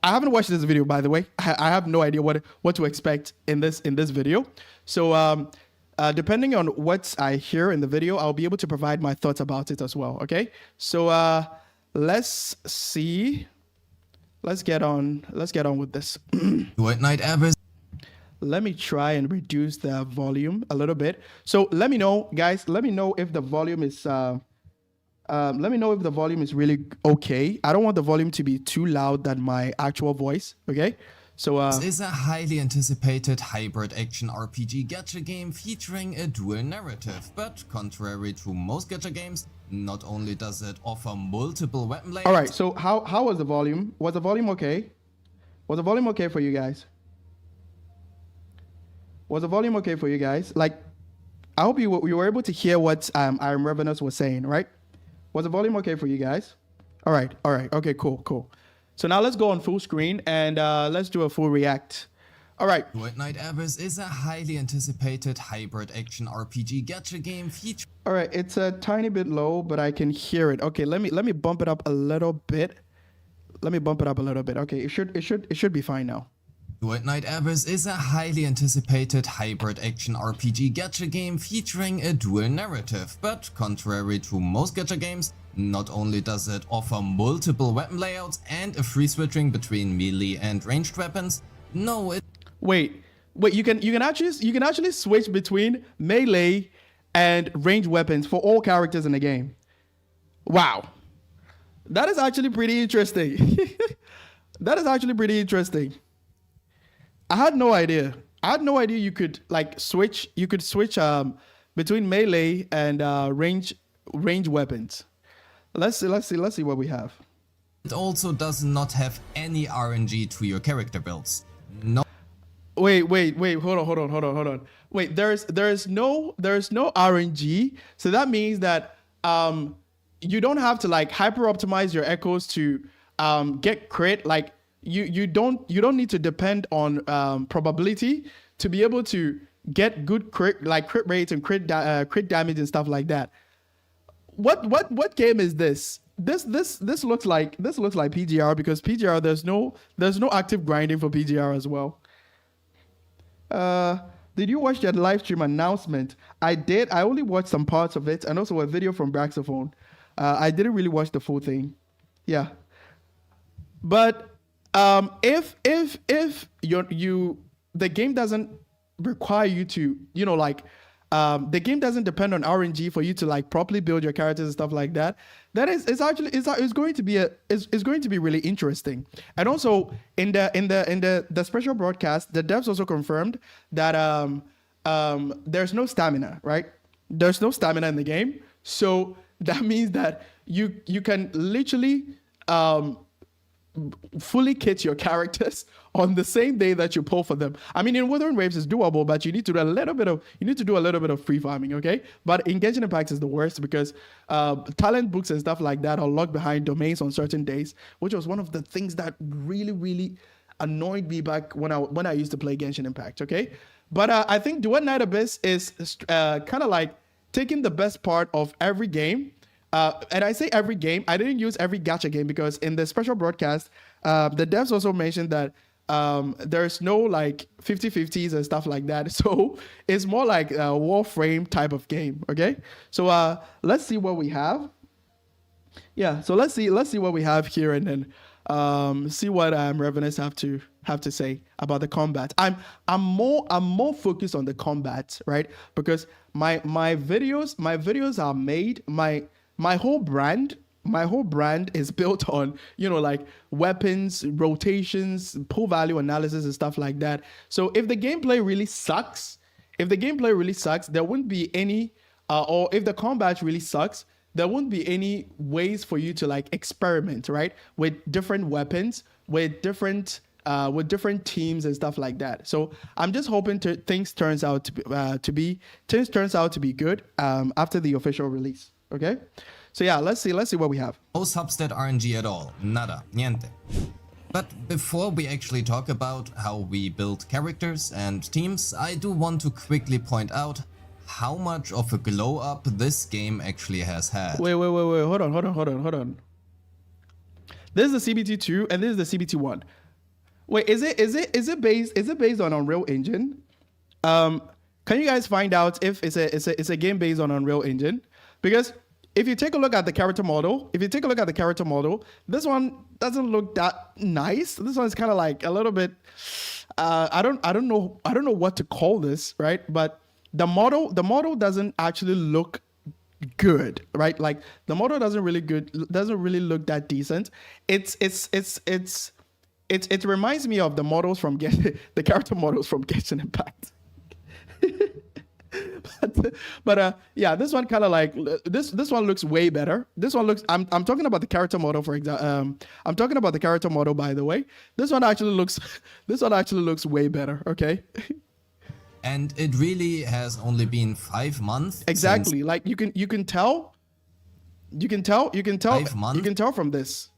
haven't watched this video, by the way. I have no idea what to expect in this video. So depending on what I hear in the video, I'll be able to provide my thoughts about it as well. Okay, so let's see. Let's get on with this. Duet Night Abyss. Let me try and reduce the volume a little bit. So let me know, guys. Let me know if the volume is really okay. I don't want the volume to be too loud than my actual voice. Okay. So This is a highly anticipated hybrid action RPG gacha game featuring a dual narrative, but contrary to most gacha games, not only does it offer multiple weapon layers. All right, so how was the volume? Was the volume okay? Was the volume okay for you guys? Was the volume okay for you guys? Like, I hope you were able to hear what Iron Revenant was saying, right? Was the volume okay for you guys? All right, okay, cool. So now let's go on full screen and let's do a full react. All right. Duet Night Abyss is a highly anticipated hybrid action RPG gacha game featuring. All right, it's a tiny bit low, but I can hear it. Okay, let me bump it up a little bit. Okay, it should be fine now. Duet Night Abyss is a highly anticipated hybrid action RPG gacha game featuring a dual narrative, but contrary to most gacha games, not only does it offer multiple weapon layouts and a free switching between melee and ranged weapons, no, it. Wait, you can actually switch between melee and ranged weapons for all characters in the game. Wow, that is actually pretty interesting. I had no idea you could like switch. You could switch between melee and range weapons. Let's see what we have. It also does not have any RNG to your character builds. No. Wait, hold on. Wait, there's no RNG, so that means that you don't have to like hyper optimize your echoes to get crit. Like you don't need to depend on probability to be able to get good crit rates and crit damage and stuff like that. What game is this? This looks like PGR, because PGR there's no active grinding for PGR as well. Did you watch that live stream announcement? I did. I only watched some parts of it, and also a video from Braxophone. I didn't really watch the full thing. Yeah. But if the game doesn't require you to, the game doesn't depend on RNG for you to like properly build your characters and stuff like that. It's going to be really interesting. And also in the special broadcast, the devs also confirmed that there's no stamina, right? There's no stamina in the game, so that means that you can literally fully kit your characters on the same day that you pull for them. I mean, in Wuthering Waves it's doable, but you need to do a little bit of free farming, okay? But in Genshin Impact is the worst, because talent books and stuff like that are locked behind domains on certain days, which was one of the things that really, really annoyed me back when I used to play Genshin Impact, okay? But I think Duet Night Abyss is kind of like taking the best part of every game and I say every game. I didn't use every gacha game because in the special broadcast, the devs also mentioned that there's no like 50-50s and stuff like that. So it's more like a Warframe type of game. Okay, so let's see what we have. Yeah, so let's see what we have here, and then see what Revenants have to say about the combat. I'm more focused on the combat, right? Because my videos are made, my whole brand is built on, you know, like weapons, rotations, pull value analysis and stuff like that. So if the gameplay really sucks, there wouldn't be any or if the combat really sucks, there won't be any ways for you to like experiment, right? With different weapons, with different teams and stuff like that. So I'm just hoping things turns out to be good after the official release. Okay, so yeah, let's see what we have. No substat RNG at all, nada, niente. But before we actually talk about how we build characters and teams, I do want to quickly point out how much of a glow up this game actually has had. Wait, hold on. This is the CBT2 and this is the CBT1. Wait, is it based on Unreal Engine? Can you guys find out if it's a game based on Unreal Engine? Because if you take a look at the character model, this one doesn't look that nice. This one's kind of like a little bit. I don't know what to call this, right? But the model doesn't actually look good, right? Like the model doesn't really look that decent. It reminds me of the models from the character models from Genshin Impact. but yeah, this one kind of like this one looks way better. This one looks. I'm talking about the character model, for example. I'm talking about the character model, by the way. This one actually looks way better. Okay. And it really has only been 5 months. Exactly. Like you can tell. 5 months. You can tell from this.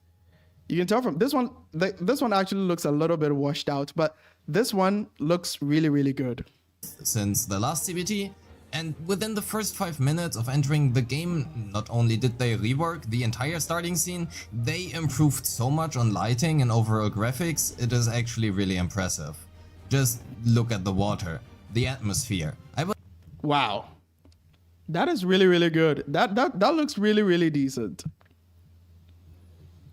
You can tell from this one. This one actually looks a little bit washed out, but this one looks really, really good. Since the last CBT, and within the first 5 minutes of entering the game, not only did they rework the entire starting scene, they improved so much on lighting and overall graphics. It is actually really impressive. Just look at the water, the atmosphere. Wow, that is really, really good. That looks really, really decent.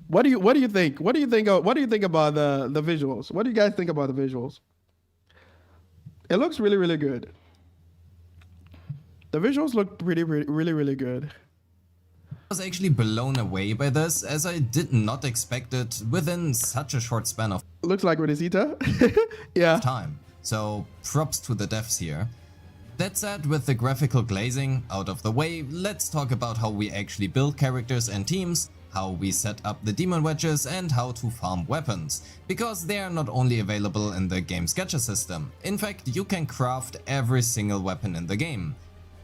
What do you think? What do you think about the visuals? What do you guys think about the visuals? It looks really, really good. The visuals look really good. I was actually blown away by this, as I did not expect it within such a short span of Looks like Redisita. Yeah. time. So props to the devs here. That said, with the graphical glazing out of the way, let's talk about how we actually build characters and teams, how we set up the demon wedges, and how to farm weapons, because they are not only available in the game's gacha system. In fact, you can craft every single weapon in the game,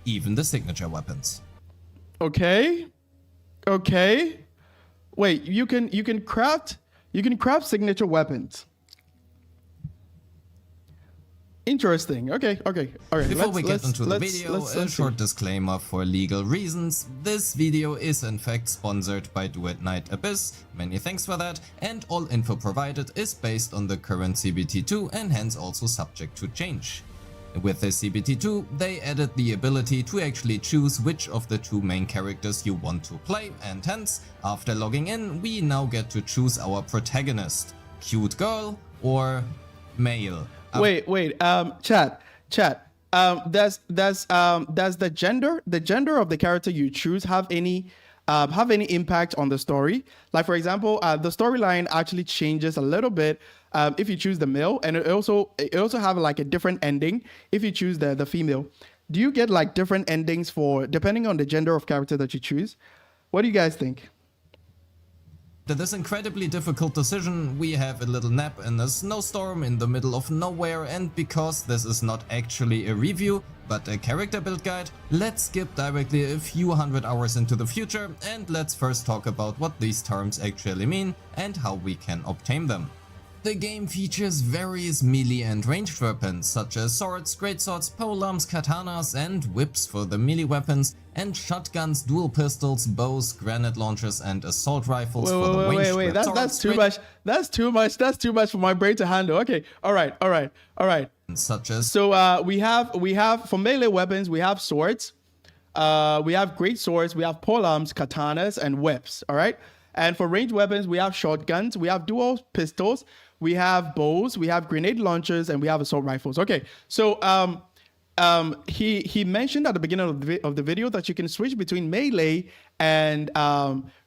even the signature weapons. Okay. Wait, you can craft signature weapons. Interesting. Okay. All right. Before we get into the video, a short disclaimer for legal reasons. This video is in fact sponsored by Duet Night Abyss, many thanks for that, and all info provided is based on the current CBT2 and hence also subject to change. With this CBT2, they added the ability to actually choose which of the two main characters you want to play, and hence, after logging in, we now get to choose our protagonist, cute girl or male. Wait, chat. Does the gender of the character you choose have any impact on the story? Like, for example, the storyline actually changes a little bit if you choose the male, and it also have like a different ending if you choose the female. Do you get like different endings depending on the gender of character that you choose? What do you guys think? After this incredibly difficult decision, we have a little nap in a snowstorm in the middle of nowhere, and because this is not actually a review, but a character build guide, let's skip directly a few hundred hours into the future, and let's first talk about what these terms actually mean and how we can obtain them. The game features various melee and ranged weapons such as swords, greatswords, polearms, katanas and whips for the melee weapons, and shotguns, dual pistols, bows, granite launchers and assault rifles for the ranged weapons. That's too much. That's too much. That's too much for my brain to handle. Okay, all right. Such as we have for melee weapons we have swords, we have great swords, we have polearms, katanas, and whips. All right, and for ranged weapons we have shotguns, we have dual pistols, we have bows, we have grenade launchers, and we have assault rifles. Okay, so he mentioned at the beginning of the video that you can switch between melee and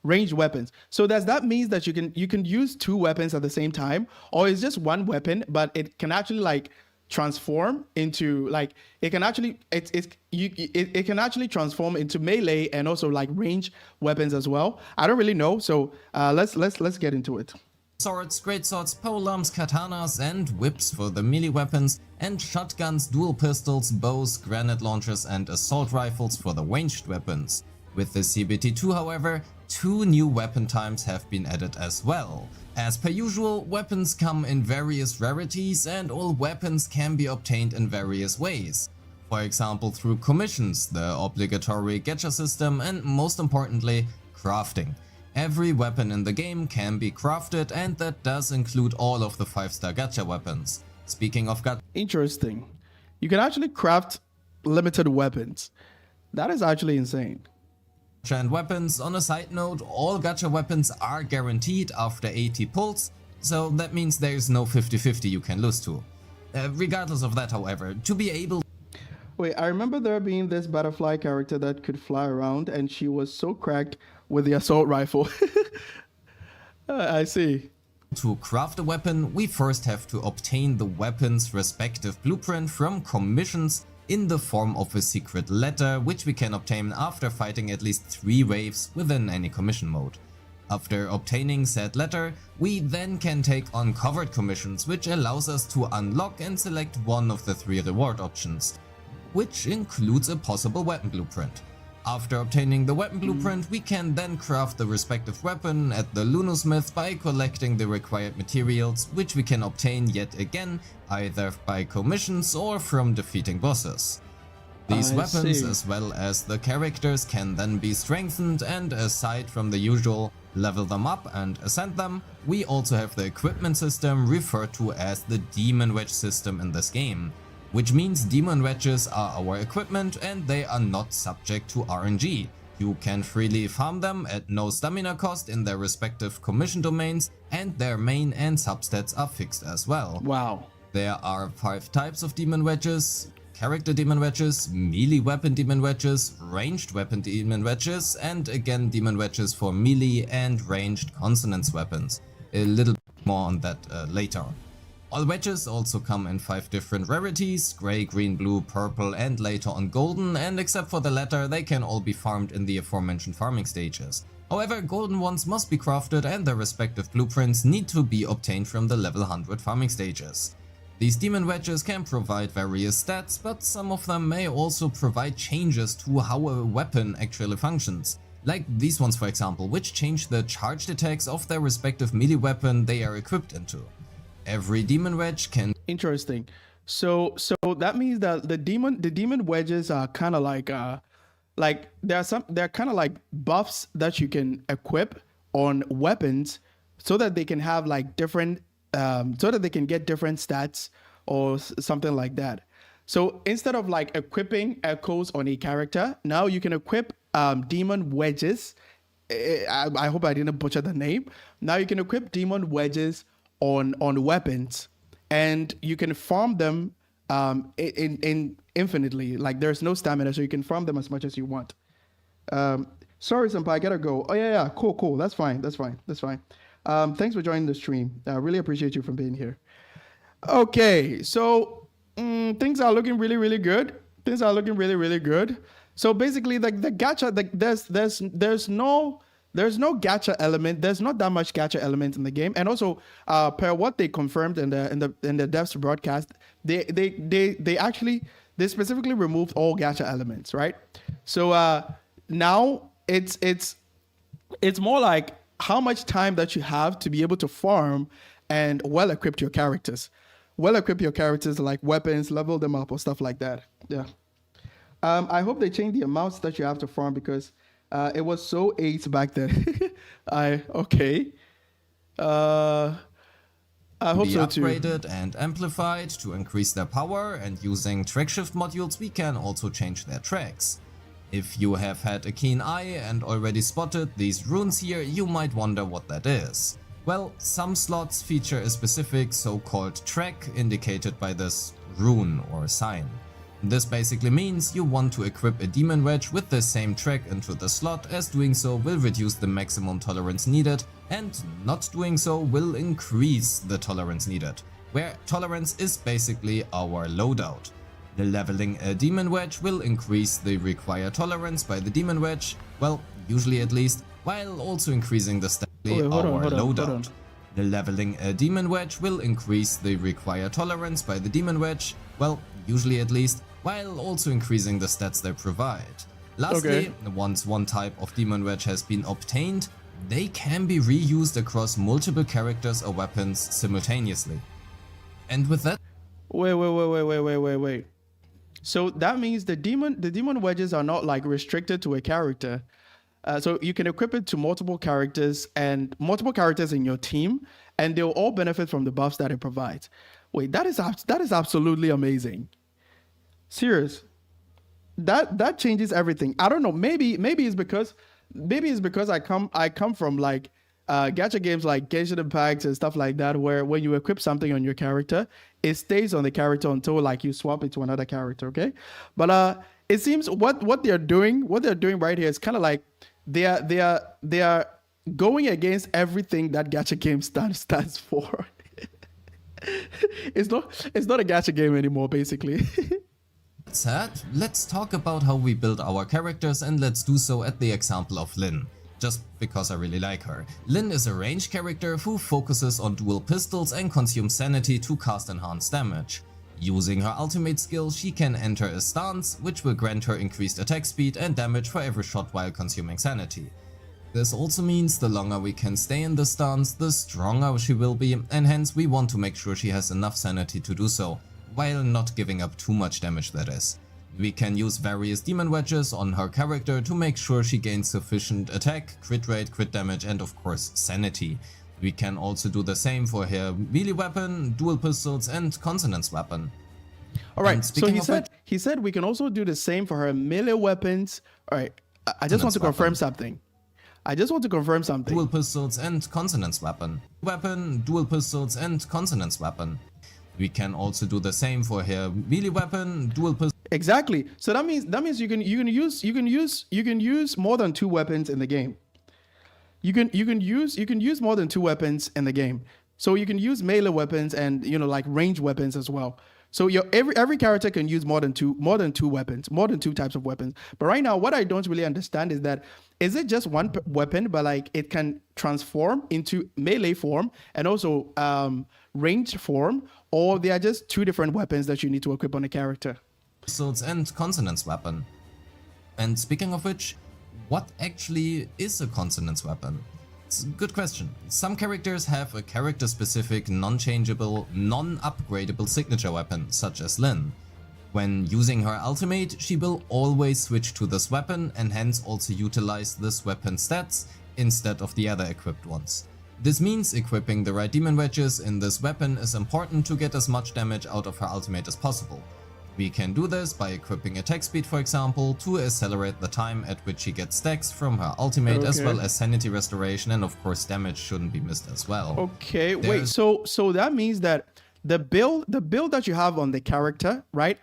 ranged weapons. So does that mean that you can use two weapons at the same time, or is just one weapon but it can actually like transform into like it can actually transform into melee and also like range weapons as well? I don't really know, so let's get into it. swords, greatswords, polearms, katanas and whips for the melee weapons, and shotguns, dual pistols, bows, granite launchers and assault rifles for the ranged weapons. With the CBT2 however, 2 new weapon types have been added as well. As per usual, weapons come in various rarities and all weapons can be obtained in various ways. For example through commissions, the obligatory gacha system, and most importantly, crafting. Every weapon in the game can be crafted, and that does include all of the 5-star gacha weapons. Speaking of gacha, Interesting. You can actually craft limited weapons. That is actually insane. and weapons, on a side note, all gacha weapons are guaranteed after 80 pulls, so that means there's no 50-50 you can lose to. Regardless of that however, to be able Wait, I remember there being this butterfly character that could fly around, and she was so cracked with the assault rifle. I see. to craft a weapon, we first have to obtain the weapon's respective blueprint from commissions in the form of a secret letter, which we can obtain after fighting at least 3 waves within any commission mode. After obtaining said letter, we then can take on covered commissions, which allows us to unlock and select one of the 3 reward options, which includes a possible weapon blueprint. After obtaining the weapon blueprint, we can then craft the respective weapon at the Lunosmith by collecting the required materials, which we can obtain yet again either by commissions or from defeating bosses. These I weapons see. as well as the characters can then be strengthened, and aside from the usual level them up and ascend them, we also have the equipment system referred to as the Demon Wedge system in this game, which means demon wedges are our equipment and they are not subject to RNG. You can freely farm them at no stamina cost in their respective commission domains, and their main and substats are fixed as well. Wow. There are 5 types of demon wedges: character demon wedges, melee weapon demon wedges, ranged weapon demon wedges, and again demon wedges for melee and ranged consonance weapons. A little bit more on that later. All wedges also come in 5 different rarities: grey, green, blue, purple and later on golden, and except for the latter they can all be farmed in the aforementioned farming stages. However, golden ones must be crafted and their respective blueprints need to be obtained from the level 100 farming stages. These demon wedges can provide various stats, but some of them may also provide changes to how a weapon actually functions. Like these ones for example, which change the charged attacks of their respective melee weapon they are equipped into. Every demon wedge can Interesting. So that means that the demon wedges are kind of like they're kind of like buffs that you can equip on weapons so that they can have like different so that they can get different stats or something like that. So instead of like equipping echoes on a character, now you can equip demon wedges. I hope I didn't butcher the name. Now you can equip demon wedges on weapons, and you can farm them in infinitely. Like there's no stamina, so you can farm them as much as you want. Sorry, Senpai, I gotta go. Oh yeah, cool. That's fine. Thanks for joining the stream. I really appreciate you for being here. Okay, so things are looking really good. So basically, like the gacha, there's no gacha element. There's not that much gacha element in the game. And also, per what they confirmed in the devs broadcast, they specifically removed all gacha elements, right? So now it's more like how much time that you have to be able to farm and well-equipped your characters. Well-equip your characters, like weapons, level them up or stuff like that. Yeah. I hope they change the amounts that you have to farm because it was so 8 back then. Okay. I hope Be so too. upgraded and amplified to increase their power, and using track shift modules we can also change their tracks. If you have had a keen eye and already spotted these runes here, you might wonder what that is. Well, some slots feature a specific so-called track indicated by this rune or sign. This basically means you want to equip a demon wedge with the same track into the slot, as doing so will reduce the maximum tolerance needed, and not doing so will increase the tolerance needed, where tolerance is basically our loadout. Leveling a demon wedge will increase the required tolerance by the demon wedge, well, usually at least, while also increasing the stat our loadout. Leveling a demon wedge will increase the required tolerance by the demon wedge, well, usually at least, while also increasing the stats they provide. Lastly, once one type of demon wedge has been obtained, they can be reused across multiple characters or weapons simultaneously. And with that... Wait. So that means the demon wedges are not like restricted to a character. So you can equip it to multiple characters in your team, and they'll all benefit from the buffs that it provides. Wait, that is absolutely amazing. Serious. That changes everything. I don't know. Maybe it's because I come from like gacha games like Genshin Impact and stuff like that, where when you equip something on your character, it stays on the character until like you swap it to another character. Okay, but it seems what they're doing right here is kind of like they are going against everything that gacha game stands for. It's not a gacha game anymore, basically. That said, let's talk about how we build our characters, and let's do so at the example of Lyn. Just because I really like her. Lyn is a ranged character who focuses on dual pistols and consumes sanity to cast enhanced damage. Using her ultimate skill, she can enter a stance, which will grant her increased attack speed and damage for every shot while consuming sanity. This also means the longer we can stay in the stance, the stronger she will be, and hence we want to make sure she has enough sanity to do so, while not giving up too much damage, that is. We can use various demon wedges on her character to make sure she gains sufficient attack, crit rate, crit damage, and of course sanity. We can also do the same for her melee weapon, dual pistols, and consonance weapon. Alright, so he said we can also do the same for her melee weapons. Alright, I just want to confirm something. Dual pistols and consonance weapon. Dual pistols, and consonance weapon. We can also do the same for her melee weapon, dual pistols. Exactly. So that means you can use more than 2 weapons in the game. You can use more than 2 weapons in the game. So you can use melee weapons and like range weapons as well. So every character can use more than two weapons, more than 2 types of weapons. But right now, what I don't really understand is it just one weapon, but like it can transform into melee form and also range form, or they are just 2 different weapons that you need to equip on a character? Pistols and consonance weapon. And speaking of which, what actually is a consonance weapon? It's a good question. Some characters have a character-specific, non-changeable, non-upgradable signature weapon, such as Lyn. When using her ultimate, she will always switch to this weapon and hence also utilize this weapon's stats instead of the other equipped ones. This means equipping the right demon wedges in this weapon is important to get as much damage out of her ultimate as possible. We can do this by equipping attack speed, for example, to accelerate the time at which she gets stacks from her ultimate, as well as sanity restoration, and of course damage shouldn't be missed as well. Okay, wait, so that means that the build that you have on the character, right,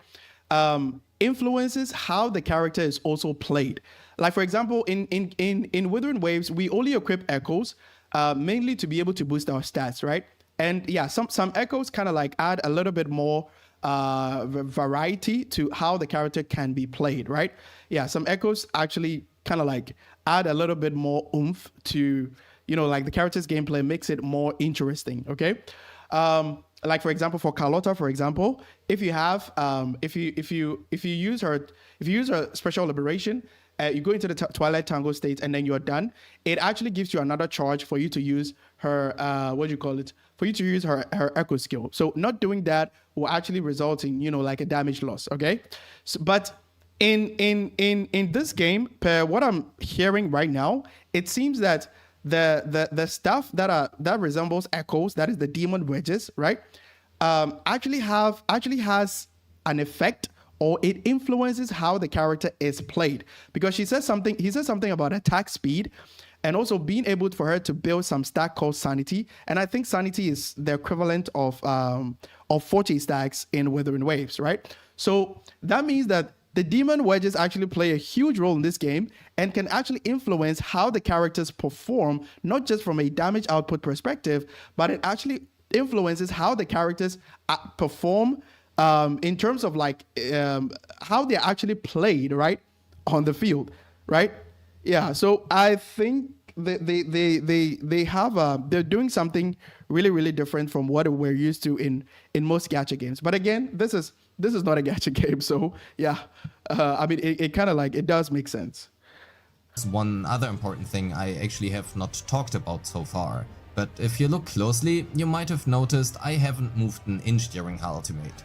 influences how the character is also played. Like for example, in Withering Waves, we only equip echoes, mainly to be able to boost our stats, right? And yeah, some echoes kind of like add a little bit more variety to how the character can be played, right? Yeah, some echoes actually kind of like add a little bit more oomph to, like the character's gameplay, makes it more interesting, okay? Like for example, for Carlotta, for example, if you have if you use her special liberation you go into the Twilight Tango state, and then you're done, it actually gives you another charge for you to use her, what do you call it? For you to use her echo skill. So not doing that will actually result in, like a damage loss, okay? So, but in this game, per what I'm hearing right now, it seems that the stuff that resembles echoes, that is the demon wedges, right? Actually has an effect, or it influences how the character is played, because he says something about attack speed, and also being able for her to build some stack called sanity. And I think sanity is the equivalent of 40 stacks in Withering Waves, right? So that means that the demon wedges actually play a huge role in this game and can actually influence how the characters perform, not just from a damage output perspective, but it actually influences how the characters perform in terms of how they're actually played, right, on the field, right? Yeah, so I think they have they're doing something really, really different from what we're used to in most gacha games. But again, this is not a gacha game, so yeah, I mean it kind of it does make sense. One other important thing I actually have not talked about so far, but if you look closely, you might have noticed I haven't moved an inch during her ultimate.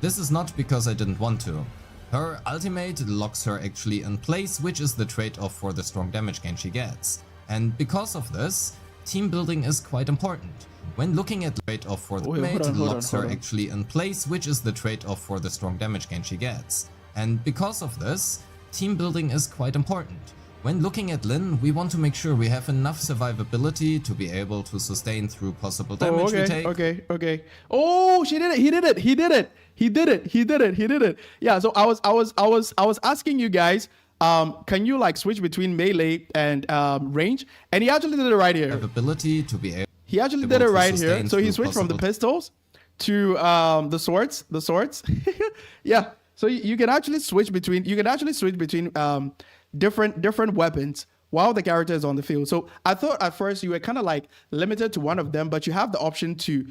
This is not because I didn't want to. Her ultimate locks her actually in place, which is the trade-off for the strong damage gain she gets. And because of this, team building is quite important. When looking at the trade-off for the ultimate, locks her actually in place, which is the trade-off for the strong damage gain she gets. And because of this, team building is quite important. When looking at Lyn, we want to make sure we have enough survivability to be able to sustain through possible damage we take. Okay. Oh, she did it. He did it. Yeah. So I was asking you guys, can you switch between melee and range? And he actually did it right here. Ability to be able. He actually did it right here. So he switched from the pistols to the swords. Yeah. So you can actually switch between. Different weapons while the character is on the field. So I thought at first you were kind of limited to one of them, but you have the option to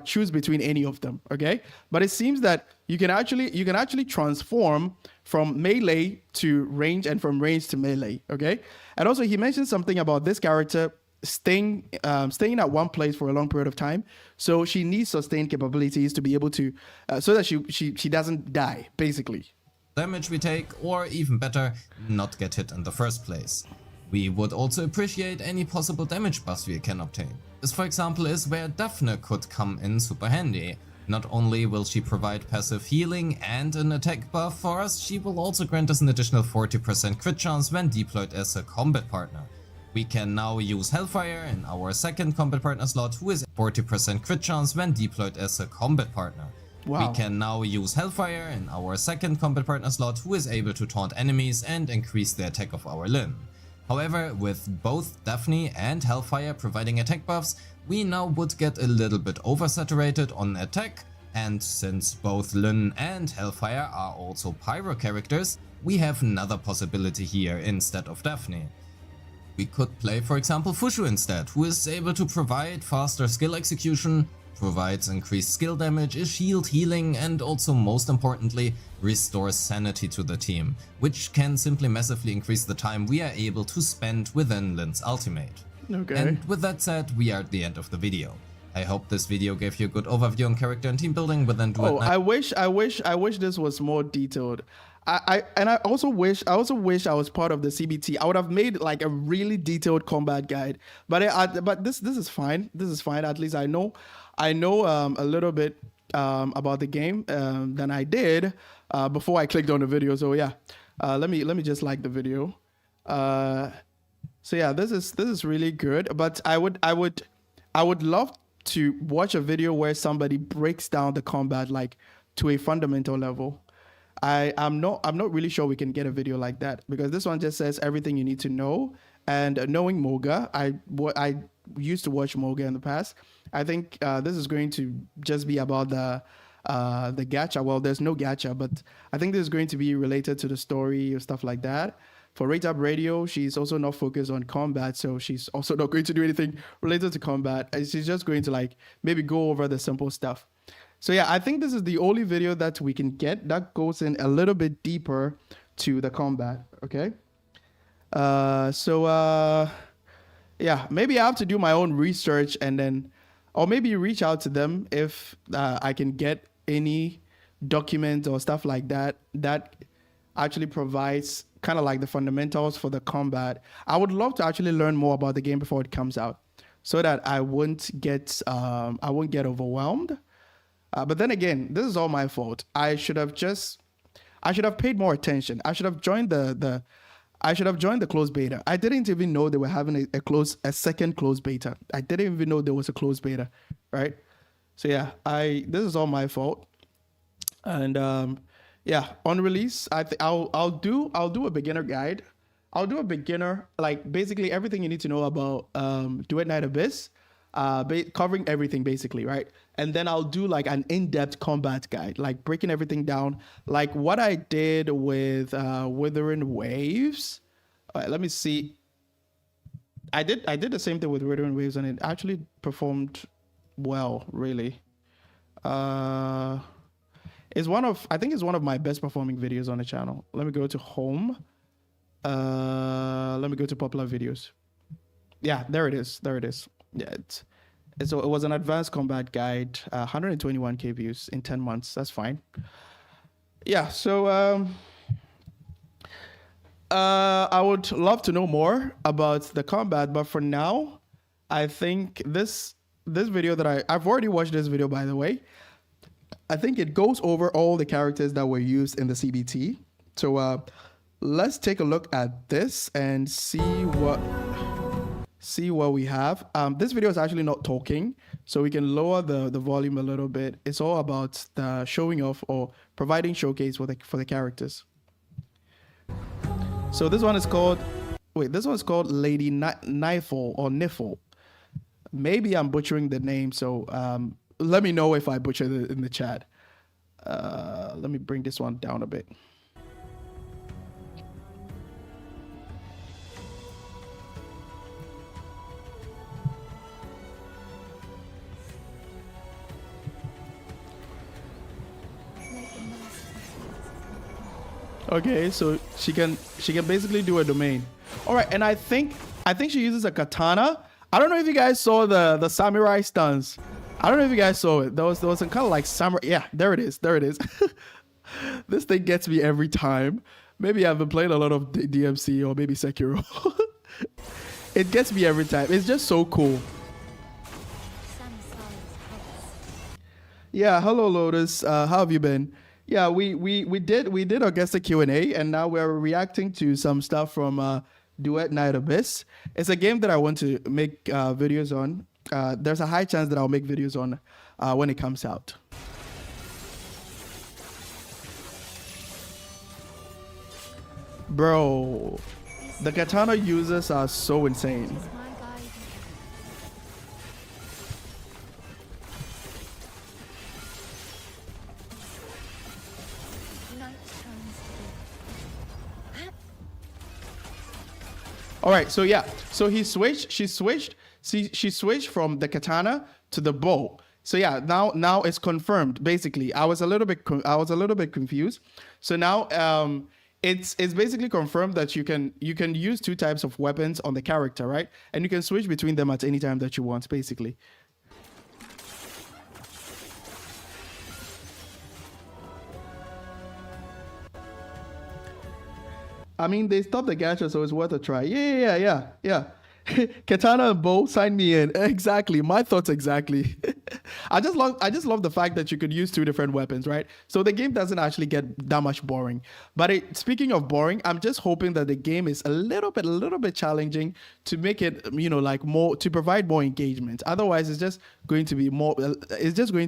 choose between any of them. Okay, but it seems that you can actually transform from melee to range and from range to melee. Okay, and also he mentioned something about this character staying at one place for a long period of time, so she needs sustained capabilities to be able to so that she doesn't die, basically. Damage we take, or even better, not get hit in the first place. We would also appreciate any possible damage buffs we can obtain. This, for example, is where Daphne could come in super handy. Not only will she provide passive healing and an attack buff for us, she will also grant us an additional 40% crit chance when deployed as a combat partner. We can now use Hellfire in our second combat partner slot, who is 40% crit chance when deployed as a combat partner. Wow. We can now use Hellfire in our second combat partner slot, who is able to taunt enemies and increase the attack of our Lyn. However, with both Daphne and Hellfire providing attack buffs, we now would get a little bit oversaturated on attack, and since both Lyn and Hellfire are also pyro characters, we have another possibility here instead of Daphne. We could play, for example, Fushu instead, who is able to provide faster skill execution, provides increased skill damage, a shield healing, and also most importantly restores sanity to the team, which can simply massively increase the time we are able to spend within Lyn's ultimate. Okay. And with that said, we are at the end of the video. I hope this video gave you a good overview on character and team building within Duet. Oh, I wish this was more detailed. I also wish I was part of the CBT. I would have made a really detailed combat guide. But this is fine. This is fine. At least I know a little bit about the game than I did before I clicked on the video. So yeah, let me just like the video. So yeah, this is really good. But I would love to watch a video where somebody breaks down the combat to a fundamental level. I'm not really sure we can get a video like that, because this one just says everything you need to know. And knowing Moga, I used to watch Moga in the past. I think this is going to just be about the gacha. Well, there's no gacha, but I think this is going to be related to the story or stuff like that. For Rate Up Radio, she's also not focused on combat, so she's also not going to do anything related to combat. She's just going to maybe go over the simple stuff. So yeah, I think this is the only video that we can get that goes in a little bit deeper to the combat, okay? Yeah, maybe I have to do my own research and then, or maybe reach out to them if I can get any document or stuff like that that actually provides kind of like the fundamentals for the combat. I would love to actually learn more about the game before it comes out, so that I won't get overwhelmed. But then again, this is all my fault. I should have paid more attention. I should have joined the closed beta. I didn't even know they were having a second closed beta. I didn't even know there was a closed beta, right? So yeah, this is all my fault. And yeah, on release, I'll do a beginner guide. I'll do a beginner, like basically everything you need to know about Duet Night Abyss, covering everything basically, right? And then I'll do like an in-depth combat guide, like breaking everything down, like what I did with Withering Waves. All right, let me see. I did the same thing with Withering Waves, and it actually performed well, really. I think it's one of my best performing videos on the channel. Let me go to home. Let me go to popular videos. Yeah, there it is. Yeah, it was an advanced combat guide, 121K views in 10 months. That's fine. Yeah, so I would love to know more about the combat, but for now, I think this video that I've already watched this video, by the way. I think it goes over all the characters that were used in the CBT. So let's take a look at this and see what we have. This video is actually not talking, so we can lower the volume a little bit. It's all about the showing off or providing showcase for the characters. So this one is called Lady Nifle or Niffle. Maybe I'm butchering the name, so let me know if I butchered it in the chat. Let me bring this one down a bit. Okay, so she can basically do a domain. All right, and I think she uses a katana. I don't know if you guys saw the samurai stance. I don't know if you guys saw it. There was some kind of like samurai. Yeah, there it is. This thing gets me every time. Maybe I've been playing a lot of DMC or maybe Sekiro. It gets me every time. It's just so cool. Yeah, hello Lotus. How have you been? Yeah, we did Augusta Q&A, and now we're reacting to some stuff from Duet Night Abyss. It's a game that I want to make videos on. There's a high chance that I'll make videos on when it comes out. Bro, the katana users are so insane. All right, so yeah, so she switched from the katana to the bow. So yeah, now it's confirmed. Basically, I was a little bit confused. So now it's basically confirmed that you can use two types of weapons on the character, right? And you can switch between them at any time that you want, basically. I mean, they stopped the gacha, so it's worth a try. Yeah. Katana and bow, sign me in. Exactly, my thoughts exactly. I just love the fact that you could use two different weapons, right? So the game doesn't actually get that much boring. But speaking of boring, I'm just hoping that the game is a little bit challenging to make it, like more, to provide more engagement. Otherwise, it's just going to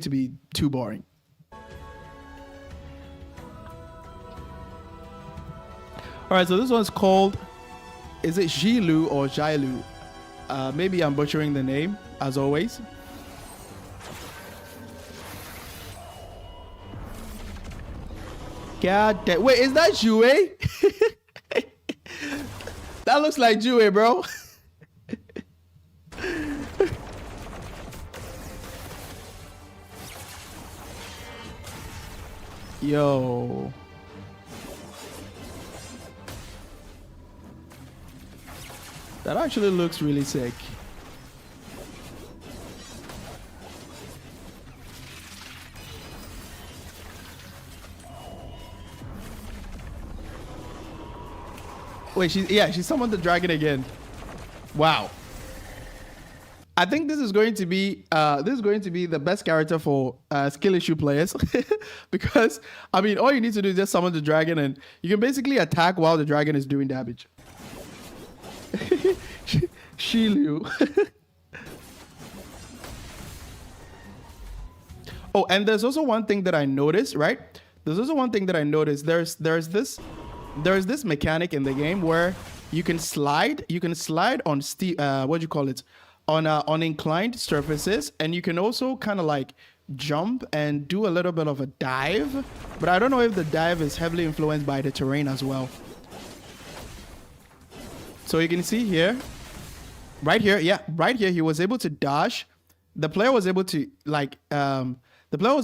be too boring. All right, so this one's called, is it Jilu or Jailu? Maybe I'm butchering the name, as always. God damn. Wait, is that Jue? That looks like Jue, bro. Yo. That actually looks really sick. Wait, she summoned the dragon again. Wow. I think this is going to be the best character for skill issue players because I mean all you need to do is just summon the dragon and you can basically attack while the dragon is doing damage. Shiliu. Oh, and there's also one thing that I noticed, right? There's also one thing that I noticed. There's this mechanic in the game where you can slide on what do you call it? On inclined surfaces, and you can also kind of like jump and do a little bit of a dive, but I don't know if the dive is heavily influenced by the terrain as well. So you can see here, right here, he was able to dodge. The player was able to slide. The player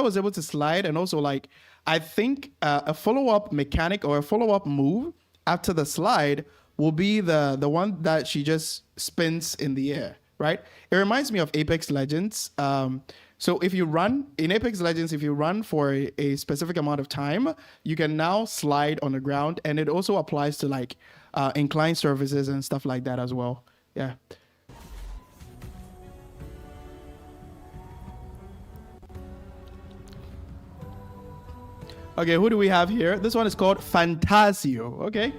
was able to slide, and also like I think a follow-up mechanic or a follow-up move after the slide will be the one that she just spins in the air, right? It reminds me of Apex Legends. So if you run in Apex Legends, if you run for a specific amount of time, you can now slide on the ground, and it also applies to like inclined surfaces and stuff like that as well. Yeah. Okay, who do we have here? This one is called Fantasio. Okay.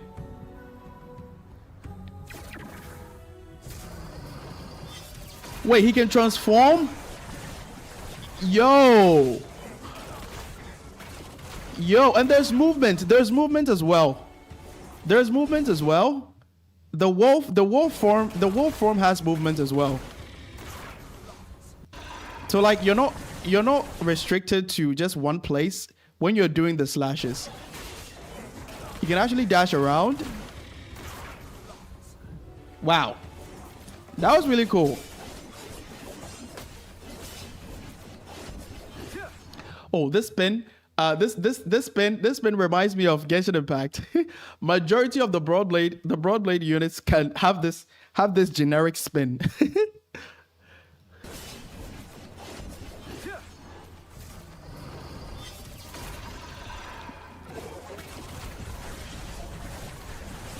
Wait, he can transform? Yo, and there's movement. There's movement as well. There's movement as well. The wolf form has movement as well. So like you're not restricted to just one place when you're doing the slashes. You can actually dash around. Wow. That was really cool. Oh, this spin, this spin reminds me of Genshin Impact. Majority of the broad blade units can have this generic spin.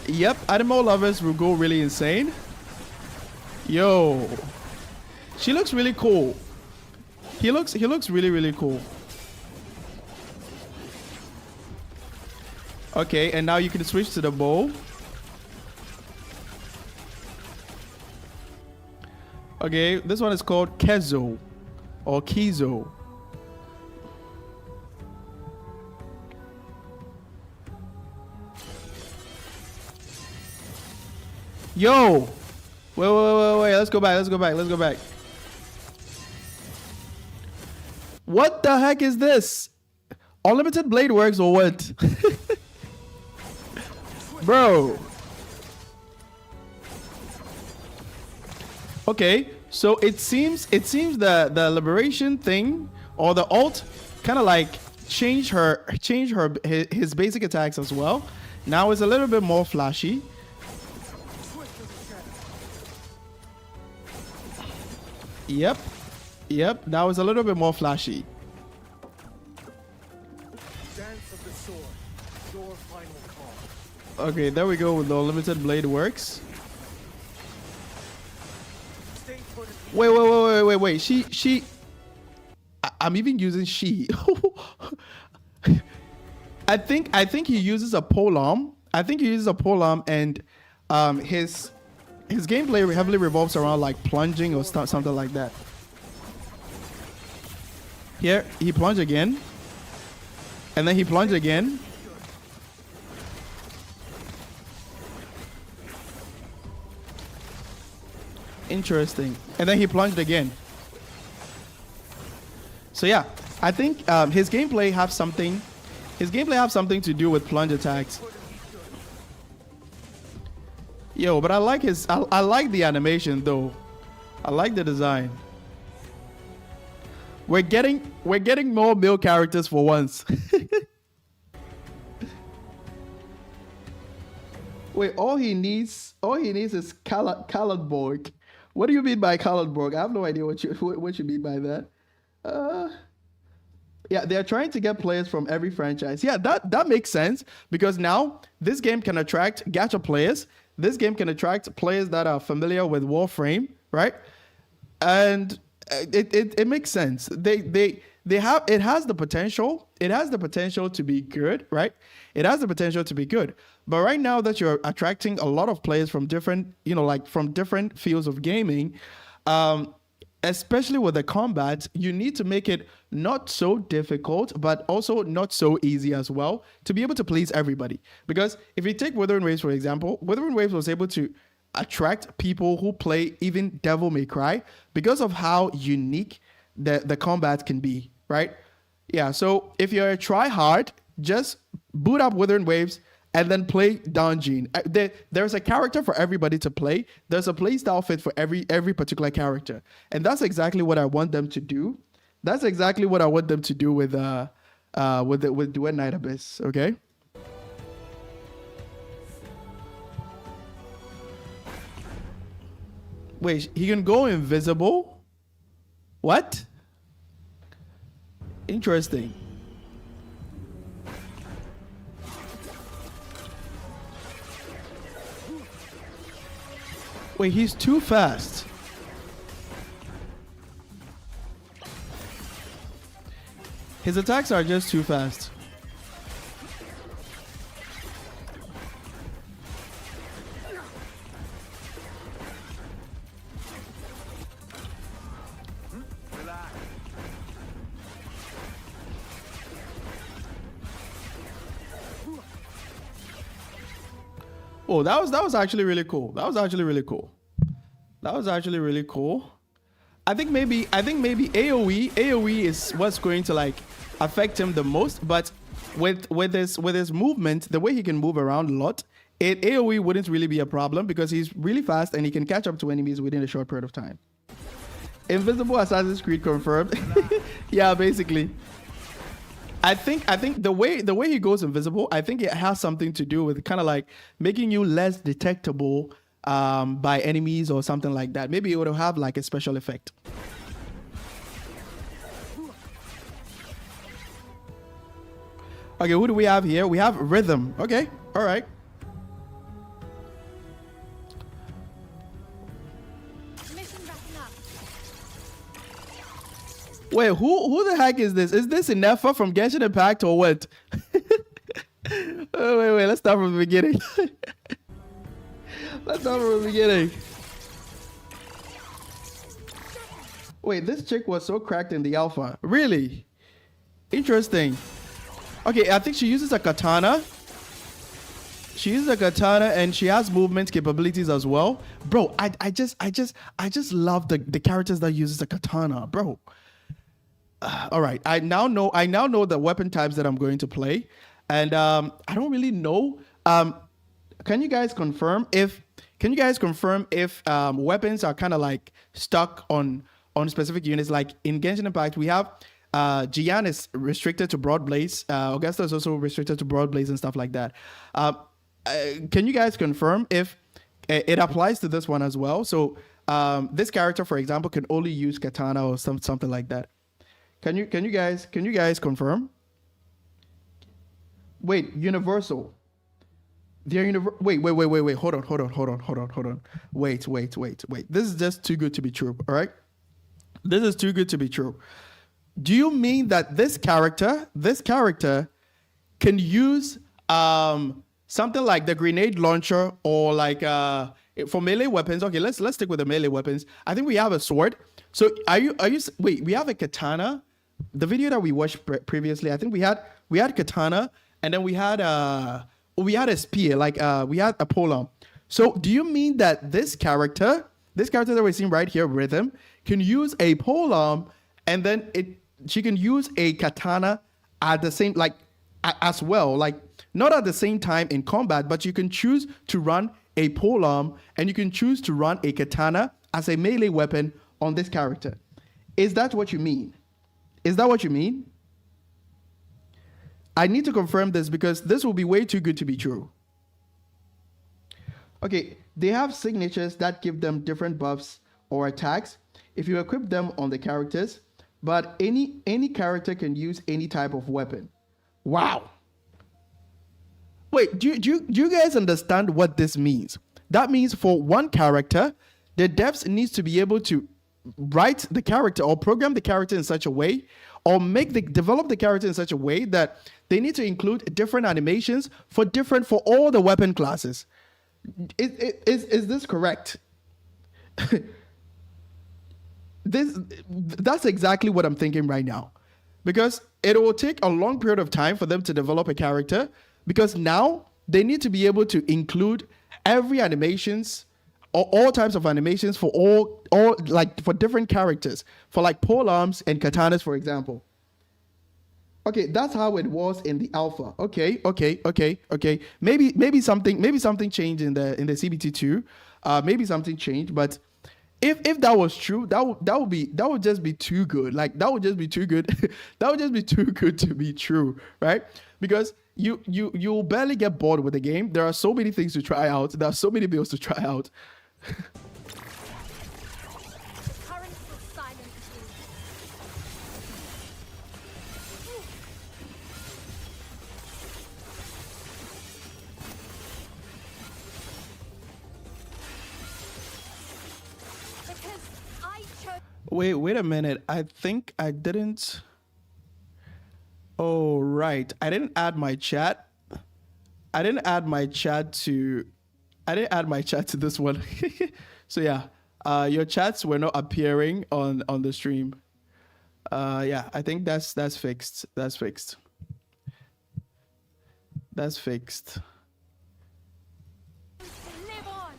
Yep, animal lovers will go really insane. Yo, she looks really cool. He looks really, really cool. Okay, and now you can switch to the bow. Okay, this one is called Kezo or Kizo. Yo! Wait, let's go back. What the heck is this? Unlimited blade works or what? Bro. Okay, so it seems the liberation thing or the ult kind of like changed his basic attacks as well. Now it's a little bit more flashy. Yep. Now it's a little bit more flashy. Dance of the sword. Your final call. Okay, there we go with the unlimited blade works. Stay put in Wait. I'm even using she. I think he uses a polearm. And his gameplay heavily revolves around like plunging or something like that. Here, he plunged again. And then he plunged again. Interesting. And then he plunged again. So yeah, I think his gameplay have something to do with plunge attacks. Yo, but I like the animation though. I like the design. We're getting more male characters for once. Wait, all he needs is Kallenborg. What do you mean by Kallenborg? I have no idea what you mean by that. Uh, yeah, they're trying to get players from every franchise. Yeah, that makes sense because now this game can attract gacha players. This game can attract players that are familiar with Warframe, right? And it makes sense. They have it has the potential. It has the potential to be good, right? It has the potential to be good. But right now that you're attracting a lot of players from different, like from different fields of gaming, especially with the combat, you need to make it not so difficult, but also not so easy as well to be able to please everybody. Because if you take Wuthering Waves, for example, Wuthering Waves was able to attract people who play even Devil May Cry because of how unique the combat can be, right? Yeah, so if you're a try-hard, just boot up Wuthering Waves and then play Dungeon. There's a character for everybody to play. There's a play style fit for every particular character. And that's exactly what I want them to do. That's exactly what I want them to do with Duet Night Abyss, okay? Wait, he can go invisible? What? Interesting. Wait, he's too fast. His attacks are just too fast. Oh, that was actually really cool. That was actually really cool. That was actually really cool. I think maybe AoE is what's going to like affect him the most. But with his movement, the way he can move around a lot, AoE wouldn't really be a problem because he's really fast and he can catch up to enemies within a short period of time. Invisible Assassin's Creed confirmed. Yeah, basically. I think the way he goes invisible, I think it has something to do with kind of like making you less detectable by enemies or something like that. Maybe it would have like a special effect. Okay, who do we have here? We have Rhythm. Okay, all right. Mission wrapping up. Wait, who the heck is this? Is this Inefa from Genshin Impact or what? Oh, wait, let's start from the beginning. Let's start from the beginning. Wait, this chick was so cracked in the alpha. Really? Interesting. Okay, I think she uses a katana. She uses a katana and she has movement capabilities as well. Bro, I just love the characters that uses a katana, bro. All right, I now know the weapon types that I'm going to play, and I don't really know. Can you guys confirm if weapons are kind of like stuck on specific units? Like in Genshin Impact, we have Jian is restricted to Broad Blaze. Augusta is also restricted to Broad Blaze and stuff like that. Can you guys confirm if it applies to this one as well? So this character, for example, can only use katana or something like that. Can you guys confirm? Wait, universal. They're wait. Hold on. Wait. This is just too good to be true. All right. This is too good to be true. Do you mean that this character can use something like the grenade launcher or like for melee weapons? Okay, let's stick with the melee weapons. I think we have a sword. So wait, we have a katana. The video that we watched previously, I think we had katana, and then we had a spear, like we had a polearm. So do you mean that this character that we're seeing right here, Rhythm, can use a polearm, and then she can use a katana at the same, like as well, like not at the same time in combat, but you can choose to run a polearm and you can choose to run a katana as a melee weapon on this character. Is that what you mean? Is that what you mean? I need to confirm this because this will be way too good to be true. Okay, they have signatures that give them different buffs or attacks if you equip them on the characters, but any character can use any type of weapon. Wow. Wait, do you guys understand what this means? That means for one character, the devs needs to be able to write the character or program the character in such a way, or develop the character in such a way that they need to include different animations for all the weapon classes. Is this correct? That's exactly what I'm thinking right now, because it will take a long period of time for them to develop a character, because now they need to be able to include every animations or all types of animations for all like for different characters, for like pole arms and katanas, for example. Okay, that's how it was in the alpha. Okay. Maybe something changed in the CBT2. Maybe something changed, but if that was true, that would just be too good. Like that would just be too good. That would just be too good to be true, right? Because you'll barely get bored with the game. There are so many things to try out. There are so many builds to try out. Currents will silence you. Because I chose. Wait a minute. I think I didn't. Oh, right. I didn't add my chat. I didn't add my chat to this one. So yeah, your chats were not appearing on the stream. Yeah, I think that's fixed. That's fixed. That's fixed. Live on.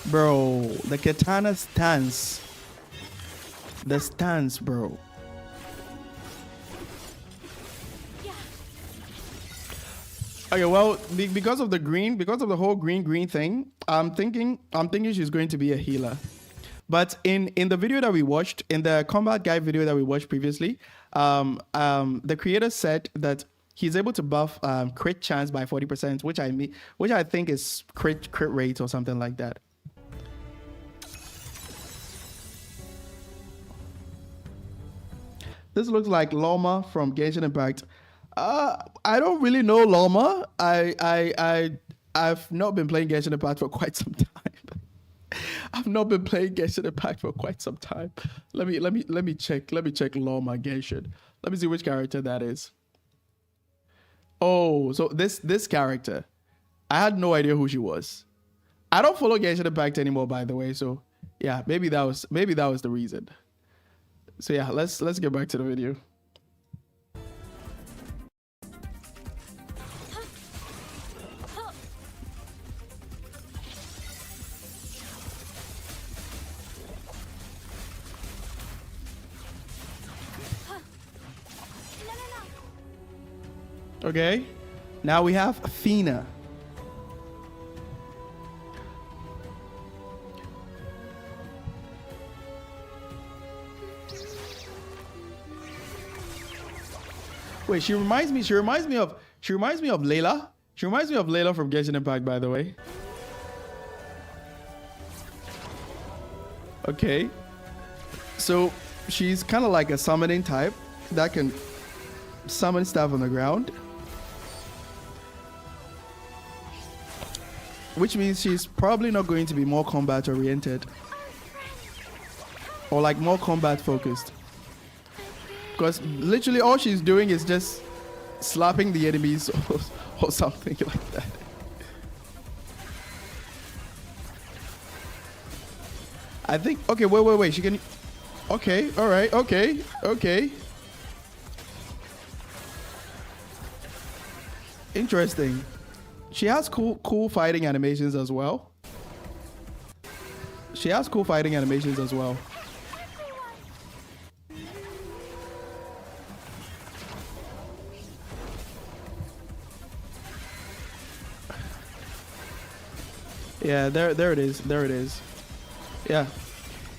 Bro, the katana stance. The stance, bro. Yeah. Okay, well, because of the whole green thing, I'm thinking she's going to be a healer. But in the video that we watched, in the combat guide video that we watched previously, the creator said that he's able to buff crit chance by 40%, which I think is crit rate or something like that. This looks like Loma from Genshin Impact. I don't really know Loma. I've not been playing Genshin Impact for quite some time. I've not been playing Genshin Impact for quite some time. Let me check Loma Genshin. Let me see which character that is. Oh, so this character, I had no idea who she was. I don't follow Genshin Impact anymore, by the way. So yeah, maybe that was the reason. So yeah, let's get back to the video. Okay, now we have Athena. Wait, she reminds me of Layla. She reminds me of Layla from Genshin Impact, by the way. Okay. So she's kind of like a summoning type that can summon stuff on the ground. Which means she's probably not going to be more combat oriented. Or like more combat focused. Because literally all she's doing is just slapping the enemies or something like that. I think, okay, wait. She can, okay, all right, okay. Interesting. She has cool fighting animations as well. Yeah, there it is. Yeah.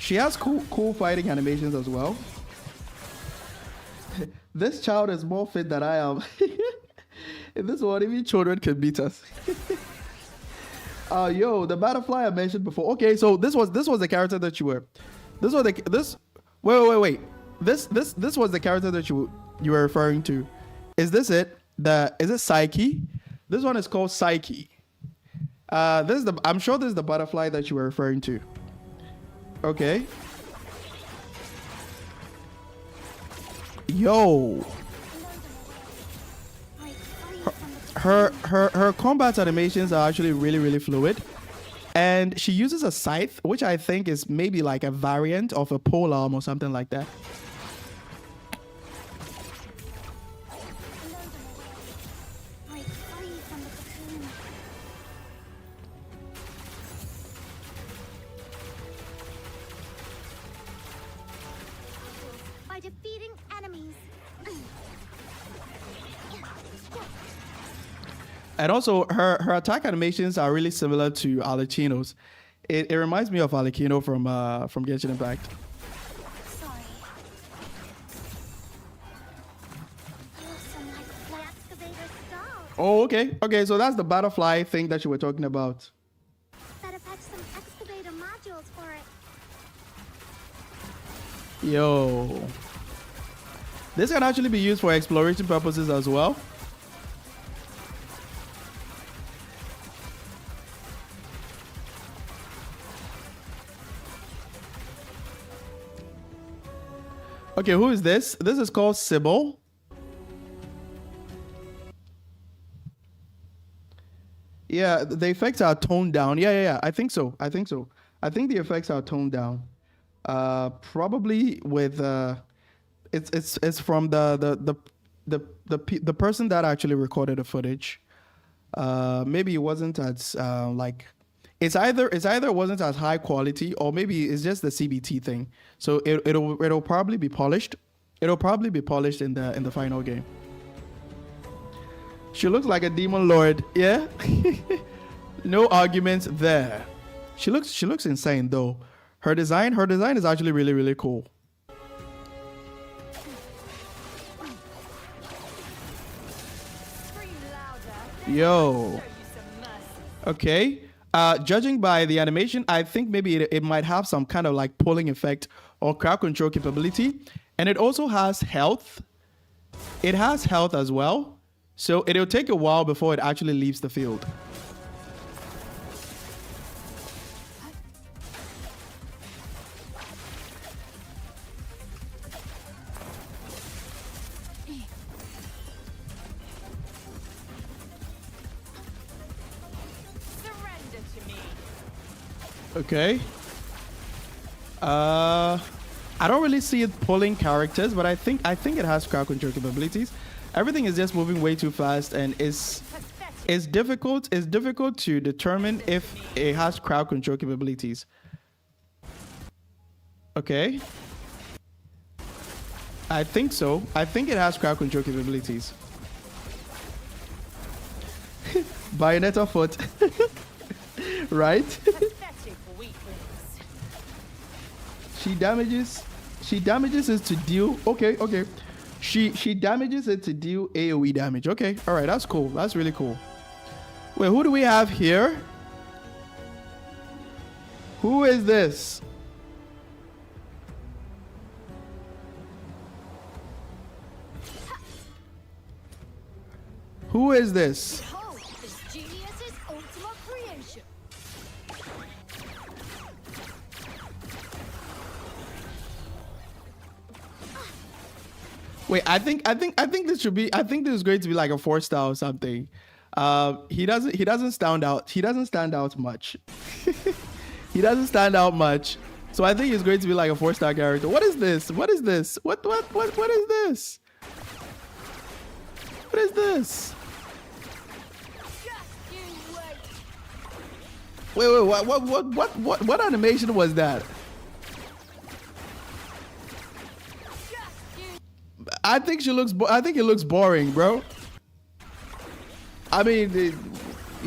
She has cool fighting animations as well. This child is more fit than I am. In this one, even children can beat us. Yo, the butterfly I mentioned before. Okay, so this was the character that you were. This was the wait. This was the character that you were referring to. Is this it? Is it Psyche? This one is called Psyche. I'm sure this is the butterfly that you were referring to. Okay. Yo. Her combat animations are actually really fluid. And she uses a scythe, which I think is maybe like a variant of a polearm or something like that. By defeating enemies. And also, her attack animations are really similar to Alecchino's. It reminds me of Alecchino from Genshin Impact. Sorry. Awesome, like my excavator style. Oh, okay. Okay, so that's the butterfly thing that you were talking about. Better fetch some excavator modules for it. Yo. This can actually be used for exploration purposes as well. Okay, who is this? This is called Sybil. Yeah, the effects are toned down. Yeah. I think so. I think the effects are toned down. Probably with it's from the person that actually recorded the footage. Maybe it wasn't as like it's either it wasn't as high quality, or maybe it's just the CBT thing. So it'll probably be polished. It'll probably be polished in the final game. She looks like a demon lord. Yeah. No arguments there. She looks insane though. Her design is actually really cool. Yo. Okay. Judging by the animation, I think maybe it might have some kind of like pulling effect or crowd control capability. And it also has health. It has health as well. So it'll take a while before it actually leaves the field. Okay. I don't really see it pulling characters, but I think it has crowd control capabilities. Everything is just moving way too fast, and it's difficult to determine if it has crowd control capabilities. Okay. I think so. I think it has crowd control capabilities. Bayonetta foot. Right? She damages it to deal. Okay. She damages it to deal AoE damage. Okay, all right, that's cool. That's really cool. Wait, who do we have here? Who is this? Who is this? Behold, this genius's ultimate creation. Wait, I think this should be. I think this is going to be like a 4-star or something. He doesn't stand out. He doesn't stand out much. He doesn't stand out much. So I think he's going to be like a 4-star character. What is this? What is this? What is this? What is this? Wait, what animation was that? I think it looks boring, bro. I mean,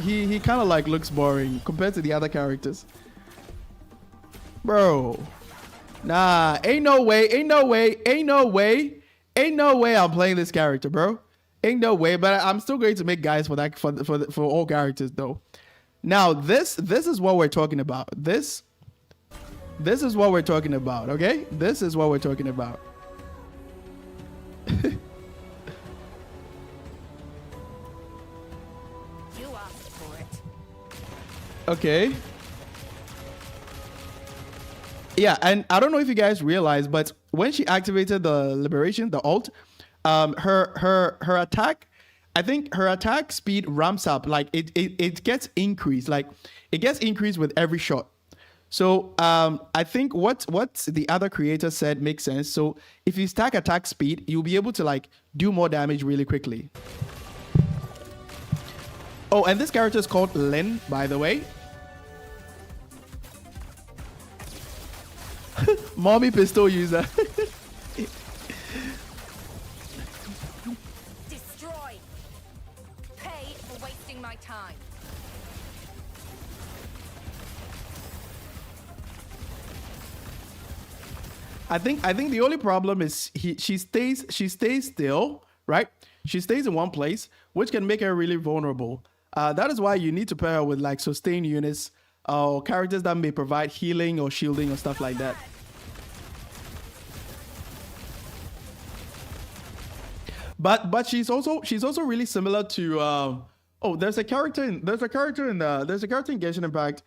he kind of like looks boring compared to the other characters. Bro, Nah, ain't no way, ain't no way, ain't no way, ain't no way I'm playing this character, bro. Ain't no way, but I'm still going to make guys for that for all characters though. Now this is what we're talking about. This is what we're talking about, okay? This is what we're talking about. You asked for it. Okay. Yeah, and I don't know if you guys realize, but when she activated the liberation, the ult, her attack, I think her attack speed ramps up. Like it gets increased. Like it gets increased with every shot. So I think what the other creator said makes sense. So if you stack attack speed, you'll be able to like do more damage really quickly. Oh, and this character is called Lin, by the way. Mommy pistol user. Destroy. Pay for wasting my time. I think the only problem is she stays still, right? She stays in one place, which can make her really vulnerable. That is why you need to pair her with like sustain units or characters that may provide healing or shielding or stuff like that. But she's also really similar to oh, there's a character in Genshin Impact.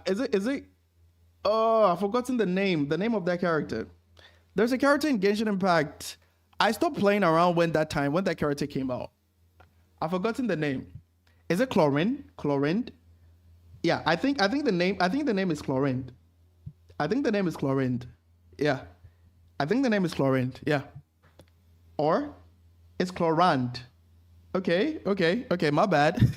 Is it oh, I've forgotten the name of that character. There's a character in Genshin Impact. I stopped playing around when that character came out. I've forgotten the name. Is it Chlorine? Yeah, I think the name is Chlorine. I think the name is Chlorine. Yeah. I think the name is Chlorine. Yeah. Or it's Chlorand. Okay, my bad.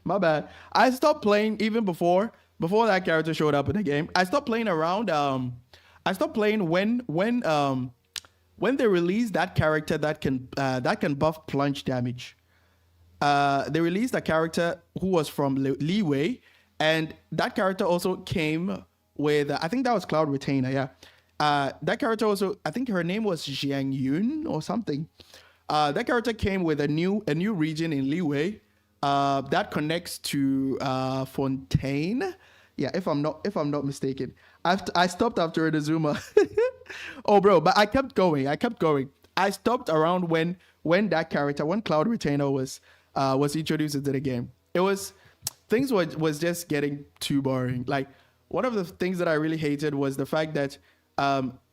My bad. I stopped playing even before that character showed up in the game. I stopped playing around I stopped playing when they released that character that can buff plunge damage. They released a character who was from Leeway, and that character also came with I think that was Cloud Retainer, yeah. That character also, I think her name was Jiang Yun or something. That character came with a new region in Leeway that connects to Fontaine. Yeah, if I'm not mistaken. I stopped after Inazuma. Oh, bro, but I kept going. I stopped around when Cloud Retainer was introduced into the game. Things was just getting too boring. Like one of the things that I really hated was the fact that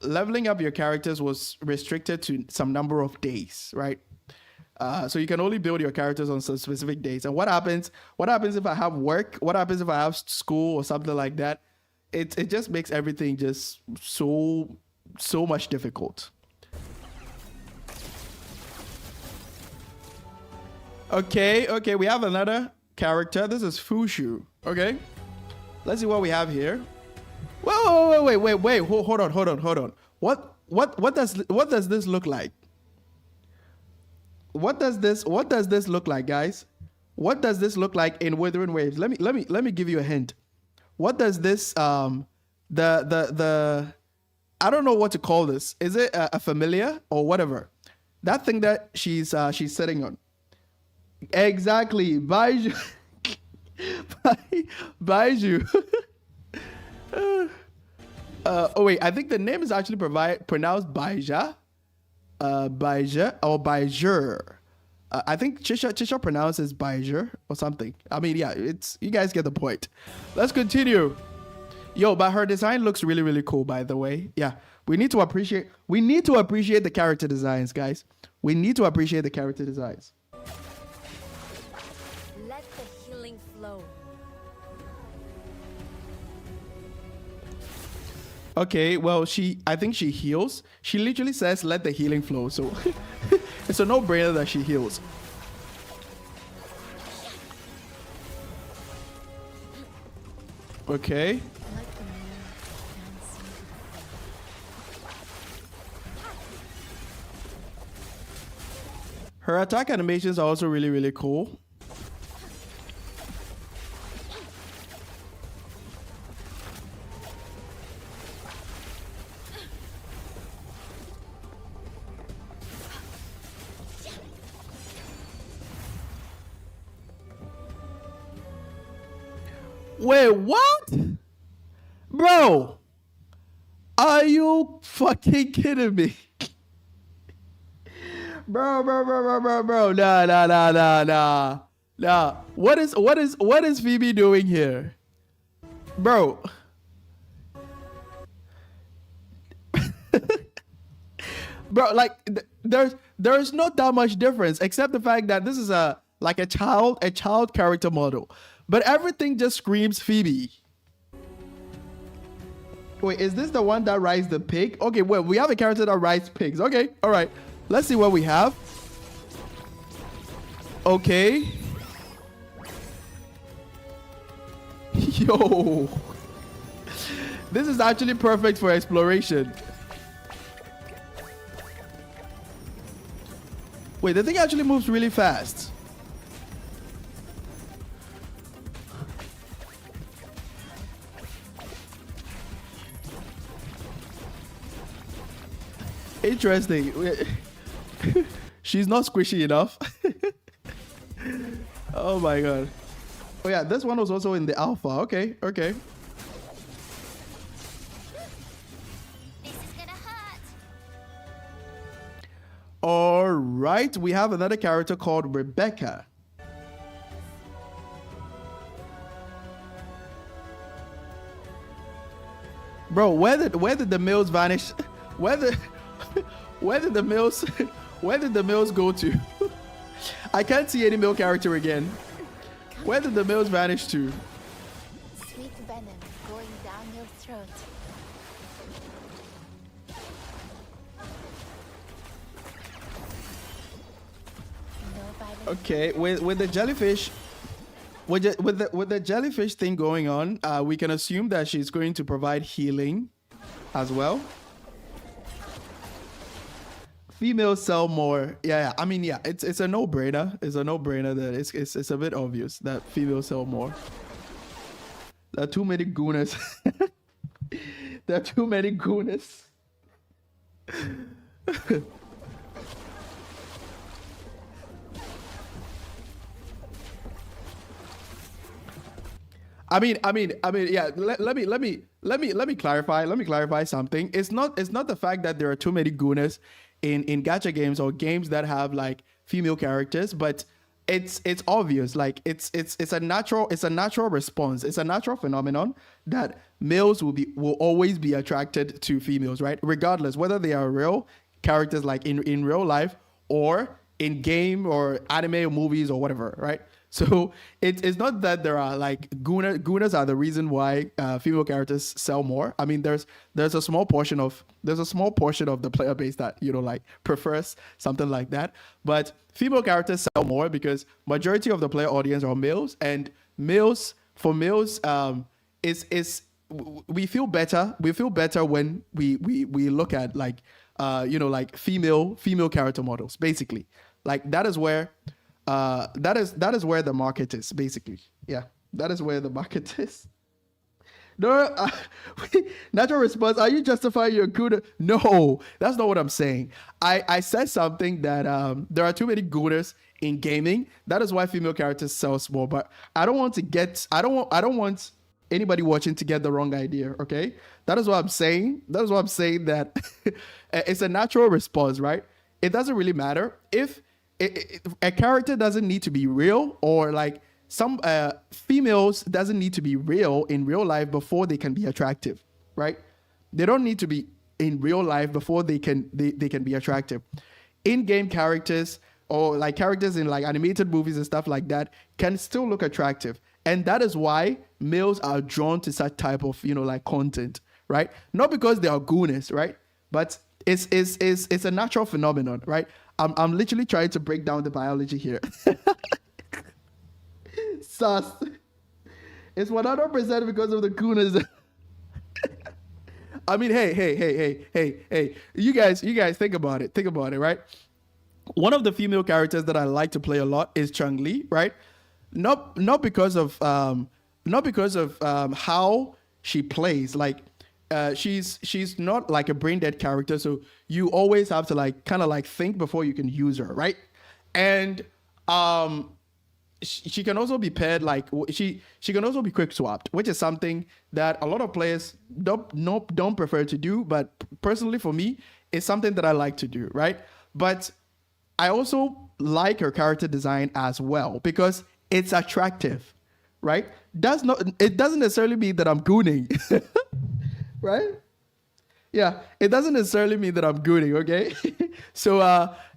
leveling up your characters was restricted to some number of days, right? So you can only build your characters on some specific days. And what happens if I have work? What happens if I have school or something like that? It just makes everything just so much difficult. Okay, we have another character. This is Fushu. Okay, let's see what we have here. Whoa, wait. Hold on. What does this look like? What does this look like, guys? What does this look like in Withering Waves? Let me give you a hint. What does this the I don't know what to call this. Is it a familiar or whatever? That thing that she's sitting on. Exactly, Baiju. Baiju. Oh wait, I think the name is actually pronounced Baija. Baija or Baijur. I think Chisha pronounces Baijur or something. I mean, yeah, you guys get the point. Let's continue. Yo, but her design looks really, really cool, by the way. Yeah, we need to appreciate the character designs, guys. We need to appreciate the character designs. Let the healing flow. Okay, well, I think she heals. She literally says, let the healing flow. So it's a no-brainer that she heals. Okay. Her attack animations are also really, really cool. Wait, what? Bro, are you fucking kidding me? Bro. Nah. What is Phoebe doing here? Bro. Bro, like there's not that much difference except the fact that this is a child character model. But everything just screams Phoebe. Wait, is this the one that rides the pig? Okay, well, we have a character that rides pigs. Okay, all right. Let's see what we have. Okay. Yo. This is actually perfect for exploration. Wait, the thing actually moves really fast. Interesting. She's not squishy enough. Oh my god. Oh yeah, this one was also in the alpha. Okay. This is gonna hurt. All right, we have another character called Rebecca. Bro, where did the males vanish? Where did the males go to? I can't see any male character again. Where did the males vanish to? Sweet venom going down your throat. No vitamin. Okay, with the jellyfish, with the jellyfish thing going on, we can assume that she's going to provide healing as well. Females sell more. Yeah. I mean, yeah, it's a no-brainer. It's a no-brainer that it's a bit obvious that females sell more. There are too many gooners. There are too many gooners. I mean, yeah. Let me clarify something. It's not the fact that there are too many gooners in gacha games or games that have like female characters, but it's obvious. Like it's a natural response. It's a natural phenomenon that males will always be attracted to females, right? Regardless whether they are real characters like in real life or in game or anime or movies or whatever, right? So it's not that there are like gooners are the reason why female characters sell more. I mean, there's a small portion of the player base that like prefers something like that. But female characters sell more because majority of the player audience are males, and for males is we feel better. We feel better when we look at like like female character models. Basically, like that is where. That is where the market is, basically. Yeah, that is where the market is. No, natural response. Are you justifying your good? No, that's not what I'm saying. I said something that there are too many gooners in gaming. That is why female characters sell more. But I don't want anybody watching to get the wrong idea. Okay, that is what I'm saying. That is what I'm saying. That it's a natural response, right? It doesn't really matter if. A character doesn't need to be real, or like some females doesn't need to be real in real life before they can be attractive, right? They don't need to be in real life before they can be attractive. In-game characters or like characters in like animated movies and stuff like that can still look attractive, and that is why males are drawn to such type of like content, right? Not because they are goonies, right? But it's a natural phenomenon, right? I'm literally trying to break down the biology here. Sus. It's 100% because of the gooners. I mean, hey. You guys think about it, right? One of the female characters that I like to play a lot is Chun-Li, right? Not because of how she plays. Like she's not like a brain dead character, so you always have to like kind of like think before you can use her, right? And she can also be paired like she can also be quick swapped, which is something that a lot of players don't prefer to do, but personally for me, it's something that I like to do, right? But I also like her character design as well because it's attractive, right? It doesn't necessarily mean that I'm gooning, right? Yeah, it doesn't necessarily mean that I'm gooning, okay? So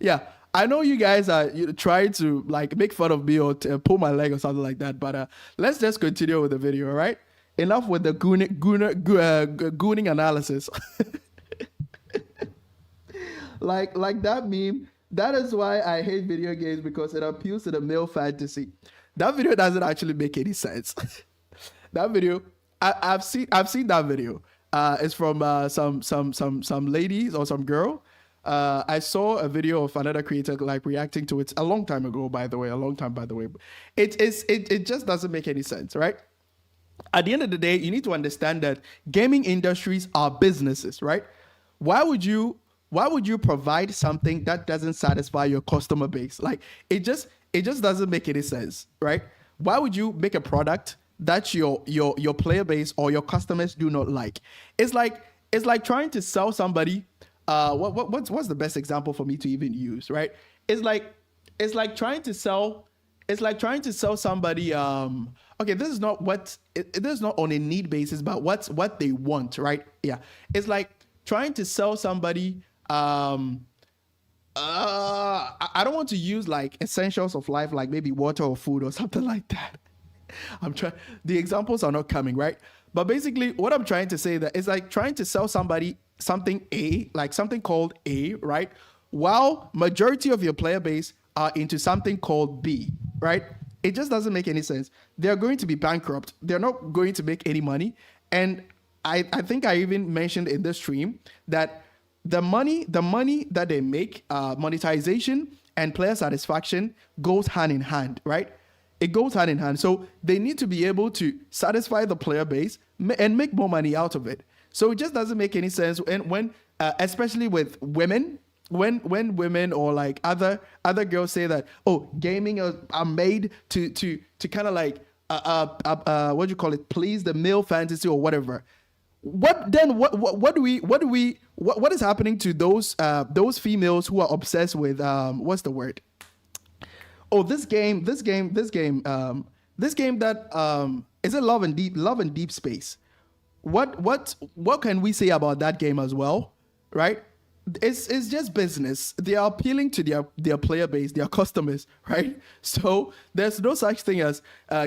yeah, I know you guys are trying to like make fun of me or pull my leg or something like that, but let's just continue with the video, all right? Enough with the gooning analysis. like that meme. That is why I hate video games, because it appeals to the male fantasy. That video doesn't actually make any sense. That video, I've seen that video. It's from some ladies or some girl. I saw a video of another creator like reacting to it a long time ago, by the way. It just doesn't make any sense, right? At the end of the day, you need to understand that gaming industries are businesses, right? Why would you provide something that doesn't satisfy your customer base? Like it just doesn't make any sense, right? Why would you make a product that your player base or your customers do not like? It's like trying to sell somebody. What's the best example for me to even use, right? It's like trying to sell somebody. Okay, this is not on a need basis, but what they want, right? Yeah, it's like trying to sell somebody. I don't want to use like essentials of life, like maybe water or food or something like that. The examples are not coming, right? But basically what I'm trying to say that is like trying to sell somebody something A, like something called A, right? While majority of your player base are into something called B, right? It just doesn't make any sense. They're going to be bankrupt. They're not going to make any money. And I think I even mentioned in this stream that the money that they make, monetization and player satisfaction goes hand in hand, right? It goes hand in hand. So they need to be able to satisfy the player base and make more money out of it. So it just doesn't make any sense. And when, especially with women, when women or like other girls say that, oh, gaming are made to kind of like what do you call it, please the male fantasy or whatever. What is happening to those females who are obsessed with what's the word? Oh, this game that is it Love and Deep Space. What can we say about that game as well, right? It's just business. They are appealing to their player base, their customers, right? So there's no such thing as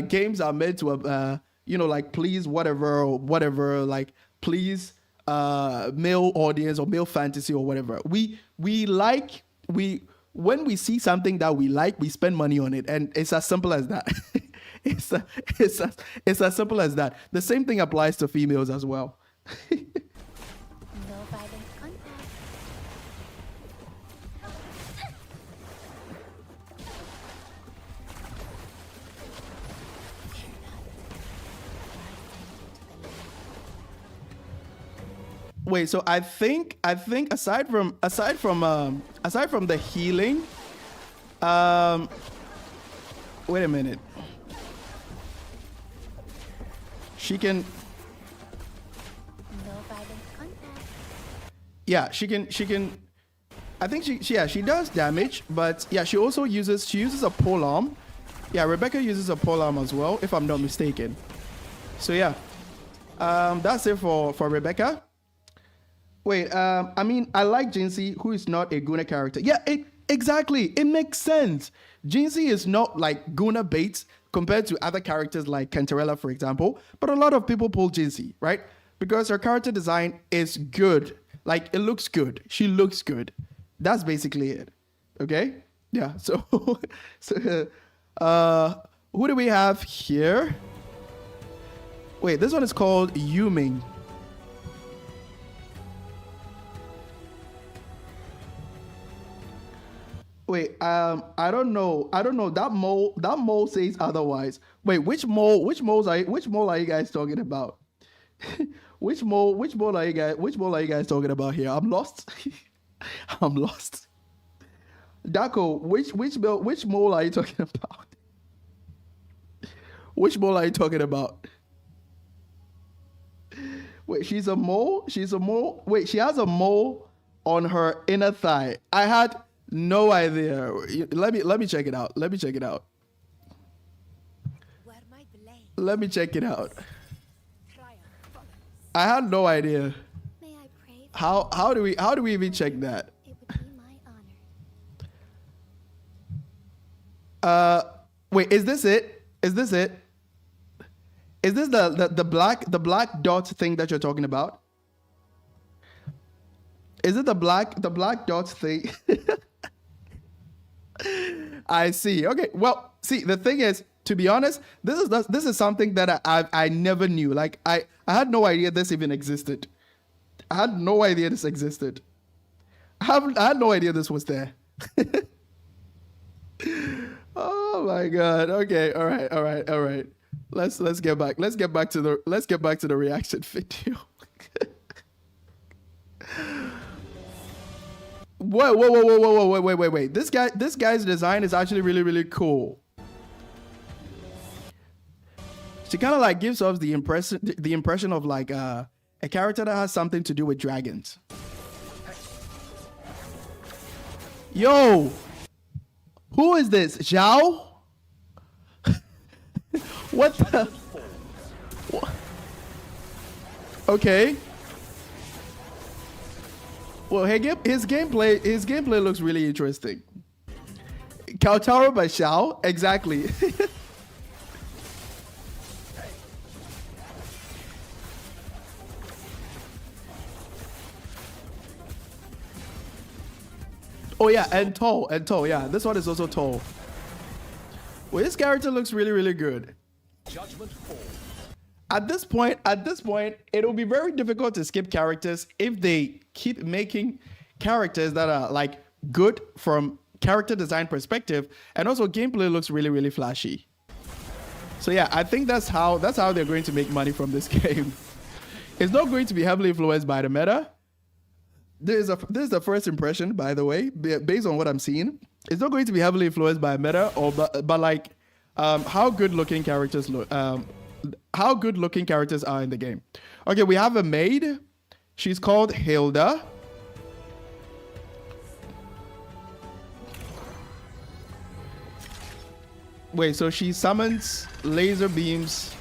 games are meant to like please whatever or whatever, like please male audience or male fantasy or whatever. When we see something that we like, we spend money on it, and it's as simple as that. It's as simple as that. The same thing applies to females as well. No violent contact. Wait, so I think aside from the healing, wait a minute. She can. No violent contact. Yeah, she can. I think she does damage, but yeah, she also uses a pole arm. Yeah, Rebecca uses a pole arm as well, if I'm not mistaken. So yeah, that's it for Rebecca. Wait, I mean, I like Jinsey, who is not a Guna character. Yeah, exactly. It makes sense. Jinsey is not like Guna bait compared to other characters like Cantarella, for example. But a lot of people pull Jinsey, right? Because her character design is good. Like, it looks good. She looks good. That's basically it. Okay? Yeah, so, who do we have here? Wait, this one is called Yuming. Wait, I don't know. That mole says otherwise. Wait, which mole are you guys talking about? which mole are you guys talking about here? I'm lost. I'm lost. Daco, which mole are you talking about? Which mole are you talking about? Wait, she's a mole? She's a mole? Wait, she has a mole on her inner thigh. I had no idea. Let me check it out. Let me check it out. Where my blade Let me check it out. triumph follows. I had no idea. May I pray that How do we even check that? it would be my honor. Wait, is this it? Is this it? Is this the black dot thing that you're talking about? Is it the black dot thing? I see. Okay. Well, see, the thing is, to be honest, this is something that I never knew. Like I had no idea this even existed. I had no idea this existed. I had no idea this was there. Oh my god. Okay. All right. Let's get back. Let's get back to the reaction video. Wait. This guy's design is actually really cool. She kind of like gives us the impression of like a character that has something to do with dragons. Yo, who is this? Zhao? What the? What? Okay. Well, his gameplay looks really interesting. Kowtower by Xiao, exactly. Oh yeah, and tall, yeah. This one is also tall. Well, his character looks really good. Judgment falls. At this point, it'll be very difficult to skip characters if they keep making characters that are like good from character design perspective, and also gameplay looks really flashy. So yeah, I think that's how they're going to make money from this game. It's not going to be heavily influenced by the meta. This is the first impression, by the way, based on what I'm seeing. It's not going to be heavily influenced by meta or but like how good looking characters look. How good looking characters are in the game. Okay, we have a maid. She's called Hilda. Wait, so she summons laser beams.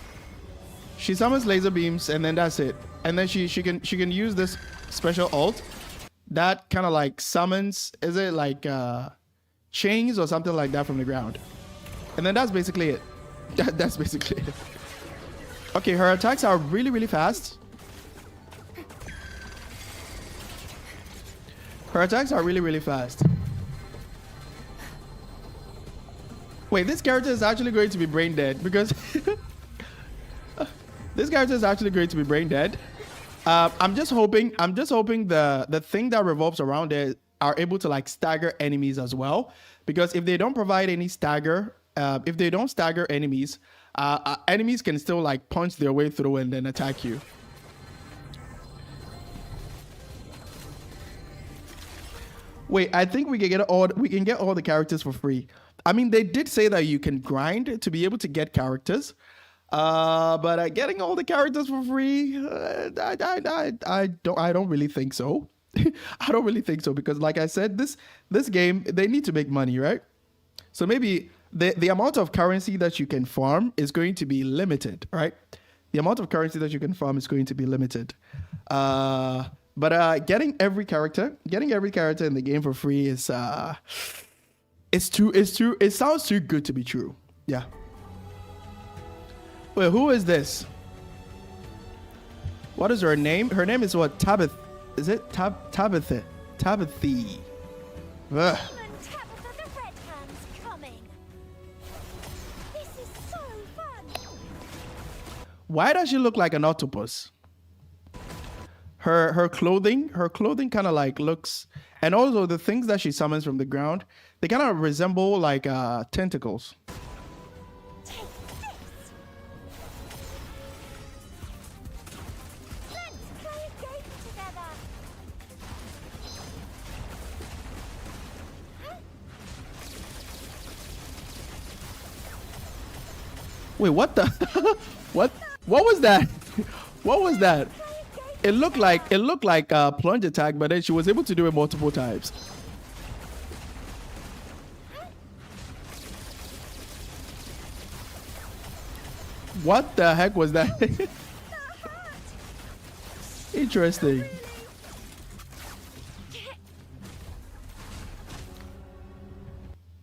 She summons laser beams and then that's it. And then she can use this special ult that kind of like summons, is it like chains or something like that from the ground. And then that's basically it. That's basically it. Okay, her attacks are really fast. Her attacks are really fast. Wait, this character is actually going to be brain dead because this character is actually going to be brain dead. I'm just hoping the thing that revolves around it are able to like stagger enemies as well, because if they don't provide any stagger, if they don't stagger enemies, enemies can still like punch their way through and then attack you. Wait, I think we can get all the characters for free. I mean, they did say that you can grind to be able to get characters, but getting all the characters for free, I don't really think so. I don't really think so because, like I said, this game, they need to make money, right? So maybe the amount of currency that you can farm is going to be limited, right? The amount of currency that you can farm is going to be limited. But getting every character in the game for free is it sounds too good to be true. Yeah. Wait, who is this? What is her name? Her name is what? Tabith. Is it Tabithy? Tabithy. Ugh. Tabitha the Red Hand's coming. This is so fun. Why does she look like an octopus? Her clothing kind of like looks, and also the things that she summons from the ground, they kind of resemble like tentacles. Take this. Let's play a game together. Wait, what the? What? What was that? What was that? It looked like a plunge attack, but then she was able to do it multiple times. What the heck was that? Interesting.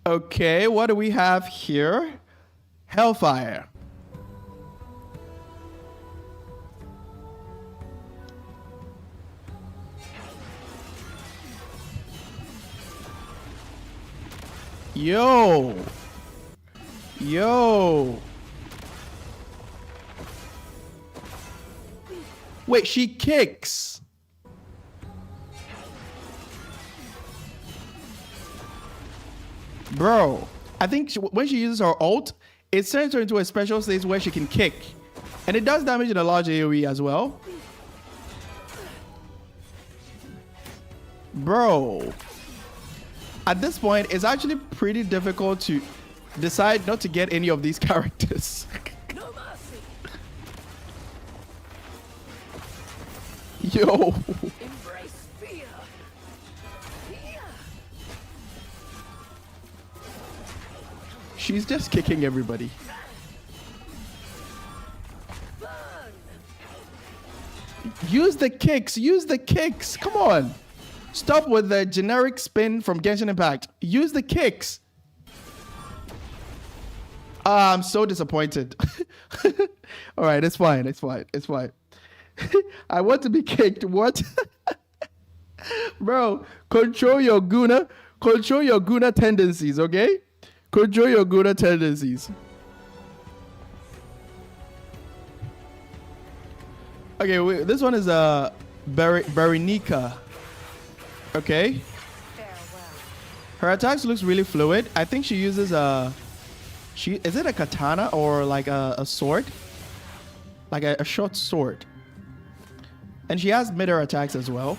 Okay, what do we have here? Hellfire. Yo. Yo. Wait, she kicks. Bro, I think when she uses her ult, it sends her into a special state where she can kick. And it does damage in a large AoE as well. Bro. At this point, it's actually pretty difficult to decide not to get any of these characters. No mercy. Yo. Embrace fear. Fear. She's just kicking everybody. Burn. Use the kicks. Use the kicks. Come on. Stop with the generic spin from Genshin Impact. Use the kicks. I'm so disappointed. All right, it's fine. It's fine. It's fine. I want to be kicked. What? Bro, control your Guna. Control your Guna tendencies, okay? Control your Guna tendencies. Okay, wait, this one is Berenica. Okay. Her attacks looks really fluid. I think she uses is it a katana or like a sword? Like a short sword. And she has mid-air attacks as well.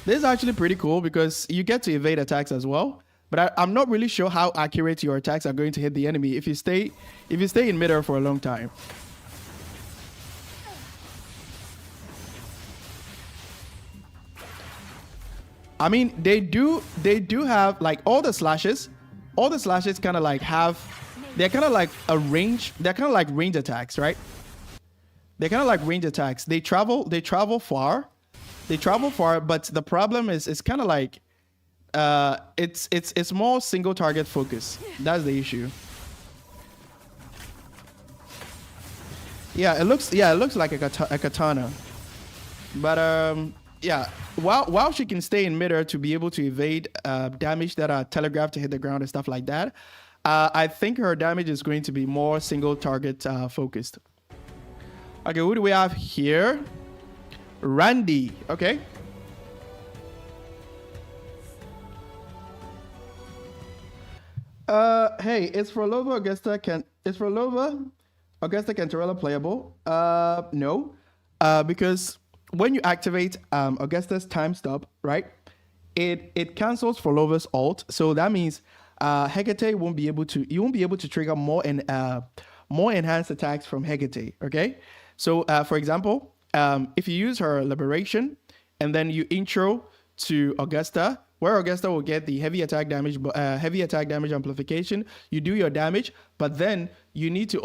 This is actually pretty cool because you get to evade attacks as well. But I'm not really sure how accurate your attacks are going to hit the enemy if you stay in mid-air for a long time. I mean, they do have like all the slashes kind of like they're kind of like range attacks, right? They're kind of like range attacks. They travel far, but the problem is it's kind of like it's more single target focus. That's the issue. Yeah, it looks like a katana. But yeah, while she can stay in midair to be able to evade damage that are telegraphed to hit the ground and stuff like that, I think her damage is going to be more single target focused. Okay, who do we have here? Randy. Okay. Hey, is Frolova Augusta Cantarella playable? No. Because when you activate Augusta's time stop, right? It cancels Frolova's ult. So that means Hecate won't be able to trigger more enhanced attacks from Hecate. Okay. So for example, if you use her liberation and then you intro to Augusta, where Augusta will get the heavy attack damage amplification, you do your damage, but then you need to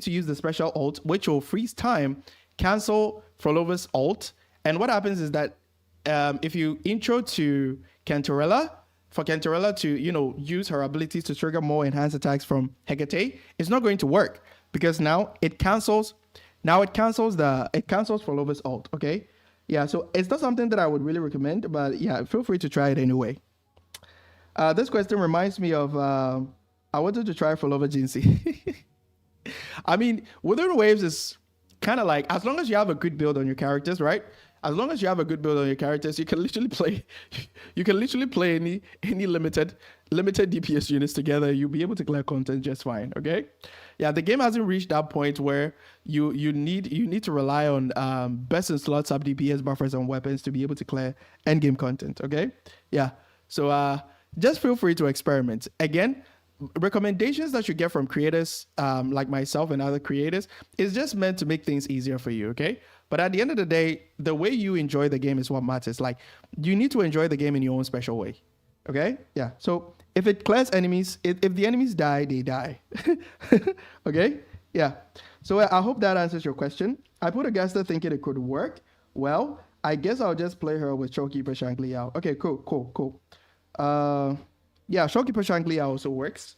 use the special ult, which will freeze time, cancel Frolova's ult. And what happens is that if you intro to Cantarella, for Cantarella to use her abilities to trigger more enhanced attacks from Hecate, it's not going to work because now it cancels Frolova's ult. Okay. Yeah, so it's not something that I would really recommend, but yeah, feel free to try it anyway. This question reminds me of I wanted to try Frolova Jinxie. I mean, Withering Waves is kind of like, as long as you have a good build on your characters, right? As long as you have a good build on your characters, you can literally play any limited DPS units together. You'll be able to clear content just fine. Okay. Yeah, the game hasn't reached that point where you need to rely on best in slot sub DPS buffers and weapons to be able to clear end game content. Okay. Yeah. So just feel free to experiment. Again, recommendations that you get from creators like myself and other creators is just meant to make things easier for you, okay? But at the end of the day, the way you enjoy the game is what matters. Like, you need to enjoy the game in your own special way, okay? Yeah, so if it clears enemies, if the enemies die, they die, okay? Yeah, so I hope that answers your question. I put Augusta thinking it could work. Well, I guess I'll just play her with Showkeeper Shang Liao. Okay, cool. Yeah, Showkeeper Shang Liao also works.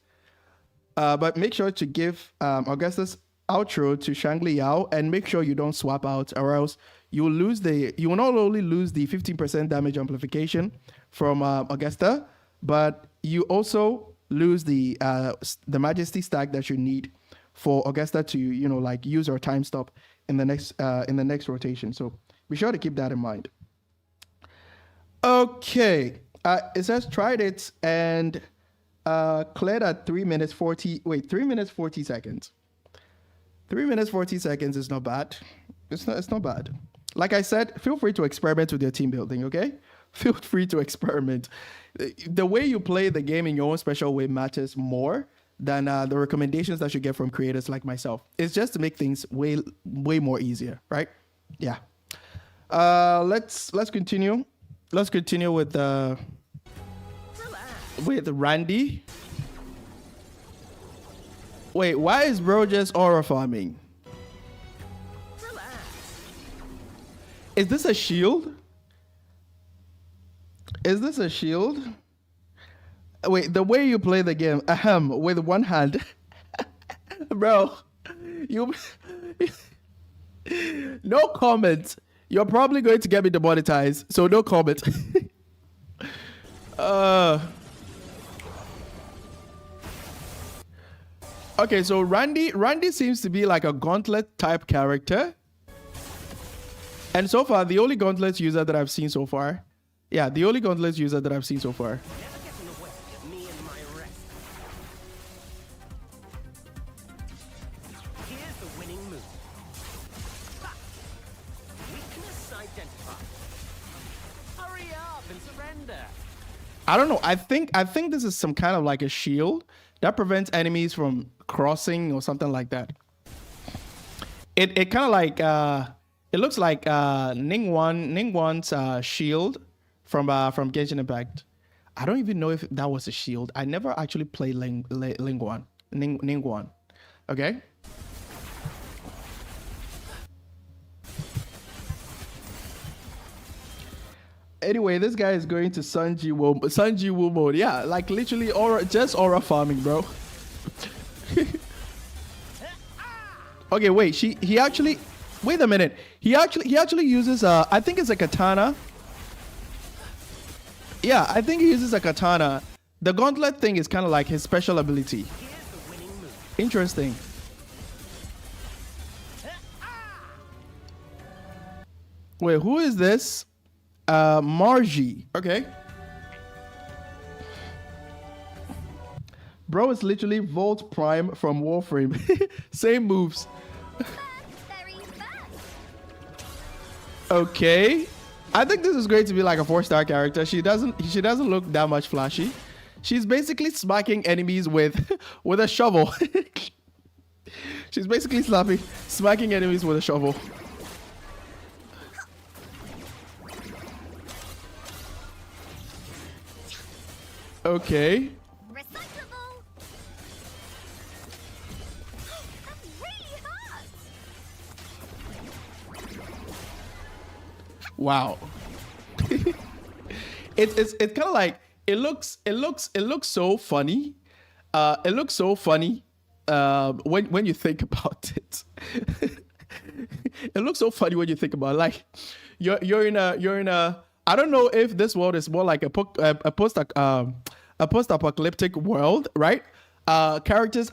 But make sure to give Augusta's outro to Shang Liao and make sure you don't swap out, or else you will not only lose the 15% damage amplification from Augusta, but you also lose the Majesty stack that you need for Augusta to use her time stop in the next rotation. So be sure to keep that in mind. Okay, it says tried it and cleared at 3 minutes 40 seconds. 3 minutes 40 seconds is not bad. It's not bad. Like I said, feel free to experiment with your team building, okay? Feel free to experiment. The way you play the game in your own special way matters more than the recommendations that you get from creators like myself. It's just to make things way more easier, right? Yeah. Let's continue. Let's continue with Randy. Wait, why is bro just aura farming? Is this a shield? Is this a shield? Wait, the way you play the game, with one hand. Bro, you... No comment. You're probably going to get me demonetized, so no comment. Okay, so Randy seems to be like a gauntlet type character. And so far, the only gauntlets user that I've seen so far. Yeah, the only gauntlets user that I've seen so far. Never get in the way of me and my rest. Here's the winning move. Ha! Weakness identified. Hurry up and surrender. I don't know. I think this is some kind of like a shield that prevents enemies from crossing or something like that. It kind of like it looks like Ningguang's shield from Genshin Impact. I don't even know if that was a shield. I never actually played Ningguang. Okay. Anyway, this guy is going to Sanji Wu mode. Yeah, like literally aura farming, bro. Okay, wait. He actually. Wait a minute. He actually uses I think it's a katana. Yeah, I think he uses a katana. The gauntlet thing is kind of like his special ability. Interesting. Wait, who is this? Margie. Okay. Bro is literally Volt Prime from Warframe. Same moves. Okay. I think this is going to be like a 4-star character. She doesn't look that much flashy. She's basically smacking enemies with a shovel. She's basically smacking enemies with a shovel. Okay. Recyclable. That's really hot. Wow. It's kind of like it looks so funny. It looks so funny when you think about it. It looks so funny when you think about it. Like you're in a I don't know if this world is more like a post-apocalyptic world, right? Other characters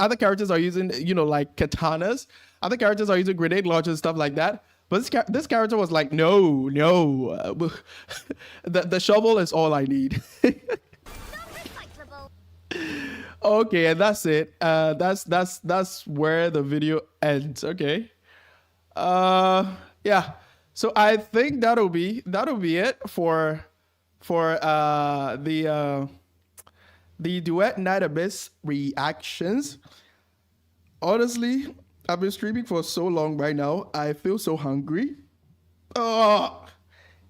are using, like katanas. Other characters are using grenade launchers and stuff like that. But this character was like, no, the shovel is all I need. Okay, and that's it. That's where the video ends. Okay. Yeah. So I think that'll be it for the the Duet Night Abyss reactions. Honestly, I've been streaming for so long right now. I feel so hungry. Oh,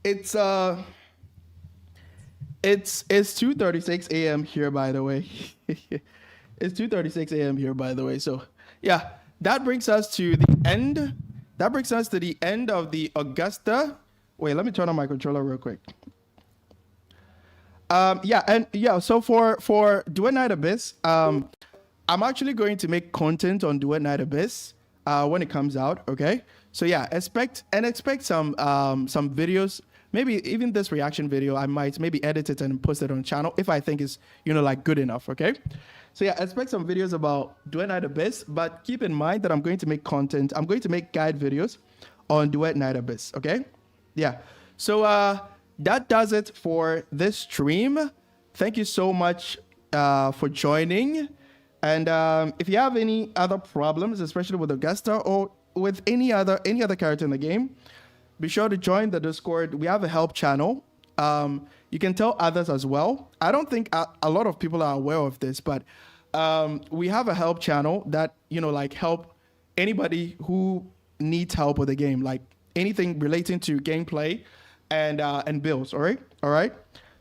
it's 2:36 a.m. here, by the way. It's 2:36 a.m. here, by the way. So yeah, that brings us to the end. That brings us to the end of the Augusta. Wait, let me turn on my controller real quick. So for Duet Night Abyss, I'm actually going to make content on Duet Night Abyss when it comes out. Okay, so yeah, expect some videos. Maybe even this reaction video, I might maybe edit it and post it on channel if I think it's like good enough. Okay, so yeah, expect some videos about Duet Night Abyss, but keep in mind that I'm going to make content. I'm going to make guide videos on Duet Night Abyss. Okay, yeah. So that does it for this stream. Thank you so much for joining. And if you have any other problems, especially with Augusta or with any other character in the game, be sure to join the Discord. We have a help channel. You can tell others as well. I don't think a lot of people are aware of this, but we have a help channel that help anybody who needs help with the game, like anything relating to gameplay and builds. All right.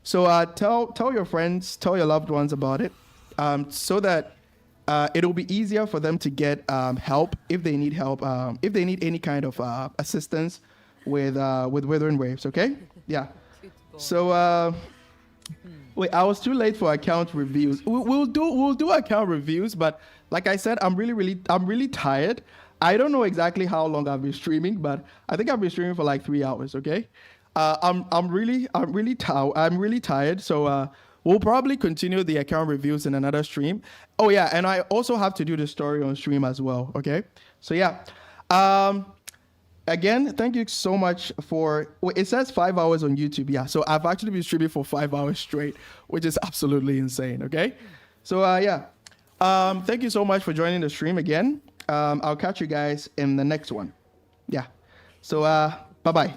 So tell your friends, tell your loved ones about it, so that it'll be easier for them to get help if they need help, if they need any kind of assistance with Withering Waves. Okay, yeah. So wait, I was too late for account reviews. We'll do account reviews, but like I said, I'm really tired. I don't know exactly how long I've been streaming, but I think I've been streaming for like 3 hours. Okay, I'm really tired. So we'll probably continue the account reviews in another stream. Oh yeah, and I also have to do the story on stream as well. Okay, so yeah. Again, thank you so much for. It says 5 hours on YouTube. Yeah, so I've actually been streaming for 5 hours straight, which is absolutely insane. Okay, so yeah. Thank you so much for joining the stream again. I'll catch you guys in the next one. Yeah. So bye bye.